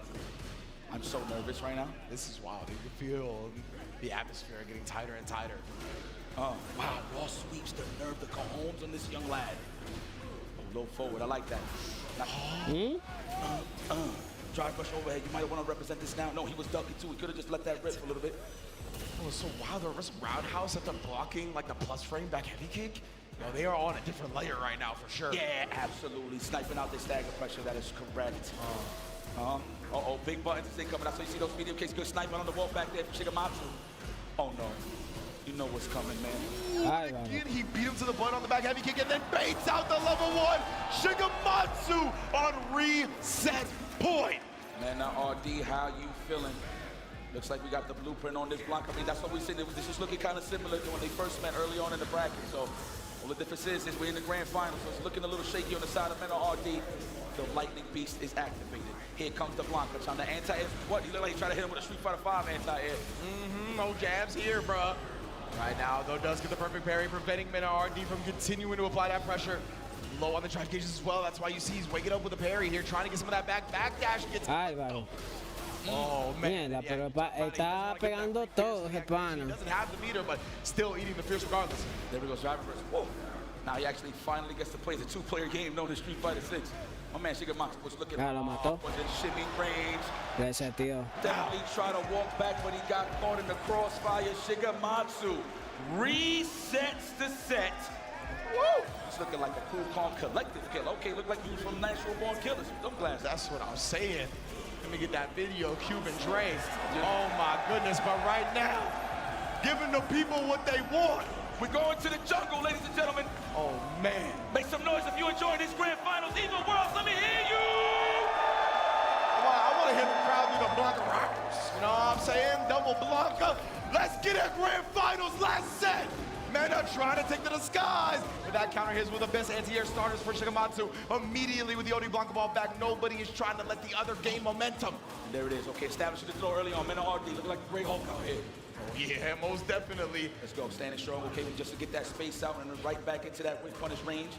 [SPEAKER 16] I'm so nervous right now.
[SPEAKER 13] This is wild. You can feel the atmosphere getting tighter and tighter.
[SPEAKER 16] Wow, raw sweeps the nerve, the cajones on this young lad. Low forward, I like that. Drive rush overhead, you might want to represent this now. No, he was ducking too. He could have just let that rip a little bit.
[SPEAKER 13] It was so wild. The roundhouse after blocking like the plus frame back heavy kick. You know, they are on a different layer right now for sure.
[SPEAKER 16] Yeah, absolutely. Sniping out this stagger pressure, that is correct. Uh-oh, big buttons is coming out. So you see those medium kicks, good sniping on the wall back there from Shigematsu. Oh no. You know what's coming, man.
[SPEAKER 13] Again, he beat him to the butt on the back heavy kick and then baits out the level 1. Shigematsu on reset point.
[SPEAKER 16] MenaRD, how you feeling? Looks like we got the blueprint on this block. I mean, that's what we said. This is looking kind of similar to when they first met early on in the bracket. So all the difference is we're in the grand final, so it's looking a little shaky on the side of MenaRD. The lightning beast is activated. Here comes the Blanca trying to anti-air. What? He looked like he tried to hit him with a Street Fighter 5 anti-air.
[SPEAKER 13] No jabs here, bruh. Right now, though, does get the perfect parry, preventing MenaRD from continuing to apply that pressure. Low on the charge gauges as well. That's why you see he's waking up with a parry here, trying to get some of that backdash. Gets oh, man.
[SPEAKER 5] Mierda, pero está pegando todo ese pana.
[SPEAKER 13] He doesn't have the meter, but still eating the fierce regardless.
[SPEAKER 16] There we go, driver versus. Whoa. Now he actually finally gets to play the 2-player game known as Street Fighter 6. My man Shigematsu was looking was in shimmy range.
[SPEAKER 5] Gracias, tío.
[SPEAKER 16] Definitely tried to walk back, but he got caught in the crossfire. Shigematsu resets the set. Woo! It's looking like a cool, calm, collective kill. Okay, look like you from Natural Born Killers. I'm glad.
[SPEAKER 13] That's what I'm saying. Let me get that video, Cuban Dre. Oh my goodness, but right now, giving the people what they want.
[SPEAKER 16] We're going to the jungle, ladies and gentlemen.
[SPEAKER 13] Oh, man.
[SPEAKER 16] Make some noise if you enjoy this grand finals. EVENTO Worlds, let me hear you.
[SPEAKER 13] I want to hear the crowd do the Blanca rockers. You know what I'm saying? Double Blanca. Let's get it, grand finals, last set. Mena trying to take to the skies. But that counter hits with the best anti-air starters for Shigematsu. Immediately with the OD Blanca ball back, nobody is trying to let the other gain momentum.
[SPEAKER 16] And there it is. Okay, establishing the throw early on. MenaRD looking like a great Hulk out here.
[SPEAKER 13] Oh, yeah, most definitely.
[SPEAKER 16] Let's go, standing strong, okay, just to get that space out and then right back into that punish range.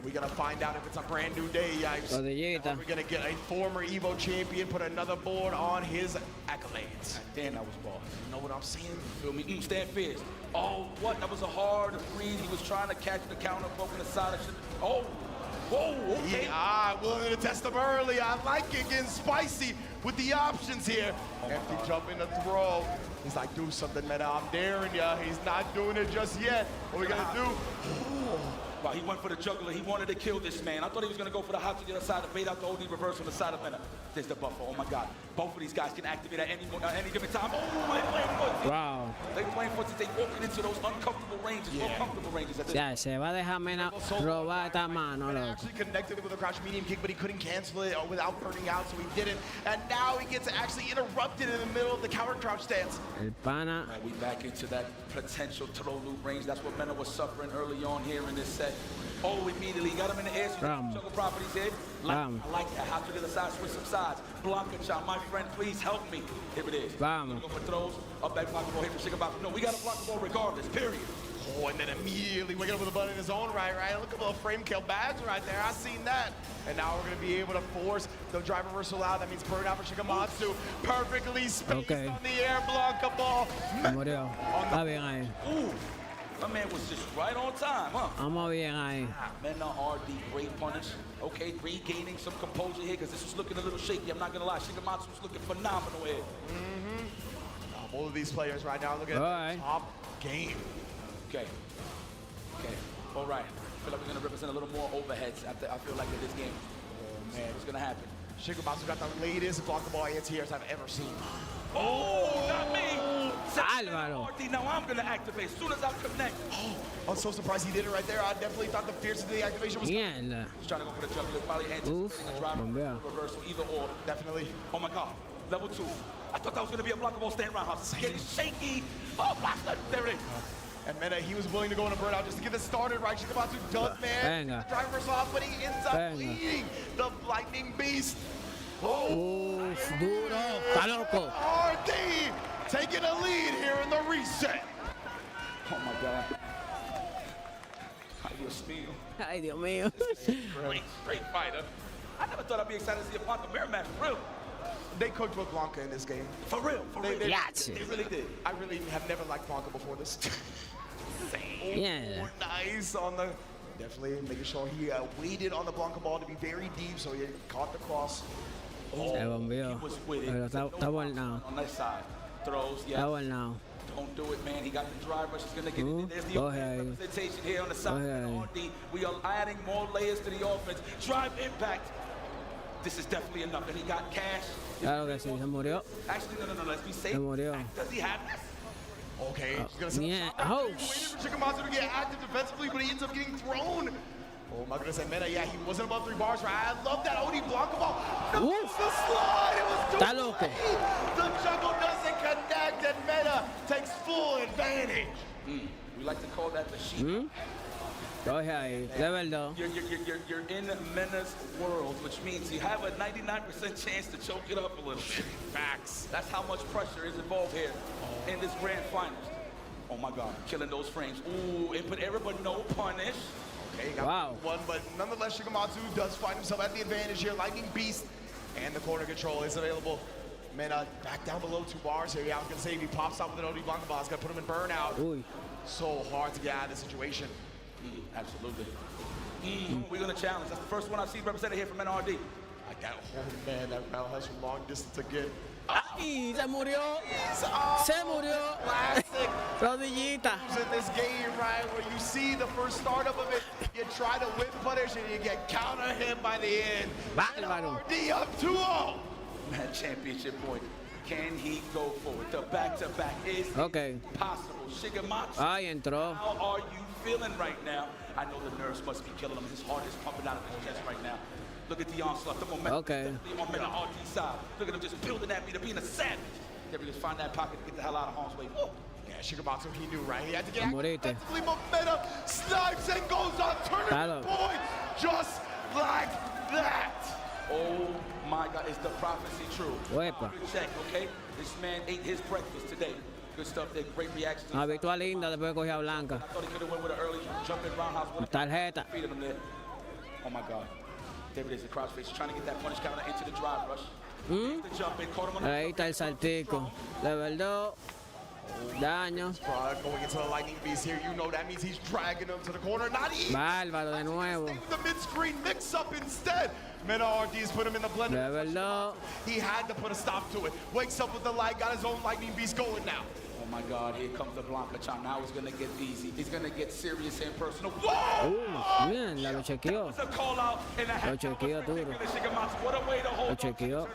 [SPEAKER 13] We're gonna find out if it's a brand new day, Yipes. We're gonna get a former EVO champion, put another board on his accolades.
[SPEAKER 16] Damn, that was boss.
[SPEAKER 13] You know what I'm saying?
[SPEAKER 16] Feel me? Stand fierce. Oh, what? That was a hard breathe. He was trying to catch the counter, poking the side of shit. Oh, whoa, okay.
[SPEAKER 13] Yeah, willing to test him early. I like it, getting spicy with the options here. Empty jump in the throw. He's like, do something, Mena. I'm daring ya. He's not doing it just yet. What we gonna do?
[SPEAKER 16] Wow, he went for the juggler. He wanted to kill this man. I thought he was going to go for the hot to the other side to bait out the OD reverse on the side of Mena. There's the buffer. Oh, my God. Both of these guys can activate at any given time. Oh, my playing.
[SPEAKER 5] Wow.
[SPEAKER 16] They playing foot. They walking into those uncomfortable ranges, more comfortable ranges. At this
[SPEAKER 5] Ya, se va a dejar Mena robar esta mano, loco.
[SPEAKER 13] Actually connected it with a crouch medium kick, but he couldn't cancel it without burning out, so he didn't. And now he gets actually interrupted in the middle of the counter crouch stance.
[SPEAKER 5] El pana.
[SPEAKER 16] Right, we back into that potential throw loop range. That's what Mena was suffering early on here in this set. Oh, immediately got him in the air. So juggle properties here. I like that. How to the other side, switch some sides. Blanca Chow, my friend, please help me. Here it is.
[SPEAKER 5] Vamos.
[SPEAKER 16] Go for throws. Up back block the ball. Hit for Shigabaki. No, we got to block the ball regardless. Period.
[SPEAKER 13] Oh, and then immediately waking up with a button in his own right. Look at the frame kill badge right there. I seen that. And now we're going to be able to force the drive reversal out. That means burnout for Shikamatsu. Perfectly spaced on the air. Blanca ball.
[SPEAKER 5] Murió. Está bien ahí.
[SPEAKER 16] Ooh. My man was just right on time, huh?
[SPEAKER 5] Vamos bien ahí.
[SPEAKER 16] MenaRD, great punish. Okay, regaining some composure here because this was looking a little shaky. I'm not going to lie. Shikamatsu was looking phenomenal here.
[SPEAKER 13] All of these players right now looking at the top game.
[SPEAKER 16] Okay. All right. I feel like we're going to represent a little more overheads after I feel like in this game. Oh, man, what's going to happen?
[SPEAKER 13] Shikamatsu got the latest block the ball anti-airs I've ever seen.
[SPEAKER 16] Oh, not me!
[SPEAKER 5] Álvaro.
[SPEAKER 16] Now I'm going to activate as soon as I connect.
[SPEAKER 13] Oh, I'm so surprised he did it right there. I definitely thought the fierceness of the activation was...
[SPEAKER 5] Mierda.
[SPEAKER 16] He's trying to go for the juggler. Probably anticipating a drive reversal, either or.
[SPEAKER 13] Definitely.
[SPEAKER 16] Oh, my God. Level 2. I thought that was going to be a blockable stand roundhouse. It's getting shaky. Oh, bastard. There it is.
[SPEAKER 13] And Mena, he was willing to go in a burnout just to get this started right. Shikamatsu does, man. The drive reversal off, but he ends up leading the lightning beast.
[SPEAKER 5] Oh, duro. Está loco.
[SPEAKER 13] RD taking a lead here in the reset.
[SPEAKER 16] Oh, my God. Ay, Dios mío.
[SPEAKER 5] Ay, Dios mío.
[SPEAKER 16] Great fighter. I never thought I'd be excited to see a Blanca mirror match. For real.
[SPEAKER 13] They cooked with Blanca in this game.
[SPEAKER 16] For real.
[SPEAKER 13] They really did. I really have never liked Blanca before this.
[SPEAKER 5] Yeah.
[SPEAKER 13] Nice on the... Definitely making sure he waited on the Blanca ball to be very deep so he caught the cross.
[SPEAKER 5] Se bombeó. Pero está bueno.
[SPEAKER 16] On that side. Throws, yeah.
[SPEAKER 5] Está bueno.
[SPEAKER 16] Don't do it, man. He got the drive rush. He's going to get it. There's the representation here on the side of the RD. We are adding more layers to the offense. Drive impact. This is definitely enough. And he got cash.
[SPEAKER 5] Claro que sí, se murió.
[SPEAKER 16] Actually, no. Let's be safe.
[SPEAKER 5] Se murió.
[SPEAKER 16] Does he have this?
[SPEAKER 13] Okay, he's going to
[SPEAKER 5] yeah. Oh,
[SPEAKER 13] waiting for Shikamatsu to get active defensively, but he ends up getting thrown. Oh my goodness, and Mena, yeah, he wasn't above 3 bars, right? I love that OD Blanca ball. No, it's the slide. It was too late. The juggle doesn't connect, and Mena takes full advantage.
[SPEAKER 16] We like to call that the sheep.
[SPEAKER 5] Coge ahí, de verdad.
[SPEAKER 16] You're in Mena's world, which means you have a 99% chance to choke it up a little bit.
[SPEAKER 13] Facts.
[SPEAKER 16] That's how much pressure is involved here in this grand finals. Oh my God, killing those frames. Ooh, input error, but no punish.
[SPEAKER 13] Okay, got one, but nonetheless, Shikamatsu does find himself at the advantage here. Lightning Beast and the corner control is available. Mena back down below 2 bars here. Yeah, I was gonna say if he pops out with an OD Blanca ball, it's gonna put him in burnout.
[SPEAKER 5] Ooh.
[SPEAKER 13] So hard to get out of the situation.
[SPEAKER 16] Absolutely. We're gonna challenge. That's the first one I've seen represented here from MenaRD.
[SPEAKER 13] I got, oh man, that battle has from long distance again.
[SPEAKER 5] Ay, se murió. Se murió.
[SPEAKER 13] Classic.
[SPEAKER 5] Rodillita.
[SPEAKER 13] In this game, right, where you see the first startup of it, you try to whip punish and you get counter hit by the end. MenaRD up 2-0.
[SPEAKER 16] Man, championship point. Can he go forward? The back-to-back is possible. Shikamatsu,
[SPEAKER 5] ay, entró.
[SPEAKER 16] How are you feeling right now? I know the nerves must be killing him. His heart is pumping out of his chest right now. Look at the onslaught, the momentum on MenaRD side. Look at him just building at me to being a savage. Never just find that pocket to get the hell out of harm's way. Whoa.
[SPEAKER 13] Yeah, Shikamatsu, he knew, right? He had to get actively, but Mena snipes and goes on tournament point just like that.
[SPEAKER 16] Oh my God, is the prophecy true?
[SPEAKER 5] Wepa.
[SPEAKER 16] Good check, okay? This man ate his breakfast today. Good stuff there, great reactions.
[SPEAKER 5] La victoria linda después cogió a Blanca.
[SPEAKER 16] I thought he could have went with an early jumping roundhouse.
[SPEAKER 5] Tarjeta.
[SPEAKER 16] Oh my God. There it is, the crossface trying to get that punish counter into the drive rush. The jump in, caught him on the
[SPEAKER 5] ahí está el saltico. De verdad. Daño.
[SPEAKER 13] Going into the lightning beast here, you know that means he's dragging him to the corner. Not even.
[SPEAKER 5] Bárbaro de nuevo.
[SPEAKER 13] The mid-screen mix-up instead. MenaRD's put him in the blender.
[SPEAKER 5] De verdad.
[SPEAKER 13] He had to put a stop to it. Wakes up with the light, got his own lightning beast going now.
[SPEAKER 16] Oh my God, here comes the Blanca Chan. Now he's gonna get easy. He's gonna get serious and personal. Whoa!
[SPEAKER 5] Bien, lo chequeó. Lo chequeó duro.
[SPEAKER 16] What a way to hold
[SPEAKER 5] Lo chequeó.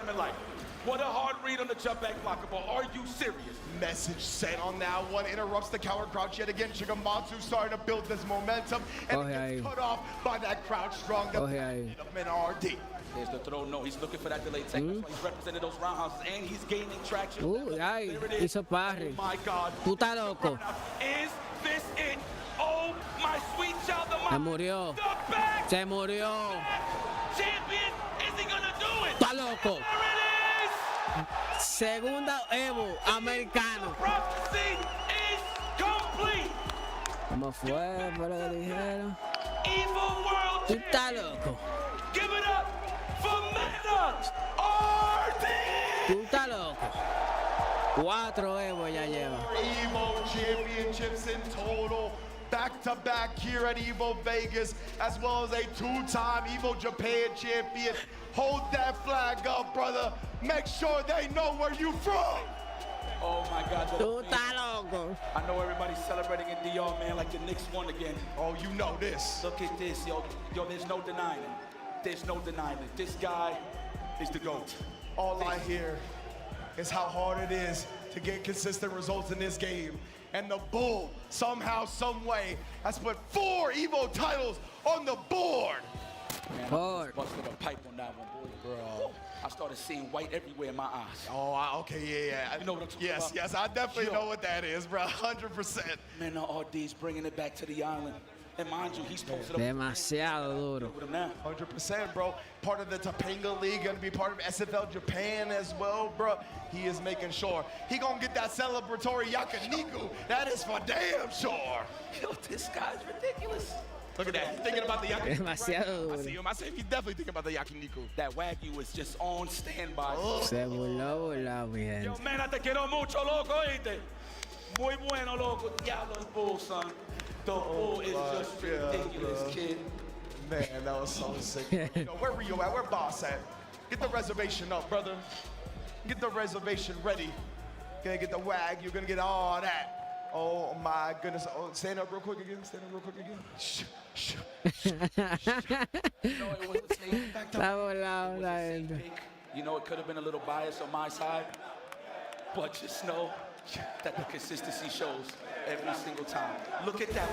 [SPEAKER 16] What a hard read on the jump back blocker, but are you serious?
[SPEAKER 13] Message sent on that one. Interrupts the counter crouch yet again. Shigematsu starting to build this momentum. And gets cut off by that crouch strong of MenaRD.
[SPEAKER 16] There's the throw. No, he's looking for that delayed tech. He's represented those roundhouses, and he's gaining traction.
[SPEAKER 5] Ay, hizo parry.
[SPEAKER 16] Oh my God.
[SPEAKER 5] Tú estás loco.
[SPEAKER 16] Is this it? Oh, my sweet child of
[SPEAKER 5] Se
[SPEAKER 16] mine.
[SPEAKER 5] murió.
[SPEAKER 16] The back
[SPEAKER 5] Se murió.
[SPEAKER 16] champion. Is he gonna do it?
[SPEAKER 5] Está loco. Segunda Evo americano.
[SPEAKER 16] Prophecy is complete.
[SPEAKER 5] ¿Cómo fue? Fue lo que dijeron.
[SPEAKER 16] Evil World
[SPEAKER 5] Tú estás loco.
[SPEAKER 16] Give it up for MenaRD.
[SPEAKER 5] Tú estás loco. 4 Evo ya lleva.
[SPEAKER 13] Evo championships in total. Back-to-back here at Evo Vegas, as well as a 2-time Evo Japan champion. Hold that flag up, brother. Make sure they know where you from.
[SPEAKER 16] Oh my God.
[SPEAKER 5] Tú estás loco.
[SPEAKER 16] I know everybody's celebrating in DR, man, like the Knicks won again.
[SPEAKER 13] Oh, you know this.
[SPEAKER 16] Look at this, yo. Yo, there's no denying it. There's no denying it. This guy is the GOAT.
[SPEAKER 13] All I hear is how hard it is to get consistent results in this game. And the Bull, somehow, some way, has put 4 Evo titles on the board.
[SPEAKER 16] Man, I busted a pipe on that one, boy. Bro. I started seeing white everywhere in my eyes.
[SPEAKER 13] Oh, okay, yeah.
[SPEAKER 16] You know what I'm talking about?
[SPEAKER 13] Yes, I definitely know what that is, bro. 100%.
[SPEAKER 16] MenaRD's bringing it back to the island. And mind you, he's posted up.
[SPEAKER 5] Demasiado duro.
[SPEAKER 13] 100%, bro. Part of the Topanga League, gonna be part of SFL Japan as well, bro. He is making sure he gonna get that celebratory yakiniku. That is for damn sure.
[SPEAKER 16] Yo, this guy's ridiculous.
[SPEAKER 13] Look at that. He's thinking about the yakiniku.
[SPEAKER 5] Demasiado
[SPEAKER 13] I
[SPEAKER 5] duro.
[SPEAKER 13] see him. I see him. He's definitely thinking about the yakiniku.
[SPEAKER 16] That Wagyu is just on standby.
[SPEAKER 5] Se burló, mi gente.
[SPEAKER 16] Yo, man, te quiero mucho, loco, oíste. Muy bueno, loco. Diablo, el Bull, son. The Bull is just ridiculous, kid.
[SPEAKER 13] Man, that was so sick. Yo, where were you at? Where boss at? Get the reservation up, brother. Get the reservation ready. Gonna get the wag. You're gonna get all that. Oh my goodness. Oh, stand up real quick again. Stand up real quick again. Shh, shh.
[SPEAKER 16] No, it was a snake.
[SPEAKER 5] Está volado la gente.
[SPEAKER 16] You know, it could have been a little bias on my side, but just know that the consistency shows every single time. Look at that.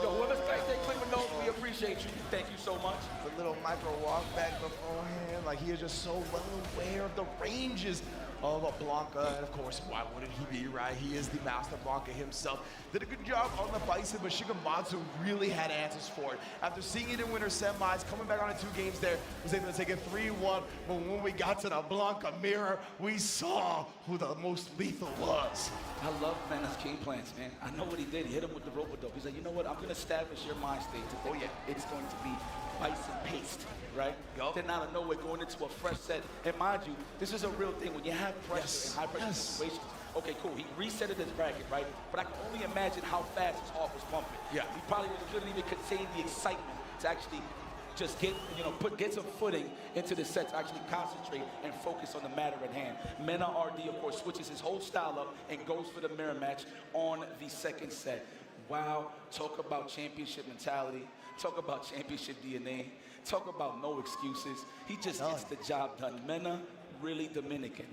[SPEAKER 16] Yo, whoever's back there clipping those, we appreciate you. Thank you so much.
[SPEAKER 13] The little micro walk back beforehand. Like, he is just so well aware of the ranges of a Blanca, and of course, why wouldn't he be, right? He is the master Blanca himself. Did a good job on the Bison, but Shigematsu really had answers for it. After seeing it in winter semis, coming back on in 2 games there, was able to take it 3-1, but when we got to the Blanca mirror, we saw who the most lethal was.
[SPEAKER 16] I love Mena's game plans, man. I know what he did. He hit him with the rope-a-dope. He's like, you know what? I'm going to establish your mind state to think it's going to be Bison paced, right? Then out of nowhere, going into a fresh set. And mind you, this is a real thing. When you have pressure in high-pressure situations, okay, cool. He resetted his bracket, right? But I can only imagine how fast his heart was pumping.
[SPEAKER 13] Yeah.
[SPEAKER 16] He probably couldn't even contain the excitement to actually just get, get some footing into the set to actually concentrate and focus on the matter at hand. MenaRD, of course, switches his whole style up and goes for the mirror match on the second set. Wow, talk about championship mentality. Talk about championship DNA. Talk about no excuses. He just gets the job done. Mena, really Dominican.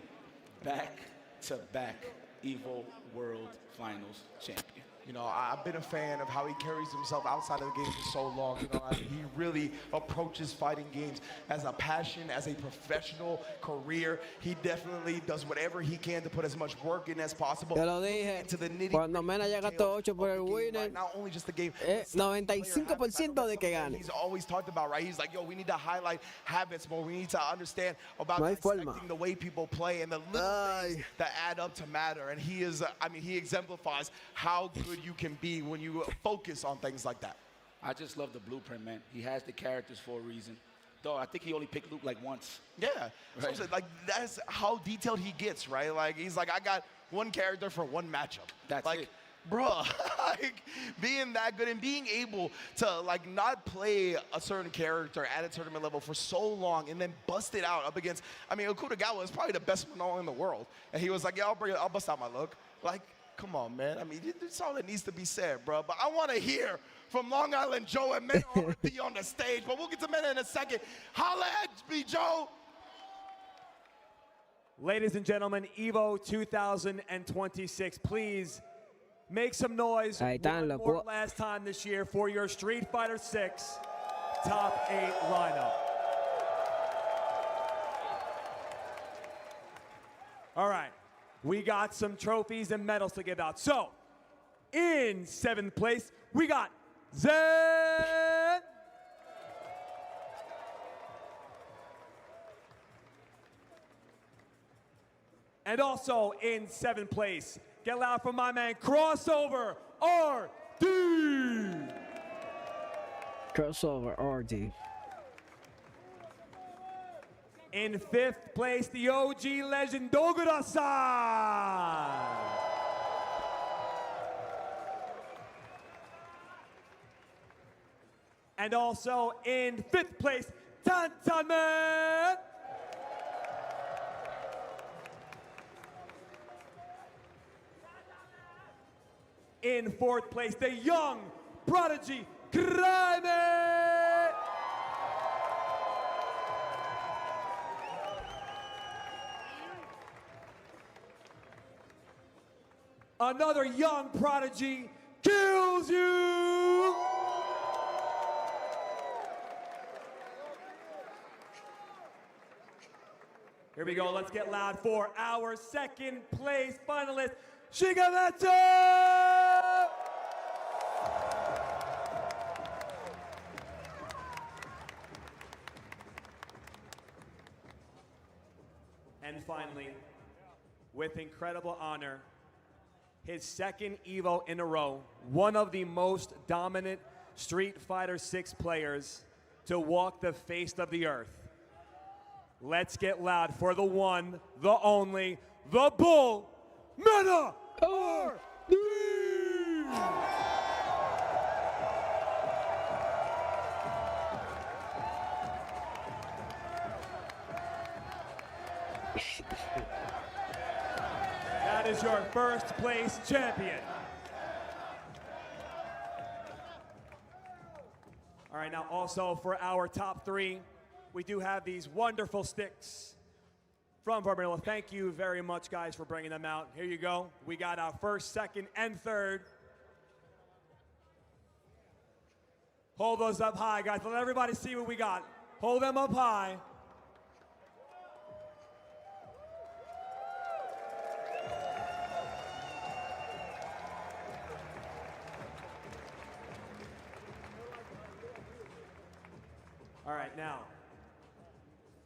[SPEAKER 16] Back-to-back Evo World Finals champion.
[SPEAKER 13] You know, I've been a fan of how he carries himself outside of the game for so long. You know, he really approaches fighting games as a passion, as a professional career. He definitely does whatever he can to put as much work in as possible.
[SPEAKER 5] Te lo dije, cuando Mena ya gastó 8 por el winner,
[SPEAKER 13] not only just the game,
[SPEAKER 5] 95% de que gane.
[SPEAKER 13] He's always talked about, right? He's like, yo, we need to highlight habits more. We need to understand about dissecting the way people play and the little things that add up to matter. And he is, he exemplifies how good you can be when you focus on things like that.
[SPEAKER 16] I just love the blueprint, man. He has the characters for a reason. Dog, I think he only picked Luke like once.
[SPEAKER 13] Yeah. So
[SPEAKER 16] Right.
[SPEAKER 13] I'm saying, like, that's how detailed he gets, right? Like, he's like, I got one character for one matchup.
[SPEAKER 16] That's
[SPEAKER 13] like,
[SPEAKER 16] it.
[SPEAKER 13] Bro, like, being that good and being able to, like, not play a certain character at a tournament level for so long and then bust it out up against, I mean, Okutagawa is probably the best one in the world. And he was like, yeah, I'll bust out my look. Like, come on, man. I mean, that's all that needs to be said, bro. But I want to hear from Long Island Joe and MenaRD on the stage. But we'll get to Mena in a second. Holla at me, Joe.
[SPEAKER 2] Ladies and gentlemen, EVO 2026, please make some noise
[SPEAKER 5] Ahí están,
[SPEAKER 2] one more last time this year for your Street Fighter 6 top 8 lineup. All right, we got some trophies and medals to give out. So, in 7th place, we got Zen. And also in 7th place, get loud for my man, Crossover RD.
[SPEAKER 5] Crossover RD.
[SPEAKER 2] In 5th place, the OG legend, Dogura-san. And also in 5th place, Tantanman. In 4th place, the young prodigy, Craime. Another young prodigy kills you. Here we go, let's get loud for our 2nd place finalist, Shigemitsu! And finally, with incredible honor, his 2nd EVO in a row, one of the most dominant Street Fighter 6 players to walk the face of the earth. Let's get loud for the one, the only, the Bull, MenaRD! That is your 1st place champion. All right, now also for our top 3, we do have these wonderful sticks from Barbarilla. Thank you very much, guys, for bringing them out. Here you go. We got our 1st, 2nd, and 3rd. Hold those up high, guys. Let everybody see what we got. Hold them up high. All right, now,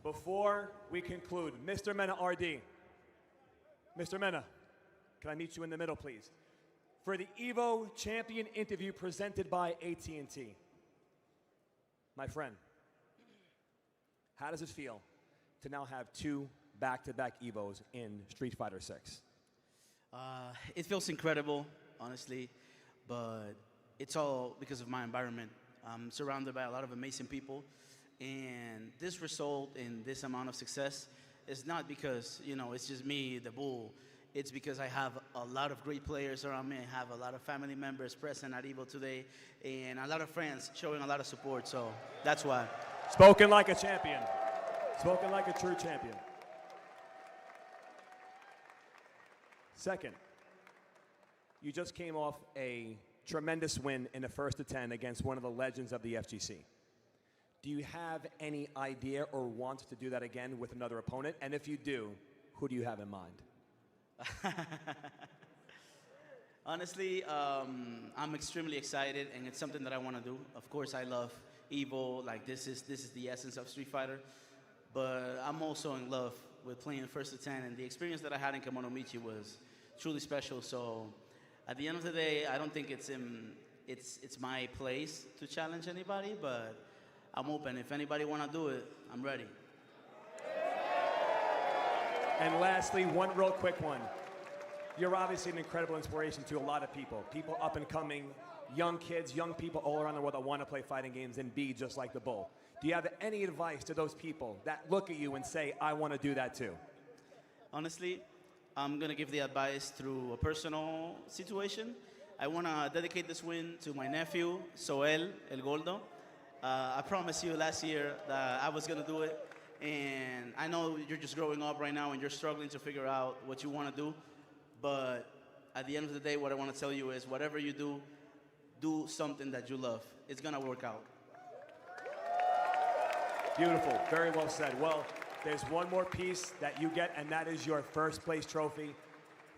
[SPEAKER 2] before we conclude, Mr. MenaRD, Mr. Mena, can I meet you in the middle, please? For the EVO Champion interview presented by AT&T. My friend, how does it feel to now have 2 back-to-back EVOs in Street Fighter 6?
[SPEAKER 8] It feels incredible, honestly, but it's all because of my environment. I'm surrounded by a lot of amazing people, and this result in this amount of success is not because, you know, it's just me, the Bull. It's because I have a lot of great players around me. I have a lot of family members present at EVO today, and a lot of friends showing a lot of support, so that's why.
[SPEAKER 2] Spoken like a champion. Spoken like a true champion. Second, you just came off a tremendous win in the 1st of 10 against one of the legends of the FGC. Do you have any idea or want to do that again with another opponent? And if you do, who do you have in mind?
[SPEAKER 8] Honestly, I'm extremely excited, and it's something that I want to do. Of course, I love EVO. Like, this is the essence of Street Fighter. But I'm also in love with playing 1st to 10, and the experience that I had in Kemonomichi was truly special. So, at the end of the day, I don't think it's my place to challenge anybody, but I'm open. If anybody want to do it, I'm ready.
[SPEAKER 2] And lastly, one real quick one. You're obviously an incredible inspiration to a lot of people up and coming, young kids, young people all around the world that want to play fighting games and be just like the Bull. Do you have any advice to those people that look at you and say, I want to do that too?
[SPEAKER 8] Honestly, I'm going to give the advice through a personal situation. I want to dedicate this win to my nephew, Soel El Gordo. I promised you last year that I was going to do it. And I know you're just growing up right now and you're struggling to figure out what you want to do. But at the end of the day, what I want to tell you is whatever you do, do something that you love. It's going to work out.
[SPEAKER 2] Beautiful. Very well said. Well, there's one more piece that you get, and that is your first place trophy.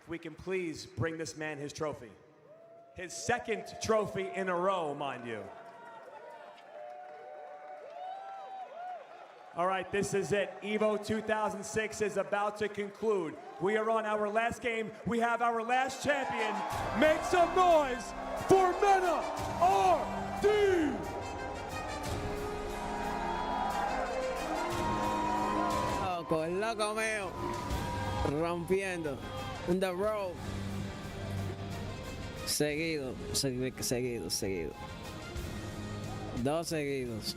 [SPEAKER 2] If we can please bring this man his trophy. His second trophy in a row, mind you. All right, this is it. EVO 2006 is about to conclude. We are on our last game. We have our last champion. Make some noise for MenaRD!
[SPEAKER 5] Loco, el loco mío. Rompiendo. In the road. Seguido. Dos seguidos.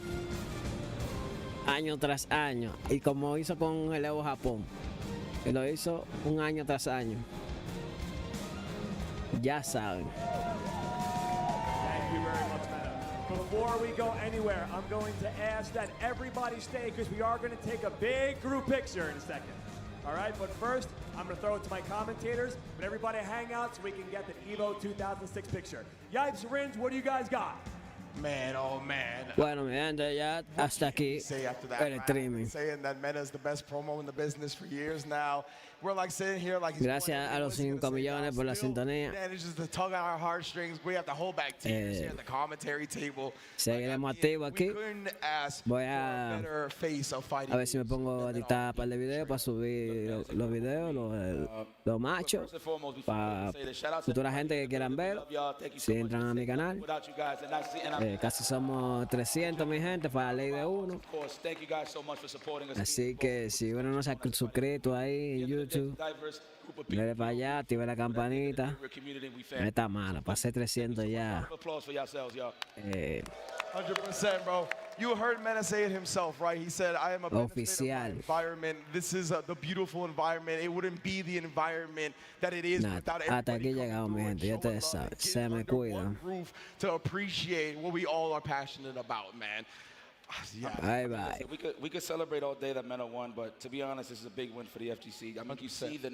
[SPEAKER 5] Año tras año. Y como hizo con el Evo Japón. Que lo hizo un año tras año. Ya saben.
[SPEAKER 2] Thank you very much, Mena. Before we go anywhere, I'm going to ask that everybody stay because we are going to take a big group picture in a second. All right, but first, I'm going to throw it to my commentators, but everybody hang out so we can get the EVO 2006 picture. Yipes, Ringe, what do you guys got?
[SPEAKER 13] Man, oh man.
[SPEAKER 5] Bueno, mi gente, ya hasta aquí el streaming.
[SPEAKER 13] Saying that Mena is the best promo in the business for years now. We're like sitting here like he's
[SPEAKER 5] Gracias a los 5 millones por la sintonía.
[SPEAKER 13] And it's just to tug on our heartstrings. We have the whole back teams here at the commentary table.
[SPEAKER 5] Seguiremos activos aquí. Voy a ver si me pongo a editar un par de videos para subir los videos, los machos, para futura gente que quieran ver. Si entran a mi canal. Casi somos 300, mi gente, para la ley de uno. Así que si uno no se ha suscrito ahí en YouTube, dale para allá, activa la campanita. No está mala, pasé 300 ya.
[SPEAKER 13] 100%, bro. You heard Mena say it himself, right? He said, I am a benefit of my environment. This is the beautiful environment. It wouldn't be the environment that it is without
[SPEAKER 5] hasta aquí llegamos, mi gente, ya ustedes saben. Se me cuidan.
[SPEAKER 13] To appreciate what we all are passionate about, man. Yeah.
[SPEAKER 5] Bye bye.
[SPEAKER 16] We could celebrate all day that Mena won, but to be honest, this is a big win for the FGC. I mean, you see the